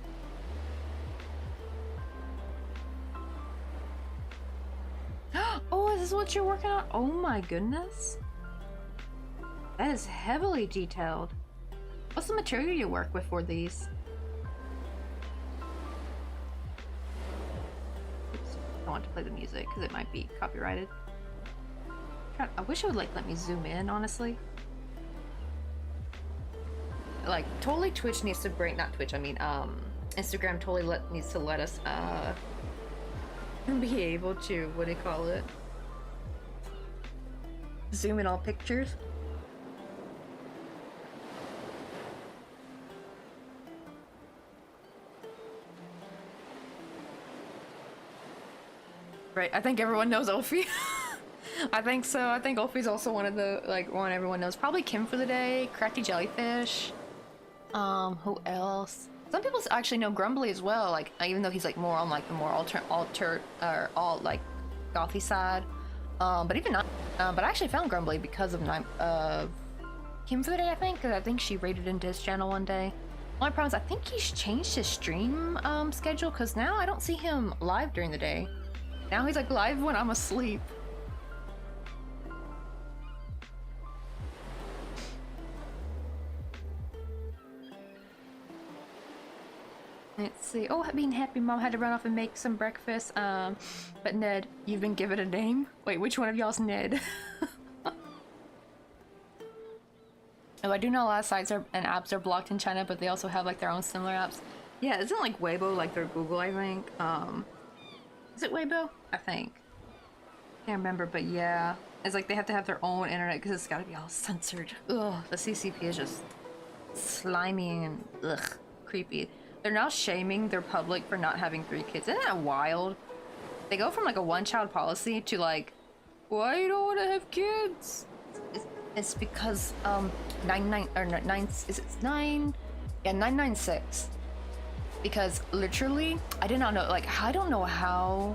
[SPEAKER 1] Oh, is this what you're working on? Oh my goodness. That is heavily detailed. What's the material you work with for these? I want to play the music because it might be copyrighted. I wish it would like let me zoom in, honestly. Like, totally Twitch needs to bring, not Twitch, I mean, Instagram totally needs to let us, be able to, what do you call it? Zoom in all pictures. Right, I think everyone knows Ophi. I think so. I think Ophi's also one of the, like, one everyone knows. Probably Kim for the Day, Crafty Jellyfish. Who else? Some people actually know Grumbly as well, like, even though he's, like, more on, like, the more alt, like, gothy side. But even not, but I actually found Grumbly because of Kim for the Day, I think, because I think she raided into his channel one day. Only problem is I think he's changed his stream, schedule, because now I don't see him live during the day. Now he's like live when I'm asleep. Let's see. Oh, being happy mom had to run off and make some breakfast. But Ned, you've been given a name? Wait, which one of y'all's Ned? Oh, I do know a lot of sites and apps are blocked in China, but they also have like their own similar apps. Yeah, isn't like Weibo like their Google, I think? Is it Weibo? I think. Can't remember, but yeah. It's like they have to have their own internet because it's gotta be all censored. Ugh, the CCP is just slimy and ugh, creepy. They're now shaming their public for not having 3 kids. Isn't that wild? They go from like a one-child policy to like, why you don't want to have kids? It's because 996. Because literally, I did not know, like, I don't know how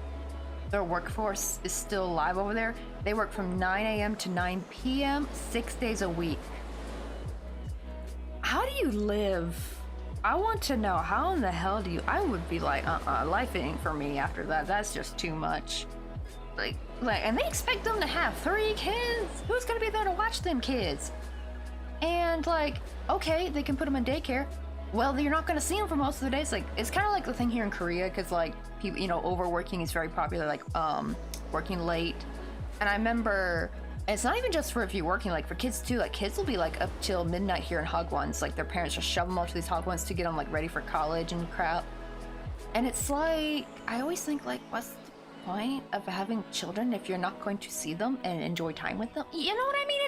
[SPEAKER 1] their workforce is still alive over there. They work from 9 a.m. to 9 p.m. 6 days a week. How do you live? I want to know how in the hell do you? I would be like, life ain't for me after that. That's just too much. Like, and they expect them to have 3 kids. Who's gonna be there to watch them kids? And like, okay, they can put them in daycare. Well, you're not gonna see them for most of the days. Like, it's kind of like the thing here in Korea, because like, people, you know, overworking is very popular. Like, working late. And I remember. It's not even just for if you're working, like for kids too. Like kids will be like up till midnight here in Hagwons. Like their parents just shove them off to these Hagwons to get them like ready for college and crap. And it's like, I always think like, what's the point of having children if you're not going to see them and enjoy time with them? You know what I mean?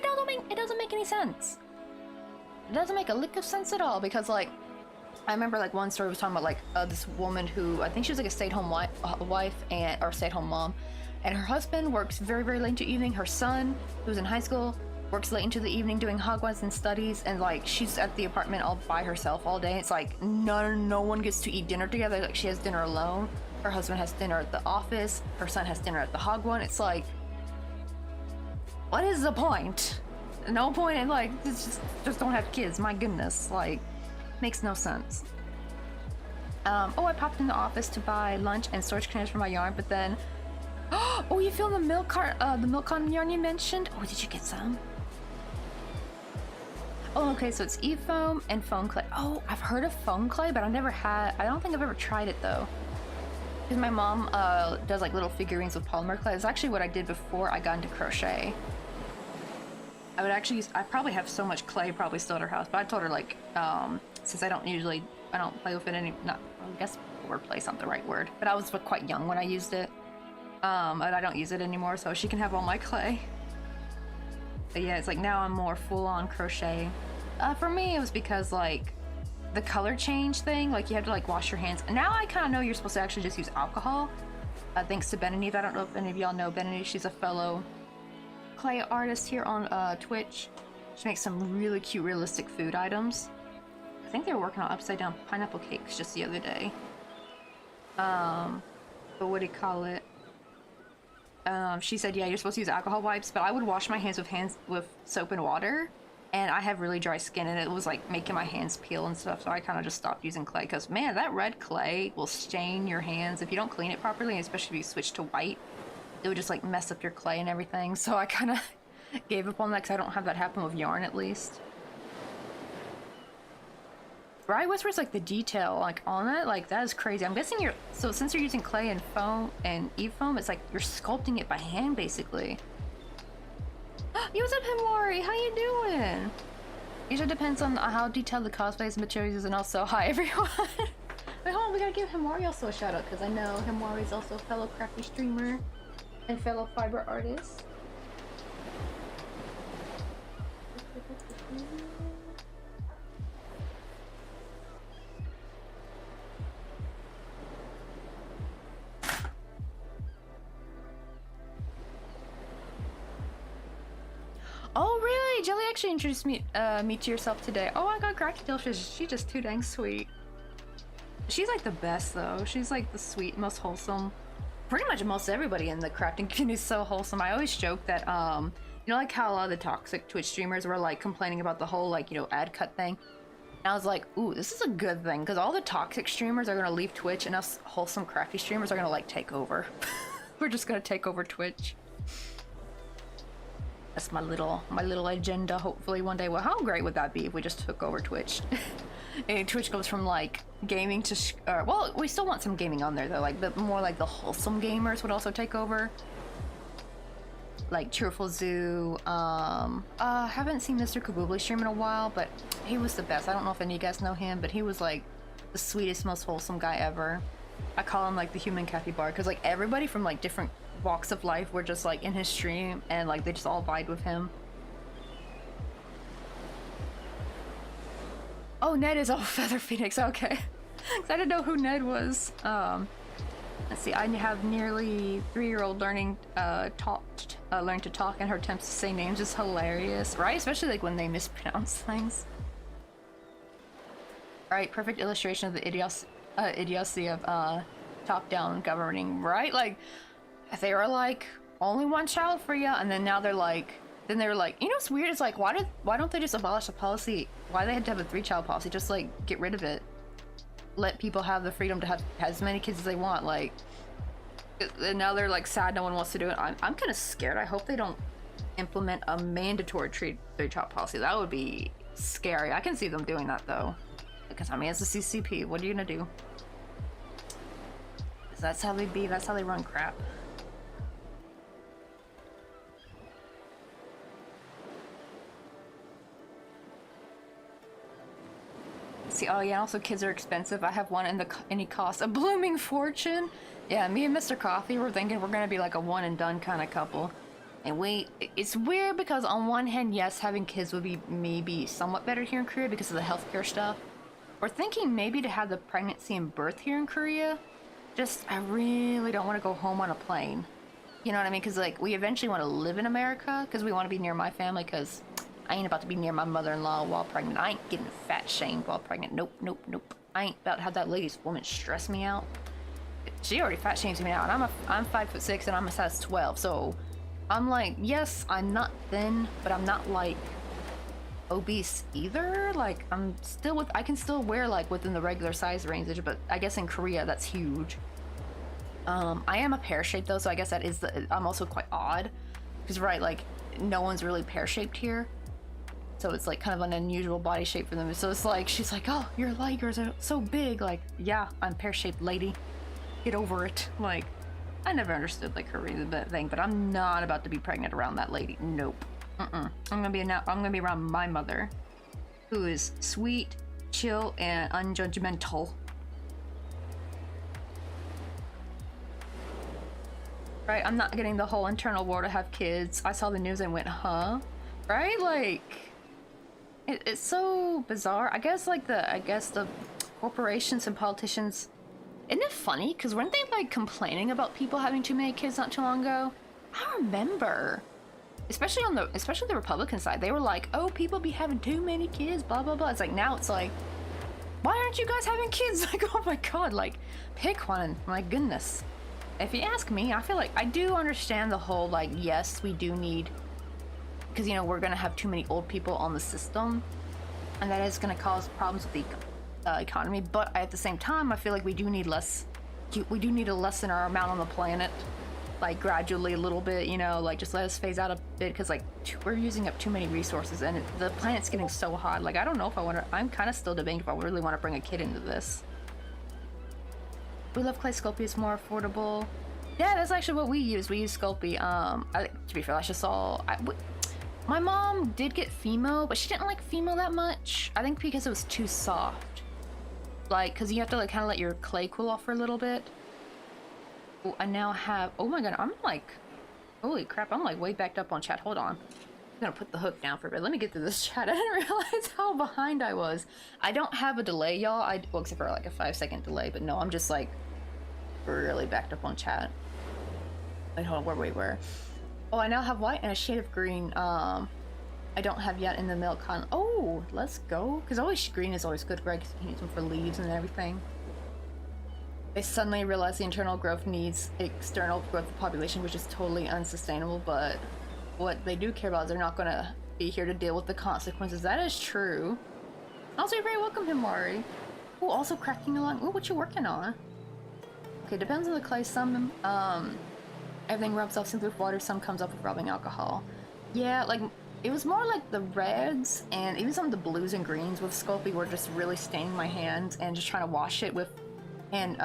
[SPEAKER 1] It doesn't make any sense. It doesn't make a lick of sense at all, because like, I remember like one story was talking about like this woman who, I think she was like a stay-at-home wife or stay-at-home mom. And her husband works very, very late into the evening. Her son, who's in high school, works late into the evening doing Hagwons and studies. And like, she's at the apartment all by herself all day. It's like, no one gets to eat dinner together. Like, she has dinner alone. Her husband has dinner at the office. Her son has dinner at the Hagwon. It's like, what is the point? No point in like, just don't have kids. My goodness, like, makes no sense. Oh, I popped in the office to buy lunch and storage containers for my yarn, but then. Oh, you filmed the milk carton yarn you mentioned? Oh, did you get some? Oh, okay, so it's e-foam and foam clay. Oh, I've heard of foam clay, but I don't think I've ever tried it though. Because my mom does like little figurines with polymer clay. It's actually what I did before I got into crochet. I would actually I probably have so much clay probably still at her house, but I told her like, since I don't play with it I guess wordplay's not the right word, but I was quite young when I used it. And I don't use it anymore, so she can have all my clay. But yeah, it's like now I'm more full-on crochet. For me, it was because like the color change thing, like you have to like wash your hands. And now I kind of know you're supposed to actually just use alcohol. Thanks to Benanive. I don't know if any of y'all know Benanive. She's a fellow clay artist here on Twitch. She makes some really cute, realistic food items. I think they were working on upside-down pineapple cakes just the other day. But what do you call it? She said, yeah, you're supposed to use alcohol wipes, but I would wash my hands with soap and water, and I have really dry skin, and it was like making my hands peel and stuff, so I kind of just stopped using clay, because man, that red clay will stain your hands if you don't clean it properly, and especially if you switch to white, it would just like mess up your clay and everything. So I kind of gave up on that, because I don't have that happen with yarn at least. Right, Whisper's like the detail like on it, like that is crazy. I'm guessing so since you're using clay and foam and e-foam, it's like you're sculpting it by hand basically. Yo, what's up, Himwari? How you doing? Usually depends on how detailed the cosplays and materials is, and also hi everyone. Wait, hold on, we gotta give Himwari also a shout out, because I know Himwari is also a fellow crafty streamer and fellow fiber artist. Oh really? Jelly actually introduced me to yourself today. Oh, I got Cracky Delicious. She's just too dang sweet. She's like the best though. She's like the sweet, most wholesome. Pretty much most everybody in the crafting community is so wholesome. I always joke that you know, like how a lot of the toxic Twitch streamers were like complaining about the whole like, you know, ad cut thing. And I was like, ooh, this is a good thing, because all the toxic streamers are gonna leave Twitch and us wholesome crafty streamers are gonna like take over. We're just gonna take over Twitch. That's my little agenda. Hopefully one day. Well, how great would that be if we just took over Twitch? And Twitch goes from like gaming to well, we still want some gaming on there though. Like the more like the wholesome gamers would also take over. Like Cheerful Zoo. Haven't seen Mr. Kaboobly stream in a while, but he was the best. I don't know if any of you guys know him, but he was like the sweetest, most wholesome guy ever. I call him like the human capybara, because like everybody from like different walks of life were just like in his stream, and like they just all vied with him. Oh, Ned is Feather Phoenix. Okay. I didn't know who Ned was. Let's see. I have nearly 3-year-old learning learn to talk, and her attempts to say names is hilarious, right? Especially like when they mispronounce things. Right. Perfect illustration of the idiocy of top-down governing, right? Like, they were like, only one child for you, and then now they're like, you know what's weird? It's like, why don't they just abolish the policy? Why they had to have a 3-child policy? Just like get rid of it. let people have the freedom to have as many kids as they want. Like, and now they're like sad no one wants to do it. I'm kind of scared. I hope they don't implement a mandatory three-child policy. That would be scary. I can see them doing that though, because I mean, it's a CCP. What are you gonna do? That's how they be. That's how they run crap. See, oh yeah, also kids are expensive. I have one and any cost a blooming fortune. Yeah, me and Mr. Coffee were thinking we're gonna be like a one and done kind of couple. And it's weird because on one hand, yes, having kids would be maybe somewhat better here in Korea because of the healthcare stuff. We're thinking maybe to have the pregnancy and birth here in Korea. Just, I really don't want to go home on a plane. You know what I mean? Because like, we eventually want to live in America because we want to be near my family because I ain't about to be near my mother-in-law while pregnant. I ain't getting fat shamed while pregnant. Nope, nope, nope. I ain't about to have that lady's woman stress me out. She already fat shames me out, and I'm 5'6" and I'm a size 12, so I'm like, yes, I'm not thin, but I'm not like obese either. Like I can still wear like within the regular size range, but I guess in Korea that's huge. I am a pear-shaped though, so I guess that is I'm also quite odd because right, like no one's really pear-shaped here. So it's like kind of an unusual body shape for them. So it's like, she's like, oh, your legs are so big. Like, yeah, I'm pear-shaped, lady. Get over it. Like, I never understood like her reason thing, but I'm not about to be pregnant around that lady. Nope. I'm gonna be around my mother, who is sweet, chill, and unjudgmental. Right? I'm not getting the whole internal war to have kids. I saw the news and went, huh? Right? Like, it's so bizarre. I guess the corporations and politicians. Isn't it funny? Because weren't they like complaining about people having too many kids not too long ago? I remember, especially the Republican side, they were like, "Oh, people be having too many kids, blah blah blah." It's like now it's like, why aren't you guys having kids? Like, oh my god, like pick one. My goodness. If you ask me, I feel like I do understand the whole like, yes, we do need, because you know we're gonna have too many old people on the system, and that is gonna cause problems with the economy. But at the same time, I feel like we do need less. We do need to lessen our amount on the planet, like gradually a little bit. You know, like just let us phase out a bit because like we're using up too many resources, and the planet's getting so hot. Like I don't know if I want to. I'm kind of still debating if I really want to bring a kid into this. We love clay Sculpey. It's more affordable. Yeah, that's actually what we use. We use Sculpey. To be fair, I just saw. My mom did get Fimo, but she didn't like Fimo that much. I think because it was too soft. Like, because you have to like kind of let your clay cool off for a little bit. Oh, I now have. Oh my god, I'm like, holy crap! I'm like way backed up on chat. Hold on. I'm gonna put the hook down for a bit. Let me get through this chat. I didn't realize how behind I was. I don't have a delay, y'all. Well, except for like a 5-second delay, but no, I'm just like really backed up on chat. Wait, hold on, where we were. Oh, I now have white and a shade of green. I don't have yet in the milk con. Oh, let's go. Because always green is always good, right? Because you can use them for leaves and everything. They suddenly realize the internal growth needs external growth of population, which is totally unsustainable. But what they do care about is they're not going to be here to deal with the consequences. That is true. Also, you're very welcome, Himari. Oh, also cracking along. Oh, what you working on? Okay, depends on the clay. Some, everything rubs off simply with water. Some comes up with rubbing alcohol. Yeah, like, it was more like the reds and even some of the blues and greens with Sculpey were just really staining my hands and just trying to wash it with, and,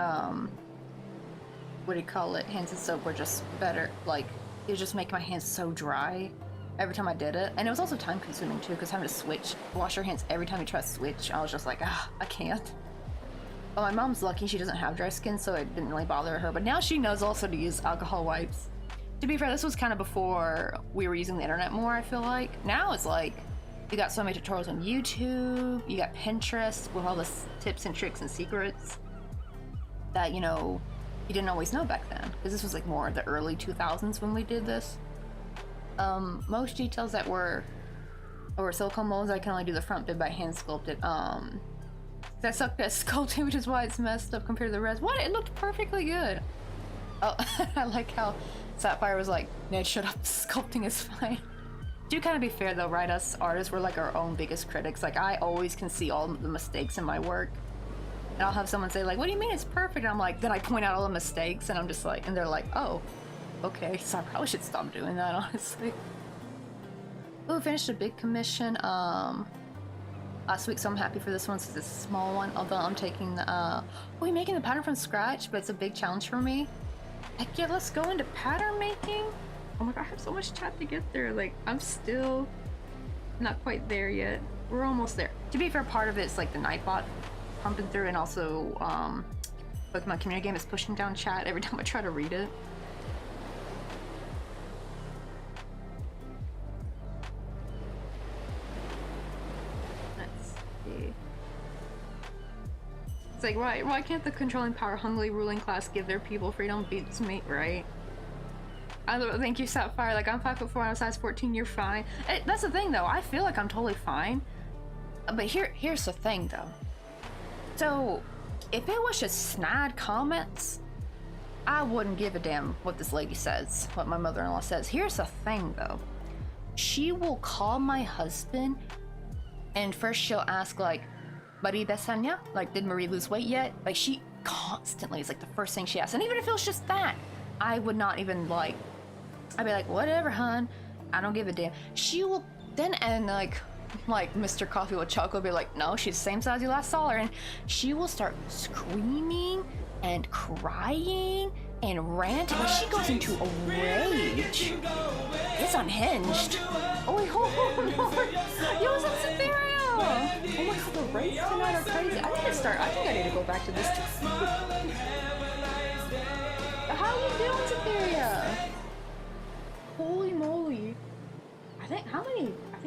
[SPEAKER 1] what do you call it? Hands and soap were just better. Like, it was just making my hands so dry every time I did it. And it was also time consuming too, because having to wash your hands every time you try to switch, I was just like, ah, I can't. Well, my mom's lucky she doesn't have dry skin, so it didn't really bother her. But now she knows also to use alcohol wipes. To be fair, this was kind of before we were using the internet more, I feel like. Now it's like, you got so many tutorials on YouTube, you got Pinterest with all the tips and tricks and secrets that, you know, you didn't always know back then. Because this was like more the early 2000s when we did this. Most details that were silicone molds, I can only do the front bit by hand sculpted. That sucked at sculpting, which is why it's messed up compared to the rest. What? It looked perfectly good. Oh, I like how Sapphire was like, Ned, shut up, sculpting is fine. Do kind of be fair though, right? Us artists, we're like our own biggest critics. Like, I always can see all the mistakes in my work. And I'll have someone say like, what do you mean it's perfect? And I'm like, then I point out all the mistakes and I'm just like, and they're like, oh, okay, so I probably should stop doing that, honestly. Oh, finished a big commission last week, so I'm happy for this one since it's a small one. Although I'm taking the we're making the pattern from scratch, but it's a big challenge for me. Heck yeah, let's go into pattern making. Oh my god, I have so much chat to get there. Like, I'm still not quite there yet. We're almost there. To be fair, part of it's like the Nightbot pumping through, and also like my community game is pushing down chat every time I try to read it. Let's see. It's like, why can't the controlling power hungry ruling class give their people freedom? Beats me, right? I don't think you Sapphire. Like, I'm 5'4", I'm size 14. You're fine. That's the thing, though. I feel like I'm totally fine. But here's the thing, though. So, if it was just snide comments, I wouldn't give a damn what this lady says, what my mother-in-law says. Here's the thing, though. She will call my husband, and first she'll ask, like, Marie Besanya? Like, did Marie lose weight yet? Like, she constantly is like the first thing she asks. And even if it was just that, I would not even like, I'd be like, whatever, hun. I don't give a damn. She will then, and like Mr. Coffee with Chocolate will be like, no, she's the same size you last saw her. And she will start screaming and crying and ranting. Like, she goes into a rage. It's unhinged. Oh, wait, hold on. Yo, what's up, Cytherea? Oh my god, the rates tonight are crazy. I think I need to go back to this. How are you doing, Cytherea? Holy moly. I think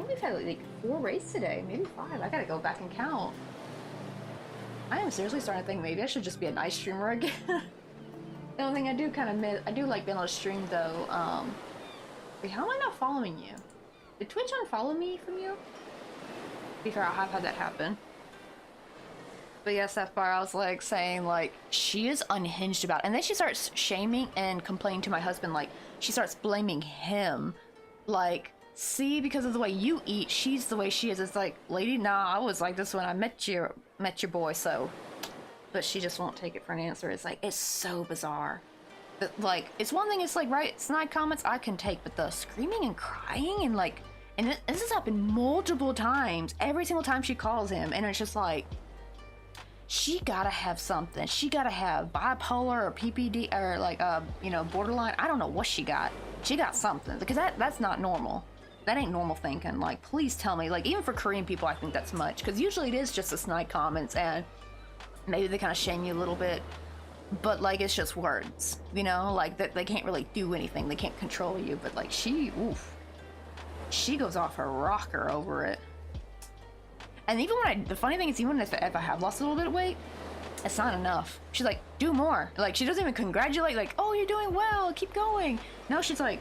[SPEAKER 1] we've had like 4 raids today, maybe 5. I gotta go back and count. I am seriously starting to think maybe I should just be a night streamer again. The only thing I do kind of miss, I do like being able to stream though. Wait, how am I not following you? Did Twitch unfollow me from you? To be fair, I have had that happen. But yes, that far I was like saying like she is unhinged about it. And then she starts shaming and complaining to my husband, like she starts blaming him. Like, see, because of the way you eat, she's the way she is. It's like, lady, nah, I was like this when I met your boy, so. But she just won't take it for an answer. It's like, it's so bizarre. But like, it's one thing, it's like, right, snide comments I can take, but the screaming and crying and like, and this has happened multiple times, every single time she calls him, and it's just like, she gotta have something. She gotta have bipolar or PPD or like, you know, borderline. I don't know what she got. She got something, because that's not normal. That ain't normal thinking. Like, please tell me. Like, even for Korean people, I think that's much, because usually it is just the snide comments and maybe they kind of shame you a little bit, but like it's just words, you know, like that they can't really do anything. They can't control you. But like she goes off her rocker over it. And even when the funny thing is, even if I have lost a little bit of weight, it's not enough. She's like, do more. Like, she doesn't even congratulate, like, oh, you're doing well, keep going. No, she's like,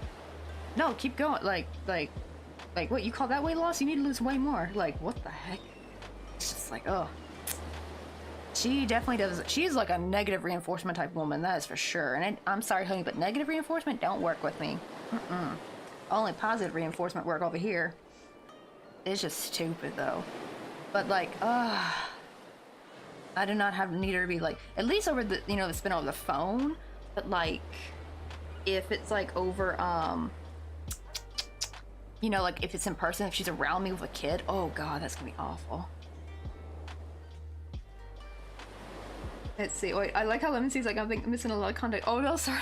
[SPEAKER 1] no, keep going. Like what, you call that weight loss? You need to lose way more. Like, what the heck? It's just like, oh. She definitely does. She's like a negative reinforcement type woman, that is for sure. And I'm sorry, honey, but negative reinforcement don't work with me. Only positive reinforcement work over here. It's just stupid, though. But like, I do not have need her to be like, at least over the, you know, it's been over the phone. But like, if it's like over, you know, like if it's in person, if she's around me with a kid, oh god, that's gonna be awful. Let's see. Wait, I like how Lemon C's like, I'm missing a lot of content. Oh no, sorry.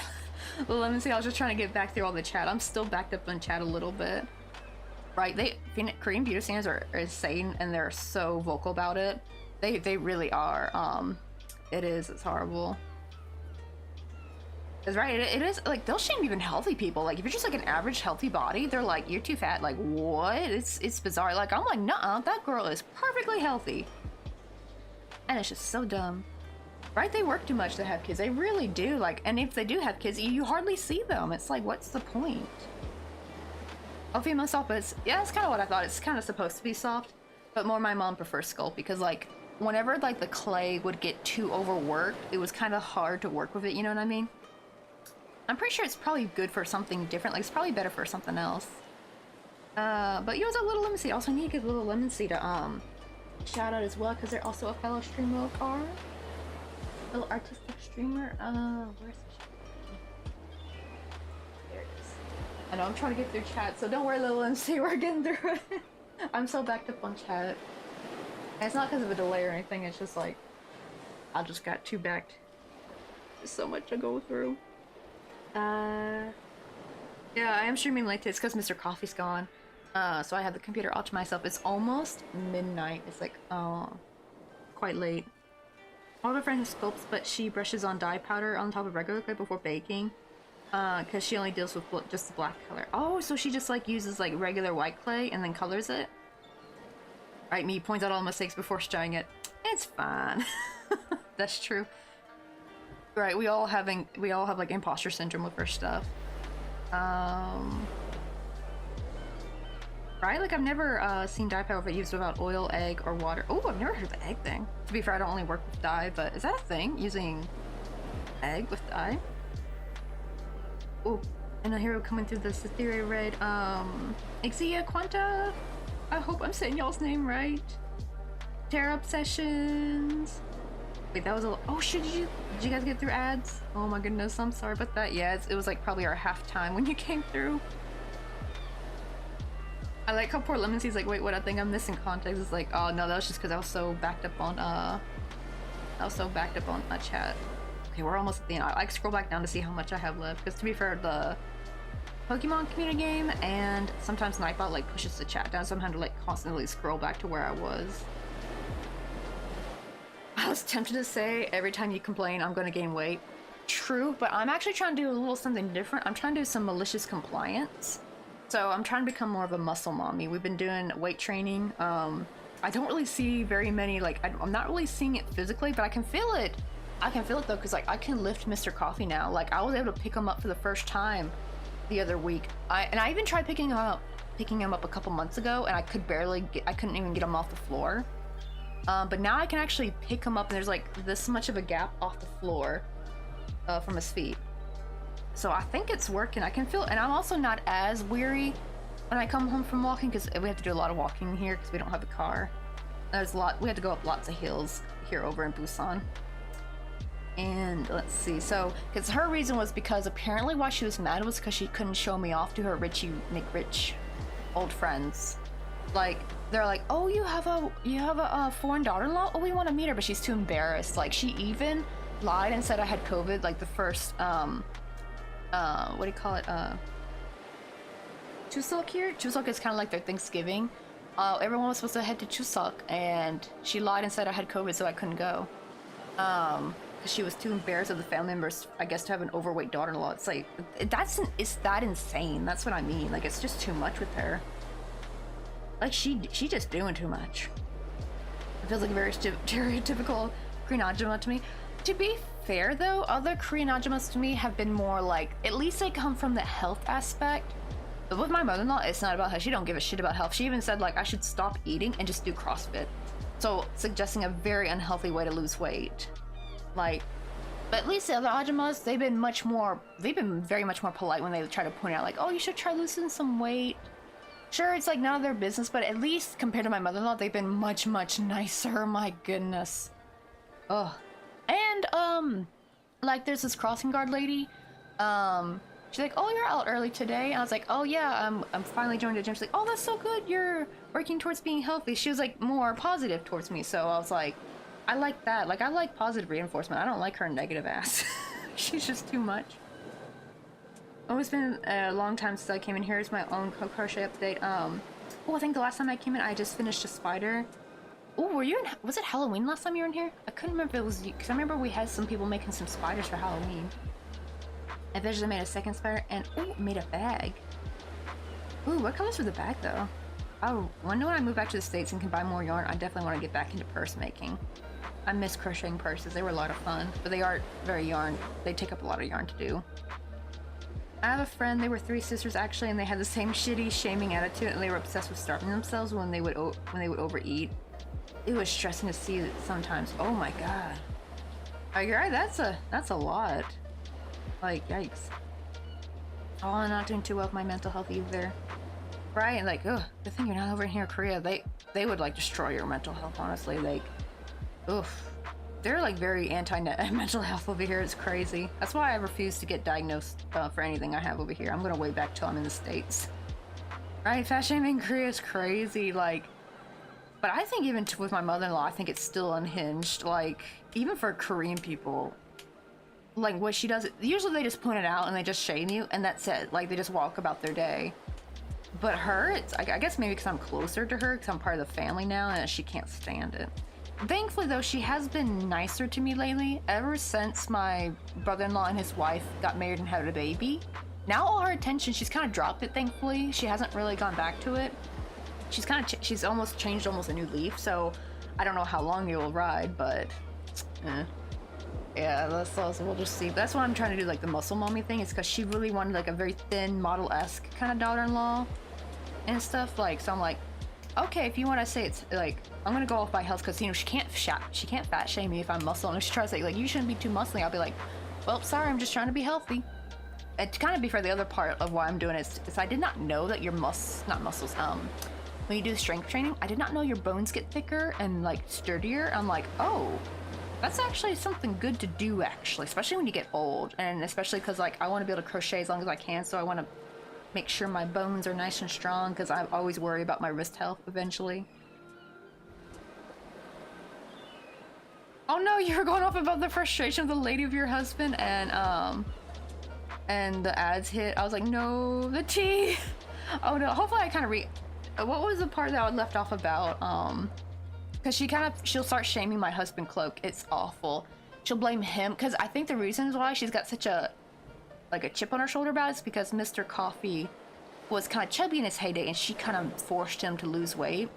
[SPEAKER 1] Lemon C, I was just trying to get back through all the chat. I'm still backed up on chat a little bit. Right? Korean beauty standards are insane, and they're so vocal about it. They really are. It's horrible. It's right. It is like they'll shame even healthy people. Like if you're just like an average healthy body, they're like, you're too fat. Like what? It's bizarre. Like I'm like, nuh-uh, that girl is perfectly healthy. And it's just so dumb. Right? They work too much to have kids. They really do. Like, and if they do have kids, you hardly see them. It's like, what's the point? Oh, female soft, but it's, yeah, that's kind of what I thought. It's kind of supposed to be soft, but more my mom prefers sculpt, because like whenever like the clay would get too overworked, it was kind of hard to work with it. You know what I mean? I'm pretty sure it's probably good for something different. Like it's probably better for something else. But you was a little Lemon Seed. Also, I need to give Little Lemon Seed a shout out as well, because they're also a fellow streamer of ours. Little artistic streamer. Where's the There it is. I know I'm trying to get through chat, so don't worry, little MC, we're getting through it. I'm so backed up on chat. And it's not because of a delay or anything, it's just like I just got too backed. There's so much to go through. Yeah, I am streaming late today. It's because Mr. Coffee's gone. So I have the computer all to myself. It's almost midnight. It's like, quite late. All my friends sculpts, but she brushes on dye powder on top of regular clay before baking. Because she only deals with just the black color. Oh, so she just like uses like regular white clay and then colors it? Right, me points out all the mistakes before showing it. It's fine. That's true. Right, we all have like imposter syndrome with our stuff. Right, like I've never seen dye powder used without oil, egg, or water. Oh, I've never heard of the egg thing. To be fair, I don't only work with dye, but is that a thing? Using egg with dye? Oh, and a hero coming through the Cytherea Red. Ixia Quanta. I hope I'm saying y'all's name right. Terra Obsessions. Wait, that was a. Oh shit! Did you guys get through ads? Oh my goodness, I'm sorry about that. Yeah, it was like probably our halftime when you came through. I like how poor Lemon C's like, wait, what? I think I'm missing context. It's like, oh no, that was just because I was so backed up on my chat. Okay, we're almost at the end. I like scroll back down to see how much I have left. Because to be fair, the Pokemon community game and sometimes Nightbot like pushes the chat down, so I'm having to like constantly scroll back to where I was. I was tempted to say every time you complain, I'm going to gain weight. True, but I'm actually trying to do a little something different. I'm trying to do some malicious compliance. So I'm trying to become more of a muscle mommy. We've been doing weight training. I don't really see very many, like, I'm not really seeing it physically, but I can feel it. I can feel it though, because like I can lift Mr. Coffee now. Like I was able to pick him up for the first time the other week. I even tried picking him up a couple months ago, and I couldn't even get him off the floor. But now I can actually pick him up, and there's like this much of a gap off the floor from his feet. So I think it's working. I can feel it, and I'm also not as weary when I come home from walking, because we have to do a lot of walking here because we don't have a car. We have to go up lots of hills here over in Busan. And let's see, so because her reason was because apparently why she was mad was because she couldn't show me off to her Richie McRich old friends. Like they're like, oh, you have a foreign daughter-in-law? Oh, we want to meet her, but she's too embarrassed. Like she even lied and said I had COVID, like the first what do you call it, Chuseok here. Chuseok is kind of like their Thanksgiving. Everyone was supposed to head to Chuseok, and she lied and said I had COVID, so I couldn't go. Because she was too embarrassed of the family members, I guess, to have an overweight daughter-in-law. It's like, it's that insane. That's what I mean. Like, it's just too much with her. Like, she just doing too much. It feels like a very stereotypical Korean Ajumma to me. To be fair, though, other Korean Ajummas to me have been more like, at least they come from the health aspect. But with my mother-in-law, it's not about her. She don't give a shit about health. She even said, like, I should stop eating and just do CrossFit. So, suggesting a very unhealthy way to lose weight. Like, but at least the other Ajummas, they've been very much more polite when they try to point out, like, oh, you should try losing some weight. Sure, it's like none of their business, but at least compared to my mother-in-law, they've been much, much nicer. My goodness. Ugh. And, like, there's this crossing guard lady. She's like, oh, you're out early today. And I was like, oh, yeah, I'm finally joining the gym. She's like, oh, that's so good. You're working towards being healthy. She was, like, more positive towards me. So I was like, I like that. Like, I like positive reinforcement. I don't like her negative ass. She's just too much. Oh, it's been a long time since I came in. Here's my own crochet update. Oh, I think the last time I came in, I just finished a spider. Oh, was it Halloween last time you were in here? I couldn't remember if it was you, because I remember we had some people making some spiders for Halloween. I eventually made a second spider, and oh, made a bag. Ooh, what colors for the bag, though? Oh, when I move back to the States and can buy more yarn, I definitely want to get back into purse making. I miss crocheting purses. They were a lot of fun, but they are very they take up a lot of yarn to do. I have a friend, they were 3 sisters actually, and they had the same shitty, shaming attitude, and they were obsessed with starving themselves when they would overeat. It was stressing to see it sometimes. Oh my god. Oh, you're right, that's a lot. Like, yikes. Oh, I'm not doing too well with my mental health either. Right? Like, ugh, good thing you're not over here in Korea. They would, like, destroy your mental health, honestly. Like, oof. they're like very anti-mental health over here. It's crazy. That's why I refuse to get diagnosed for anything I have over here. I'm gonna wait back till I'm in the States. Right? Fat shaming in Korea is crazy. Like, but I think even with my mother-in-law, I think it's still unhinged. Like, even for Korean people, like what she does, usually they just point it out and they just shame you, and that's it. Like, they just walk about their day. But her, it's, I guess maybe because I'm closer to her, because I'm part of the family now, and she can't stand it. Thankfully, though, she has been nicer to me lately. Ever since my brother-in-law and his wife got married and had a baby, now all her attention, she's kind of dropped it, thankfully. She hasn't really gone back to it. She's almost changed a new leaf, so I don't know how long it will ride, but yeah, we'll just see. That's why I'm trying to do like the muscle mommy thing, is because she really wanted like a very thin model-esque kind of daughter-in-law and stuff. Like, so I'm like, okay, if you want to say it's like, I'm gonna go off by health, because you know she can't fat shame me if I'm muscle, and if she tries to say like you shouldn't be too muscly, I'll be like, well, sorry, I'm just trying to be healthy. And to kind of be fair, the other part of why I'm doing it is I did not know that your when you do strength training, I did not know your bones get thicker and like sturdier. I'm like, oh, that's actually something good to do, actually, especially when you get old, and especially because like I want to be able to crochet as long as I can, so I want to make sure my bones are nice and strong, because I always worry about my wrist health eventually. Oh no, you were going off about the frustration of the lady of your husband, and the ads hit. I was like, no, the tea. Oh no, hopefully I kind of what was the part that I left off about? Because she'll start shaming my husband Cloak. It's awful. She'll blame him, because I think the reasons why she's got such a chip on her shoulder about it is because Mr. Coffee was kind of chubby in his heyday, and she kind of forced him to lose weight.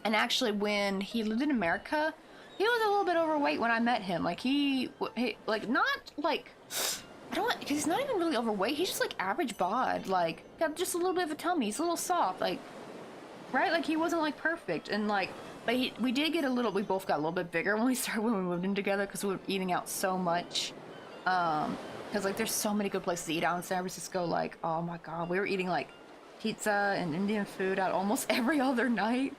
[SPEAKER 1] And actually, when he lived in America, he was a little bit overweight when I met him. Like, he not like, because he's not even really overweight. He's just like average bod, like got just a little bit of a tummy. He's a little soft, like, right? Like, he wasn't like perfect, and like, but we both got a little bit bigger when we moved in together, because we were eating out so much. Because like there's so many good places to eat out in San Francisco. Like, oh my god, we were eating like pizza and Indian food out almost every other night.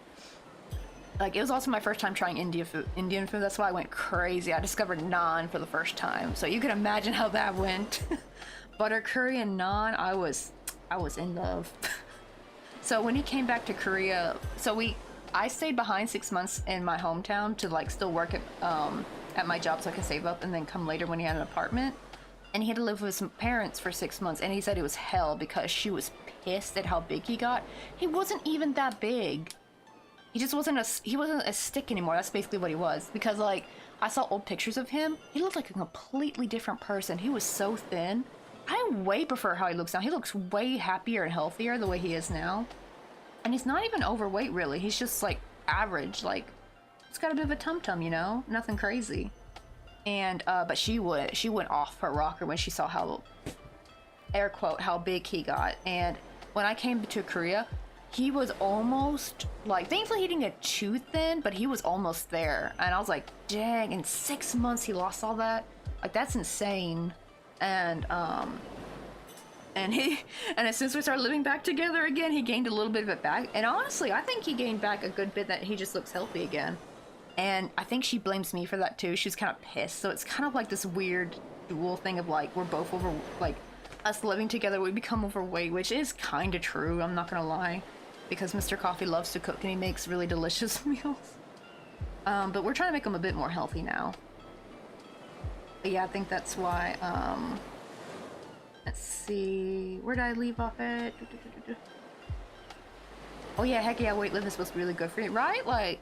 [SPEAKER 1] Like, it was also my first time trying Indian food. That's why I went crazy. I discovered naan for the first time, so you can imagine how that went. Butter curry and naan, I was in love. So when he came back to Korea, I stayed behind 6 months in my hometown to like still work at my job so I could save up and then come later when he had an apartment. And he had to live with his parents for 6 months, and he said it was hell because she was pissed at how big he got. He wasn't even that big. He just wasn't a stick anymore. That's basically what he was. Because like, I saw old pictures of him. He looked like a completely different person. He was so thin. I way prefer how he looks now. He looks way happier and healthier the way he is now. And he's not even overweight, really. He's just like average. Like, he's got a bit of a tum-tum, you know? Nothing crazy. And but she went off her rocker when she saw how, air quote, how big he got. And when I came to Korea, he was almost like, thankfully he didn't get too thin, but he was almost there. And I was like, dang, in 6 months he lost all that? Like, that's insane. And as soon as we started living back together again, he gained a little bit of it back. And honestly, I think he gained back a good bit, that he just looks healthy again. And I think she blames me for that too. She's kind of pissed. So it's kind of like this weird dual thing of like, we're both us living together, we become overweight, which is kind of true, I'm not gonna lie. Because Mr. Coffee loves to cook and he makes really delicious meals. But we're trying to make him a bit more healthy now. But yeah, I think that's why, let's see, where did I leave off at? Oh yeah, heck yeah, weightlifting is supposed to be really good for you, right? Like,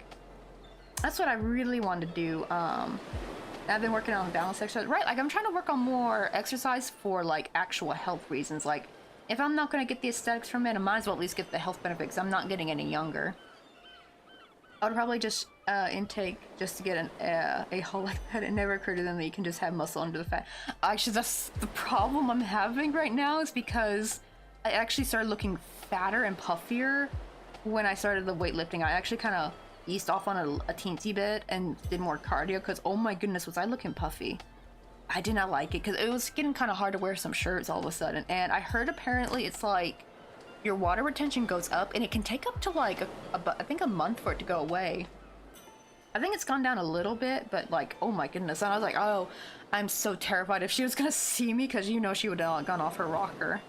[SPEAKER 1] that's what I really want to do. I've been working on balance exercise, right? Like, I'm trying to work on more exercise for like actual health reasons. Like, if I'm not going to get the aesthetics from it, I might as well at least get the health benefits. I'm not getting any younger. I would probably just intake just to get a hole like that. It never occurred to them that you can just have muscle under the fat. Actually, that's the problem I'm having right now, is because I actually started looking fatter and puffier when I started the weightlifting. I actually kind of eased off on a teensy bit and did more cardio, because oh my goodness, was I looking puffy. I did not like it, because it was getting kind of hard to wear some shirts all of a sudden. And I heard apparently it's like your water retention goes up, and it can take up to like I think a month for it to go away. I think it's gone down a little bit, but like, oh my goodness. And I was like, oh, I'm so terrified if she was gonna see me, because you know she would have gone off her rocker.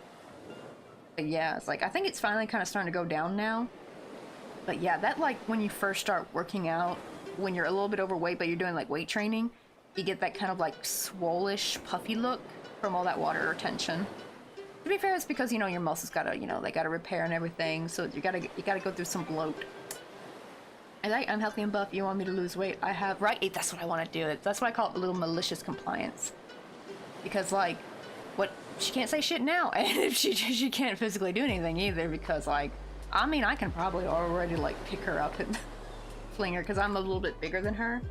[SPEAKER 1] But yeah, it's like, I think it's finally kind of starting to go down now. But yeah, that like when you first start working out, when you're a little bit overweight, but you're doing like weight training, you get that kind of like swollish, puffy look from all that water retention. To be fair, it's because, you know, your muscles gotta, you know, they gotta repair and everything, so you gotta go through some bloat. And I'm healthy and buff. You want me to lose weight? I have, right? That's what I want to do. That's why I call it a little malicious compliance. Because like, what, she can't say shit now, and she can't physically do anything either. Because like, I mean, I can probably already like pick her up and fling her, because I'm a little bit bigger than her.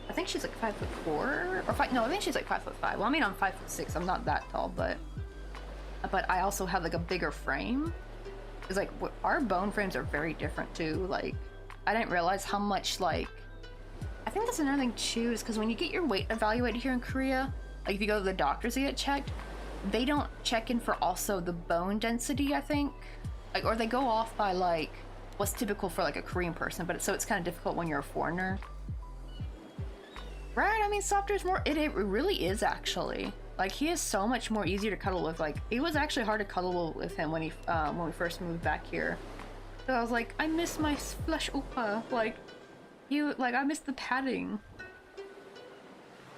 [SPEAKER 1] I think she's like 5'4" or 5. No, I think she's like 5'5". Well, I mean, I'm 5'6". I'm not that tall, but I also have like a bigger frame. It's like our bone frames are very different too. Like, I didn't realize how much, like, I think that's another thing too, is because when you get your weight evaluated here in Korea, like if you go to the doctors to get checked, they don't check in for also the bone density, I think. Like, or they go off by like what's typical for like a Korean person, but so it's kind of difficult when you're a foreigner. Right? I mean, softer is more, it really is actually. Like, he is so much more easier to cuddle with. Like, it was actually hard to cuddle with him when we first moved back here. So I was like, I miss my flesh oppa. Like, I miss the padding.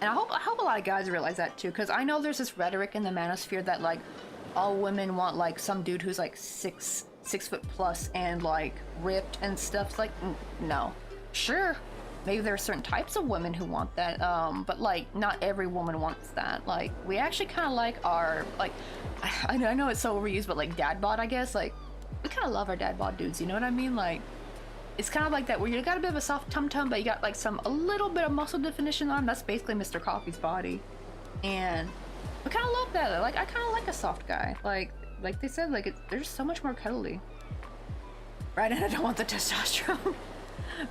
[SPEAKER 1] And I hope a lot of guys realize that too, because I know there's this rhetoric in the manosphere that like all women want like some dude who's like 6 foot plus and like ripped and stuff. It's like, no. Sure, maybe there are certain types of women who want that, but like not every woman wants that. Like, we actually kind of like our, like, I know it's so overused, but like dad bod, I guess. Like, we kind of love our dad bod dudes, you know what I mean? Like, it's kind of like that where you got a bit of a soft tum-tum, but you got like a little bit of muscle definition on him. That's basically Mr. Coffee's body. And we kind of love that. Like, I kind of like a soft guy. Like they said, like, they're just so much more cuddly. Right? And I don't want the testosterone.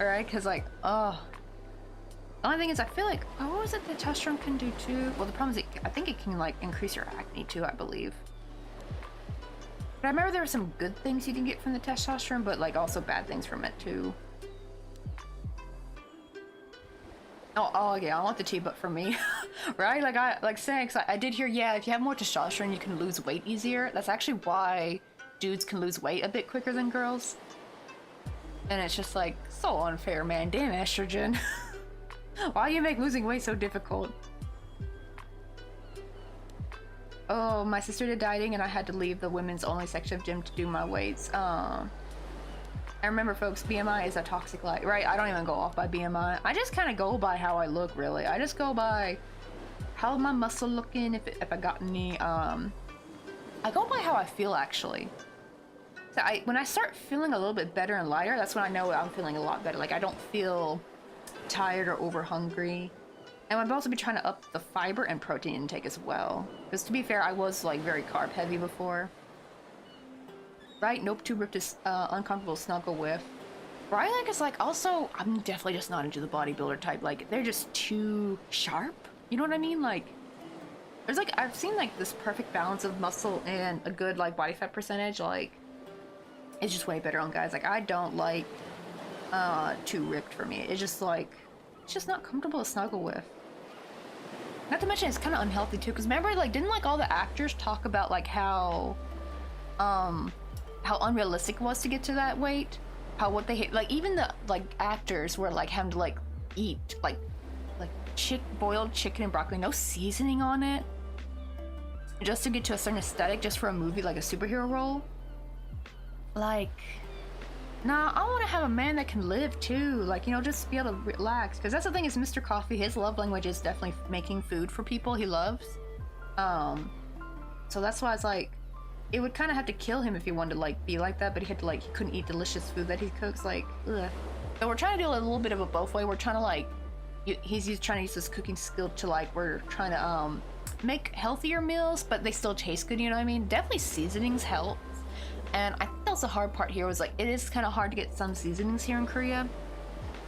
[SPEAKER 1] Alright? Because like, oh. The only thing is, I feel like, what was it that testosterone can do too? Well, the problem is, I think it can like increase your acne too, I believe. But I remember there were some good things you can get from the testosterone, but like also bad things from it too. Oh yeah, I want the tea, but for me, right? Like saying, I did hear, yeah, if you have more testosterone, you can lose weight easier. That's actually why dudes can lose weight a bit quicker than girls. And it's just like, so unfair, man. Damn estrogen. Why do you make losing weight so difficult? Oh, my sister did dieting and I had to leave the women's only section of gym to do my weights. I remember, folks, BMI is a toxic lie, right? I don't even go off by BMI. I just kind of go by how I look, really. I just go by how my muscle looking, if I got any, I go by how I feel, actually. So when I start feeling a little bit better and lighter, that's when I know I'm feeling a lot better. Like, I don't feel tired or over hungry. And I've also been trying to up the fiber and protein intake as well. Because to be fair, I was like very carb heavy before. Right? Nope, too ripped is uncomfortable snuggle with. Right? Like, it's like, also, I'm definitely just not into the bodybuilder type. Like, they're just too sharp. You know what I mean? Like, there's like, I've seen like this perfect balance of muscle and a good like body fat percentage. Like, it's just way better on guys. Like, I don't like too ripped for me. It's just like, it's just not comfortable to snuggle with. Not to mention it's kind of unhealthy too, because remember, like, didn't like all the actors talk about like how unrealistic it was to get to that weight? How what they hate, like even the like actors were like having to like eat like boiled chicken and broccoli, no seasoning on it, just to get to a certain aesthetic, just for a movie like a superhero role. Like, nah, I want to have a man that can live too, like, you know, just be able to relax. Because that's the thing, is Mr. Coffee, his love language is definitely making food for people he loves. So that's why it's like, it would kind of have to kill him if he wanted to like be like that, but he had to like, he couldn't eat delicious food that he cooks, like, ugh. So we're trying to do a little bit of a both way. We're trying to like, trying to use his cooking skill to like, we're trying to make healthier meals, but they still taste good, you know what I mean? Definitely seasonings help. And I think that's the hard part here, was like, it is kind of hard to get some seasonings here in Korea.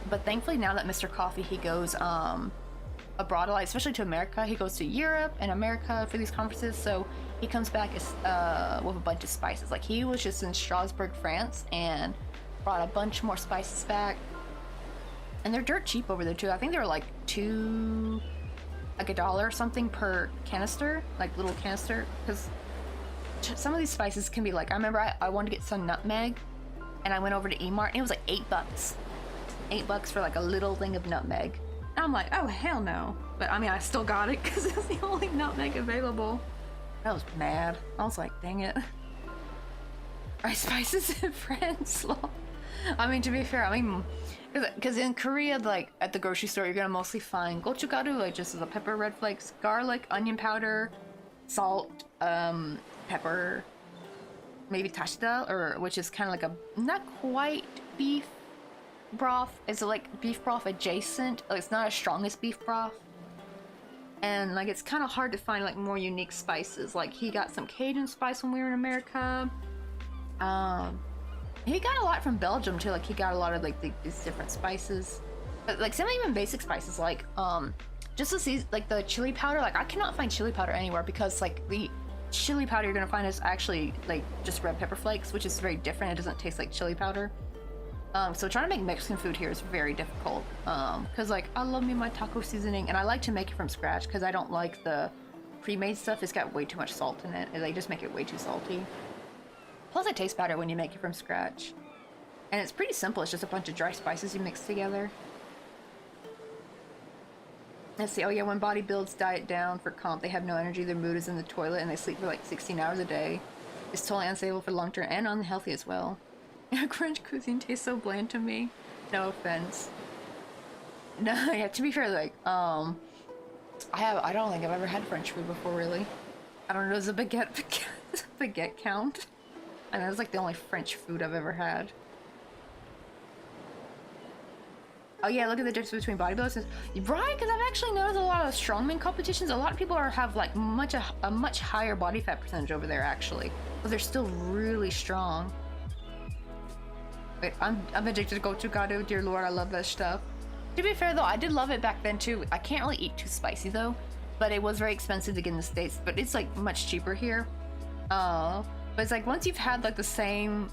[SPEAKER 1] But thankfully now that Mr. Coffee, he goes abroad a lot, especially to America. He goes to Europe and America for these conferences, so he comes back with a bunch of spices. Like, he was just in Strasbourg, France, and brought a bunch more spices back. And they're dirt cheap over there too. I think they were like $1 or something per canister, like little canister. Because some of these spices can be like, I remember I wanted to get some nutmeg, and I went over to Emart and it was like $8. $8 for like a little thing of nutmeg. And I'm like, oh hell no. But I mean, I still got it because it was the only nutmeg available. I was mad. I was like, dang it. Rice spices and friends. I mean, to be fair, I mean, because in Korea, like at the grocery store, you're gonna mostly find gochugaru, like just the pepper, red flakes, garlic, onion powder, salt, pepper, maybe tashida, or which is kind of like a not quite beef broth. It's like beef broth adjacent. Like, it's not as strong as beef broth. And like it's kind of hard to find like more unique spices. Like he got some Cajun spice when we were in America. He got a lot from Belgium too. Like he got a lot of like these different spices, but like some even basic spices like just to see like the chili powder. Like I cannot find chili powder anywhere because like the chili powder you're gonna find is actually like just red pepper flakes, which is very different. It doesn't taste like chili powder. So trying to make Mexican food here is very difficult because like I love me my taco seasoning and I like to make it from scratch because I don't like the pre-made stuff. It's got way too much salt in it and they just make it way too salty. Plus it tastes better when you make it from scratch. And it's pretty simple. It's just a bunch of dry spices you mix together. Let's see. Oh yeah, when bodybuilders diet down for comp, they have no energy, their mood is in the toilet, and they sleep for like 16 hours a day. It's totally unstable for the long term and unhealthy as well. French cuisine tastes so bland to me. No offense. No, yeah, to be fair, like, I don't think I've ever had French food before, really. I don't know, does a baguette count? I know it's like the only French food I've ever had. Oh yeah, look at the difference between bodybuilders. Right, because I've actually noticed a lot of strongman competitions. A lot of people have like a much higher body fat percentage over there actually, but they're still really strong. Wait, I'm addicted to gochugaru. Dear Lord, I love that stuff. To be fair though, I did love it back then too. I can't really eat too spicy though, but it was very expensive to get in the States. But it's like much cheaper here. But it's like once you've had like the same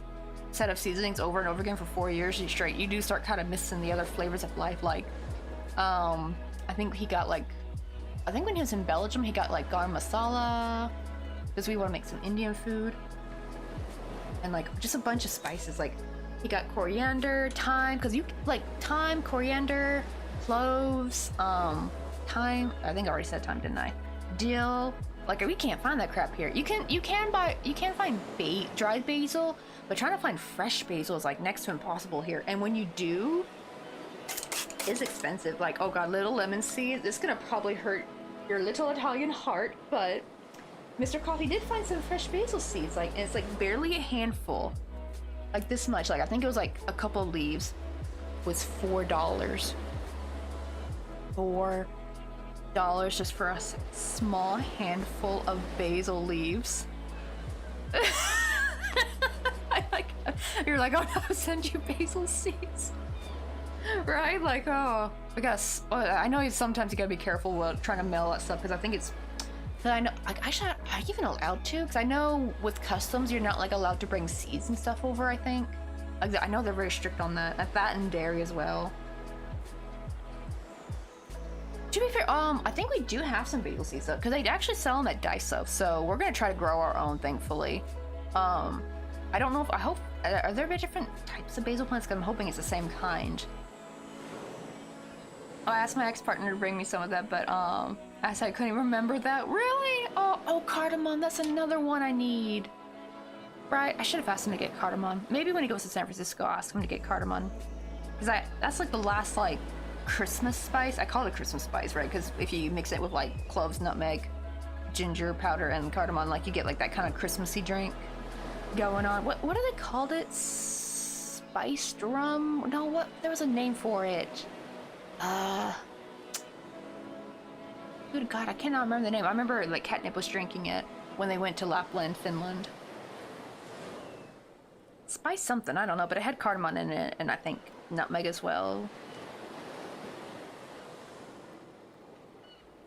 [SPEAKER 1] set of seasonings over and over again for 4 years straight, you do start kind of missing the other flavors of life. Like, I think he got like, I think when he was in Belgium, he got like garam masala because we want to make some Indian food, and like just a bunch of spices. Like he got coriander, thyme, because you like thyme, coriander, cloves, thyme. I think I already said thyme, didn't I? Dill. Like we can't find that crap here. You can find dried basil, but trying to find fresh basil is like next to impossible here. And when you do, it's expensive. Like, oh god, little lemon seeds. It's gonna probably hurt your little Italian heart, but Mr. Coffee did find some fresh basil seeds. Like, and it's like barely a handful, like this much. Like I think it was like a couple of leaves was $4. $4 just for a small handful of basil leaves. You're like, oh no, I'll send you basil seeds. Right? Like, oh, I know sometimes you gotta be careful while trying to mail that stuff because I think it's, I know, like, are you even allowed to? Because I know with customs, you're not like allowed to bring seeds and stuff over, I think. Like, I know they're very strict on that. At that and dairy as well. To be fair, I think we do have some basil seeds though, because they actually sell them at Daiso, so we're gonna try to grow our own, thankfully. I don't know if, I hope, are there different types of basil plants? Because I'm hoping it's the same kind. Oh, I asked my ex-partner to bring me some of that, but I said I couldn't even remember that. Really? Oh, cardamom, that's another one I need. Right, I should have asked him to get cardamom. Maybe when he goes to San Francisco, I'll ask him to get cardamom. Because that's like the last like Christmas spice. I call it a Christmas spice, right? Because if you mix it with like cloves, nutmeg, ginger powder, and cardamom, like you get like that kind of Christmassy drink going on. What do they called it? Spiced rum? No, what? There was a name for it. Good God, I cannot remember the name. I remember like Catnip was drinking it when they went to Lapland, Finland. Spice something, I don't know, but it had cardamom in it, and I think nutmeg as well.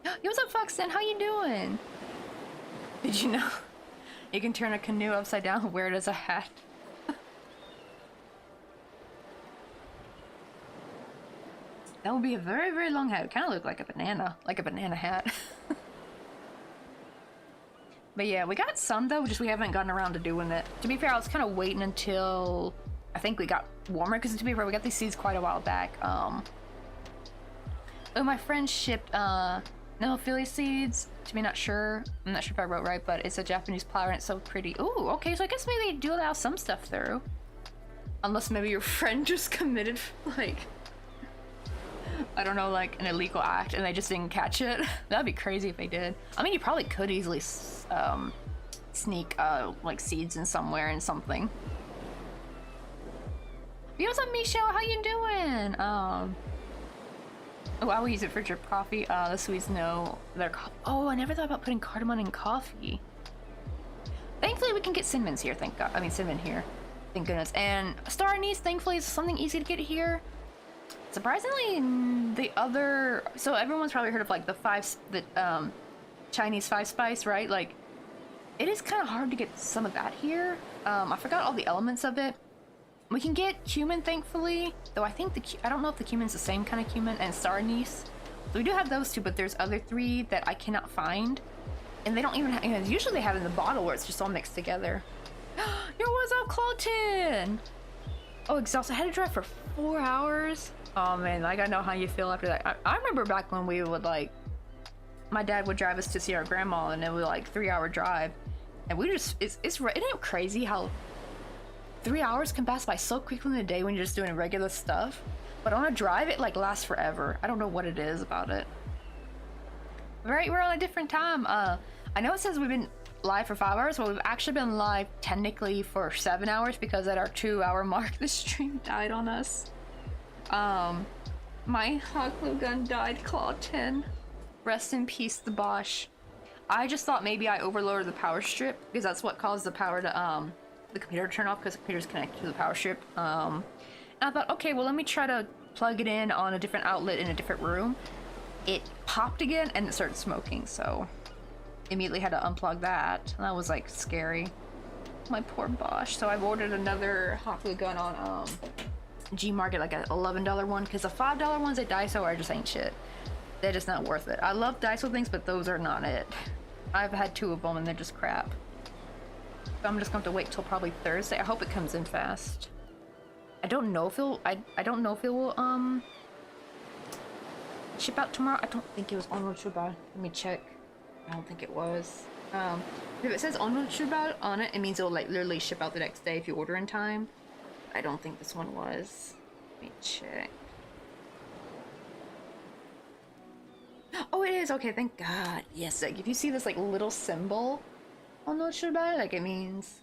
[SPEAKER 1] Yo, what's up, Foxen? How you doing? Did you know you can turn a canoe upside down and wear it as a hat? That would be a very, very long hat. It kind of looked like a banana hat. But yeah, we got some though, just we haven't gotten around to doing it. To be fair, I was kind of waiting until I think we got warmer, because to be fair, we got these seeds quite a while back. Oh, my friend shipped Neophilia seeds to me, not sure. I'm not sure if I wrote right, but it's a Japanese flower and it's so pretty. Ooh, okay, so I guess maybe they do allow some stuff through. Unless maybe your friend just committed, like, I don't know, like an illegal act and they just didn't catch it. That'd be crazy if they did. I mean, you probably could easily sneak like seeds in somewhere in something. Yo, what's up, Michelle? How you doing? Oh, I will use it for drip coffee. The Swedes know their oh, I never thought about putting cardamom in coffee. Thankfully, we can get cinnamons here. Thank God. I mean, cinnamon here. Thank goodness. And star anise, thankfully, is something easy to get here. Surprisingly, the other... So everyone's probably heard of, like, the Chinese 5-spice, right? Like, it is kind of hard to get some of that here. I forgot all the elements of it. We can get cumin, thankfully, though I think I don't know if the cumin's the same kind of cumin, and star anise. So we do have those two, but there's other three that I cannot find. And they don't even have, you know, usually they have it in the bottle where it's just all mixed together. Yo, what's up, Clotin? Oh, exhausted. I had to drive for 4 hours. Oh man, like I know how you feel after that. I remember back when we would like, my dad would drive us to see our grandma, and it was like 3-hour drive, and we just isn't it crazy how 3 hours can pass by so quickly in the day when you're just doing regular stuff, but on a drive it like lasts forever. I don't know what it is about it. Right, we're on a different time. I know it says we've been live for 5 hours, but we've actually been live technically for 7 hours, because at our 2-hour mark the stream died on us. My hot glue gun died, Claw 10. Rest in peace, the Bosch. I just thought maybe I overloaded the power strip, because that's what caused the power to the computer to turn off, because the computer's connected to the power strip. And I thought, okay, well, let me try to plug it in on a different outlet in a different room. It popped again and it started smoking, so immediately had to unplug that. And that was like scary. My poor Bosch. So I've ordered another hot glue gun on G-Market, like an $11 one, because the $5 ones at Daiso are just ain't shit. They're just not worth it. I love Daiso things, but those are not it. I've had 2 of them and they're just crap. So I'm just going to have to wait till probably Thursday. I hope it comes in fast. I don't know if it'll, I don't know if it will ship out tomorrow. I don't think it was onward Shubal. Let me check. I don't think it was. If it says onward Shubal on it, it means it'll like literally ship out the next day if you order in time. I don't think this one was. Let me check. Oh, it is. Okay, thank God. Yes, like if you see this like little symbol on the Shubal, like it means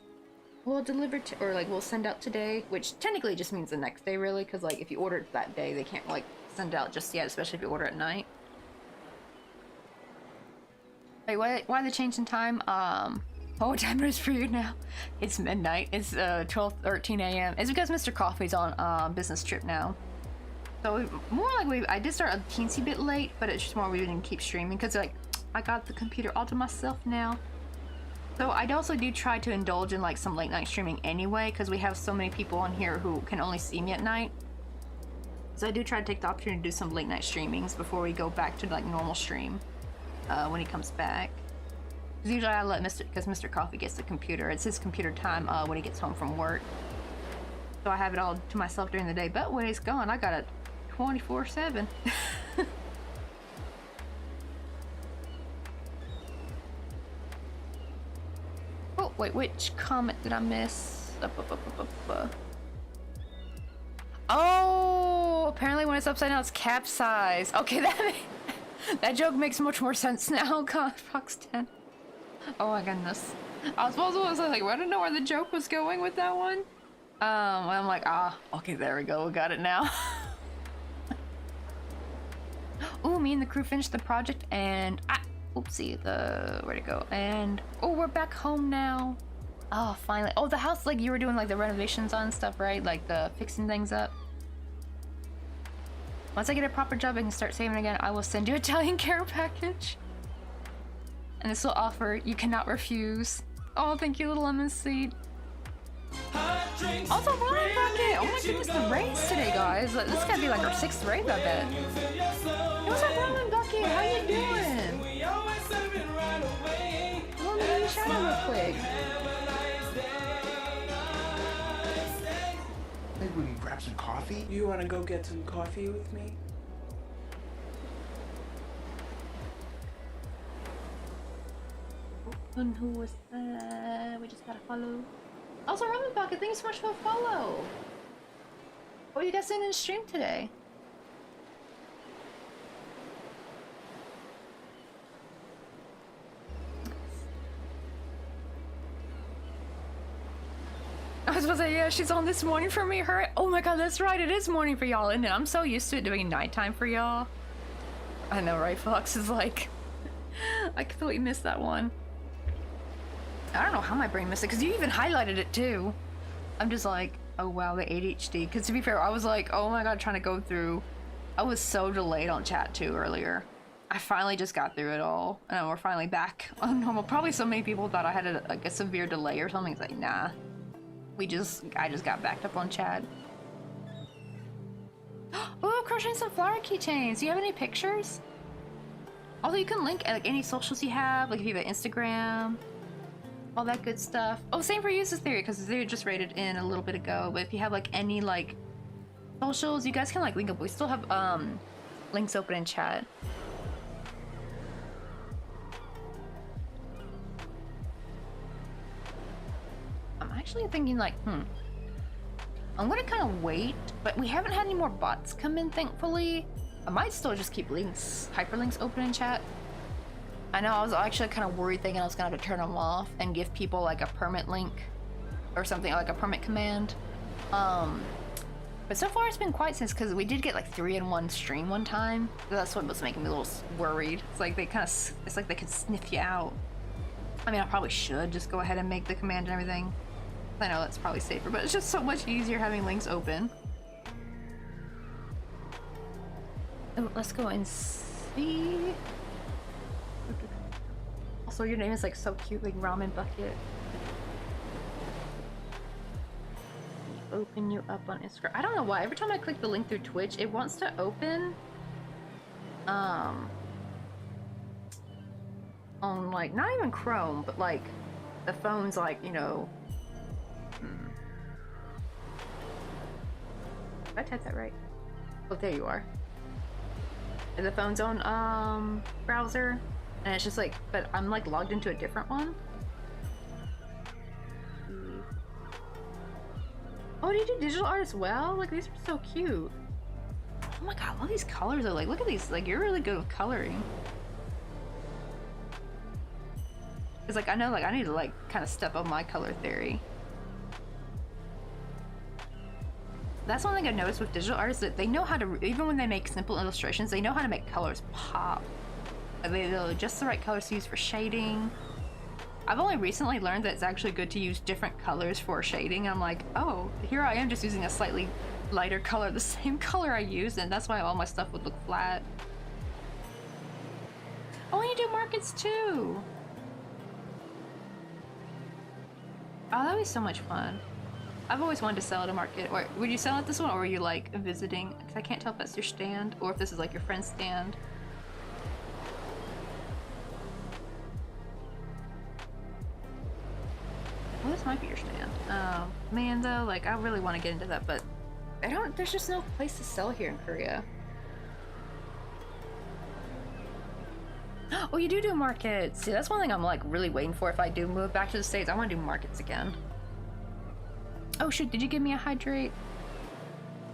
[SPEAKER 1] we'll deliver to, or like we'll send out today, which technically just means the next day, really, because like if you order it that day, they can't like send it out just yet, especially if you order at night. Wait, why the change in time? Oh, what time it is for you now? It's midnight. It's 12:13 a.m. It's because Mr. Coffee's on business trip now. So more like I did start a teensy bit late, but it's just more we didn't keep streaming because like I got the computer all to myself now. So I also do try to indulge in like some late night streaming anyway, because we have so many people on here who can only see me at night. So I do try to take the opportunity to do some late night streamings before we go back to like normal stream when he comes back. Because usually I let Mr. Coffee gets the computer. It's his computer time when he gets home from work. So I have it all to myself during the day. But when he's gone, I got it 24/7. Oh, wait, which comment did I miss? Oh, apparently when it's upside down, it's capsized. Okay, that joke makes much more sense now. God, Fox 10. Oh my goodness. I was like, I don't know where the joke was going with that one. I'm like, okay, there we go. We got it now. Oh, me and the crew finished the project and oopsie, where'd it go? And oh, we're back home now. Oh, finally. Oh, the house, like you were doing like the renovations on stuff, right? Like the fixing things up. Once I get a proper job, I can start saving again. I will send you an Italian care package. And this will offer you cannot refuse. Oh, thank you, little lemon seed.
[SPEAKER 3] Hot
[SPEAKER 1] Also, ramen bucket! Oh my goodness, the raids today, guys. Like, this gotta be like our 6th raid, I bet. Hey, what's up, ramen bucket? How you doing? Let me get shout out real quick.
[SPEAKER 2] Maybe we can grab some coffee?
[SPEAKER 4] You want to go get some coffee with me?
[SPEAKER 1] And who was that? We just gotta follow. Also, ramen bucket, thank you so much for the follow. What are you guys doing in the stream today? I was supposed to say, yeah, she's on this morning for me. Her, oh my god, that's right, it is morning for y'all, and I'm so used to it doing nighttime for y'all. I know, right? Fox is like, I completely missed that one. I don't know how my brain missed it, because you even highlighted it too. I'm just like, oh wow, the ADHD. Because to be fair, I was like, oh my god, trying to go through. I was so delayed on chat too earlier. I finally just got through it all, and we're finally back on normal. Probably so many people thought I had a severe delay or something. It's like, nah. I just got backed up on chat. Oh, crocheting some flower keychains. Do you have any pictures? Although you can link like any socials you have, like if you have an Instagram, all that good stuff. Oh, same for Uses Theory, because they just rated in a little bit ago. But if you have like any like socials, you guys can like link up. We still have links open in chat. I'm actually thinking like, I'm gonna kind of wait, but we haven't had any more bots come in, thankfully. I might still just keep links, hyperlinks open in chat. I know I was actually kind of worried thinking I was gonna have to turn them off and give people like a permit link or something, like a permit command. But so far it's been quite since, because we did get like 3 in one stream one time. That's what was making me a little worried. It's like they kind of, it's like they could sniff you out. I mean, I probably should just go ahead and make the command and everything. I know that's probably safer, but it's just so much easier having links open. Oh, let's go and see. Also, your name is like so cute, like ramen bucket. Open you up on Instagram. I don't know why. Every time I click the link through Twitch, it wants to open. On like not even Chrome, but like the phone's like, you know. Did I type that right? Oh, there you are. The phone's own browser, and it's just like, but I'm like logged into a different one. Oh, do you do digital art as well? Like, these are so cute. Oh my god, I love these colors though. Like, look at these. Like, you're really good with coloring. It's like, I know, like, I need to like kind of step up my color theory. That's one thing I've noticed with digital artists, that they know how to, even when they make simple illustrations, they know how to make colors pop. Like, they know just the right colors to use for shading. I've only recently learned that it's actually good to use different colors for shading. I'm like, oh, here I am just using a slightly lighter color, the same color I used, and that's why all my stuff would look flat. Oh, and you do markets too! Oh, that'd be so much fun. I've always wanted to sell at a market. Or would you sell at this one, or were you like visiting? Because I can't tell if that's your stand or if this is like your friend's stand. Well, this might be your stand. Oh man, though, like I really want to get into that, but I don't. There's just no place to sell here in Korea. Oh, you do markets. See, that's one thing I'm like really waiting for. If I do move back to the States, I want to do markets again. Oh shoot, did you give me a hydrate?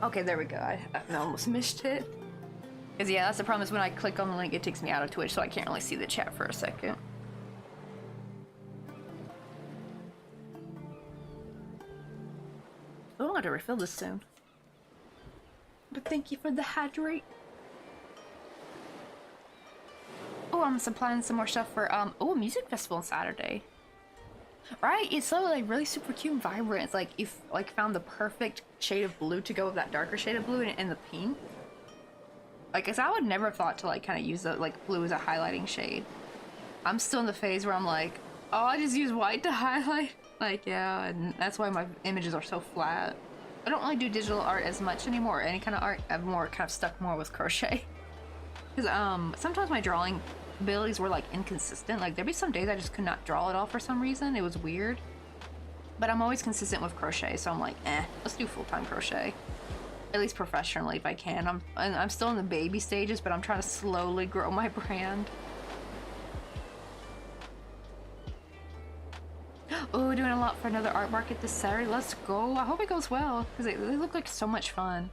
[SPEAKER 1] Okay, there we go. I almost missed it. Because yeah, that's the problem, is when I click on the link, it takes me out of Twitch, so I can't really see the chat for a second. Oh, I'm gonna refill this soon. But thank you for the hydrate. Oh, I'm supplying some more stuff for oh, a music festival on Saturday. Right, it's so like really super cute and vibrant. It's like you've like found the perfect shade of blue to go with that darker shade of blue and the pink. Like, cause I would never have thought to like kind of use the like blue as a highlighting shade. I'm still in the phase where I'm like, oh, I just use white to highlight. Like, yeah, and that's why my images are so flat. I don't really do digital art as much anymore, or any kind of art. I'm more kind of stuck more with crochet. Because sometimes my drawing abilities were like inconsistent. Like there'd be some days I just could not draw at all for some reason. It was weird. But I'm always consistent with crochet, so I'm like, let's do full-time crochet. At least professionally if I can. I'm still in the baby stages, but I'm trying to slowly grow my brand. Oh, doing a lot for another art market this Saturday. Let's go. I hope it goes well, because they look like so much fun.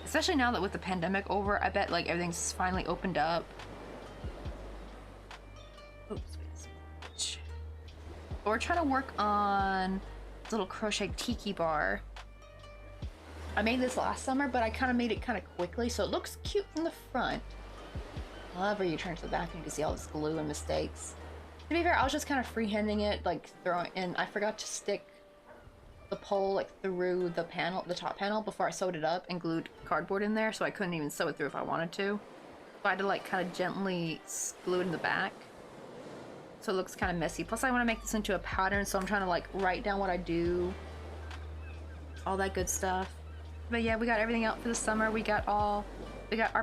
[SPEAKER 1] Especially now that with the pandemic over, I bet like everything's finally opened up. Oops, wait. We're trying to work on this little Crocheted Tiki bar. I made this last summer, but I kind of made it kind of quickly, so it looks cute from the front. However, you turn to the back and you can see all this glue and mistakes. To be fair, I was just kind of freehanding it, like throwing in. I forgot to stick the pole like through the panel, the top panel, before I sewed it up and glued cardboard in there, so I couldn't even sew it through if I wanted to. So I had to like kind of gently glue it in the back. So it looks kind of messy. Plus I want to make this into a pattern, so I'm trying to like write down what I do. All that good stuff. But yeah, we got everything out for the summer. We got our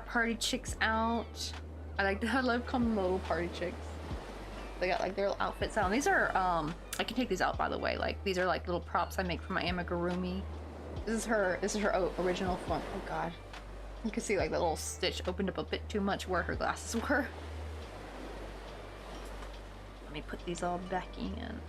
[SPEAKER 1] party chicks out. I love calling them the little party chicks. They got like their little outfits out. And these are, I can take these out by the way. Like these are like little props I make for my amigurumi. This is her original font. Oh god. You can see like the little stitch opened up a bit too much where her glasses were. Let me put these all back in.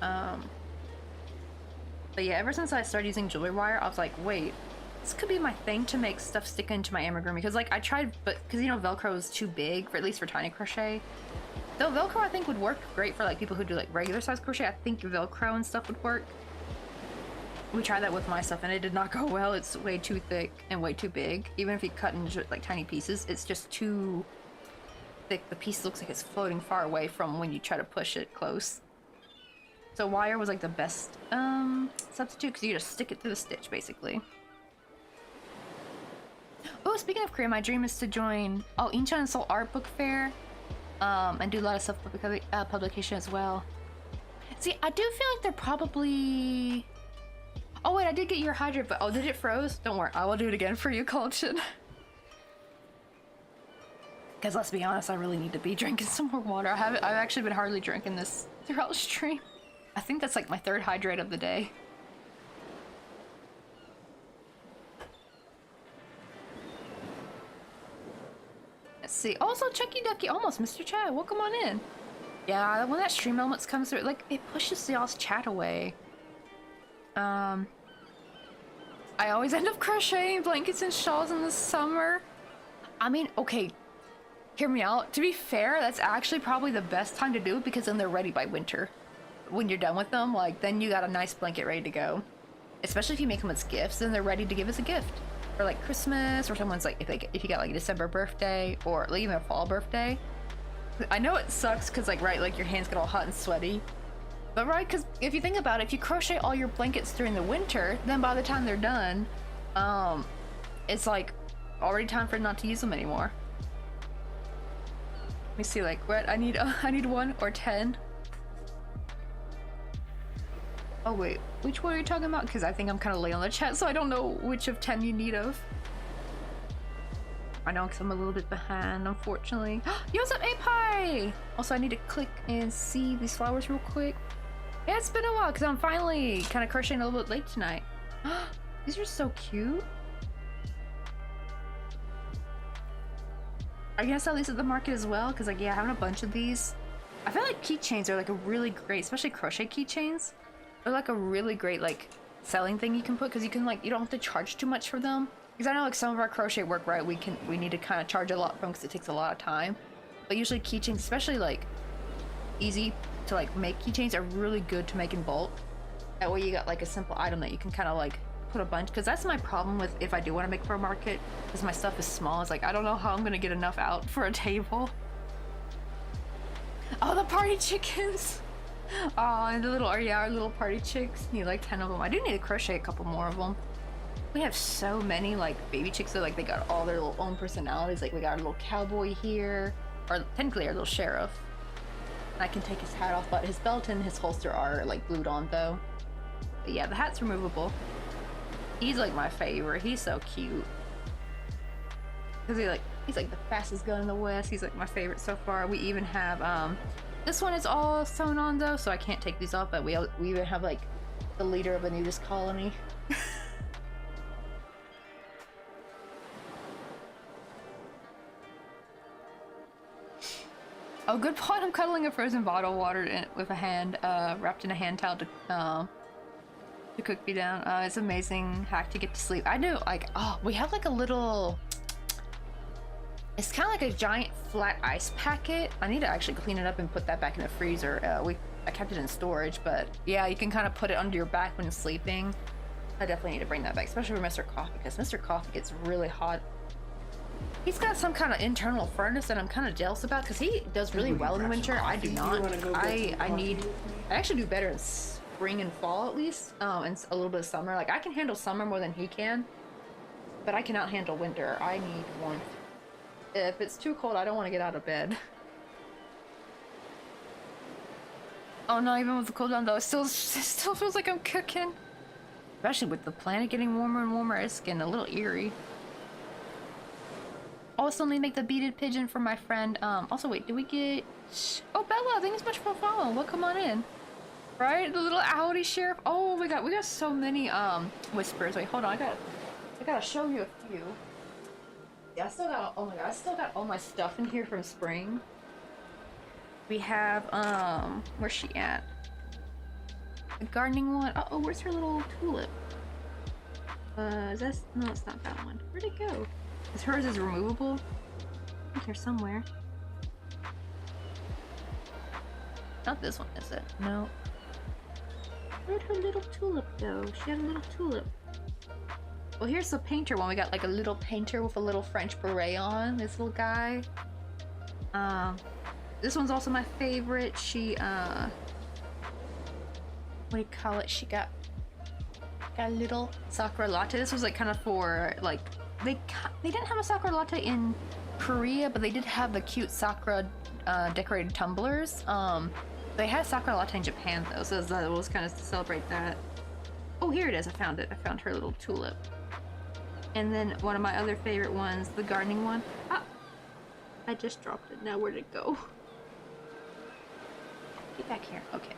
[SPEAKER 1] But yeah, ever since I started using jewelry wire, I was like, wait, this could be my thing to make stuff stick into my amigurumi. Because like I tried, but because you know Velcro is too big, for at least for tiny crochet. Though Velcro I think would work great for like people who do like regular size crochet. I think Velcro and stuff would work. We tried that with my stuff and it did not go well. It's way too thick and way too big. Even if you cut into like tiny pieces, it's just too thick. The piece looks like it's floating far away from when you try to push it close. So wire was like the best substitute, because you just stick it through the stitch basically. Oh, speaking of Korea, my dream is to join Incheon and Seoul Art Book Fair. And do a lot of self-publication as well. See, I do feel like they're probably... Oh wait, I did get your hydrate, but oh, did it froze? Don't worry, I will do it again for you, Collection. Because let's be honest, I really need to be drinking some more water. I've actually been hardly drinking this throughout the stream. I think that's like my third hydrate of the day. Let's see. Also, Chucky Ducky, almost Mr. Chat. Welcome on in. Yeah, when that stream elements comes through, like it pushes y'all's chat away. I always end up crocheting blankets and shawls in the summer. I mean, okay, hear me out. To be fair, that's actually probably the best time to do it, because then they're ready by winter. When you're done with them, like then you got a nice blanket ready to go. Especially if you make them as gifts, then they're ready to give as a gift. Or like Christmas, or someone's like, if you got like a December birthday, or like even a fall birthday. I know it sucks because like, right, like your hands get all hot and sweaty. But right, because if you think about it, if you crochet all your blankets during the winter, then by the time they're done, it's like already time for not to use them anymore. Let me see, like what I need 1 or 10. Oh wait, which one are you talking about? Because I think I'm kind of late on the chat, so I don't know which of 10 you need of. I know, because I'm a little bit behind, unfortunately. Yo, what's up, A-Pie? Also, I need to click and see these flowers real quick. Yeah, it's been a while, because I'm finally kind of crocheting a little bit late tonight. These are so cute. Are you gonna sell these at the market as well? Because like, yeah, having a bunch of these. I feel like keychains are like a really great, especially crochet keychains. They're like a really great like selling thing you can put, because you can like, you don't have to charge too much for them. Because I know like some of our crochet work, right, we need to kind of charge a lot from, because it takes a lot of time. But usually keychains, especially like easy to like make keychains, are really good to make in bulk. That way you got like a simple item that you can kind of like put a bunch, because that's my problem with if I do want to make for a market, because my stuff is small. It's like I don't know how I'm gonna get enough out for a table. Oh, the party chickens. Oh, and the little, our little party chicks. Need like 10 of them. I do need to crochet a couple more of them. We have so many like baby chicks that like they got all their little own personalities. Like we got our little cowboy here, or technically our little sheriff. I can take his hat off, but his belt and his holster are like glued on though. But yeah, the hat's removable. He's like my favorite. He's so cute. Cause he's like the fastest gun in the West. He's like my favorite so far. We even have this one is all sewn on though, so I can't take these off. But we even have like the leader of a nudist colony. Oh, good point. I'm cuddling a frozen bottle of water with a hand wrapped in a hand towel to cook me down. It's amazing hack to get to sleep. I do like, oh, we have like a little, it's kind of like a giant flat ice packet. I need to actually clean it up and put that back in the freezer. I kept it in storage, but yeah, you can kind of put it under your back when sleeping. I definitely need to bring that back, especially for Mr. Coffee, because Mr. Coffee gets really hot. He's got some kind of internal furnace that I'm kind of jealous about, because he does really well in the winter. I do not. I actually do better in spring and fall at least, and a little bit of summer. Like I can handle summer more than he can, but I cannot handle winter. I need warmth. If it's too cold, I don't want to get out of bed. Oh no, even with the cool down though, it still feels like I'm cooking. Especially with the planet getting warmer and warmer, it's getting a little eerie. Also need to make the beaded pigeon for my friend. Also wait, did we get... Oh, Bella, thanks so much for following. Well, come on in. Right? The little outie sheriff. Oh, we got so many whispers. Wait, hold on, I gotta show you a few. Yeah, I still got, oh my god, I still got all my stuff in here from spring. We have, where's she at? The gardening one. Uh-oh, where's her little tulip? Is that, no, it's not that one. Where'd it go? Is hers is removable? I think here somewhere. Not this one, is it? No. Where'd her little tulip go? She had a little tulip. Well, here's the painter one. We got like a little painter with a little French beret on. This little guy. This one's also my favorite. She, what do you call it? She got a little sakura latte. This was like kind of for like, they didn't have a sakura latte in Korea, but they did have the cute sakura decorated tumblers. They had sakura latte in Japan though, so that was kind of to celebrate that. Oh, here it is. I found it. I found her little tulip. And then one of my other favorite ones, the gardening one. Ah, I just dropped it. Now where'd it go? Get back here. Okay.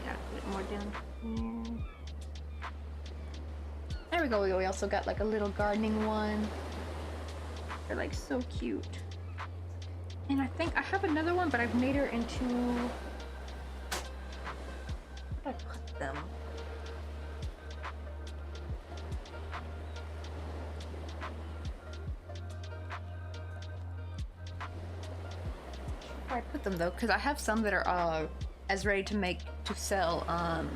[SPEAKER 1] Gotta put it more down here. There we go. We also got like a little gardening one. They're like so cute. And I think I have another one, but I've made her into... Where did I put them? Where I put them though, because I have some that are as ready to make to sell. What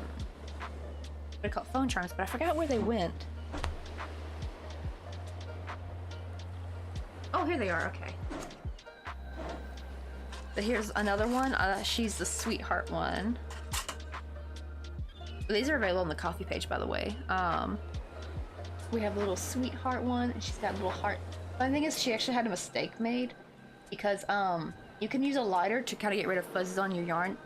[SPEAKER 1] I call phone charms, but I forgot where they went. Oh, here they are. Okay. But here's another one. She's the sweetheart one. These are available on the coffee page, by the way. We have a little sweetheart one, and she's got a little heart. The thing is, she actually had a mistake made because you can use a lighter to kind of get rid of fuzzes on your yarn.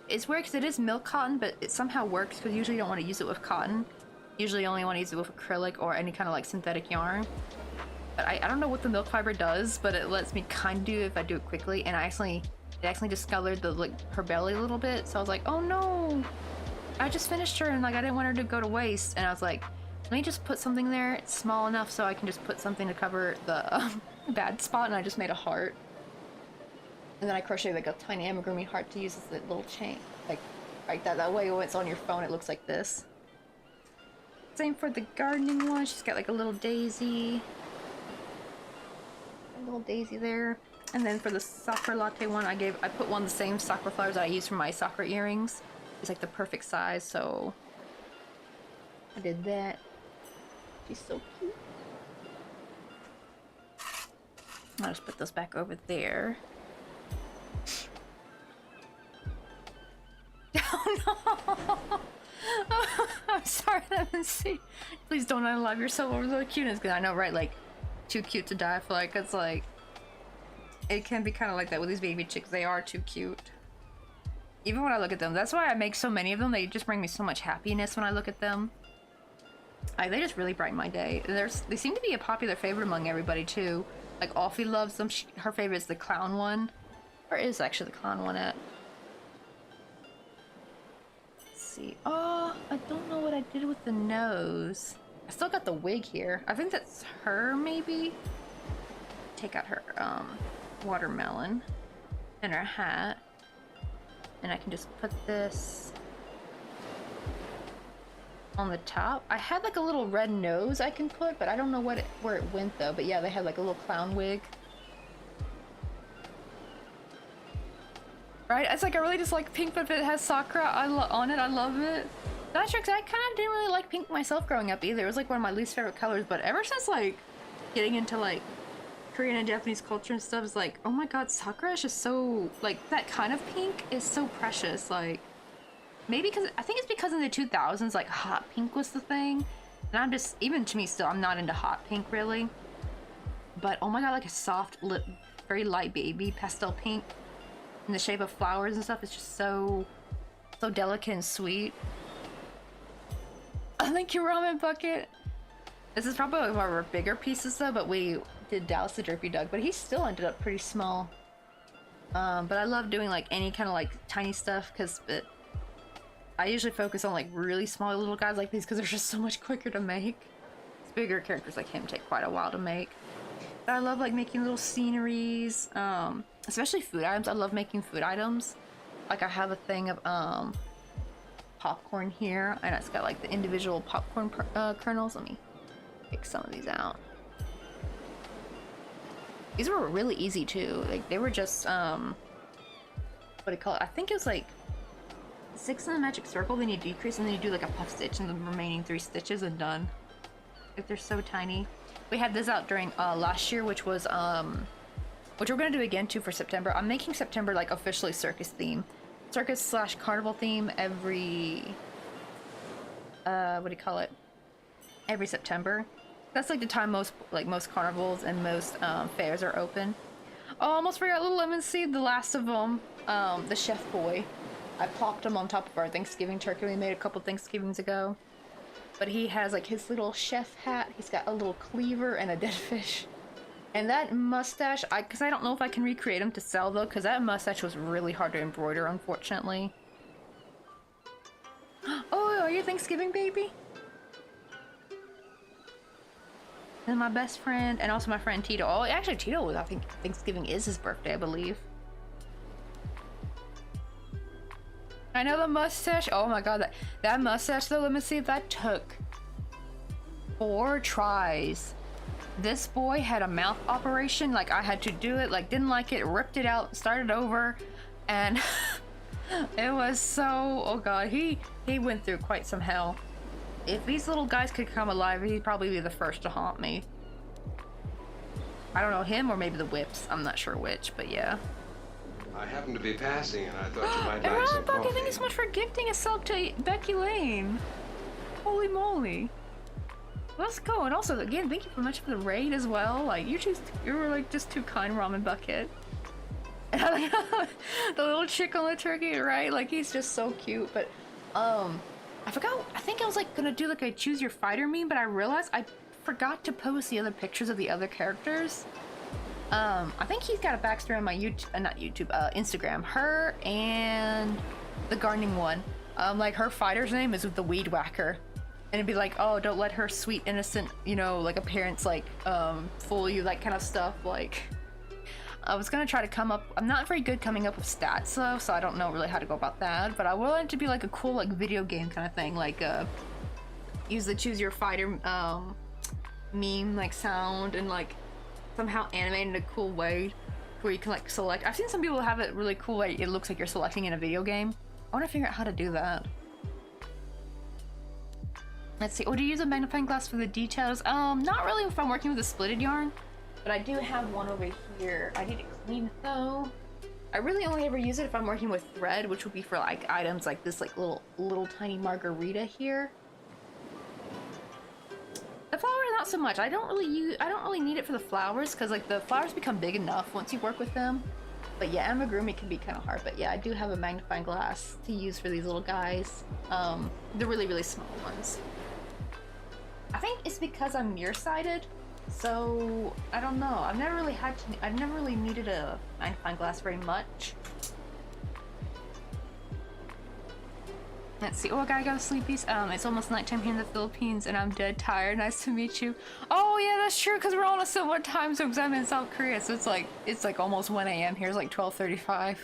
[SPEAKER 1] It's weird because it is milk cotton, but it somehow works because usually you don't want to use it with cotton. Usually you only want to use it with acrylic or any kind of like synthetic yarn. But I don't know what the milk fiber does, but it lets me kind of do it if I do it quickly. And it actually discolored the her belly a little bit. So I was like, oh no, I just finished her and like I didn't want her to go to waste. And I was like, let me just put something there. It's small enough so I can just put something to cover the bad spot. And I just made a heart. And then I crocheted like a tiny amigurumi heart to use as a little chain, like that way when it's on your phone it looks like this. Same for the gardening one. She's got like a little daisy. Little daisy there. And then for the sakura latte one, I put one of the same sakura flowers that I use for my sakura earrings. It's like the perfect size, so I did that. She's so cute. I'll just put those back over there. Oh no! I'm sorry, I haven't seen. Please don't unalive yourself over the cuteness, because I know, right? Like, too cute to die. I feel like it's like It can be kind of like that with these baby chicks. They are too cute. Even when I look at them. That's why I make so many of them. They just bring me so much happiness when I look at them. Like, they just really brighten my day. They seem to be a popular favorite among everybody, too. Like, Alfie loves them. Her favorite is the clown one. Where is actually the clown one at? Let's see. Oh, I don't know what I did with the nose. I still got the wig here. I think that's her, maybe? Take out her, watermelon and her hat. And I can just put this on the top. I had like a little red nose I can put, but I don't know where it went though. But yeah, they had like a little clown wig. Right? It's like I really just like pink, but if it has Sakura on it, I love it. That's true, 'cause I kind of didn't really like pink myself growing up either. It was like one of my least favorite colors, but ever since like getting into like Korean and Japanese culture and stuff, is like, oh my god, Sakura is just so, like, that kind of pink is so precious. Like, maybe because, I think it's because in the 2000s, like, hot pink was the thing. And I'm just, even to me still, I'm not into hot pink, really. But, oh my god, like a soft, very light baby pastel pink in the shape of flowers and stuff. It's just so delicate and sweet. Thank you, Ramen Bucket. This is probably one of our bigger pieces, though, but we did Dallas the Derpy Dog, but he still ended up pretty small. But I love doing, like, any kind of, like, tiny stuff, because I usually focus on, like, really small little guys like these, because they're just so much quicker to make. Bigger characters like him take quite a while to make. But I love, like, making little sceneries, especially food items. I love making food items. Like, I have a thing of, popcorn here, and it's got, like, the individual popcorn kernels. Let me pick some of these out. These were really easy too. Like, they were just what do you call it? I think it was like 6 in the magic circle, then you decrease, and then you do like a puff stitch in the remaining 3 stitches and done. Like, they're so tiny. We had this out during last year, which was which we're gonna do again too for September. I'm making September like officially circus theme. Circus/carnival theme every what do you call it? Every September. That's like the time most carnivals and most fairs are open. Oh, I almost forgot Little Lemon Seed, the last of them. The chef boy. I plopped him on top of our Thanksgiving turkey we made a couple Thanksgivings ago. But he has like his little chef hat. He's got a little cleaver and a dead fish. And that mustache, because I don't know if I can recreate him to sell though, because that mustache was really hard to embroider, unfortunately. Oh, are you a Thanksgiving baby? And my best friend, and also my friend Tito. Oh, actually, Tito, I think Thanksgiving is his birthday, I believe. I know the mustache. Oh my god, that mustache though, let me see if that took 4 tries. This boy had a mouth operation. Like, I had to do it, like, didn't like it, ripped it out, started over, and it was so, oh god, he went through quite some hell. If these little guys could come alive, he'd probably be the first to haunt me. I don't know, him or maybe the whips. I'm not sure which, but yeah.
[SPEAKER 5] I happened to be passing, and I thought you might
[SPEAKER 1] And
[SPEAKER 5] like some
[SPEAKER 1] Ron Buck,
[SPEAKER 5] coffee.
[SPEAKER 1] thank you so much for gifting a sub to Becky Lane. Holy moly. Let's go. And also, again, thank you so much for the raid as well. Like, you were like just too kind, Ramen Bucket. And I like the little chick on the turkey, right? Like, he's just so cute. But I forgot, I think I was like gonna do like a choose your fighter meme, but I realized I forgot to post the other pictures of the other characters. I think he's got a backstory on my YouTube, not YouTube, Instagram. Her and the gardening one. Like, her fighter's name is the Weed Whacker. And it'd be like, oh, don't let her sweet, innocent, you know, like, appearance, like, fool you, that kind of stuff. Like, I was gonna try to come up, I'm not very good coming up with stats though, so I don't know really how to go about that, but I wanted it to be like a cool, like, video game kind of thing, like, use the choose your fighter, meme, like, sound, and, like, somehow animate in a cool way, where you can, like, select. I've seen some people have it really cool, like, it looks like you're selecting in a video game. I want to figure out how to do that. Let's see, oh, do you use a magnifying glass for the details? Not really if I'm working with a splitted yarn. But I do have one over here. I need to clean it though. I really only ever use it if I'm working with thread, which would be for like items like this, like little tiny margarita here. The flower is not so much. I don't really need it for the flowers because like the flowers become big enough once you work with them. But yeah, amigurumi can be kind of hard. But yeah, I do have a magnifying glass to use for these little guys. The really, really small ones. I think it's because I'm nearsighted. So I don't know. I've never really needed a magnifying glass very much. Let's see. Oh, I gotta go to sleepies. It's almost nighttime here in the Philippines, and I'm dead tired. Nice to meet you. Oh yeah, that's true. Cause we're on a similar time zone. Cause I'm in South Korea, so it's like almost 1 a.m. Here's like 12:35.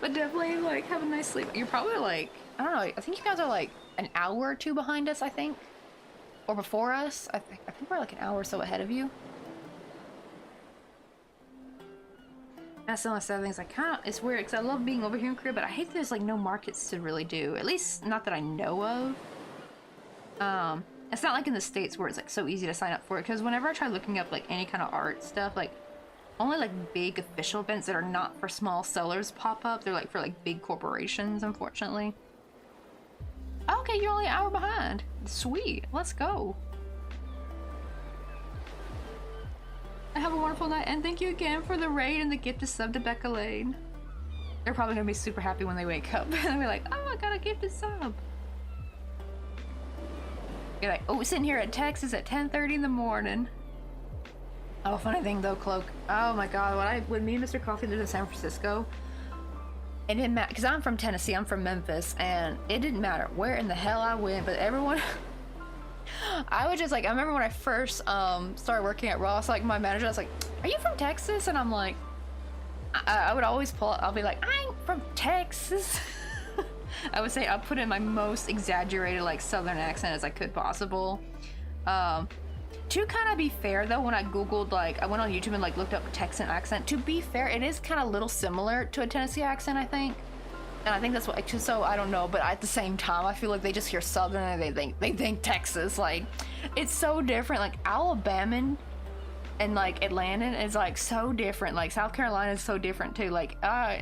[SPEAKER 1] But definitely like have a nice sleep. You're probably like, I don't know. I think you guys are like an hour or two behind us. I think, or before us. I think we're like an hour or so ahead of you. That's the only sad things. It's weird because I love being over here in Korea, but I hate there's like no markets to really do. At least not that I know of. It's not like in the States where it's like so easy to sign up for it. Because whenever I try looking up like any kind of art stuff, like only like big official events that are not for small sellers pop up. They're like for like big corporations, unfortunately. Okay, you're only an hour behind. Sweet, let's go. Have a wonderful night, and thank you again for the raid and the gift of sub to Becca Lane. They're probably gonna be super happy when they wake up. They'll be like, oh, I got a gifted sub. You're like, oh, we're sitting here at Texas at 10:30 in the morning. Oh, funny thing though, Cloak. Oh my god, when me and Mr. Coffee lived in San Francisco, it didn't matter, because I'm from Tennessee, I'm from Memphis, and it didn't matter where in the hell I went, but everyone... I would just like, I remember when I first started working at Ross, like my manager was like, are you from Texas? And I'm like, I would always pull, I'll be like, I'm from Texas. I would say I'll put in my most exaggerated like southern accent as I could possible. To kind of be fair though, when I googled, like I went on YouTube and like looked up Texan accent, to be fair, it is kind of a little similar to a Tennessee accent, I think. And I think that's what, so I don't know, but at the same time, I feel like they just hear Southern and they think Texas. Like, it's so different. Like, Alabama and like Atlanta is like so different. Like, South Carolina is so different too. Like, I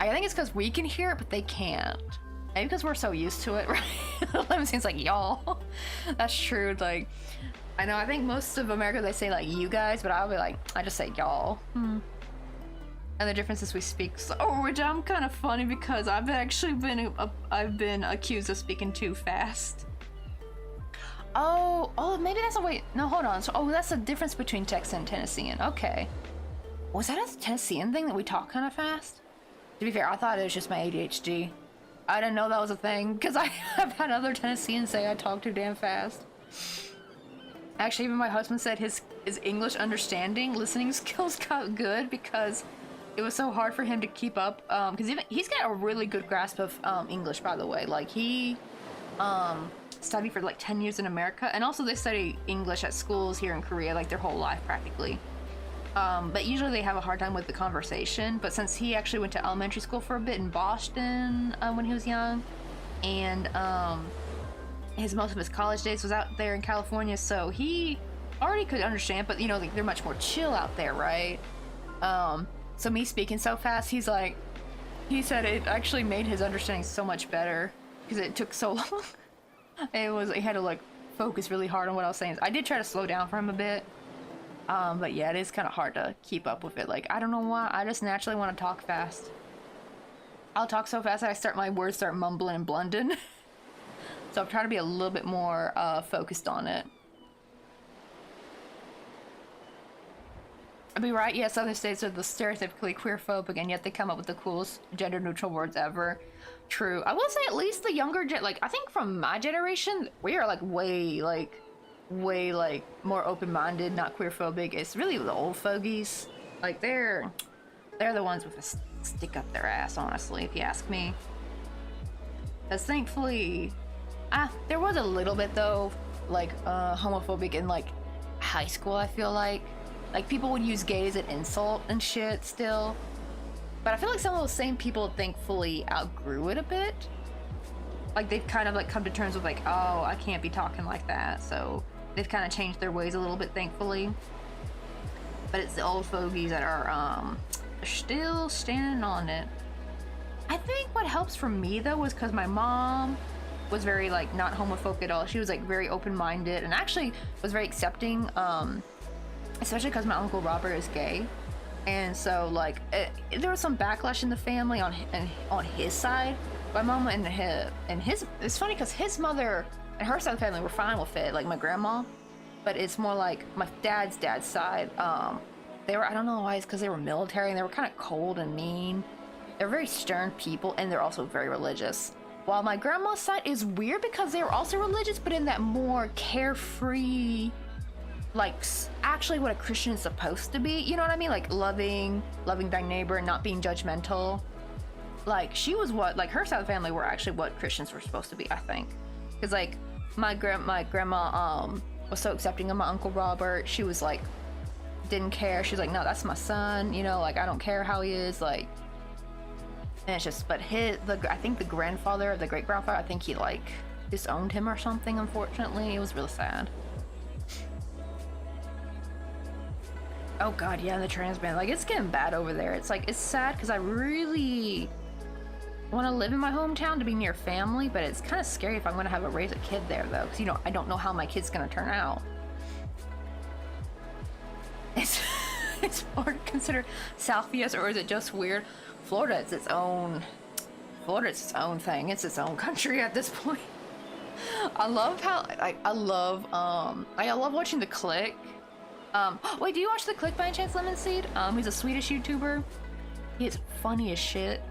[SPEAKER 1] think it's because we can hear it, but they can't. Maybe because we're so used to it, right? It seems like y'all. That's true. Like, I know, I think most of America, they say like you guys, but I'll be like, I just say y'all. And the difference is we speak slow, which I'm kind of funny because I've actually been accused of speaking too fast. Oh, maybe that's a wait. No, hold on. So, that's the difference between Texan and Tennessean. Okay. Was that a Tennessean thing that we talk kind of fast? To be fair, I thought it was just my ADHD. I didn't know that was a thing because I have had other Tennesseans say I talk too damn fast. Actually, even my husband said his English listening skills got good because it was so hard for him to keep up, because he's got a really good grasp of English, by the way. Like, he studied for like 10 years in America, and also they study English at schools here in Korea like their whole life practically. But usually they have a hard time with the conversation. But since he actually went to elementary school for a bit in Boston when he was young, and most of his college days was out there in California, so he already could understand. But you know, like, they're much more chill out there, right? So me speaking so fast, he said it actually made his understanding so much better because it took so long. He had to like focus really hard on what I was saying. I did try to slow down for him a bit. But yeah, it is kind of hard to keep up with it. Like, I don't know why, I just naturally want to talk fast. I'll talk so fast that my words start mumbling and blunding. So I'm trying to be a little bit more focused on it. I'll be right, yeah, Southern states are the stereotypically queerphobic, and yet they come up with the coolest gender-neutral words ever. True. I will say at least the younger, I think from my generation, we are like way more open-minded, not queerphobic. It's really the old fogies. Like, they're the ones with a stick up their ass, honestly, if you ask me. Because thankfully, there was a little bit though, like homophobic in like high school, I feel like. Like, people would use gay as an insult and shit still. But I feel like some of those same people thankfully outgrew it a bit. Like, they've kind of like come to terms with like, oh, I can't be talking like that. So they've kind of changed their ways a little bit, thankfully. But it's the old fogies that are still standing on it. I think what helps for me though was because my mom was very like not homophobic at all. She was like very open-minded and actually was very accepting, especially because my Uncle Robert is gay. And so like there was some backlash in the family on his side. My mom and his it's funny because his mother and her side of the family were fine with it, like my grandma, but it's more like my dad's side. They were, I don't know why, it's because they were military and they were kind of cold and mean. They're very stern people and they're also very religious. While my grandma's side is weird because they were also religious, but in that more carefree, like actually what a Christian is supposed to be, you know what I mean? Like loving thy neighbor and not being judgmental. Like she was what, like her side of the family were actually what Christians were supposed to be, I think. Because like my grandma was so accepting of my Uncle Robert. She was like, didn't care. She's like, no, that's my son, you know, like I don't care how he is, like. And it's just, but I think the grandfather, the great grandfather, I think he like disowned him or something, unfortunately. It was really sad. Oh god, yeah, the trans ban, like it's getting bad over there. It's like, it's sad because I really want to live in my hometown to be near family, but it's kind of scary if I'm going to raise a kid there though, because you know, I don't know how my kid's going to turn out. It's hard to consider South US, or is it just weird? Florida is its own thing. It's its own country at this point. I love how I love watching The Click. Wait, do you watch The Click by any chance, Lemon Seed? He's a Swedish YouTuber. He is funny as shit.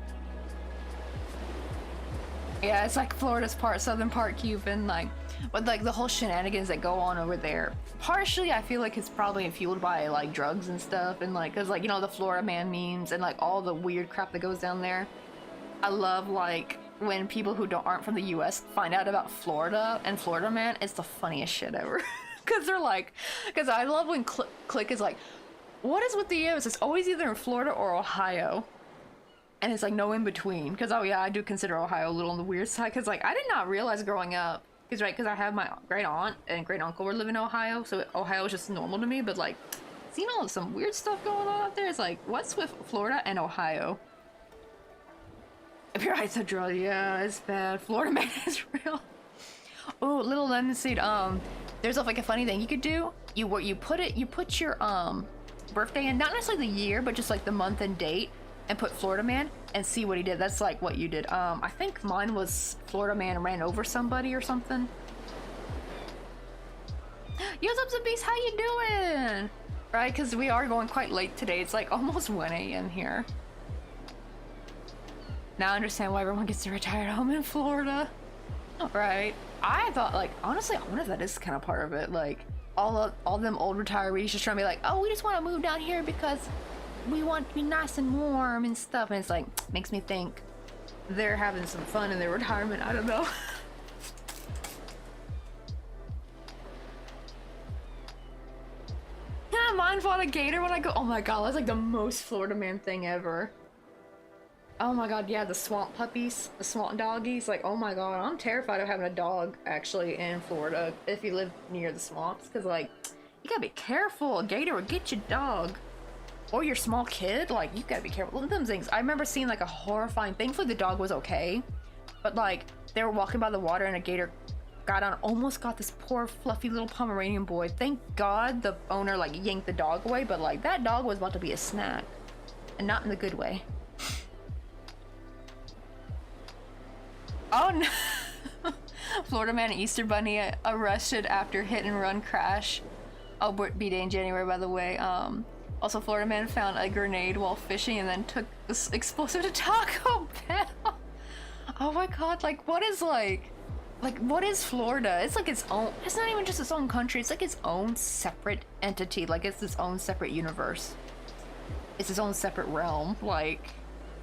[SPEAKER 1] Yeah, it's like Florida's part southern, part Cuban, like, but like the whole shenanigans that go on over there. Partially, I feel like it's probably fueled by like drugs and stuff, and like, cause like, you know, the Florida Man memes and like all the weird crap that goes down there. I love like when people who aren't from the U.S. find out about Florida and Florida Man. It's the funniest shit ever. Cause they're like, cause I love when Click is like, what is with the U.S.? It's always either in Florida or Ohio. And it's like no in between, because oh yeah, I do consider Ohio a little on the weird side, because like I did not realize growing up, because right, because I have my great aunt and great uncle were living in Ohio, so Ohio was just normal to me, but like seeing all some weird stuff going on out there, it's like, what's with Florida and Ohio? If you're right, so drill, yeah, it's bad. Florida Man is real. Oh, little lemon seed. There's like a funny thing you could do. You put your birthday in, not necessarily the year, but just like the month and date, and put Florida Man and see what he did. That's like what you did. I think mine was Florida Man ran over somebody or something. Yo, what's up, Beast? How you doing? Right, because we are going quite late today. It's like almost 1 a.m. here. Now I understand why everyone gets to retire home in Florida. Right. I thought, like, honestly, I wonder if that is kind of part of it. Like, all them old retirees just trying to be like, oh, we just want to move down here because we want to be nice and warm and stuff. And it's like, makes me think they're having some fun in their retirement. I don't know. Yeah, mine fought a gator when I go. Oh my god, that's like the most Florida Man thing ever. Oh my god, yeah, the swamp puppies, the swamp doggies. Like, oh my god, I'm terrified of having a dog actually in Florida if you live near the swamps, because like, you gotta be careful. A gator will get your dog. Or your small kid, like, you gotta be careful. Look at them things. I remember seeing like a horrifying, thankfully the dog was okay, but like, they were walking by the water and a gator got on, almost got this poor fluffy little Pomeranian boy. Thank god the owner like yanked the dog away, but like, that dog was about to be a snack. And not in the good way. Oh no! Florida Man and Easter Bunny arrested after hit and run crash. Oh, B-Day in January, by the way. Also, Florida Man found a grenade while fishing and then took this explosive to Taco Bell. Oh my god, like, what is what is Florida? It's like its own, it's not even just its own country, it's like its own separate entity, like it's its own separate universe. It's its own separate realm, like,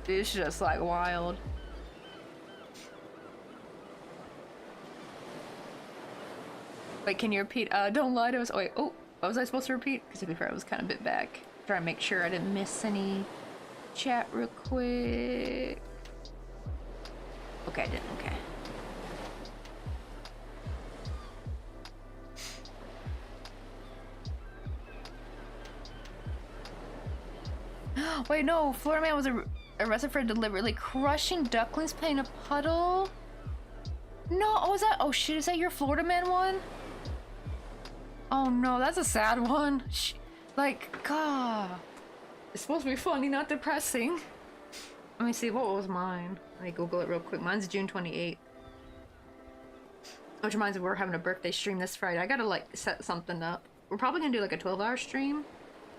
[SPEAKER 1] it's just like wild. Wait, can you repeat? Don't lie to us. Oh wait, oh, what was I supposed to repeat? Because to be fair, I was kind of a bit back. Try to make sure I didn't miss any chat real quick. Okay, I didn't, okay. Wait, no, Florida Man was arrested for deliberately crushing ducklings playing a puddle. No, oh, is that, oh shit, is that your Florida Man one? Oh no, that's a sad one. Like, God. It's supposed to be funny, not depressing. Let me see, what was mine? Let me Google it real quick. Mine's June 28th. Which reminds me, we're having a birthday stream this Friday. I gotta like set something up. We're probably gonna do like a 12-hour stream.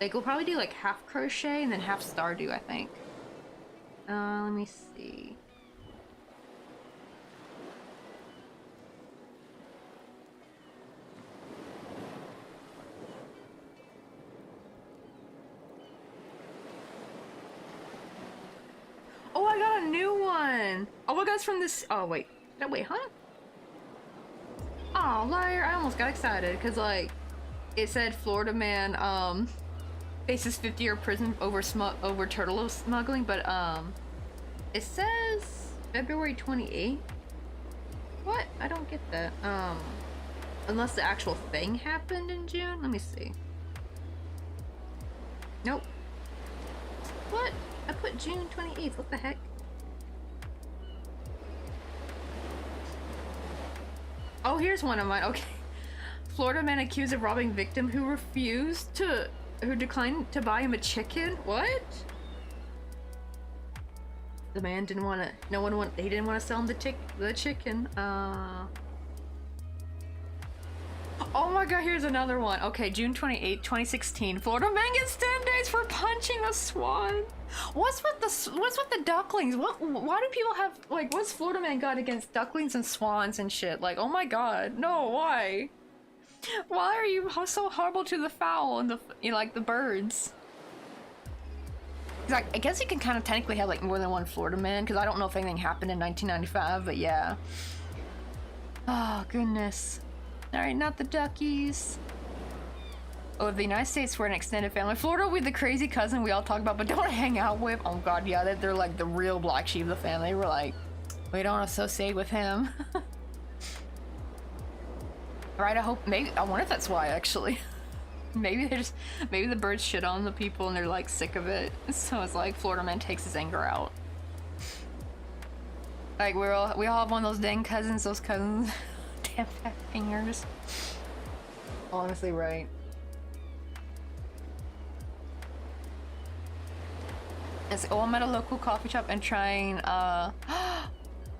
[SPEAKER 1] Like, we'll probably do like half crochet and then half Stardew, I think. Let me see. Oh, I got a new one! Oh my god, it's from this- oh wait. Wait, huh? Oh, liar, I almost got excited, because like, it said Florida Man, faces 50-year prison over turtle smuggling, but it says February 28th. What? I don't get that. Unless the actual thing happened in June. Let me see. Nope. What? I put June 28th. What the heck? Oh, here's one of mine. Okay. Florida man accused of robbing victim who declined to buy him a chicken. What? The man didn't want to. He didn't want to sell him the chicken. Oh my god, here's another one. Okay, June 28, 2016. Florida man gets 10 days for punching a swan. What's with the ducklings? Why do people have like what's Florida man got against ducklings and swans and shit? Like, oh my god, no, why? Why are you so horrible to the fowl and the like the birds? Like, I guess you can kind of technically have like more than one Florida man because I don't know if anything happened in 1995, but yeah. Oh goodness. All right, not the duckies. Oh, if the United States were an extended family, Florida would be the crazy cousin we all talk about but don't hang out with. Oh god, yeah, they're like the real black sheep of the family. We're like, we don't associate with him. Right, I wonder if that's why actually. Maybe the birds shit on the people and they're like sick of it. So it's like Florida man takes his anger out. Like we all have one of those dang cousins, damn fat fingers. Honestly, right. I'm at a local coffee shop and trying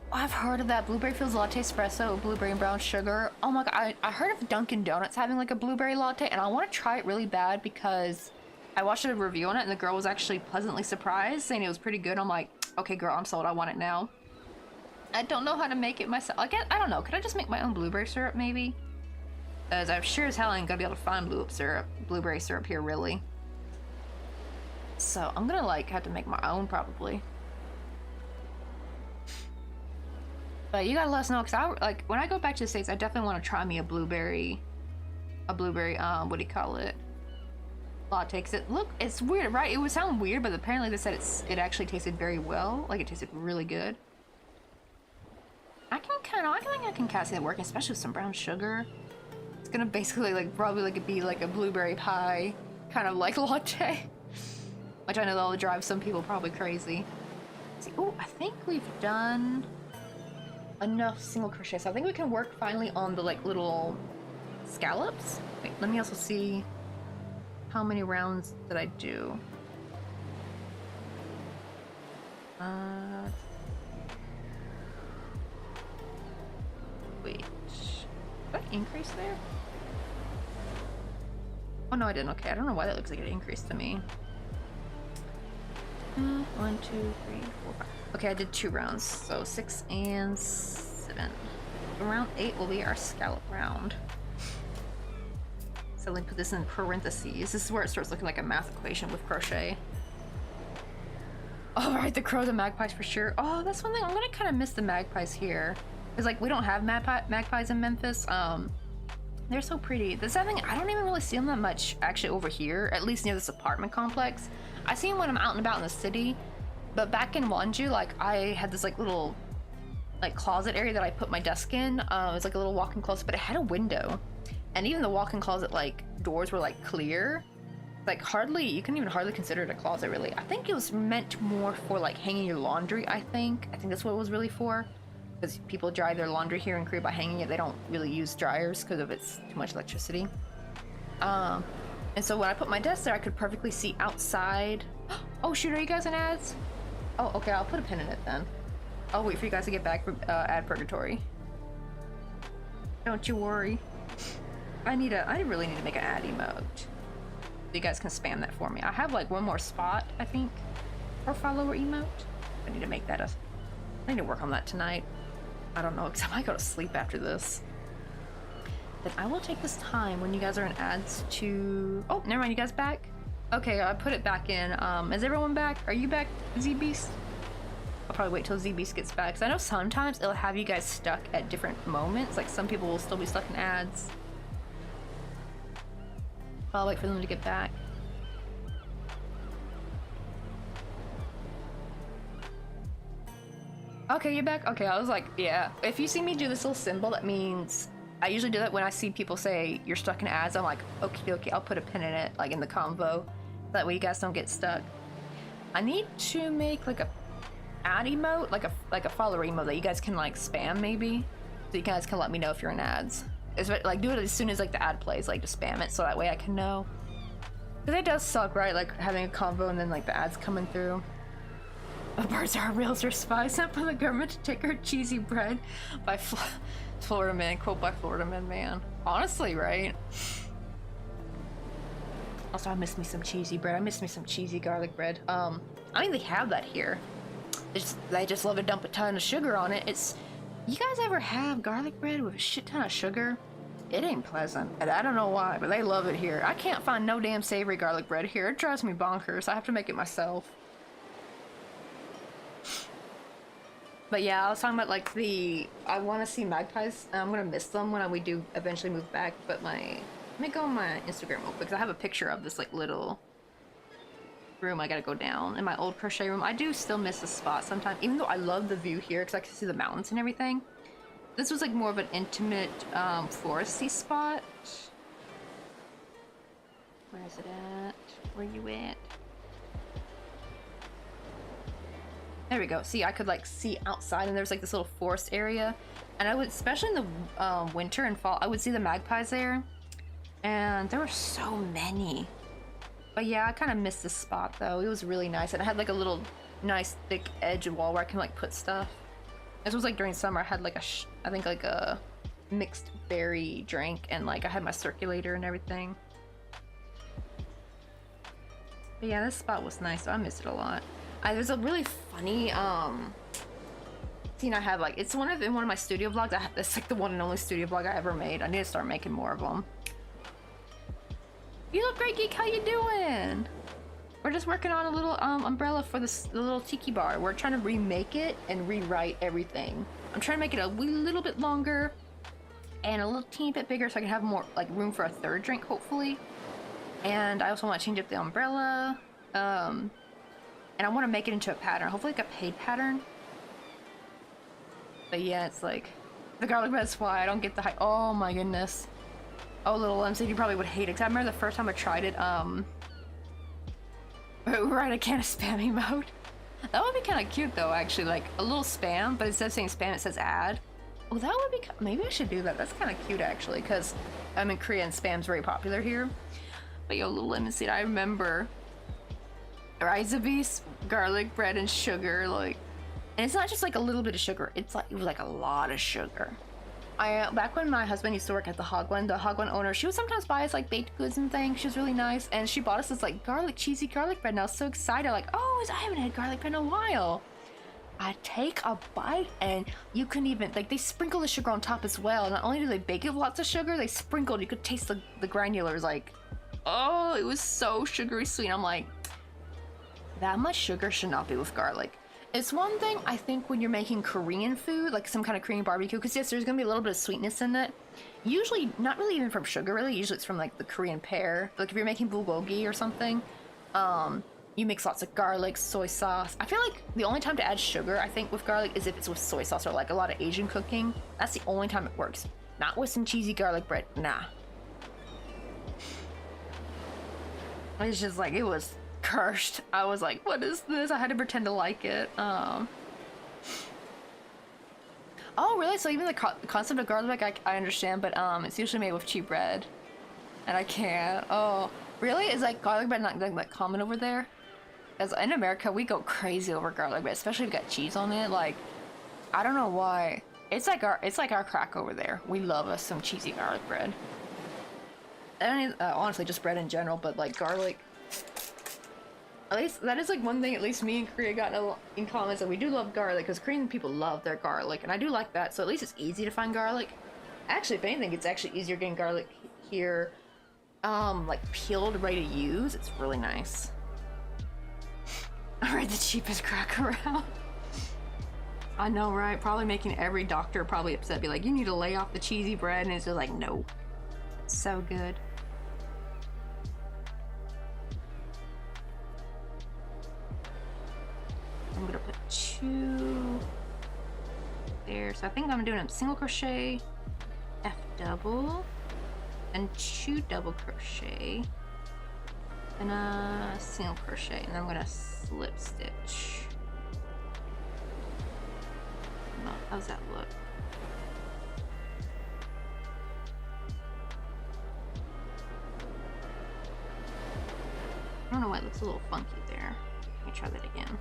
[SPEAKER 1] I've heard of that blueberry fizz latte espresso, blueberry and brown sugar. Oh my god, I heard of Dunkin' Donuts having like a blueberry latte and I want to try it really bad because I watched a review on it and the girl was actually pleasantly surprised saying it was pretty good. I'm like, okay girl, I'm sold, I want it now. I don't know how to make it myself. I don't know, could I just make my own blueberry syrup maybe? As I'm sure as hell I ain't gonna be able to find blueberry syrup here really. So I'm gonna like have to make my own probably. But you gotta let us know because like when I go back to the States I definitely want to try me a blueberry what do you call it, latte. Cause it's weird, right? It would sound weird, but apparently they said it actually tasted very well. Like it tasted really good. I think I can see it working, especially with some brown sugar. It's gonna basically like probably like be like a blueberry pie kind of like latte. Which I know that'll drive some people probably crazy. Let's see, oh, I think we've done enough single crochet, so I think we can work finally on the like little scallops. Wait, let me also see how many rounds did I do. Wait, did I increase there? Oh no, I didn't. Okay, I don't know why that looks like it increased to me. 1, 2, 3, 4, 5. Okay, I did 2 rounds, so 6 and 7. Round 8 will be our scallop round. So let me put this in parentheses. This is where it starts looking like a math equation with crochet. All right, the crows and magpies for sure. Oh, that's one thing. I'm gonna kind of miss the magpies here. Because like we don't have magpies in Memphis. They're so pretty. The sad thing, I don't even really see them that much actually over here, at least near this apartment complex. I see them when I'm out and about in the city, but back in Wanju, like I had this like little like closet area that I put my desk in. It was like a little walk-in closet, but it had a window, and even the walk-in closet like doors were like clear. Like you can even hardly consider it a closet really. I think it was meant more for like hanging your laundry. I think that's what it was really for. because people dry their laundry here in Korea by hanging it. They don't really use dryers because of it's too much electricity. And so when I put my desk there, I could perfectly see outside. Oh shoot, are you guys in ads? Oh, okay, I'll put a pin in it then. I'll wait for you guys to get back from ad purgatory. Don't you worry. I really need to make an ad emote. So you guys can spam that for me. I have like one more spot, I think, for follower emote. I need to make that I need to work on that tonight. I don't know, because I might go to sleep after this. Then I will take this time when you guys are in ads to... Oh, never mind, you guys back? Okay, I put it back in. Is everyone back? Are you back, Z-Beast? I'll probably wait till Z-Beast gets back, because I know sometimes it'll have you guys stuck at different moments. Like, some people will still be stuck in ads. I'll wait for them to get back. Okay, you're back? Okay, I was like, yeah. If you see me do this little symbol, that means... I usually do that when I see people say you're stuck in ads. I'm like, okay, I'll put a pin in it, like in the convo. That way you guys don't get stuck. I need to make like a ad emote, like a follower emote that you guys can like spam maybe. So you guys can let me know if you're in ads. It's like do it as soon as like the ad plays, like just spam it so that way I can know. Because it does suck, right? Like having a convo and then like the ads coming through. Birds are reals or spies sent by the government to take our cheesy bread by Florida Man, quote by Florida Man. Honestly, right? Also, I miss me some cheesy bread. I miss me some cheesy garlic bread. I mean, they have that here. They just love to dump a ton of sugar on it. You guys ever have garlic bread with a shit ton of sugar? It ain't pleasant. And I don't know why, but they love it here. I can't find no damn savory garlic bread here. It drives me bonkers. I have to make it myself. But yeah, I was talking about like I want to see magpies. I'm gonna miss them when we do eventually move back. But let me go on my Instagram real quick because I have a picture of this like little room I gotta go down in my old crochet room. I do still miss the spot sometimes, even though I love the view here because I can see the mountains and everything. This was like more of an intimate foresty spot. Where is it at? Where you at? There we go. See, I could like see outside and there's like this little forest area. And I would, especially in the winter and fall, I would see the magpies there. And there were so many. But yeah, I kind of missed this spot though. It was really nice. And I had like a little nice thick edge wall where I can like put stuff. This was like during summer. I had like I think like a mixed berry drink and like I had my circulator and everything. But yeah, this spot was nice. So I missed it a lot. There's a really funny scene I have, like it's in one of my studio vlogs. It's like the one and only studio vlog I ever made. I need to start making more of them. You look great, Geek. How you doing? We're just working on a little umbrella for the little tiki bar. We're trying to remake it and rewrite everything. I'm trying to make it a wee little bit longer and a little teeny bit bigger so I can have more like room for a third drink hopefully. And I also want to change up the umbrella. And I want to make it into a pattern, hopefully like a paid pattern. But yeah, it's like the garlic bread's why I don't get the hype. Oh my goodness. Oh, little Lem said you probably would hate it. Cause I remember the first time I tried it, right, a can of spam emote. That would be kind of cute though, actually, like a little spam, but instead of saying spam, it says ad. Oh, that would be, maybe I should do that. That's kind of cute actually, cause I'm in Korea and spam's very popular here. But yo, little lemon seed, I remember Rice garlic bread and sugar, like, and it's not just like a little bit of sugar, it was like a lot of sugar. Back when my husband used to work at the Hogwen owner, she would sometimes buy us like baked goods and things. She was really nice, and she bought us this like cheesy garlic bread, and I was so excited, like, oh, I haven't had garlic bread in a while. I take a bite, and you couldn't even, like, they sprinkle the sugar on top as well. Not only do they bake it with lots of sugar, they sprinkled, you could taste the granulars, like, oh, it was so sugary sweet. I'm like, that much sugar should not be with garlic. It's one thing, I think, when you're making Korean food, like some kind of Korean barbecue, because yes, there's gonna be a little bit of sweetness in it. Usually, not really even from sugar, really. Usually it's from like the Korean pear. Like if you're making bulgogi or something, you mix lots of garlic, soy sauce. I feel like the only time to add sugar, I think, with garlic is if it's with soy sauce or like a lot of Asian cooking. That's the only time it works. Not with some cheesy garlic bread, nah. It's just like, it was cursed. I was like, what is this? I had to pretend to like it. Oh, really? So even the concept of garlic, I understand, but it's usually made with cheap bread, and I can't. Oh, really? Is like garlic bread not like common over there? As in America, we go crazy over garlic bread, especially if you got cheese on it. Like, I don't know why. It's like our crack over there. We love us some cheesy garlic bread. And honestly, just bread in general, but like garlic. At least that is like one thing. At least me and Korea got in comments that we do love garlic because Korean people love their garlic, and I do like that. So at least it's easy to find garlic. Actually, if anything, it's actually easier getting garlic here, like peeled, ready to use. It's really nice. Alright, the cheapest crack around. I know, right? Probably making every doctor probably upset. Be like, you need to lay off the cheesy bread, and it's just like, no. It's so good. I'm gonna put 2 there. So I think I'm doing a single crochet, F double, and 2 double crochet, and a single crochet, and I'm gonna slip stitch. How's that look? I don't know why it looks a little funky there. Let me try that again.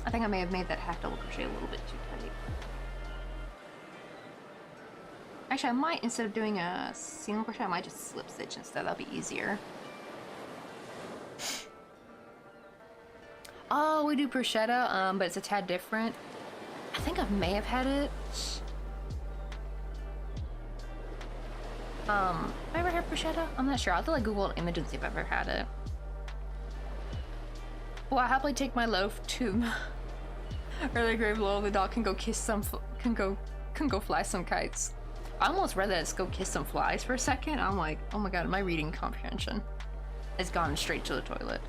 [SPEAKER 1] I think I may have made that half double crochet a little bit too tight. Actually, I might, instead of doing a single crochet, I might just slip stitch instead. That'll be easier. Oh, we do bruschetta, but it's a tad different. I think I may have had it. Have I ever had bruschetta? I'm not sure. I'll have to like Google an image and see if I've ever had it. Well, I happily take my loaf to early grave below. The dog can go kiss some, can go fly some kites. I almost read that it's go kiss some flies for a second. I'm like, oh my god, my reading comprehension has gone straight to the toilet.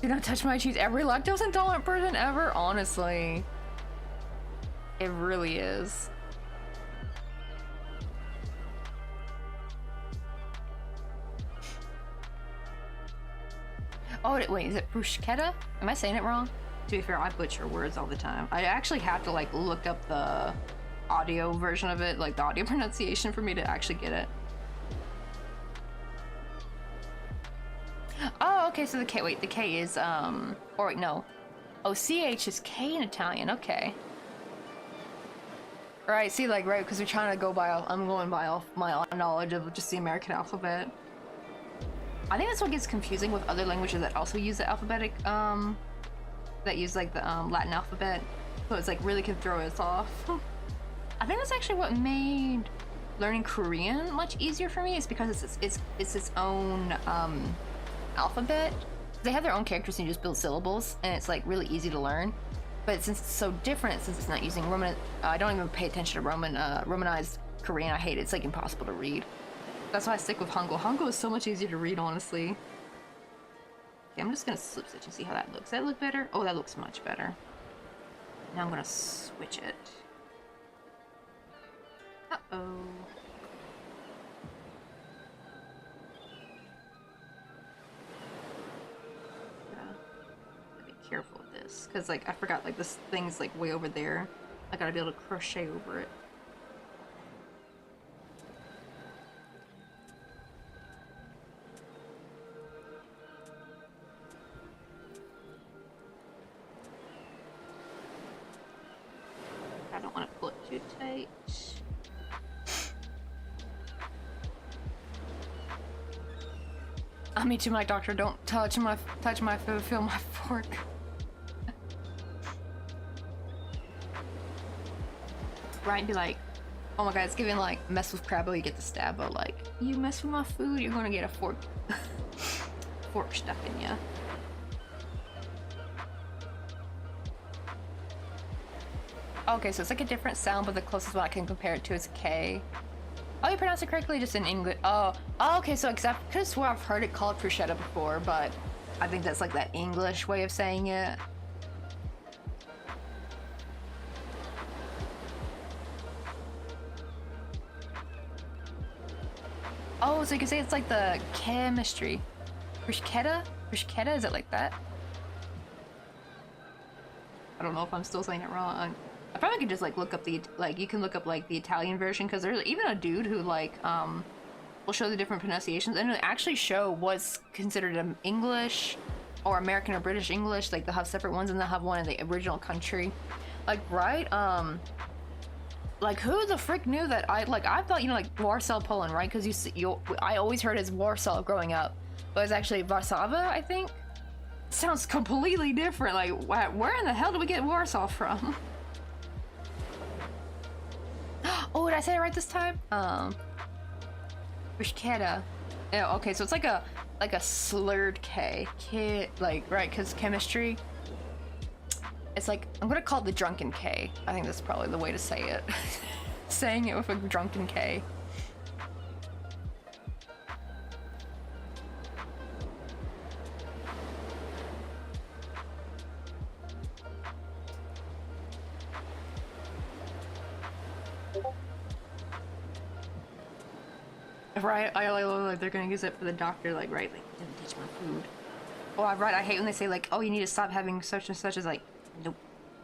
[SPEAKER 1] Do not touch my cheese. Every lactose intolerant person ever, honestly. It really is. Oh, wait, is it bruschetta? Am I saying it wrong? To be fair, I butcher words all the time. I actually have to like look up the audio version of it, like the audio pronunciation, for me to actually get it. Oh, okay, so the K, wait, the K is, or wait, no. Oh, CH is K in Italian, okay. Right, see, like, right, because we're trying to go by, I'm going by off my knowledge of just the American alphabet. I think that's what gets confusing with other languages that also use the alphabetic, that use, like, the, Latin alphabet. So it's, like, really can throw us off. I think that's actually what made learning Korean much easier for me, is because it's its own, alphabet. They have their own characters and you just build syllables, and it's, like, really easy to learn. But since it's so different, since it's not using Roman, I don't even pay attention to Romanized Korean. I hate it. It's like impossible to read. That's why I stick with Hangul. Hangul is so much easier to read, honestly. Okay, I'm just gonna slip stitch and see how that looks. Does that look better? Oh, that looks much better. Now I'm gonna switch it. Uh-oh. Careful with this, because like I forgot, like this thing's like way over there. I gotta be able to crochet over it. I don't want to pull it too tight. Me too, my doctor. Don't touch my food. Feel my fork. Right, and be like, oh my god, it's giving like mess with Crabbo, you get the stabbo. Like, you mess with my food, you're gonna get a fork fork stuck in ya. Okay, so it's like a different sound, but the closest one I can compare it to is a K. Oh, you pronounced it correctly, just in English. Oh, okay, so I could have swore I've heard it called bruschetta before, but I think that's like that English way of saying it. Oh, so you can say it's like the chemistry. Bruschetta? Bruschetta? Is it like that? I don't know if I'm still saying it wrong. I probably could just like look up the you can look up like the Italian version because there's even a dude who like will show the different pronunciations and it'll actually show what's considered English or American or British English. Like they'll have separate ones and they'll have one in the original country. Like right, like who the frick knew that I thought, you know, like Warsaw, Poland, right? Because I always heard as Warsaw growing up, but it's actually Warszawa, I think. Sounds completely different. Like where in the hell did we get Warsaw from? Oh, did I say it right this time? Bruschetta. Yeah, okay, so it's like a slurred K. Like, right, because chemistry. It's like, I'm gonna call it the drunken K. I think that's probably the way to say it. Saying it with a drunken K. Right, I like they're gonna use it for the doctor, like, right, like, didn't touch my food. Oh, right, I hate when they say, like, oh, you need to stop having such and such, as like, nope.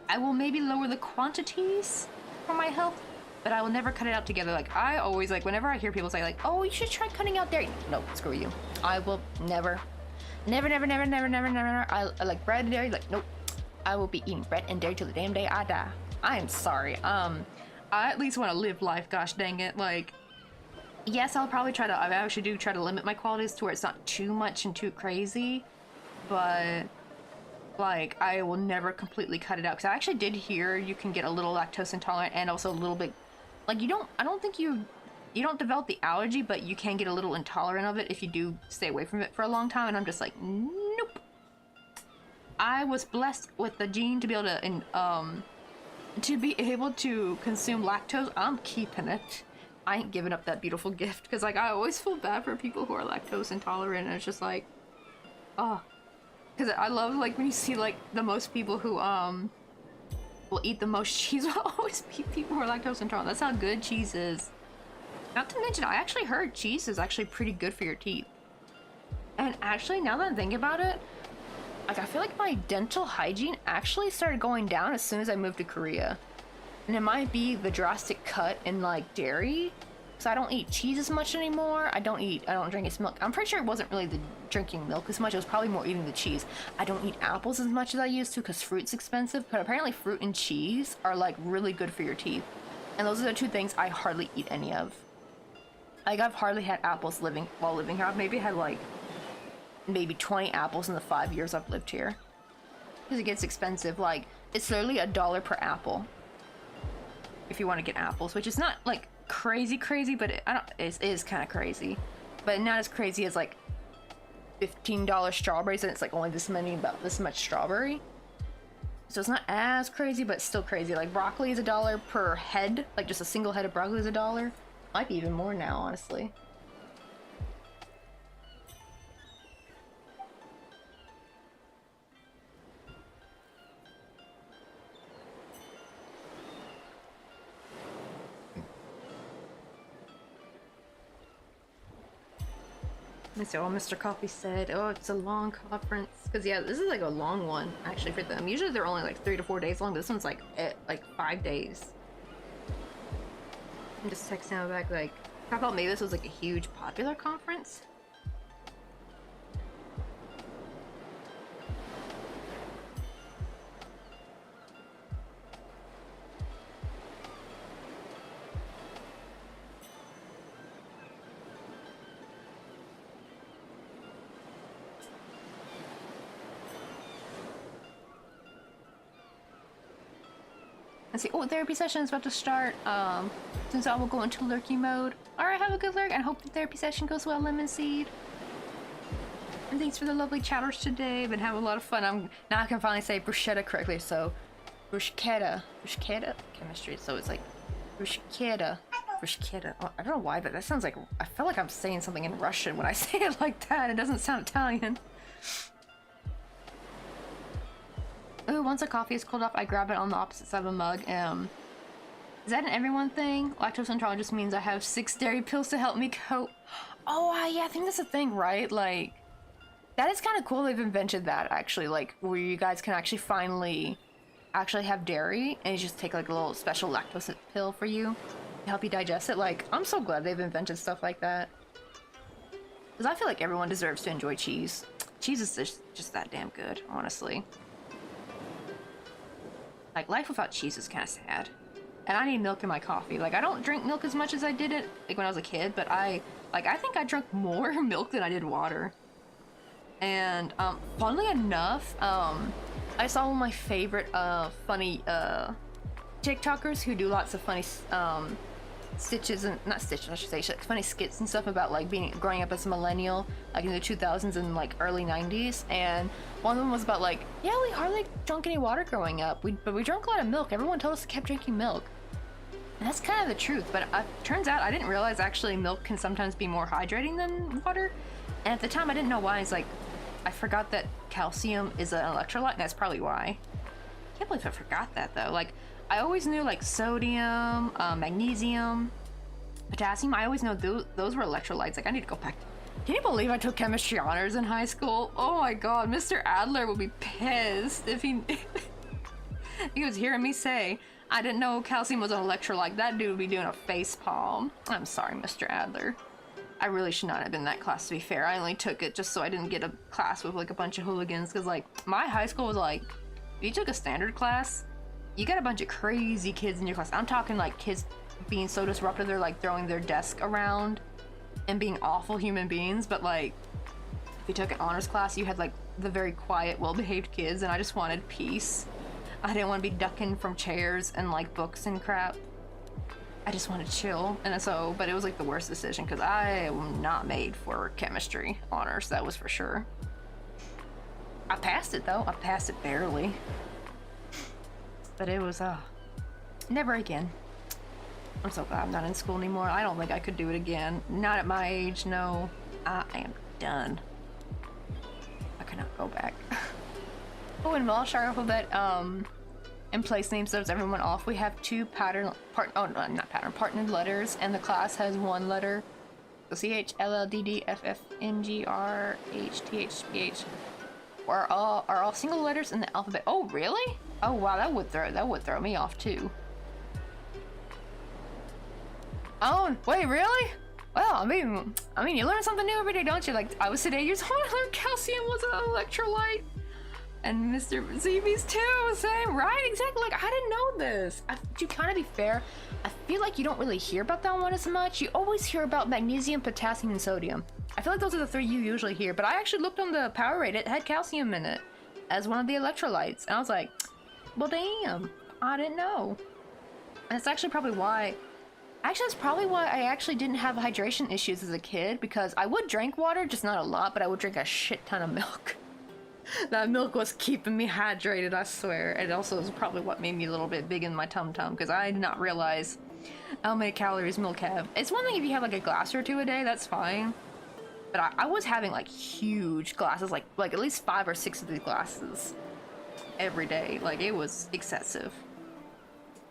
[SPEAKER 1] I will maybe lower the quantities for my health, but I will never cut it out together. Like, I always, like, whenever I hear people say, like, oh, you should try cutting out dairy. No, screw you. I will never. I like bread and dairy, like, nope. I will be eating bread and dairy till the damn day I die. I am sorry. I at least want to live life, gosh dang it, like, yes, I'll probably try to, I actually do try to limit my qualities to where it's not too much and too crazy, but, like, I will never completely cut it out, because I actually did hear you can get a little lactose intolerant and also a little bit, like, I don't think you don't develop the allergy, but you can get a little intolerant of it if you do stay away from it for a long time, and I'm just like, nope. I was blessed with the gene to be able to consume lactose. I'm keeping it. I ain't giving up that beautiful gift, because, like, I always feel bad for people who are lactose intolerant, and it's just like, oh, because I love, like, when you see, like, the most people who, will eat the most cheese will always be people who are lactose intolerant. That's how good cheese is. Not to mention, I actually heard cheese is actually pretty good for your teeth. And actually, now that I'm thinking about it, like, I feel like my dental hygiene actually started going down as soon as I moved to Korea. And it might be the drastic cut in, like, dairy, because I don't eat cheese as much anymore. I don't drink its milk. I'm pretty sure it wasn't really the drinking milk as much. It was probably more eating the cheese. I don't eat apples as much as I used to because fruit's expensive, but apparently fruit and cheese are, like, really good for your teeth. And those are the two things I hardly eat any of. Like, I've hardly had apples while living here. I've maybe had, like, maybe 20 apples in the 5 years I've lived here. Because it gets expensive. Like, it's literally $1 per apple. If you want to get apples, which is not like crazy, but it is kind of crazy, but not as crazy as like $15 strawberries, and it's like only about this much strawberry. So it's not as crazy, but still crazy. Like broccoli is $1 per head, like just a single head of broccoli is $1. Might be even more now, honestly. So Mr. Coffee said, oh, it's a long conference. Because, yeah, this is like a long one, actually, for them. Usually they're only like 3 to 4 days long, but this one's like 5 days. I'm just texting him back, like, I thought maybe this was like a huge popular conference. Let's see. Oh, therapy session is about to start. Since I will go into lurky mode. Alright, have a good lurk, and hope the therapy session goes well, Lemon Seed. And thanks for the lovely chatters today. Been having a lot of fun. Now I can finally say bruschetta correctly. So, bruschetta, chemistry. So it's like bruschetta. Oh, I don't know why, but that sounds like, I feel like I'm saying something in Russian when I say it like that. It doesn't sound Italian. Ooh, once a coffee is cooled off, I grab it on the opposite side of a mug. Is that an everyone thing? Lactose intolerant just means I have 6 dairy pills to help me cope. Oh, yeah, I think that's a thing, right? Like, that is kind of cool they've invented that, actually. Like, where you guys can actually finally actually have dairy, and you just take like a little special lactose pill for you to help you digest it. Like, I'm so glad they've invented stuff like that. Because I feel like everyone deserves to enjoy cheese. Cheese is just that damn good, honestly. Like, life without cheese is kind of sad. And I need milk in my coffee. Like, I don't drink milk as much as I did it, like, when I was a kid, but I think I drank more milk than I did water. And, funnily enough, I saw one of my favorite, funny, TikTokers who do lots of funny, stitches and not stitches I should say, funny skits and stuff about like growing up as a millennial like in the 2000s and like early 90s, and one of them was about like, yeah, we hardly drank any water growing up, but we drank a lot of milk. Everyone told us to keep drinking milk, and that's kind of the truth. But turns out I didn't realize actually milk can sometimes be more hydrating than water, and at the time I didn't know why. It's like I forgot that calcium is an electrolyte, and that's probably why. I can't believe I forgot that though. Like, I always knew like sodium, magnesium, potassium. I always know those were electrolytes. Like, I need to go back. Can you believe I took chemistry honors in high school? Oh my god, Mr. Adler would be pissed if he he was hearing me say I didn't know calcium was an electrolyte. That dude would be doing a face palm. I'm sorry, Mr. Adler. I really should not have been in that class, to be fair. I only took it just so I didn't get a class with like a bunch of hooligans, because like my high school was like, if you took a standard class, you got a bunch of crazy kids in your class. I'm talking like kids being so disruptive they're like throwing their desk around and being awful human beings. But like, if you took an honors class, you had like the very quiet, well-behaved kids, and I just wanted peace. I didn't want to be ducking from chairs and like books and crap. I just wanted to chill. And so, but it was like the worst decision because I am not made for chemistry honors, that was for sure. I passed it though. I passed it barely. But it was, never again. I'm so glad I'm not in school anymore. I don't think I could do it again. Not at my age, no. I am done. I cannot go back. Oh, in Welsh, our alphabet, in place names throws everyone off. We have two partnered letters, and the class has one letter. So CHLLDDFFNGRHTHPH are all single letters in the alphabet. Oh, really? Oh wow, that would throw me off too. Oh, wait, really? Well, I mean, you learn something new every day, don't you? Like, I was today years old, I learned calcium was an electrolyte. And Mr. ZB's too, same, right? Exactly, like, I didn't know this. To kind of be fair, I feel like you don't really hear about that one as much. You always hear about magnesium, potassium, and sodium. I feel like those are the three you usually hear, but I actually looked on the Powerade, it had calcium in it as one of the electrolytes. And I was like, well, damn, I didn't know. And it's actually probably why, that's probably why I actually didn't have hydration issues as a kid, because I would drink water, just not a lot, but I would drink a shit ton of milk. That milk was keeping me hydrated, I swear. It also is probably what made me a little bit big in my tum-tum, because I did not realize how many calories milk have. It's one thing if you have like a glass or two a day, that's fine. But I was having like huge glasses, like at least 5 or 6 of these glasses every day. Like, it was excessive.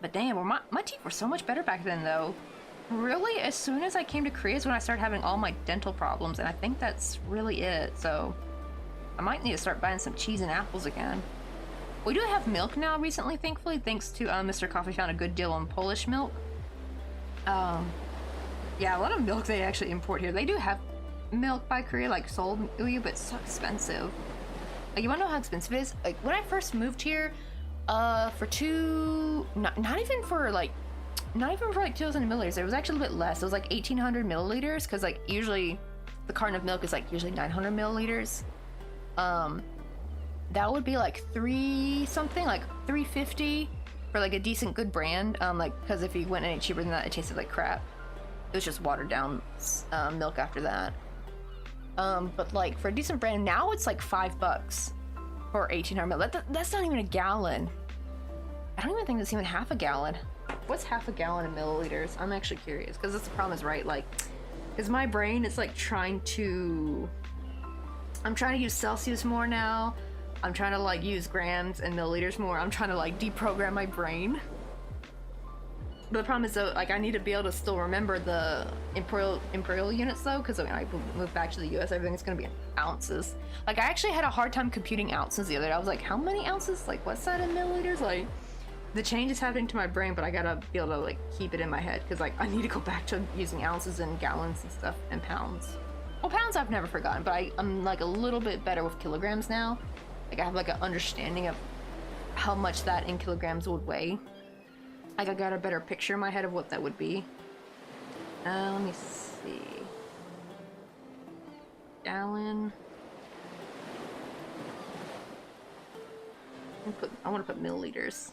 [SPEAKER 1] But damn, well, my teeth were so much better back then though. Really, as soon as I came to Korea is when I started having all my dental problems, and I think that's really it. So I might need to start buying some cheese and apples again. We do have milk now recently, thankfully, thanks to Mr. Coffee found a good deal on Polish milk. Yeah, a lot of milk they actually import here. They do have milk by Korea, like sold to you, but it's so expensive. Like, you wanna know how expensive it is? Like, when I first moved here, not even for like 2,000 milliliters, it was actually a bit less. It was like 1,800 milliliters, because like usually the carton of milk is like usually 900 milliliters. That would be like like 350 for like a decent good brand. Like, because if you went any cheaper than that, it tasted like crap. It was just watered down milk after that. But like for a decent brand now, it's like $5 for 1,800 mil. That's not even a gallon. I don't even think that's even half a gallon. What's half a gallon in milliliters? I'm actually curious, because that's the problem is, right? Like, because my brain is like I'm trying to use Celsius more now. I'm trying to like use grams and milliliters more. I'm trying to like deprogram my brain. But the problem is though, like I need to be able to still remember the imperial units though, because when I move back to the US, everything's gonna be in ounces. Like I actually had a hard time computing ounces the other day. I was like, how many ounces? Like what's that in milliliters? Like the change is happening to my brain, but I gotta be able to like keep it in my head because like I need to go back to using ounces and gallons and stuff and pounds. Well, pounds I've never forgotten, but I'm like a little bit better with kilograms now. Like I have like an understanding of how much that in kilograms would weigh. Like I got a better picture in my head of what that would be. Let me see. Gallon. I want to put milliliters.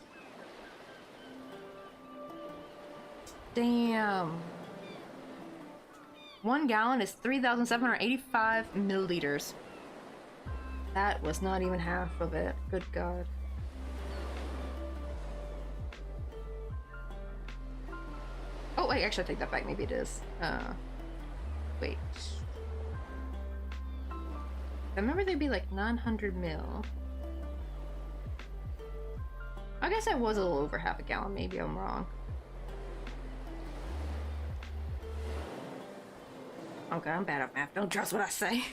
[SPEAKER 1] Damn. 1 gallon is 3,785 milliliters. That was not even half of it. Good God. Oh wait, actually I take that back. Maybe it is. Wait. I remember they'd be like 900 mil. I guess I was a little over half a gallon. Maybe I'm wrong. Okay, I'm bad at math. Don't trust what I say.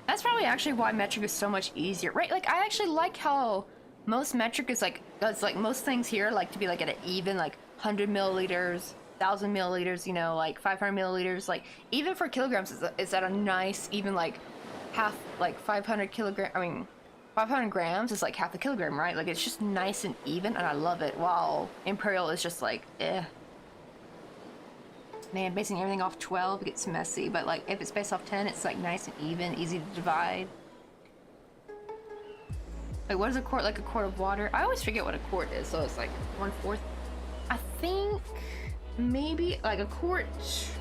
[SPEAKER 1] That's probably actually why metric is so much easier, right? Like I actually like how most metric is like, it's like most things here like to be like at an even like 100 milliliters, 1,000 milliliters, you know, like 500 milliliters. Like even for kilograms, it's at a nice even like half, like 500 kilogram. I mean, 500 grams is like half a kilogram, right? Like it's just nice and even, and I love it. While Imperial is just like, eh. Man, basing everything off 12 gets messy, but like if it's based off 10, it's like nice and even, easy to divide. Like what is a quart? Like a quart of water? I always forget what a quart is, so it's like 1/4. I think maybe like a quart. Is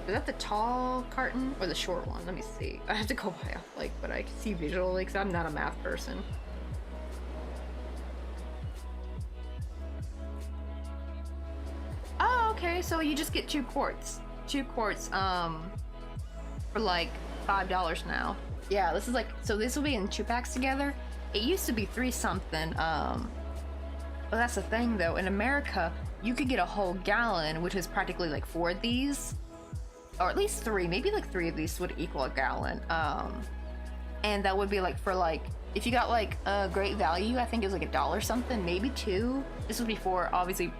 [SPEAKER 1] that the tall carton or the short one? Let me see. I have to go by like what I can see visually because I'm not a math person. Oh, okay. So you just get 2 quarts. 2 quarts for like $5 now. Yeah, this is like, so this will be in 2 packs together. It used to be 3 something. But that's the thing though. In America, you could get a whole gallon, which is practically like 4 of these, or at least 3. Maybe like 3 of these would equal a gallon. And that would be like for like, if you got like a great value, I think it was like $1 something, maybe 2. This was before, obviously,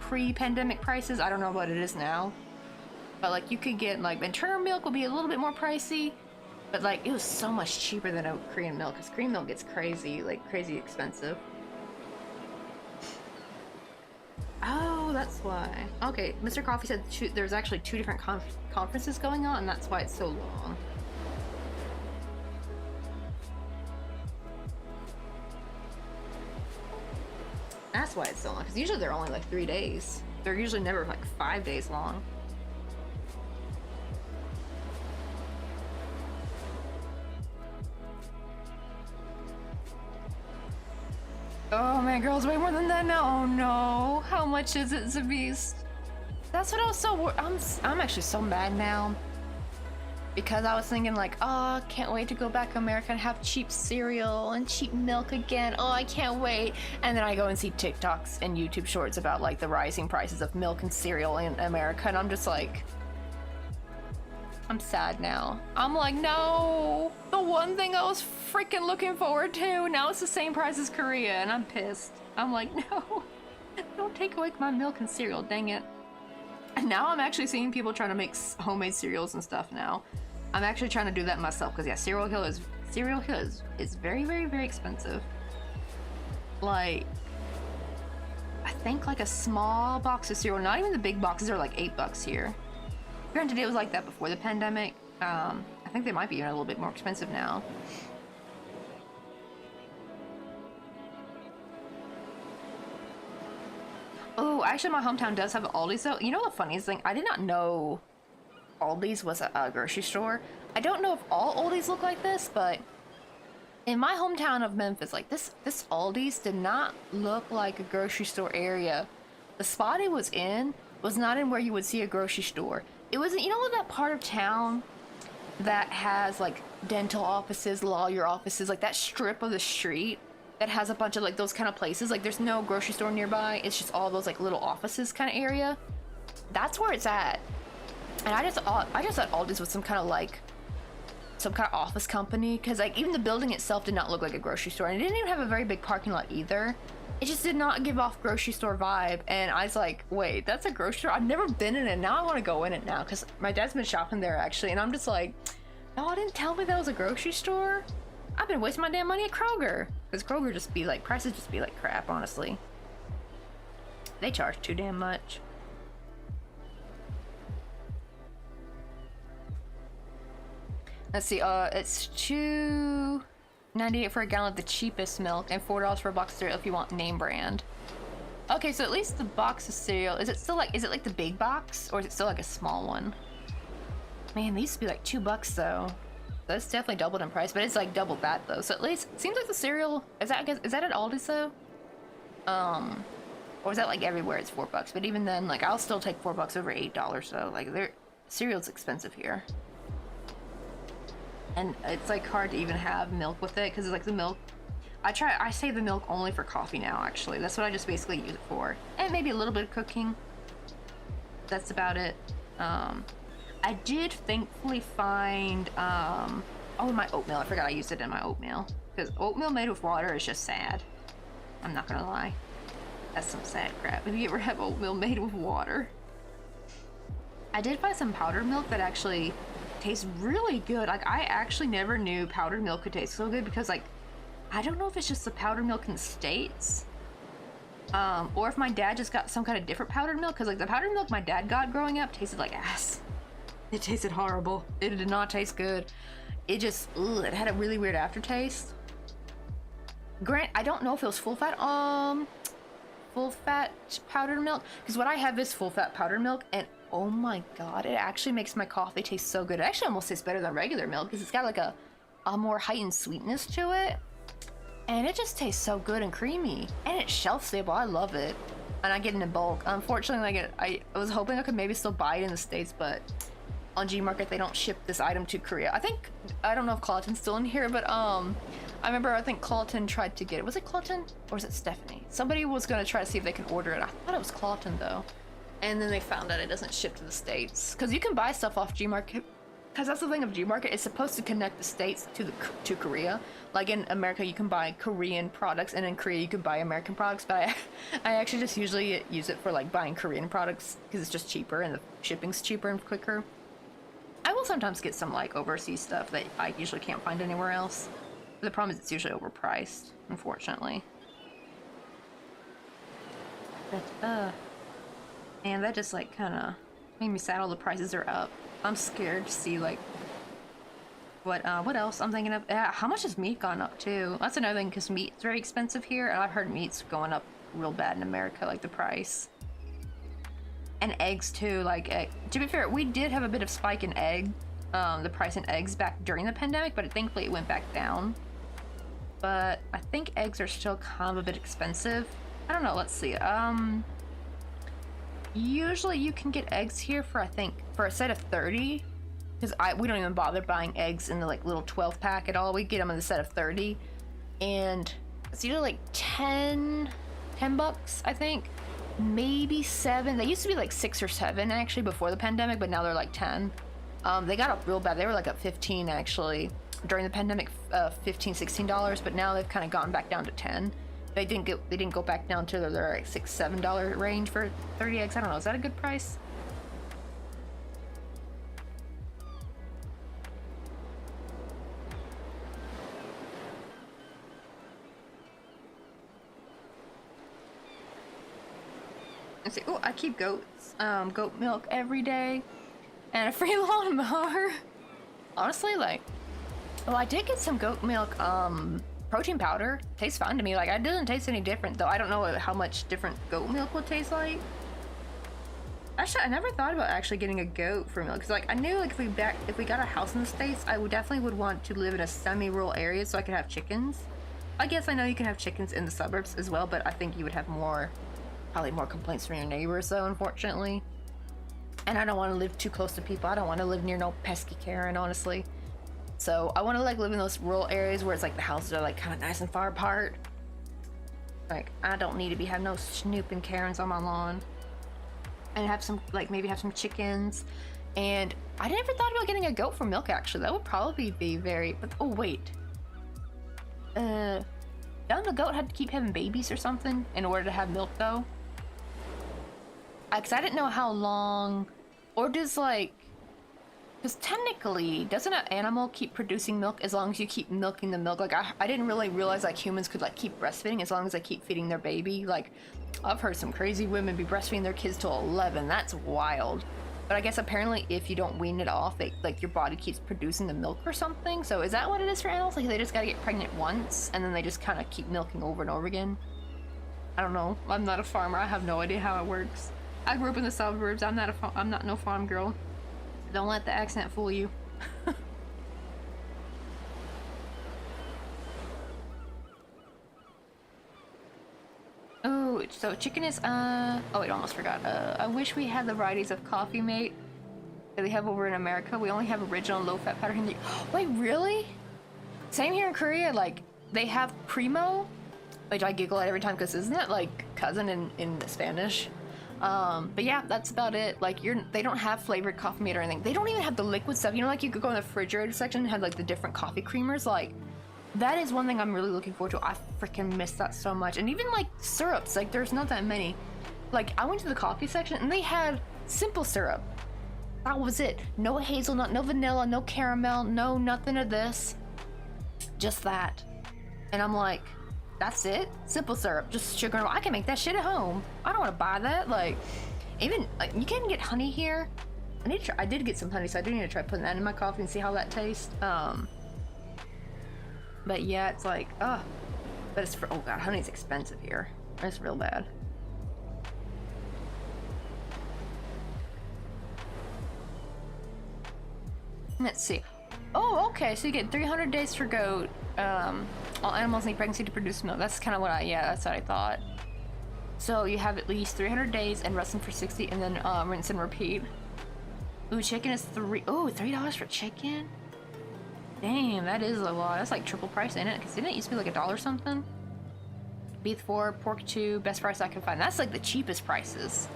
[SPEAKER 1] pre-pandemic prices. I don't know what it is now. But like you could get like, internal milk will be a little bit more pricey. But like, it was so much cheaper than a Korean milk, because Korean milk gets crazy, like crazy expensive. Oh, that's why. Okay, Mr. Coffee said there's actually 2 different conferences going on, and that's why it's so long. That's why it's so long, because usually they're only like 3 days. They're usually never like 5 days long. Oh man, girls, way more than that now. Oh no, how much is it, Zabeast? That's what I was so I'm actually so mad now, because I was thinking like, oh, can't wait to go back to America and have cheap cereal and cheap milk again. Oh, I can't wait. And then I go and see TikToks and YouTube shorts about like the rising prices of milk and cereal in America, and I'm just like, I'm sad now. I'm like, no, the one thing I was freaking looking forward to, now it's the same price as Korea, and I'm pissed. I'm like, no, don't take away my milk and cereal, dang it. And now I'm actually seeing people trying to make homemade cereals and stuff now. I'm actually trying to do that myself, because yeah, cereal hill is very, very, very expensive. Like, I think like a small box of cereal, not even the big boxes, are like $8 here. Granted, it was like that before the pandemic. I think they might be even a little bit more expensive now. Oh, actually my hometown does have Aldi's though. You know the funniest thing? I did not know Aldi's was a grocery store. I don't know if all Aldi's look like this, but in my hometown of Memphis, like this Aldi's did not look like a grocery store area. The spot it was in was not in where you would see a grocery store. It wasn't, you know, that part of town that has like dental offices, lawyer offices, like that strip of the street that has a bunch of like those kind of places. Like there's no grocery store nearby. It's just all those like little offices kind of area. That's where it's at. And I just thought Aldi's was some kind of office company, because like even the building itself did not look like a grocery store, and it didn't even have a very big parking lot either. It just did not give off grocery store vibe, and I was like, wait, that's a grocery store? I've never been in it. Now I want to go in it now, because my dad's been shopping there actually, and I'm just like, no, didn't tell me that was a grocery store. I've been wasting my damn money at Kroger, because Kroger just be like, prices just be like crap, honestly. They charge too damn much. Let's see, it's $2.98 for a gallon of the cheapest milk and $4 for a box of cereal if you want name brand. Okay, so at least the box of cereal, is it like the big box, or is it still like a small one? Man, they used to be like $2 though. That's definitely doubled in price, but it's like double that though. So at least, it seems like the cereal, is that at Aldi's though? Or is that like everywhere it's $4? But even then, like I'll still take $4 over $8 though. Like cereal's expensive here. And it's like hard to even have milk with it, because it's like the milk, I save the milk only for coffee now actually. That's what I just basically use it for, and maybe a little bit of cooking. That's about it. I did thankfully find oh, my oatmeal, I forgot I used it in my oatmeal, because oatmeal made with water is just sad. I'm not gonna lie, that's some sad crap if you ever have oatmeal made with water. I did find some powdered milk that actually tastes really good. Like I actually never knew powdered milk could taste so good, because like I don't know if it's just the powdered milk in the States, or if my dad just got some kind of different powdered milk, because like the powdered milk my dad got growing up tasted like ass. It tasted horrible. It did not taste good. It just, it had a really weird aftertaste. Grant, I don't know if it was full fat powdered milk, because what I have is full fat powdered milk, and oh my god, it actually makes my coffee taste so good. It actually almost tastes better than regular milk, because it's got like a more heightened sweetness to it, and it just tastes so good and creamy, and it's shelf stable. I love it, and I get it in bulk. Unfortunately, like I was hoping I could maybe still buy it in the States, but on Gmarket they don't ship this item to Korea. I don't know if Clawton's still in here, but I think Clawton tried to get it. Was it Clawton or was it Stephanie? Somebody was gonna try to see if they could order it. I thought it was Clawton though. And then they found out it doesn't ship to the States, because you can buy stuff off Gmarket, because that's the thing of Gmarket, it's supposed to connect the States to Korea. Like in America you can buy Korean products, and in Korea you can buy American products, but I actually just usually use it for like buying Korean products, because it's just cheaper and the shipping's cheaper and quicker. I will sometimes get some like overseas stuff that I usually can't find anywhere else. The problem is it's usually overpriced, unfortunately. But and that just like kind of made me sad. All the prices are up. I'm scared to see like what else I'm thinking of. How much has meat gone up too? That's another thing, because meat's very expensive here, and I've heard meat's going up real bad in America, like the price. And eggs too. Like to be fair, we did have a bit of spike in the price in eggs back during the pandemic, but thankfully it went back down. But I think eggs are still kind of a bit expensive. I don't know. Let's see. Usually you can get eggs here for, I think, for a set of 30, because we don't even bother buying eggs in the like little 12 pack at all. We get them in the set of 30, and it's usually like 10 bucks, I think, maybe 7. They used to be like 6 or 7 actually before the pandemic, but now they're like 10. They got up real bad. They were like up 15 actually during the pandemic, $15-16, but now they've kind of gone back down to 10. They didn't go back down to their like $6-7 range for 30 eggs. I don't know. Is that a good price? Let's see. Oh, I keep goat milk every day, and a free lawnmower. Honestly, like, oh, I did get some goat milk protein powder. Tastes fine to me. Like, it doesn't taste any different though. I don't know how much different goat milk would taste like. Actually, I never thought about actually getting a goat for milk, because like I knew like if we got a house in the States, I would definitely want to live in a semi-rural area so I could have chickens. I guess I know you can have chickens in the suburbs as well, but I think you would have probably more complaints from your neighbors though, unfortunately. And I don't want to live too close to people. I don't want to live near no pesky Karen, honestly. So I want to like live in those rural areas where it's like the houses are like kind of nice and far apart. Like I don't need to be having no snooping Karens on my lawn. And have some like maybe have some chickens. And I never thought about getting a goat for milk actually. That would probably be very. But oh wait. Doesn't the goat have to keep having babies or something in order to have milk though? Because I didn't know how long, or does like, because technically, doesn't an animal keep producing milk as long as you keep milking the milk? Like I didn't really realize like humans could like keep breastfeeding as long as they keep feeding their baby. Like I've heard some crazy women be breastfeeding their kids till 11. That's wild. But I guess apparently if you don't wean it off, like your body keeps producing the milk or something. So is that what it is for animals? Like they just gotta get pregnant once and then they just kind of keep milking over and over again? I don't know. I'm not a farmer. I have no idea how it works. I grew up in the suburbs. I'm not no farm girl. Don't let the accent fool you. Oh, so chicken is, oh wait, almost forgot. I wish we had the varieties of Coffee Mate that they have over in America. We only have original low-fat powder here. Wait, really? Same here in Korea, like, they have Primo, which I giggle at every time because isn't it like cousin in Spanish? But yeah, that's about it. Like, they don't have flavored Coffee Mate or anything. They don't even have the liquid stuff. You know, like you could go in the refrigerator section and have like the different coffee creamers, like, that is one thing I'm really looking forward to. I freaking miss that so much. And even like syrups, like there's not that many. Like I went to the coffee section and they had simple syrup. That was it. No hazelnut, no vanilla, no caramel, no nothing of this. Just that. And I'm like, that's it? Simple syrup, just sugar. I can make that shit at home. I don't want to buy that. Like, even like you can get honey here. I did get some honey, so I do need to try putting that in my coffee and see how that tastes. But yeah, it's like, but it's for, oh god, honey's expensive here. It's real bad. Let's see. Oh, okay, so you get 300 days for goat. All animals need pregnancy to produce milk. That's kind of what that's what I thought. So you have at least 300 days and rest them for 60 and then rinse and repeat. Ooh, chicken is $3 for chicken? Damn, that is a lot. That's like triple price, ain't it? Because didn't it used to be like $1 something? Beef 4, pork 2, best price I can find. That's like the cheapest prices.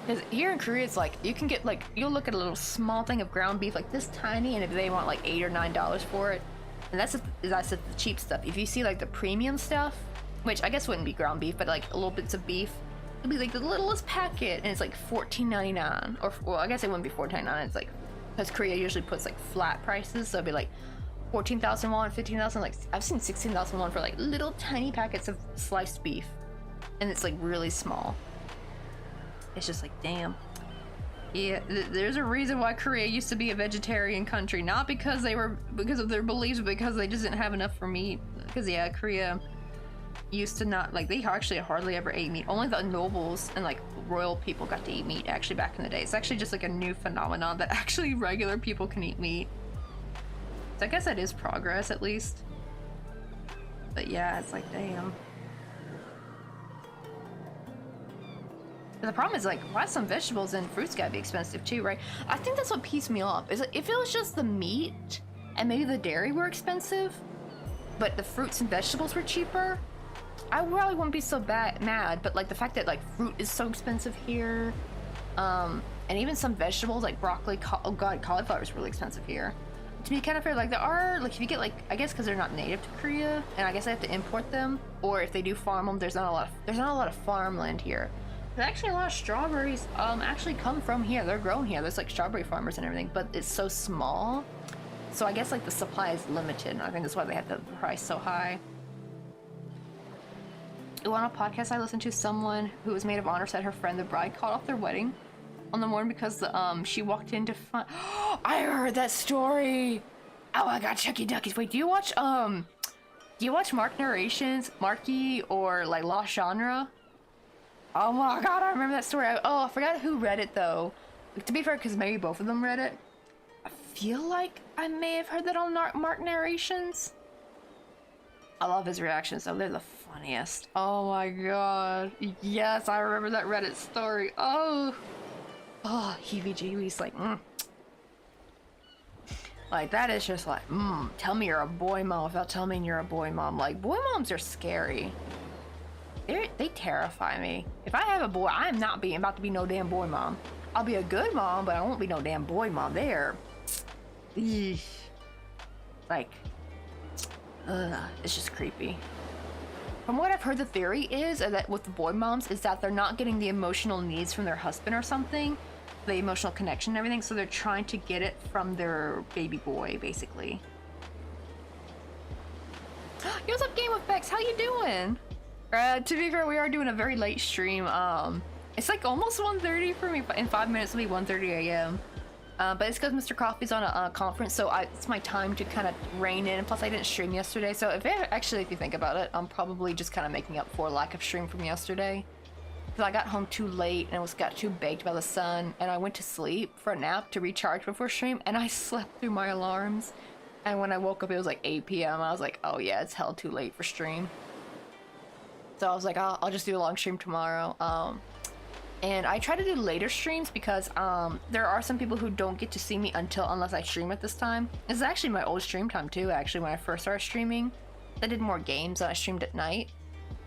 [SPEAKER 1] Because here in Korea, it's like, you can get like, you'll look at a little small thing of ground beef like this tiny, and if they want like $8 or $9 for it, and that's the cheap stuff. If you see like the premium stuff, which I guess wouldn't be ground beef, but like little bits of beef, it'll be like the littlest packet, and it's like $14.99. Or, well, I guess it wouldn't be $14.99, it's like, because Korea usually puts like flat prices, so it'd be like 14,000 won, 15,000, like I've seen 16,000 won for like little tiny packets of sliced beef, and it's like really small. It's just like, damn. Yeah, there's a reason why Korea used to be a vegetarian country, not because of their beliefs, but because they just didn't have enough for meat. Because yeah, Korea used to not, like, they actually hardly ever ate meat. Only the nobles and like royal people got to eat meat actually back in the day. It's actually just like a new phenomenon that actually regular people can eat meat. So I guess that is progress at least. But yeah, it's like, damn. But the problem is, like, why some vegetables and fruits gotta be expensive too, right? I think that's what pissed me off. Is if it was just the meat and maybe the dairy were expensive, but the fruits and vegetables were cheaper, I probably wouldn't be so mad. But like the fact that like fruit is so expensive here, and even some vegetables like broccoli, oh god, cauliflower is really expensive here. To be kind of fair, like there are, like if you get like, I guess because they're not native to Korea, and I guess I have to import them, or if they do farm them, there's not a lot of farmland here. There's actually a lot of strawberries actually come from here. They're grown here. There's like strawberry farmers and everything, but it's so small. So I guess like the supply is limited, and I think that's why they have the price so high. On a podcast I listened to, someone who was maid of honor said her friend, the bride, called off their wedding on the morning because she walked in to find. I heard that story. Oh my god, Chucky Duckies. Wait, do you watch Mark Narrations, Marky, or like Lost Genre? Oh my god, I remember that story. I forgot who read it though. To be fair, because maybe both of them read it. I feel like I may have heard that on Mark Narrations. I love his reactions though, they're the funniest. Oh my god. Yes, I remember that Reddit story. Oh. Oh, heebie-jeebies, like, Like, that is just like, tell me you're a boy mom without telling me you're a boy mom. Like, boy moms are scary. They terrify me. If I have a boy, I am not about to be no damn boy mom. I'll be a good mom, but I won't be no damn boy mom. There. Like, it's just creepy. From what I've heard, the theory is that with the boy moms is that they're not getting the emotional needs from their husband or something. The emotional connection and everything, so they're trying to get it from their baby boy, basically. Yo, what's up, Game Effects? How you doing? To be fair, we are doing a very late stream. It's like almost 1:30 for me. In 5 minutes, it'll be 1:30 a.m. But it's because Mr. Coffee's on a conference, so it's my time to kind of rein in. Plus, I didn't stream yesterday, so if you think about it, I'm probably just kind of making up for lack of stream from yesterday. Because I got home too late and got too baked by the sun, and I went to sleep for a nap to recharge before stream, and I slept through my alarms. And when I woke up, it was like 8 p.m. I was like, oh yeah, it's hell too late for stream. So I was like, I'll just do a long stream tomorrow. And I try to do later streams because there are some people who don't get to see me unless I stream at this time. This is actually my old stream time too, actually, when I first started streaming. I did more games and I streamed at night.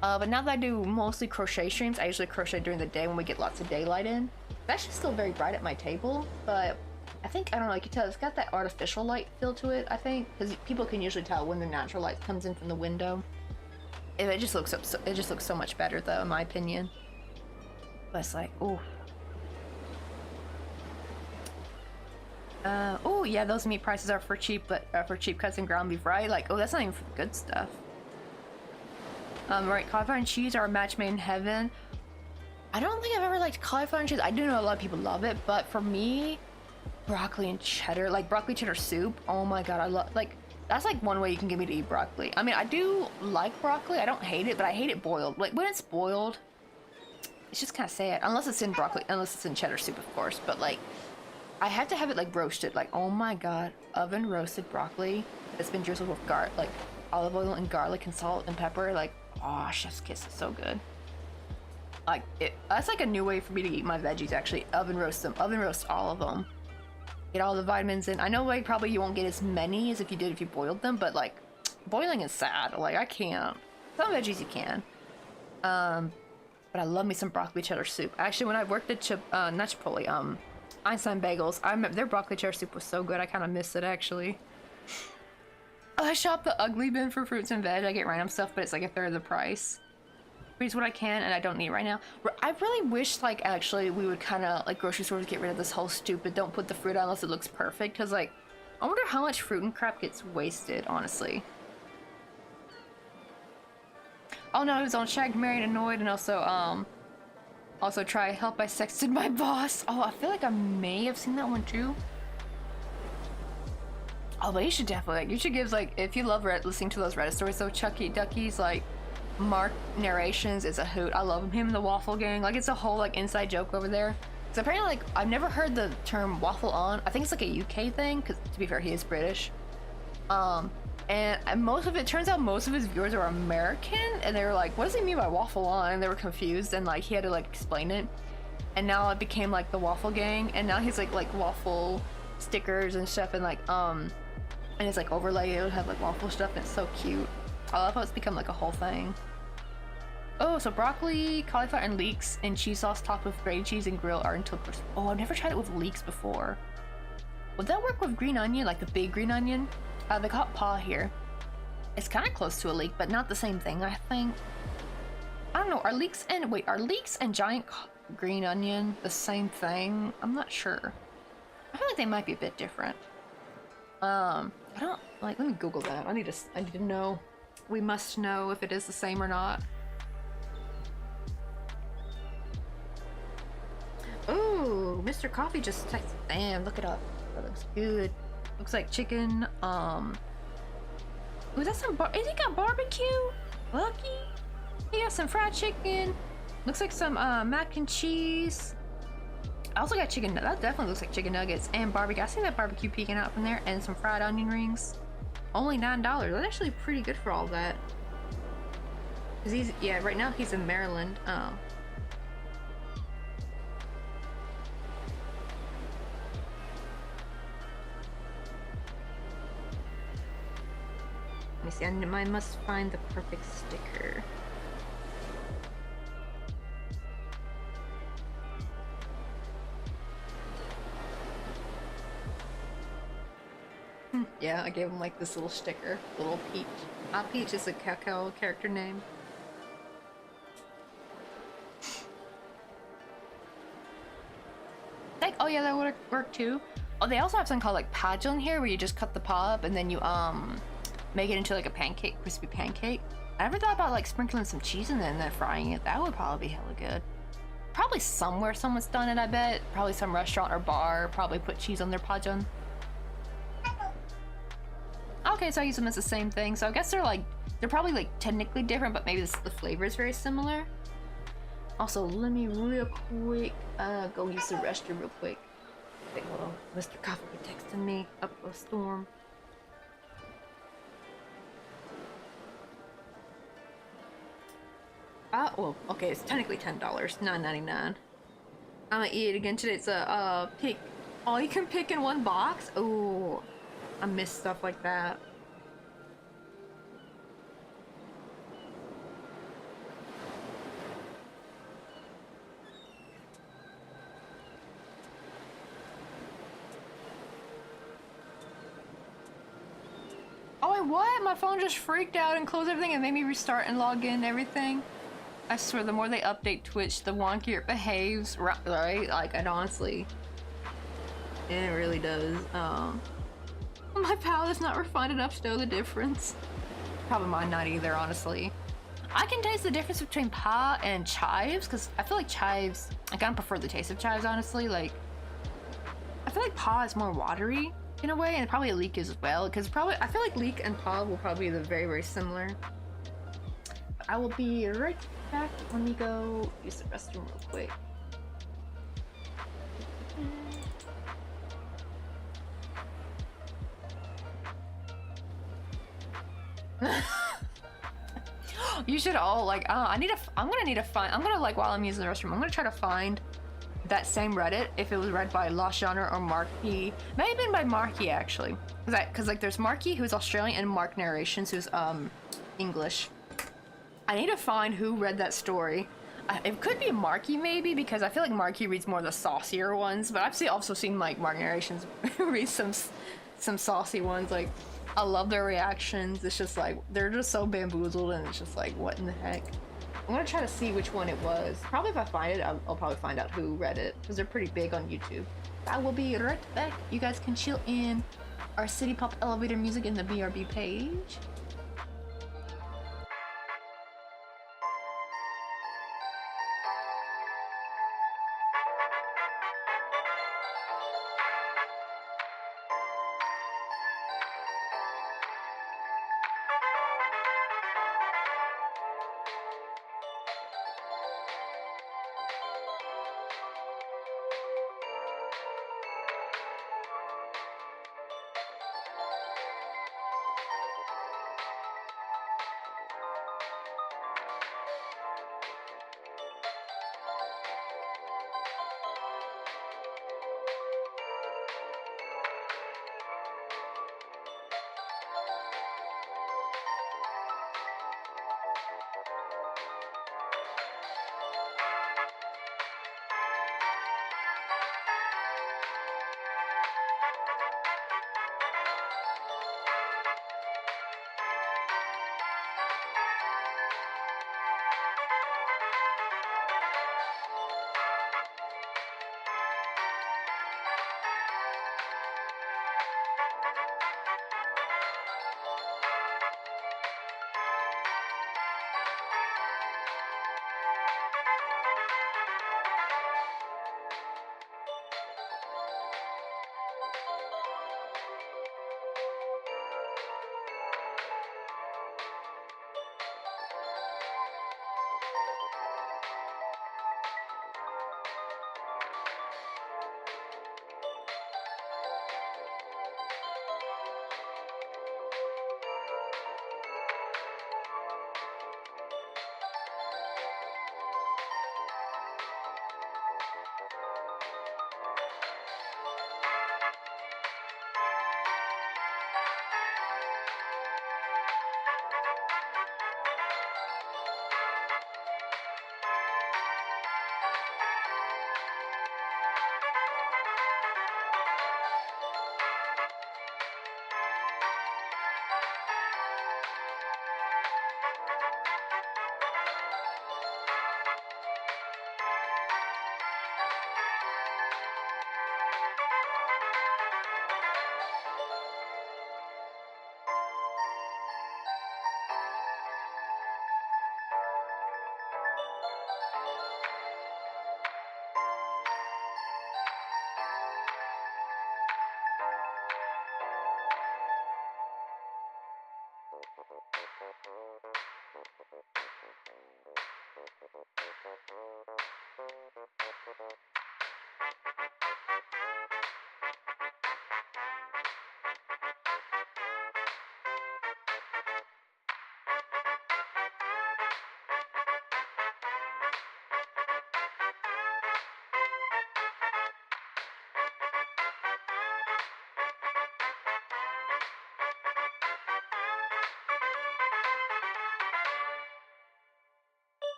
[SPEAKER 1] But now that I do mostly crochet streams, I usually crochet during the day when we get lots of daylight in. It's actually still very bright at my table, but I think, I don't know, you can tell it's got that artificial light feel to it, I think, because people can usually tell when the natural light comes in from the window. It just looks so much better though, in my opinion. But it's like, ooh. Oh yeah, those meat prices are for cheap, but for cheap cuts and ground beef, right? Like, oh, that's not even for the good stuff. Right, cauliflower and cheese are a match made in heaven. I don't think I've ever liked cauliflower and cheese. I do know a lot of people love it, but for me, broccoli and cheddar, like broccoli cheddar soup, oh my god, I love, like, that's like one way you can get me to eat broccoli. I mean, I do like broccoli, I don't hate it, but I hate it boiled. Like, when it's boiled, it's just kind of sad, unless it's in cheddar soup, of course, but like, I have to have it like roasted, like, oh my god, oven roasted broccoli that's been drizzled with like olive oil and garlic and salt and pepper, like, oh, chef's kiss, is so good. Like, that's like a new way for me to eat my veggies, actually. Oven roast them, oven roast all of them. Get all the vitamins in. I know, like, probably you won't get as many as if you boiled them, but like, boiling is sad. Like, I can't. Some veggies you can. But I love me some broccoli cheddar soup. Actually, when I worked at not Chipotle, Einstein Bagels, I remember their broccoli cheddar soup was so good. I kind of miss it, actually. I shop the ugly bin for fruits and veg. I get random stuff, but it's like a third of the price. Freeze what I can, and I don't need right now. I really wish, like, actually, we would kind of, like, grocery stores get rid of this whole stupid don't put the fruit on unless it looks perfect. Because, like, I wonder how much fruit and crap gets wasted, honestly. Oh no, I was on Shagged, Married, Annoyed, and also try Help I Sexted My Boss. Oh, I feel like I may have seen that one too. Oh, but you should definitely, like, you should give, like, if you love listening to those Reddit stories, though, Chucky Ducky's, like, Mark narrations is a hoot. I love him and the Waffle Gang. Like, it's a whole, like, inside joke over there. Because apparently, like, I've never heard the term waffle on. I think it's, like, a UK thing, because, to be fair, he is British. And most of it, turns out most of his viewers are American, and they were like, what does he mean by waffle on? And they were confused, and, like, he had to, like, explain it. And now it became, like, the Waffle Gang, and now he's, like, waffle stickers and stuff, and, like, and it's like overlay, it would have like waffle stuff, and it's so cute. I love how it's become like a whole thing. Oh, so broccoli, cauliflower, and leeks and cheese sauce topped with grated cheese and grill are until crisp. Oh, I've never tried it with leeks before. Would that work with green onion, like the big green onion? They call it paw here. It's kind of close to a leek, but not the same thing, I think. I don't know, are leeks and giant green onion the same thing? I'm not sure. I feel like they might be a bit different. I don't, like, let me Google that. I need to know. We must know if it is the same or not. Ooh, Mr. Coffee just texted. Damn, look it up. That looks good. Looks like chicken. Ooh, that's some is he got barbecue? Lucky. He got some fried chicken. Looks like some mac and cheese. I also got chicken. That definitely looks like chicken nuggets and barbecue. I see that barbecue peeking out from there, and some fried onion rings. Only $9. That's actually pretty good for all that. Cause right now he's in Maryland. me see. I must find the perfect sticker. Yeah, I gave him like this little sticker, little Peach. Peach is a Cacao character name. Like, oh yeah, that would work too. Oh, they also have something called like pageant here, where you just cut the paw up and then you make it into like a pancake, crispy pancake. I never thought about like sprinkling some cheese in it and then frying it. That would probably be hella good. Probably somewhere someone's done it, I bet. Probably some restaurant or bar probably put cheese on their pageant. Okay, so I use them as the same thing. So I guess they're probably like technically different, but maybe the flavor is very similar. Also, let me real quick go use the restroom real quick. Wait, hold on. Mr. Coffee texting me up a storm. Well, okay, it's technically $10, $9.99. I'm gonna eat it again today. It's a pick. All you can pick in one box? Oh, I miss stuff like that. Oh, wait, what? My phone just freaked out and closed everything and made me restart and log in and everything. I swear, the more they update Twitch, the wonkier it behaves, right? Like, and honestly, it really does. My palate is not refined enough to know the difference. Probably mine not either, honestly. I can taste the difference between pa and chives, because I feel like chives, like, I don't prefer the taste of chives, honestly. Like, I feel like pa is more watery in a way, and probably a leek is as well, because I feel like leek and pa will probably be very, very similar. But I will be right back. Let me go use the restroom real quick. You should all like I'm gonna like while I'm using the restroom, I'm gonna try to find that same Reddit if it was read by Lost Genre or Marky. May have been by Marky actually. Cause like there's Marky who's Australian and Mark Narrations who's English. I need to find who read that story. It could be Marky maybe, because I feel like Marky reads more of the saucier ones, but I've also seen like Mark Narrations read some saucy ones. Like, I love their reactions. It's just like, they're just so bamboozled and it's just like, what in the heck? I'm gonna try to see which one it was. Probably if I find it, I'll probably find out who read it, because they're pretty big on YouTube. I will be right back. You guys can chill in our City Pop elevator music in the BRB page.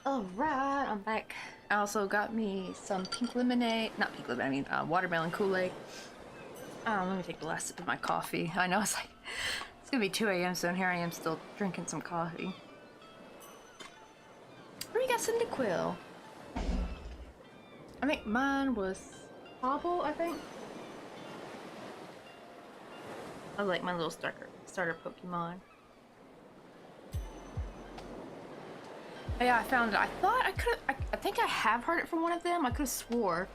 [SPEAKER 1] Alright, I'm back. I also got me some pink lemonade. Not pink lemonade, I mean watermelon Kool-Aid. Let me take the last sip of my coffee. I know it's like, it's gonna be 2 a.m. soon. Here I am still drinking some coffee. Where you got Cyndaquil? I think mine was Hobble, I think. I like my little starter Pokemon. But yeah, I found it. I thought I think I have heard it from one of them. I could have swore.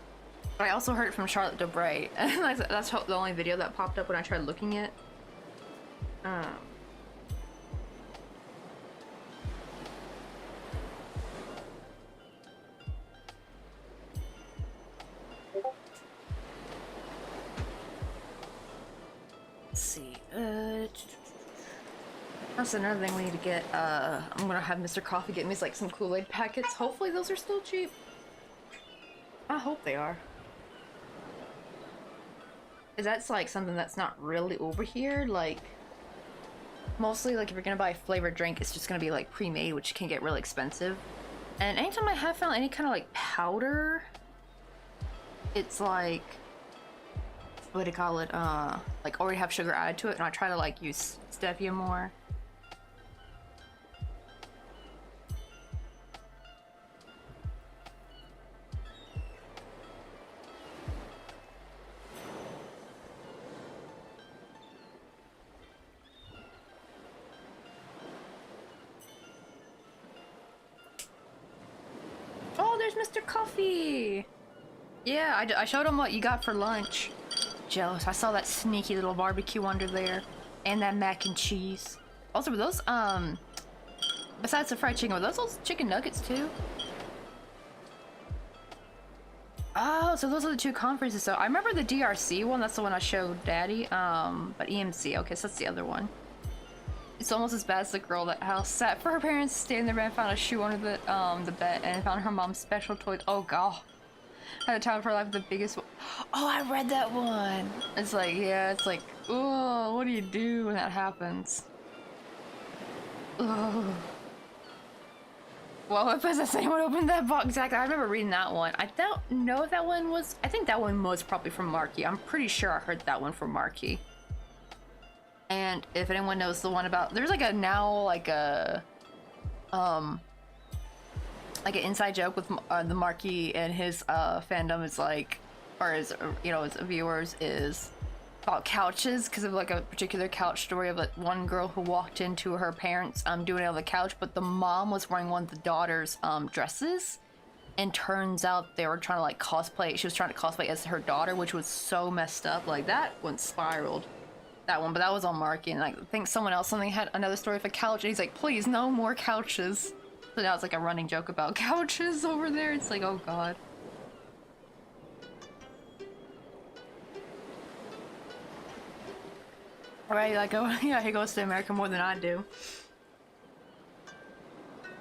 [SPEAKER 1] But I also heard it from Charlotte Debray. And that's the only video that popped up when I tried looking it. Let's see. That's another thing we need to get. I'm gonna have Mr. Coffee get me like some Kool-Aid packets. Hopefully those are still cheap. I hope they are. Is that's like something that's not really over here? Like, mostly like if you're gonna buy a flavored drink, it's just gonna be like pre-made, which can get really expensive. And anytime I have found any kind of like powder, it's like, what do you call it? Like already have sugar added to it, and I try to like use stevia more. Oh, there's Mr. Coffee! Yeah, I showed him what you got for lunch. Jealous. I saw that sneaky little barbecue under there. And that mac and cheese. Also, were those, besides the fried chicken, were those chicken nuggets too? Oh, so those are the two conferences. So I remember the DRC one, that's the one I showed Daddy. But EMC, okay, so that's the other one. It's almost as bad as the girl that house sat for her parents, stayed in their bed, found a shoe under the bed, and found her mom's special toy. Oh god. At the time of her life, the biggest one. Oh, I read that one. It's like, yeah, it's like, oh, what do you do when that happens? Oh. Well, if it's the same one opened that box, exactly. I remember reading that one. I don't know if that one was, I think that one was probably from Marky. I'm pretty sure I heard that one from Marky. And if anyone knows the one about, there's like a now, like a, like an inside joke with the Marquis and his fandom is like, or his, you know, his viewers is about couches because of like a particular couch story of like one girl who walked into her parents doing it on the couch, but the mom was wearing one of the daughter's dresses, and turns out they were trying to like cosplay. She was trying to cosplay as her daughter, which was so messed up. Like that one spiraled. That one, but that was on Marky, and like, I think someone else had another story of a couch, and he's like, please, no more couches. So now it's like a running joke about couches over there. It's like, oh god. Alright, like, oh yeah, he goes to America more than I do.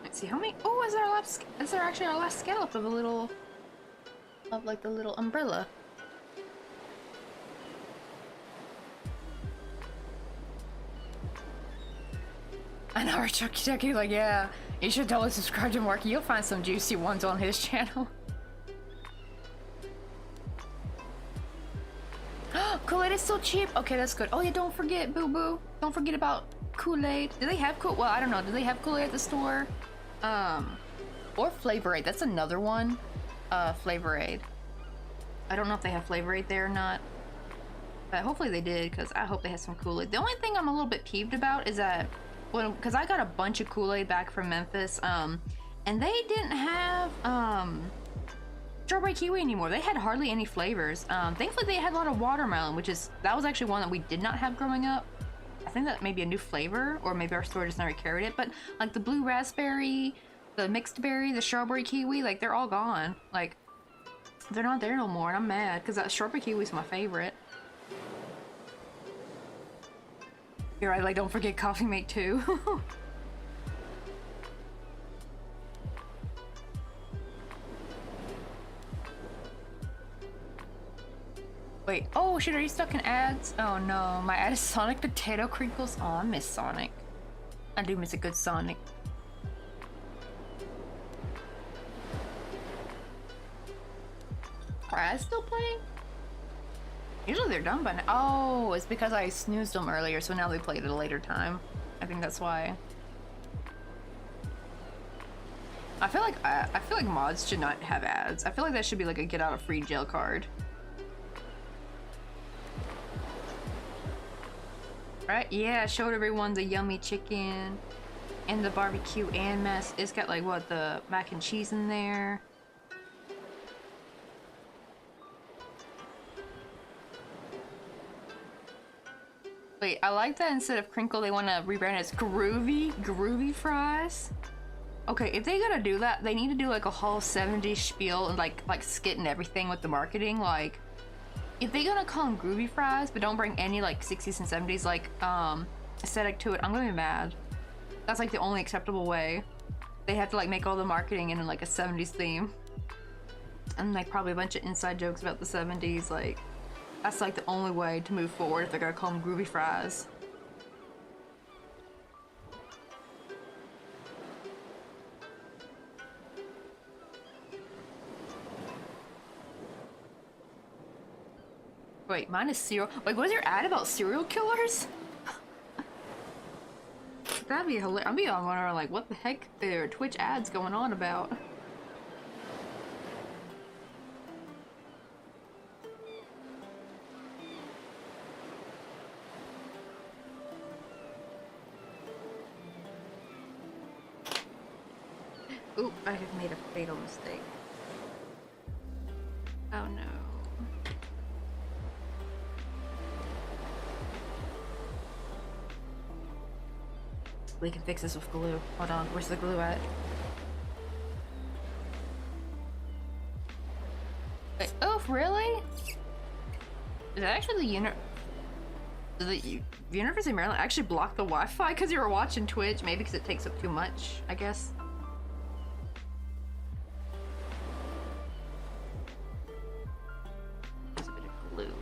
[SPEAKER 1] Let's see, how many, oh, is there actually our last scallop of a little, of like the little umbrella? I know, Chucky, like, yeah, you should totally subscribe to Marky. You'll find some juicy ones on his channel. Kool-Aid is still cheap. Okay, that's good. Oh yeah, don't forget, Boo Boo. Don't forget about Kool-Aid. Do they have Well, I don't know. Do they have Kool-Aid at the store? Or Flavor Aid. That's another one. Flavor Aid. I don't know if they have Flavor Aid there or not. But hopefully they did, because I hope they have some Kool-Aid. The only thing I'm a little bit peeved about is that, because I got a bunch of Kool-Aid back from Memphis, and they didn't have strawberry kiwi anymore. They had hardly any flavors. Thankfully they had a lot of watermelon, that was actually one that we did not have growing up. I think that may be a new flavor, or maybe our store just never carried it, but like the blue raspberry, the mixed berry, the strawberry kiwi, like they're all gone. Like, they're not there no more, and I'm mad, because that strawberry kiwi is my favorite. You're right, like, don't forget Coffee Mate too. Wait, oh shit, are you stuck in ads? Oh no, my ad is Sonic Potato Crinkles. Oh, I miss Sonic. I do miss a good Sonic. Praz still playing? Usually they're done by now. Oh, it's because I snoozed them earlier, so now they play at a later time. I think that's why. I feel like mods should not have ads. I feel like that should be like a get out of free jail card. Right? Yeah, I showed everyone the yummy chicken and the barbecue and mess. It's got like what, the mac and cheese in there. Wait, I like that instead of crinkle, they want to rebrand it as groovy fries. Okay, if they gotta do that, they need to do like a whole 70s spiel and like skit and everything with the marketing. Like, if they gonna call them groovy fries, but don't bring any like 60s and 70s like aesthetic to it, I'm gonna be mad. That's like the only acceptable way. They have to like make all the marketing in like a 70s theme, and like probably a bunch of inside jokes about the 70s. Like, that's like the only way to move forward if they're gonna call them groovy fries. Wait, mine is serial. Wait, what is your ad about serial killers? That'd be hilarious. I'd be on wondering like, what the heck are Twitch ads going on about? Oop, I have made a fatal mistake. Oh no. We can fix this with glue. Hold on, where's the glue at? Wait, oh, really? Is that actually the University of Maryland actually blocked the Wi-Fi because you were watching Twitch? Maybe because it takes up too much, I guess. There's a bit of glue.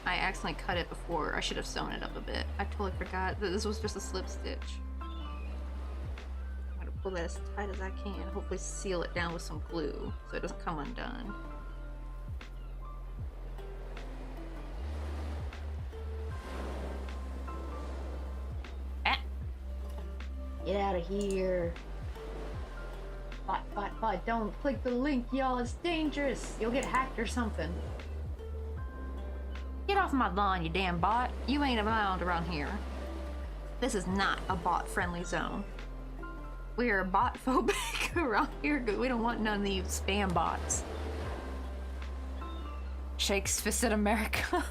[SPEAKER 1] I accidentally cut it before. I should have sewn it up a bit. I totally forgot that this was just a slip stitch. Pull that as tight as I can, hopefully seal it down with some glue so it doesn't come undone. Ah! Get out of here. Bot, don't click the link, y'all, it's dangerous. You'll get hacked or something. Get off my lawn, you damn bot. You ain't allowed around here. This is not a bot-friendly zone. We are bot phobic around here because we don't want none of these spam bots. Shakes fist at America.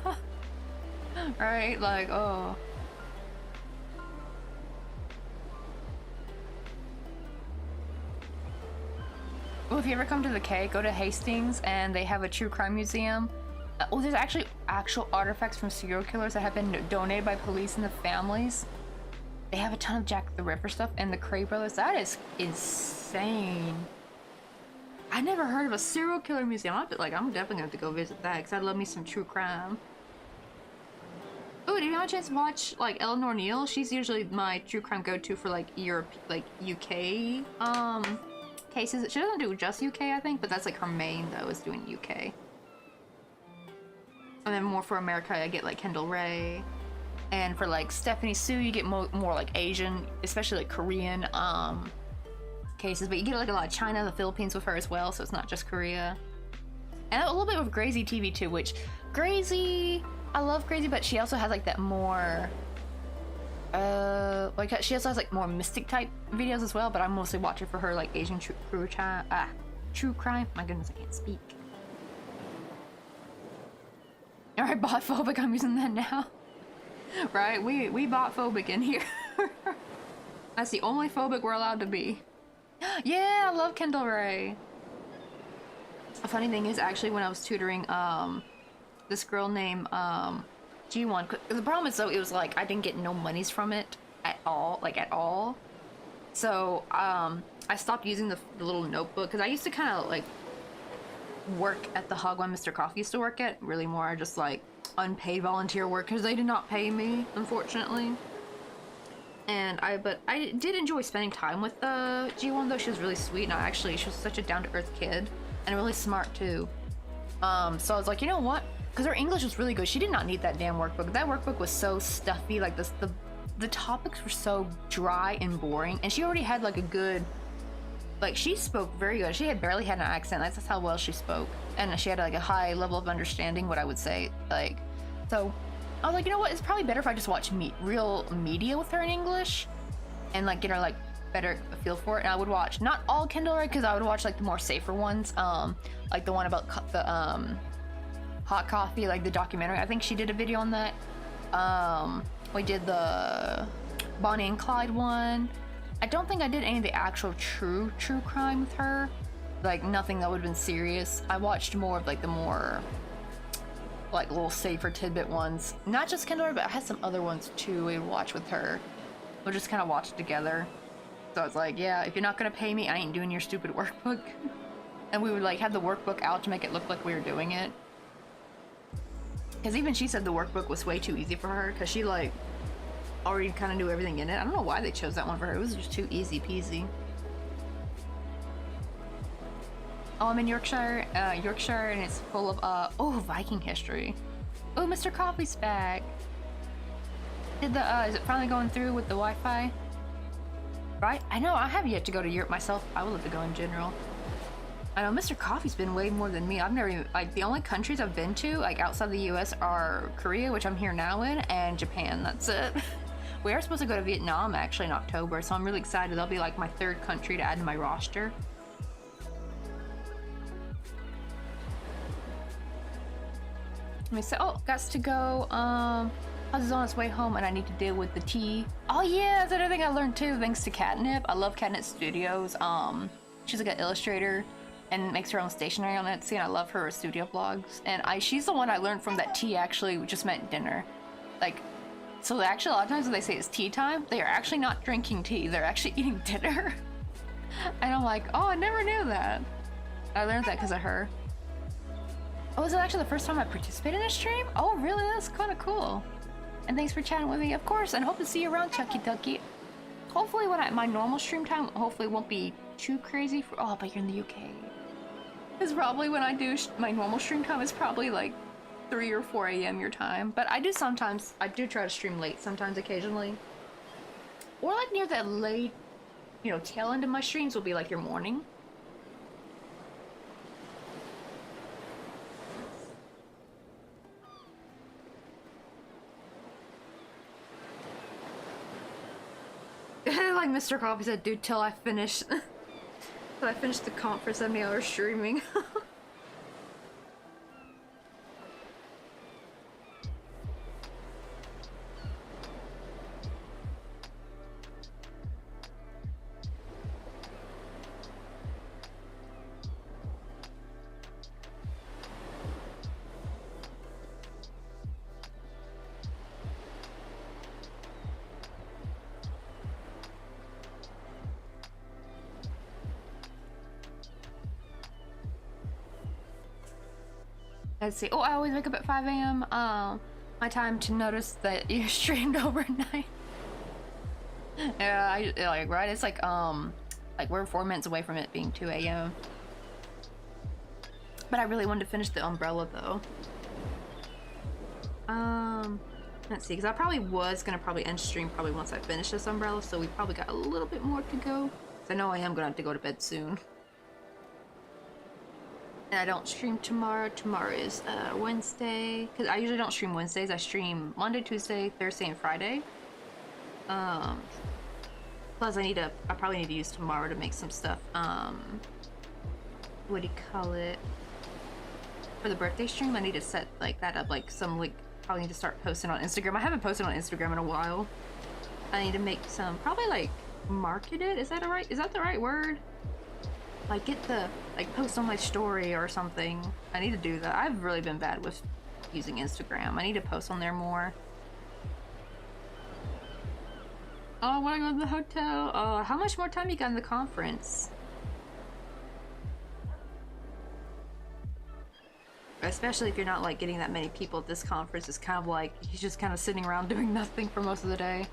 [SPEAKER 1] Right? Like, oh. Well, if you ever come to the K, go to Hastings and they have a true crime museum. Oh, there's actually actual artifacts from serial killers that have been donated by police and the families. They have a ton of Jack the Ripper stuff and the Cray brothers. That is insane. I never heard of a serial killer museum. I'm definitely gonna have to go visit that because I love me some true crime. Oh, did you have a chance to watch like Eleanor Neal? She's usually my true crime go-to for like Europe, like UK cases. She doesn't do just UK, I think, but that's like her main though, is doing UK. And then more for America, I get like Kendall Ray. And for like Stephanie Sue, you get more like Asian, especially like Korean cases. But you get like a lot of China, the Philippines with her as well, so it's not just Korea. And a little bit with Grazy TV too, which Grazy, I love Grazy, but she also has like that more, like she also has like more mystic type videos as well. But I'm mostly watching for her like Asian true crime. My goodness, I can't speak. All right, bot phobic. I'm using that now. Right, we bot phobic in here. That's the only phobic we're allowed to be. Yeah, I love Kendall Ray. A funny thing is, actually, when I was tutoring this girl named G1, the problem is though, it was like I didn't get no monies from it at all, like at all. So I stopped using the little notebook because I used to kind of like work at the Hog one Mr. Coffee used to work at. Really more just like unpaid volunteer work because they did not pay me, unfortunately. And but I did enjoy spending time with G1 though. She was really sweet, and she was such a down-to-earth kid and really smart too. So I was like, you know what? Because her English was really good. She did not need that damn workbook. That workbook was so stuffy. Like the topics were so dry and boring. And she already had like a good, like she spoke very good. She had barely had an accent. That's how well she spoke. And she had like a high level of understanding, what I would say. Like, so I was like, you know what? It's probably better if I just watch real media with her in English and like get her like better feel for it. And I would watch not all Kindle Red, because I would watch like the more safer ones, like the one about the hot coffee, like the documentary. I think she did a video on that. We did the Bonnie and Clyde one. I don't think I did any of the actual true crime with her, like nothing that would have been serious. I watched more of like the more like little safer tidbit ones, not just Kindle Red, but I had some other ones too we would watch with her. We'll just kind of watch it together. So I was like, yeah, if you're not gonna pay me, I ain't doing your stupid workbook. And we would like have the workbook out to make it look like we were doing it. Because even she said the workbook was way too easy for her, because she like already kind of knew everything in it. I don't know why they chose that one for her. It was just too easy peasy. Oh, I'm in Yorkshire, and it's full of Viking history. Oh, Mr. Coffee's back. Did the is it finally going through with the Wi-Fi? Right? I know I have yet to go to Europe myself. I would love to go in general. I know Mr. Coffee's been way more than me. I've never even, like, the only countries I've been to, like, outside the US are Korea, which I'm here now in, and Japan. That's it. We are supposed to go to Vietnam, actually, in October, so I'm really excited. That'll be, like, my third country to add to my roster. Let me say, oh, got to go, Huz is on his way home, and I need to deal with the tea. Oh, yeah, that's another thing I learned, too, thanks to Catnip. I love Catnip Studios. She's, like, an illustrator and makes her own stationery on Etsy, and I love her studio vlogs. And she's the one I learned from that tea actually just meant dinner. Like, so actually a lot of times when they say it's tea time, they are actually not drinking tea, they're actually eating dinner. And I'm like, oh, I never knew that. I learned that because of her. Oh, is it actually the first time I participated in a stream? Oh, really? That's kind of cool. And thanks for chatting with me, of course, and hope to see you around, Chucky Ducky. Hopefully when my normal stream time, hopefully won't be too crazy for, oh, but you're in the UK. Because probably when I do my normal stream time, it's probably like 3 or 4 a.m. your time. But I do try to stream late sometimes, occasionally. Or like near that late, you know, tail end of my streams will be like your morning. Like Mr. Coffee said, dude, till I finish the comp for 70 hours streaming. Let's see. Oh, I always wake up at 5 a.m. My time to notice that you streamed overnight. Yeah, like right. It's like we're 4 minutes away from it being 2 a.m. But I really wanted to finish the umbrella though. Let's see, because I probably was gonna end stream probably once I finish this umbrella, so we probably got a little bit more to go. I know I am gonna have to go to bed soon. And I don't stream tomorrow. Tomorrow is Wednesday, because I usually don't stream Wednesdays. I stream Monday, Tuesday, Thursday, and Friday. Plus I probably need to use tomorrow to make some stuff. What do you call it? For the birthday stream, I need to set like that up, like some probably need to start posting on Instagram. I haven't posted on Instagram in a while. I need to make some, probably like market it. Is that the right word? Like post on my story or something. I need to do that. I've really been bad with using Instagram. I need to post on there more. Oh, I want to go to the hotel. Oh, how much more time you got in the conference? Especially if you're not like getting that many people at this conference. It's kind of like he's just kind of sitting around doing nothing for most of the day.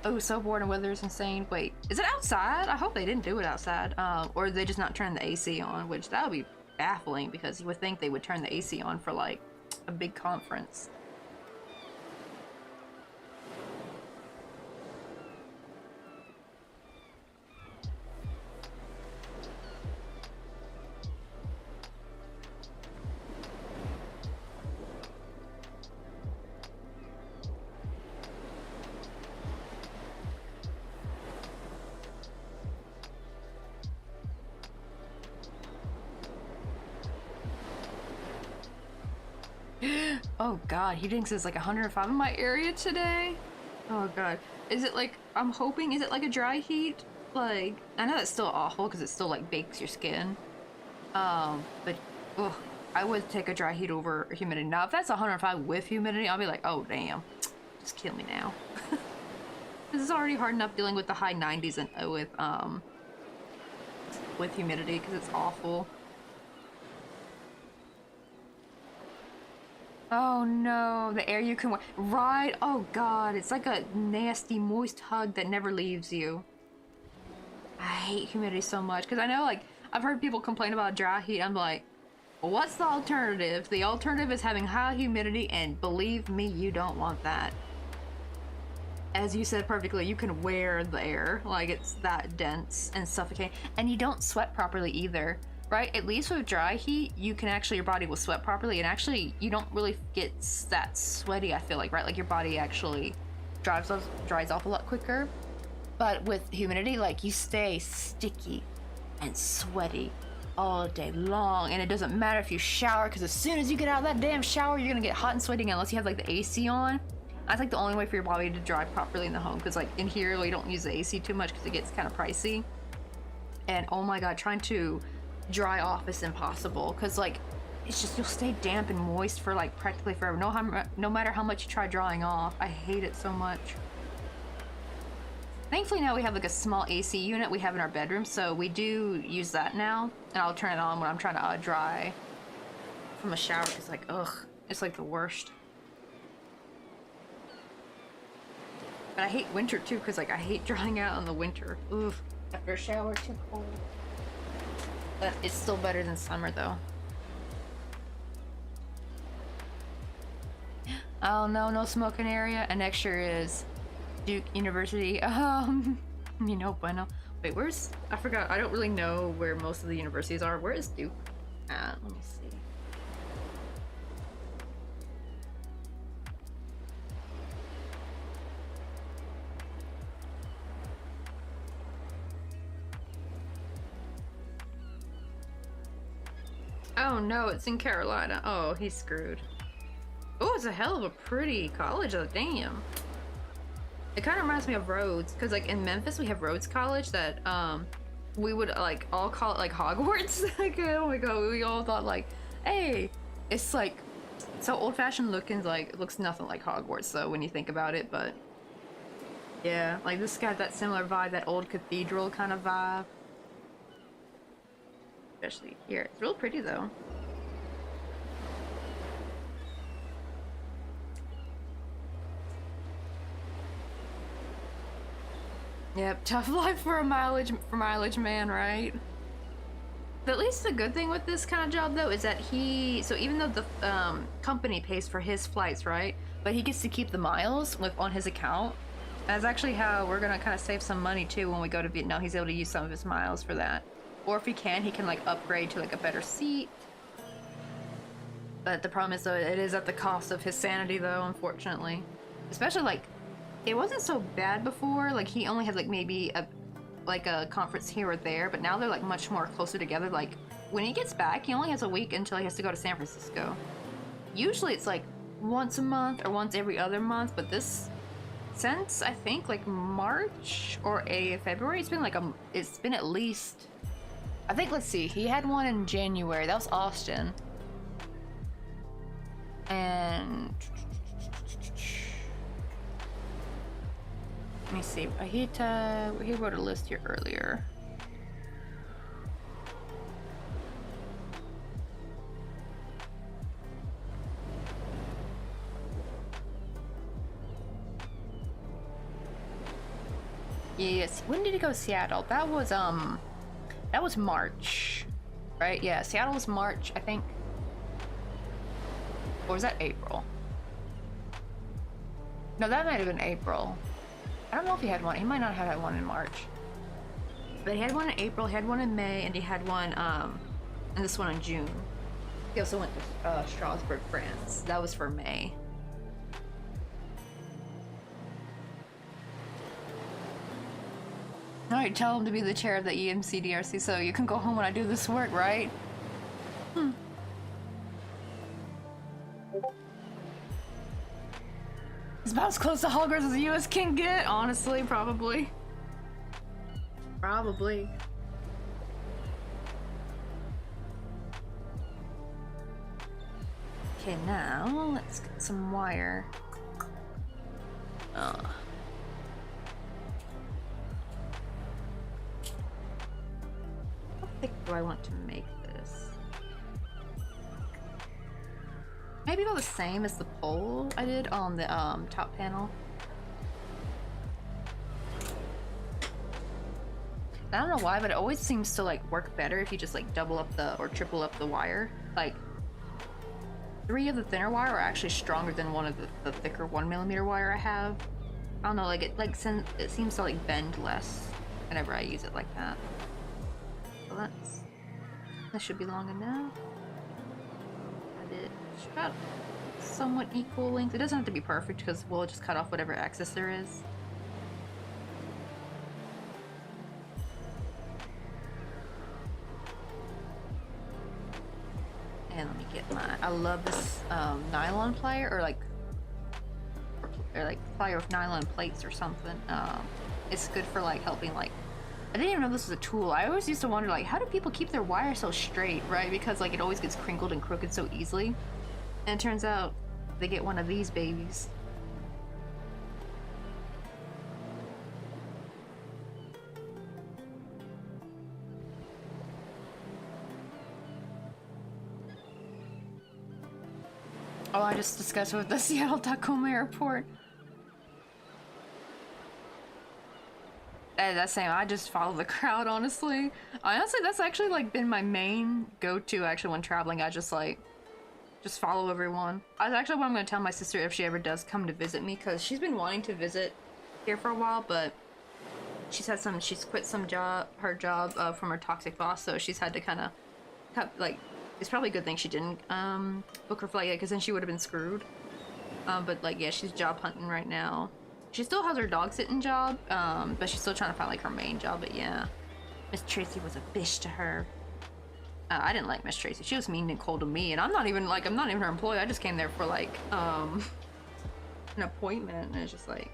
[SPEAKER 1] Oh, so bored and weather is insane. Wait, is it outside? I hope they didn't do it outside. Or they just not turn the AC on, which that would be baffling because you would think they would turn the AC on for like a big conference. Oh god, he thinks it's like 105 in my area today? Oh god. Is it like, I'm hoping, is it like a dry heat? Like, I know that's still awful because it still like bakes your skin. But, ugh, I would take a dry heat over humidity. Now, if that's 105 with humidity, I'll be like, oh damn, just kill me now. This is already hard enough dealing with the high 90s and with humidity because it's awful. Oh no, the air you can right. Oh god, it's like a nasty moist hug that never leaves you. I hate humidity so much because I know, like, I've heard people complain about dry heat. I'm like, well, what's the alternative? The alternative is having high humidity, and believe me, you don't want that. As you said perfectly, you can wear the air, like it's that dense and suffocating, and you don't sweat properly either. Right? At least with dry heat, you can actually, your body will sweat properly, and actually you don't really get that sweaty, I feel like, right? Like your body actually dries off a lot quicker. But with humidity, like, you stay sticky and sweaty all day long, and it doesn't matter if you shower, because as soon as you get out of that damn shower, you're gonna get hot and sweating unless you have like the AC on. That's like the only way for your body to dry properly in the home, because like in here we don't use the AC too much because it gets kind of pricey. And oh my god, trying to dry off is impossible because like it's just, you'll stay damp and moist for like practically forever, no matter how much you try drying off. I hate it so much. Thankfully now we have like a small AC unit we have in our bedroom, so we do use that now, and I'll turn it on when I'm trying to dry from a shower because like, ugh, it's like the worst. But I hate winter too because like I hate drying out in the winter. Oof, after a shower, too cold. But it's still better than summer though. Oh no, no smoking area. And next year is Duke University. You know, bueno. Wait, where's, I forgot, I don't really know where most of the universities are. Where is Duke? Let me see. Oh no, it's in Carolina. Oh, he's screwed. Oh, it's a hell of a pretty college though, damn. It kind of reminds me of Rhodes, because like in Memphis we have Rhodes College that we would like all call it like Hogwarts. Like, oh my god, we all thought like, hey, it's like so old-fashioned looking, like it looks nothing like Hogwarts though when you think about it. But yeah, like this got that similar vibe, that old cathedral kind of vibe. Especially here. It's real pretty though. Yep, tough life for a mileage man, right? But at least the good thing with this kind of job though is that so even though the company pays for his flights, right? But he gets to keep the miles on his account. That's actually how we're gonna kind of save some money too when we go to Vietnam. He's able to use some of his miles for that. Or if he can like upgrade to like a better seat. But the problem is though, it is at the cost of his sanity though, unfortunately. Especially like, it wasn't so bad before, like he only had like maybe a conference here or there, but now they're like much more closer together. Like when he gets back, he only has a week until he has to go to San Francisco. Usually it's like once a month or once every other month, but since I think like March or February, it's been at least, I think, let's see, he had one in January. That was Austin. And let me see. He wrote a list here earlier. Yes. When did he go to Seattle? That was March. right? Yeah, Seattle was March, I think. Or was that April? No, that might have been April. I don't know if he had one. He might not have had one in March. But he had one in April, he had one in May, and he had one, and this one in June. He also went to Strasbourg, France. That was for May. Alright, tell him to be the chair of the EMCDRC so you can go home when I do this work, right? It's about as close to Hogwarts as the US can get, honestly, probably. Probably. Okay, now let's get some wire. How thick do I want to make this? Maybe about the same as the pole I did on the top panel. I don't know why, but it always seems to like work better if you just like double up the or triple up the wire. Like 3 of the thinner wire are actually stronger than one of the thicker 1mm wire I have. I don't know, like it seems to like bend less whenever I use it like that. So that should be long enough. It's about somewhat equal length. It doesn't have to be perfect because we'll just cut off whatever excess there is. And let me get my, I love this nylon plier or like plier with nylon plates or something. It's good for like helping like, I didn't even know this was a tool. I always used to wonder like, how do people keep their wire so straight, right? Because like it always gets crinkled and crooked so easily. And it turns out they get one of these babies. Oh, I just discussed with the Seattle Tacoma Airport. That's same. I just follow the crowd, honestly. Honestly, that's actually like been my main go-to actually when traveling. I just follow everyone. That's actually what I'm gonna tell my sister if she ever does come to visit me, because she's been wanting to visit here for a while, but she's quit her job from her toxic boss, so she's had to kind of cut, like, it's probably a good thing she didn't book her flight yet, because then she would have been screwed. But like, yeah, she's job hunting right now. She still has her dog sitting job, but she's still trying to find like her main job. But yeah, Miss Tracy was a bitch to her. I didn't like Miss Tracy. She was mean and cold to me, and I'm not even her employee. I just came there for like an appointment, and it's just like,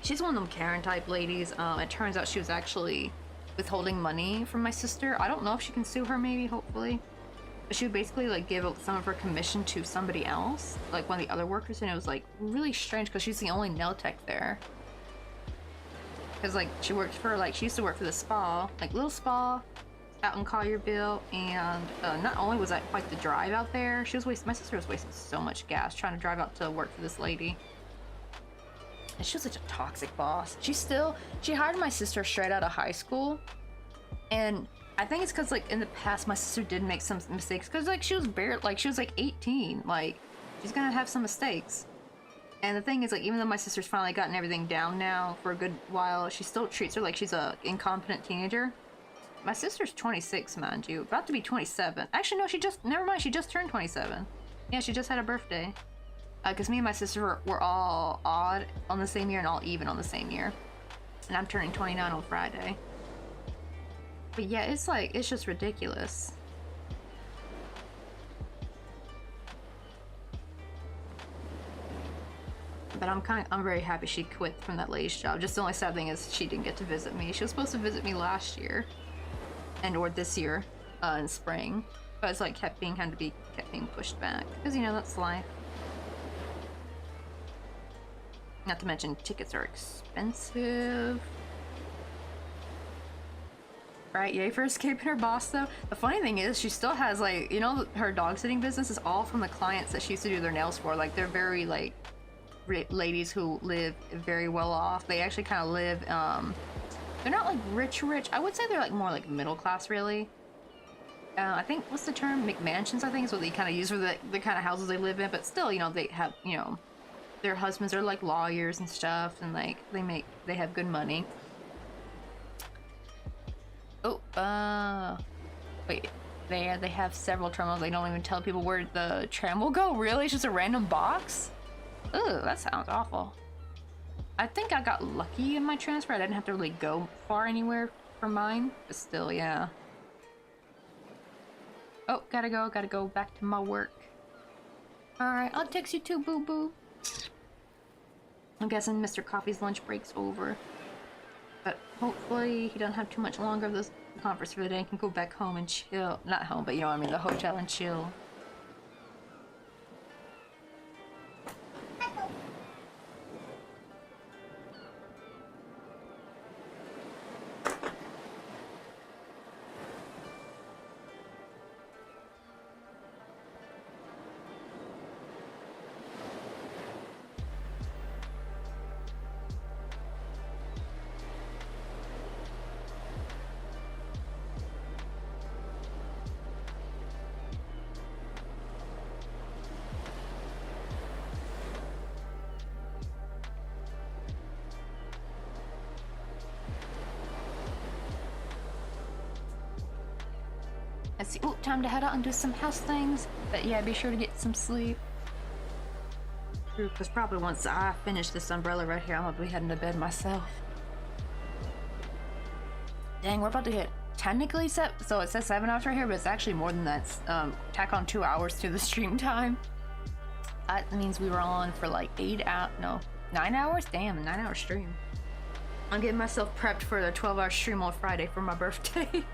[SPEAKER 1] she's one of them Karen type ladies. It turns out she was actually withholding money from my sister. I don't know if she can sue her, maybe, hopefully. But she would basically like give some of her commission to somebody else, like one of the other workers, and it was like really strange because she's the only nail tech there. Because like she used to work for the spa, like little spa out in Collierville, and not only was that quite the drive out there, my sister was wasting so much gas trying to drive out to work for this lady. And she was such a toxic boss. She hired my sister straight out of high school, and I think it's because like in the past my sister did make some mistakes, because like she was like 18, like she's gonna have some mistakes. And the thing is, like, even though my sister's finally gotten everything down now for a good while, she still treats her like she's a incompetent teenager. My sister's 26, mind you, about to be 27. Actually, no, never mind, she just turned 27. Yeah, she just had a birthday. Because me and my sister were all odd on the same year and all even on the same year. And I'm turning 29 on Friday. But yeah, it's just ridiculous. But I'm very happy she quit from that lady's job. Just the only sad thing is she didn't get to visit me. She was supposed to visit me last year, or this year, in spring. But it's like kept being pushed back, because you know that's life. Not to mention tickets are expensive. Right, yay for escaping her boss though. The funny thing is she still has like, you know, her dog sitting business is all from the clients that she used to do their nails for. Like they're very like ladies who live very well off. They actually kind of live, they're not like rich. I would say they're like more like middle class really. I think, what's the term? McMansions, I think, is what they kind of use for the kind of houses they live in. But still, you know, they have, you know, their husbands are like lawyers and stuff, and like they have good money. Oh, wait, they have several terminals. They don't even tell people where the tram will go. Really? It's just a random box? Ugh, that sounds awful. I think I got lucky in my transfer. I didn't have to really go far anywhere for mine, but still, yeah. Oh, gotta go back to my work. Alright, I'll text you too, boo-boo. I'm guessing Mr. Coffee's lunch break's over. But hopefully he doesn't have too much longer of this conference for the day and can go back home and chill. Not home, but you know what I mean, the hotel and chill. Let's see. Oh, time to head out and do some house things. But yeah, be sure to get some sleep. True, because probably once I finish this umbrella right here, I'm gonna be heading to bed myself. Dang, we're about to hit technically so it says 7 hours right here, but it's actually more than that. Tack on 2 hours to the stream time. That means we were on for like 9 hours? Damn, a 9-hour stream. I'm getting myself prepped for the 12-hour stream on Friday for my birthday.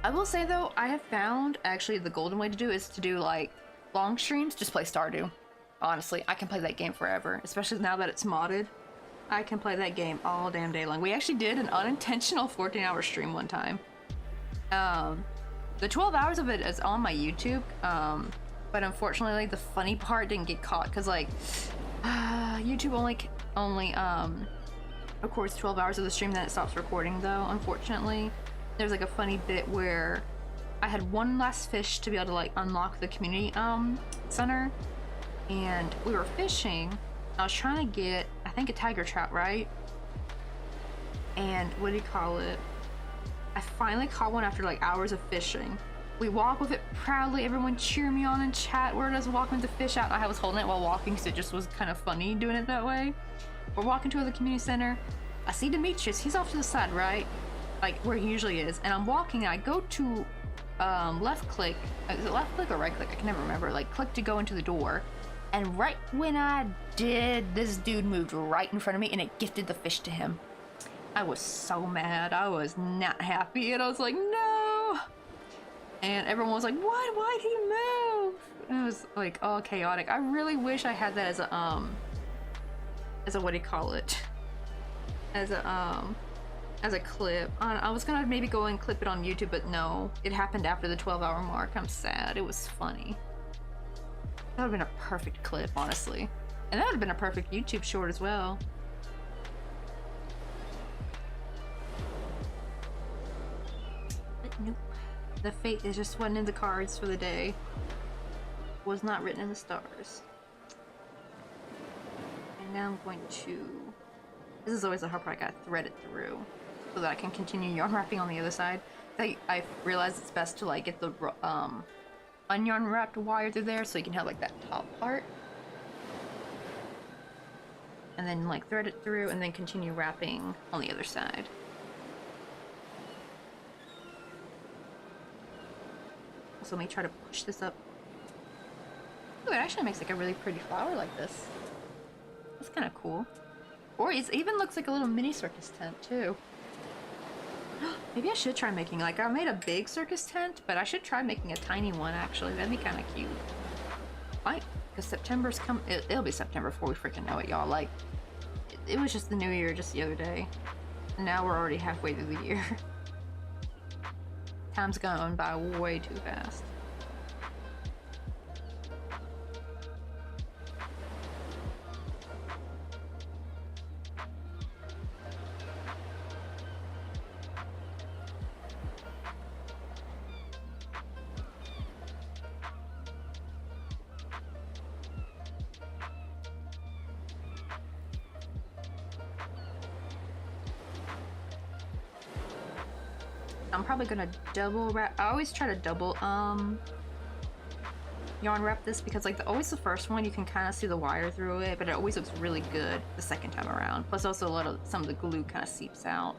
[SPEAKER 1] I will say though, I have found actually the golden way to do is to do like long streams, just play Stardew. Honestly, I can play that game forever, especially now that it's modded. I can play that game all damn day long. We actually did an unintentional 14-hour stream one time. The 12 hours of it is on my YouTube, but unfortunately the funny part didn't get caught because like YouTube only records 12 hours of the stream, then it stops recording though, unfortunately. There's like a funny bit where I had one last fish to be able to like unlock the community center, and we were fishing. I was trying to get, I think, a tiger trout, right? And what do you call it? I finally caught one after like hours of fishing. We walk with it proudly. Everyone cheer me on in chat. We're just walking the fish out. I was holding it while walking because it just was kind of funny doing it that way. We're walking to the community center. I see Demetrius. He's off to the side, right? Like where he usually is, and I'm walking and I go to left click, is it left click or right click? I can never remember. Like click to go into the door, and right when I did, this dude moved right in front of me and it gifted the fish to him. I was so mad. I was not happy, and I was like, no, and everyone was like, what? Why'd he move? And it was like all chaotic. I really wish I had that as a what do you call it, as a clip. I was gonna maybe go and clip it on YouTube, but no, it happened after the 12-hour mark. I'm sad. It was funny. That would have been a perfect clip, honestly, and that would have been a perfect YouTube short as well. But nope, the fate is just wasn't in the cards for the day. Was not written in the stars. And now I'm going to, this is always the hard part, I gotta thread it through so that I can continue yarn wrapping on the other side. I realized it's best to like get the unyarn wrapped wire through there so you can have like that top part, and then like thread it through and then continue wrapping on the other side. So let me try to push this up. Ooh, it actually makes like a really pretty flower like this. That's kind of cool. Or it even looks like a little mini circus tent too. Maybe I should try making, like, I made a big circus tent, but I should try making a tiny one actually. That'd be kind of cute. Right, because September's come. It'll be September before we freaking know it, y'all. Like, it was just the new year just the other day, and now we're already halfway through the year. Time's going by way too fast. I'm probably gonna double wrap. I always try to double yarn wrap this because like always the first one you can kind of see the wire through it, but it always looks really good the second time around. Plus also some of the glue kind of seeps out.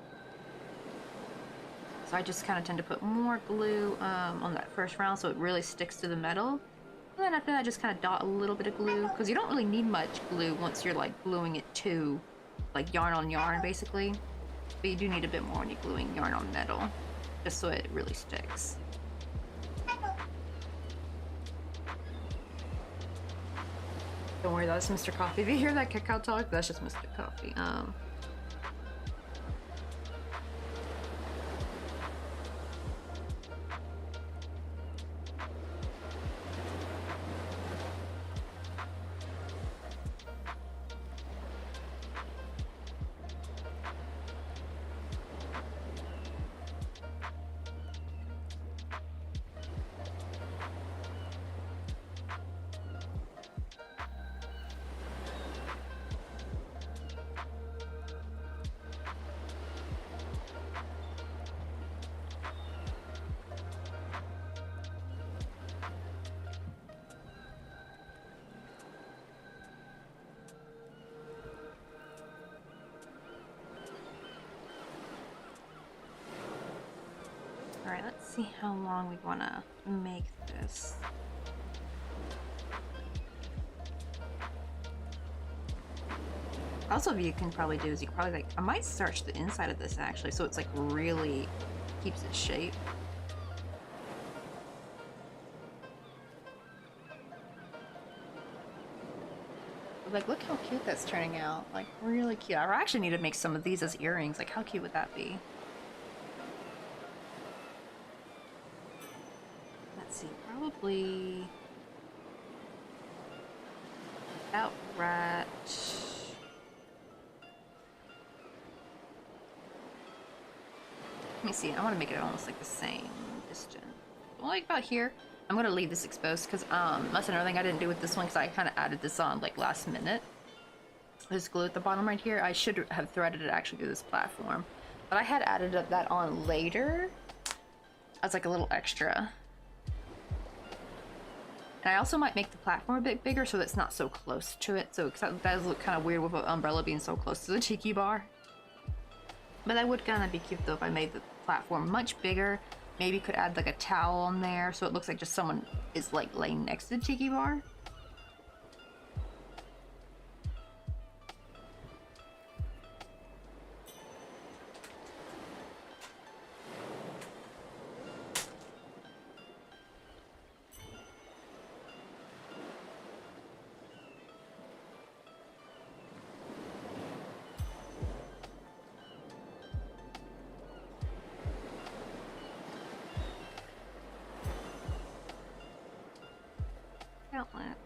[SPEAKER 1] So I just kind of tend to put more glue on that first round so it really sticks to the metal. And then after that I just kind of dot a little bit of glue because you don't really need much glue once you're like gluing it to like yarn on yarn basically. But you do need a bit more when you're gluing yarn on metal just so it really sticks. Don't worry, that's Mr. Coffee. If you hear that cacao talk, that's just Mr. Coffee. Alright, let's see how long we want to make this. Also, what you can probably do is you can probably like, I might starch the inside of this actually, so it's like really keeps its shape. But like, look how cute that's turning out. Like, really cute. I actually need to make some of these as earrings. Like, how cute would that be? Let's see, probably about right. Let me see, I want to make it almost like the same distance. Well, like about here. I'm going to leave this exposed because that's another thing I didn't do with this one because I kind of added this on like last minute. There's glue at the bottom right here. I should have threaded it actually through this platform. But I had added that on later as like a little extra. And I also might make the platform a bit bigger so it's not so close to it. So that does look kind of weird with an umbrella being so close to the tiki bar. But that would kind of be cute though if I made the platform much bigger. Maybe could add like a towel on there so it looks like just someone is like laying next to the tiki bar. Outlet.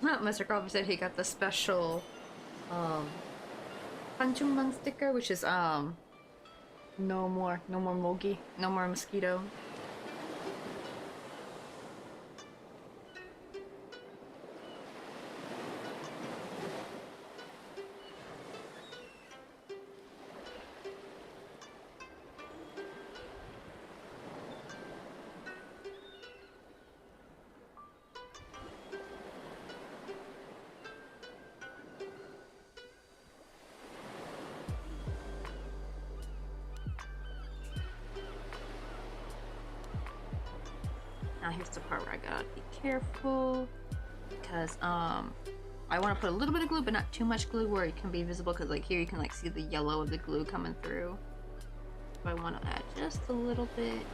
[SPEAKER 1] Mr. Crawford said he got the special Panchungman sticker, which is no more mogi, no more mosquito. Now here's the part where I gotta be careful because I want to put a little bit of glue but not too much glue where it can be visible, because like here you can like see the yellow of the glue coming through. So I want to add just a little bit.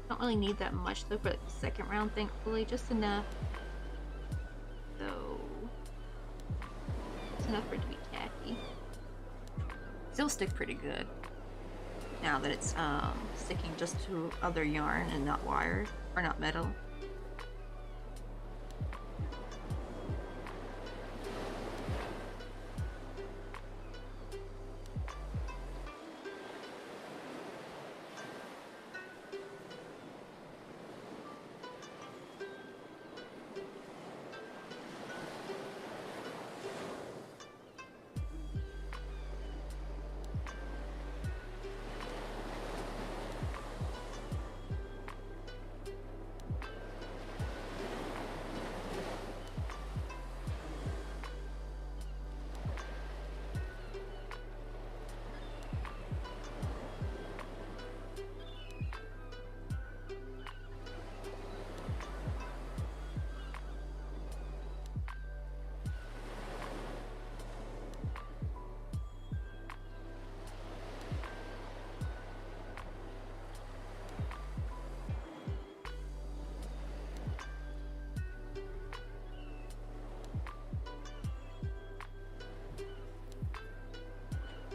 [SPEAKER 1] Don't really need that much though for like the second round, thankfully, just enough. So just enough for it to be tacky. Still stick pretty good. Now that it's sticking just to other yarn and not wire, or not metal.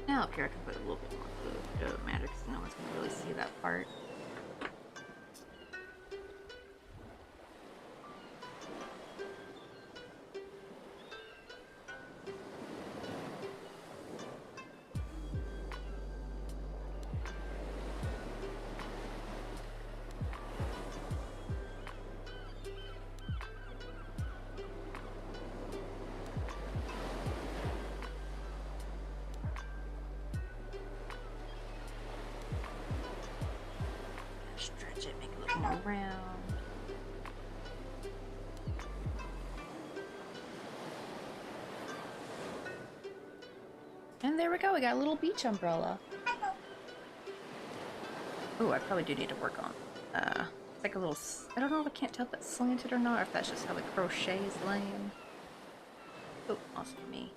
[SPEAKER 1] Now up here I can put a little bit more glue. It doesn't matter because no one's going to really see that part. Stretch it, make it look more round. And there we go, we got a little beach umbrella. Ooh, I probably do need to work on. It's like a little, I don't know if I can't tell if that's slanted or not, or if that's just how the crochet is laying. Oh, also me.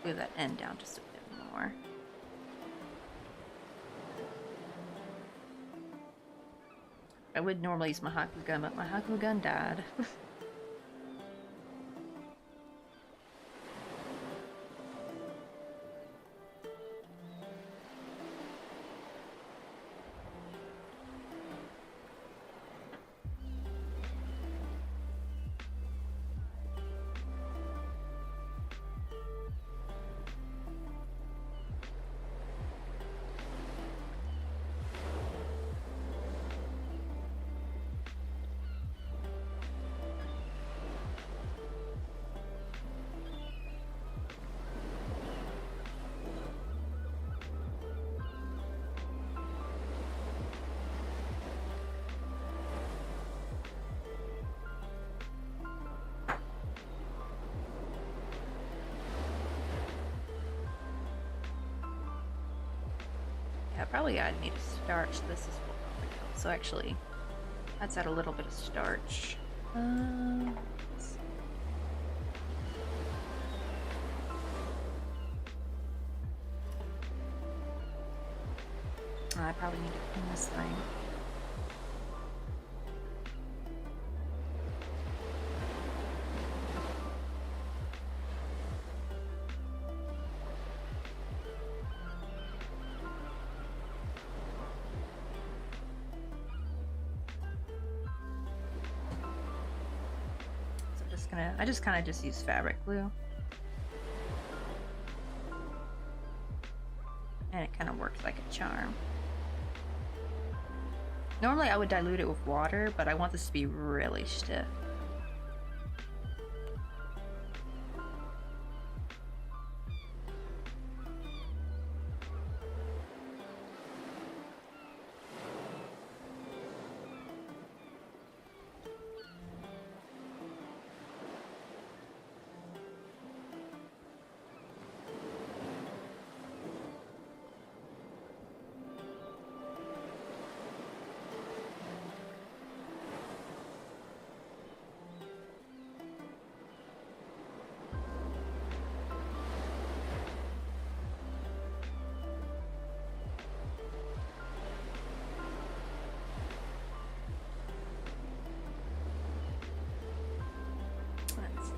[SPEAKER 1] Move that end down just a bit more. I would normally use my hot glue gun, but my hot glue gun died. Yeah, probably I need to starch. This is what probably helps. So actually, let's add a little bit of starch. Let's see. I probably need to clean this thing. I just kind of just use fabric glue. And it kind of works like a charm. Normally I would dilute it with water, but I want this to be really stiff.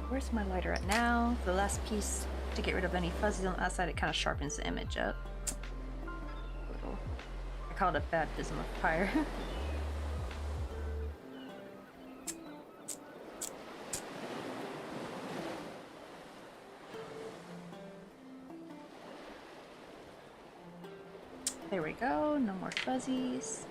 [SPEAKER 1] Where's my lighter at now? The last piece to get rid of any fuzzies on the outside, it kind of sharpens the image up. I call it a baptism of fire. There we go, no more fuzzies.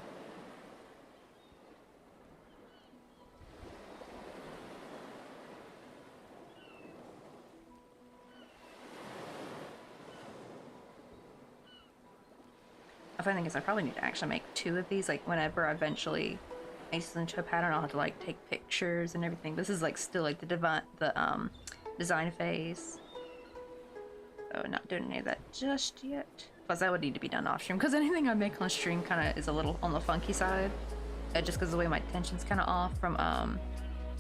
[SPEAKER 1] The funny thing is I probably need to actually make 2 of these, like whenever I eventually make this into a pattern, I'll have to like take pictures and everything. This is like still like the design phase. So not doing any of that just yet. Plus that would need to be done off stream, because anything I make on stream kind of is a little on the funky side. Just because the way my tension's kind of off from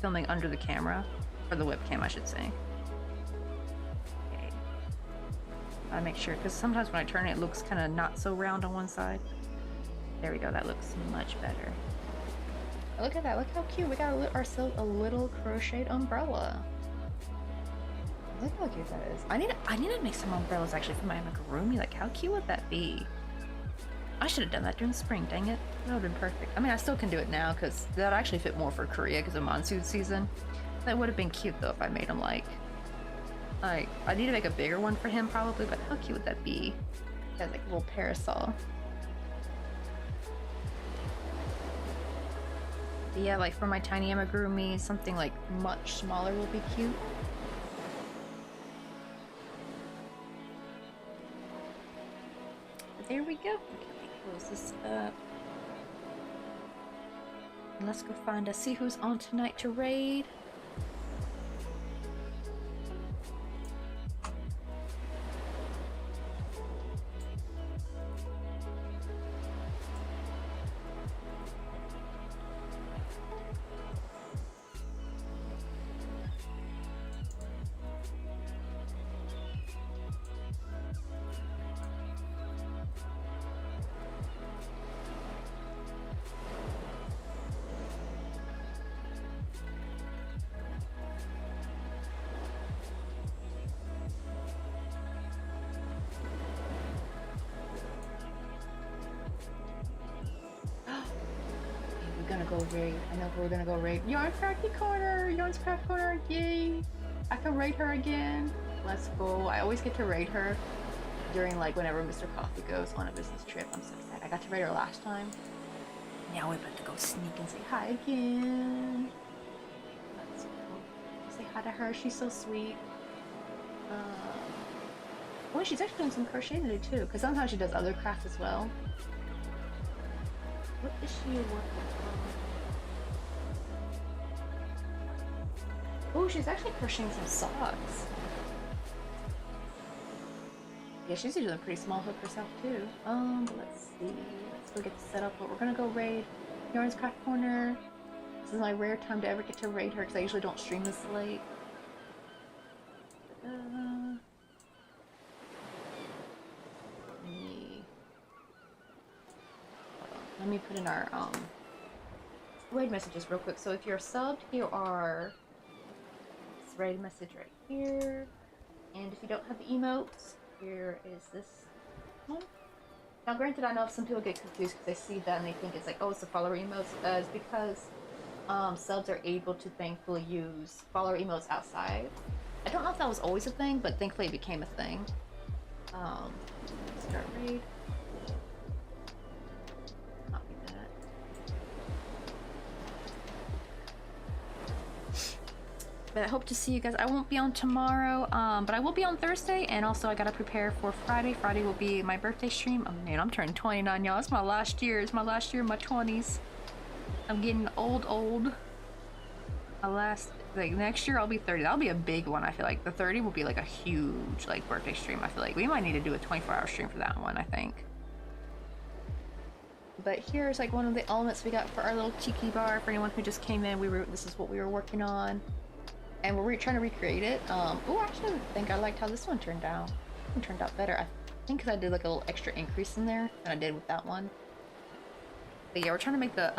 [SPEAKER 1] filming under the camera, or the webcam I should say. I make sure, because sometimes when I turn it, it looks kind of not so round on one side. There we go, that looks much better. Look at that, look how cute. We got ourselves a little crocheted umbrella. Look how cute that is. I need to make some umbrellas actually for my amigurumi. Like, how cute would that be? I should have done that during the spring, dang it. That would have been perfect. I mean, I still can do it now, because that actually fit more for Korea because of monsoon season. That would have been cute though if I made them like I need to make a bigger one for him probably, but how cute would that be? He has like a little parasol. But yeah, like for my tiny amigurumi, something like much smaller will be cute. But there we go. Okay, close this up. And let's go see who's on tonight to raid. Raid. I know we're gonna go raid. Yarn's Crafty Corner! Yarn's Craft Corner! Yay! I can raid her again. Let's go. I always get to raid her during like whenever Mr. Coffee goes on a business trip. I'm so excited. I got to raid her last time. Now we're about to go sneak and say hi again. Let's go. Say hi to her. She's so sweet. Oh, she's actually doing some crochet today too, because sometimes she does other crafts as well. What is she working on? Oh, she's actually crocheting some socks. Yeah, she's using a pretty small hook herself too. But let's see. Let's go get set up. But we're gonna go raid Yarn's Craft Corner. This is my rare time to ever get to raid her because I usually don't stream this late. Let me put in our raid messages real quick. So if you're subbed, here are this raid message right here. And if you don't have the emotes, here is this one. Now granted, I know some people get confused because they see that and they think it's like, oh, it's the follower emotes. It's because subs are able to thankfully use follower emotes outside. I don't know if that was always a thing, but thankfully it became a thing. Start raid. Copy that. But I hope to see you guys. I won't be on tomorrow, but I will be on Thursday, and also I gotta prepare for Friday. Friday will be my birthday stream. Oh man, I'm turning 29, y'all. It's my last year. It's my last year of my 20s. I'm getting old. My last, like, next year I'll be 30. That'll be a big one, I feel like. The 30 will be like a huge, like, birthday stream. I feel like we might need to do a 24-hour stream for that one, I think. But here's like one of the elements we got for our little tiki bar. For anyone who just came in, this is what we were working on. And we're trying to recreate it. Oh, actually, I think I liked how this one turned out. It turned out better. I think because I did like a little extra increase in there than I did with that one. But yeah, we're trying to make the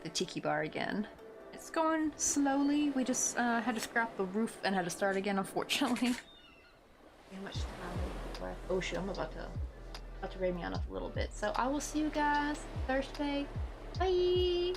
[SPEAKER 1] tiki bar again. It's going slowly. We just had to scrap the roof and had to start again, unfortunately. How much time left? Oh shit, I'm about to raid me on up a little bit. So I will see you guys Thursday. Bye.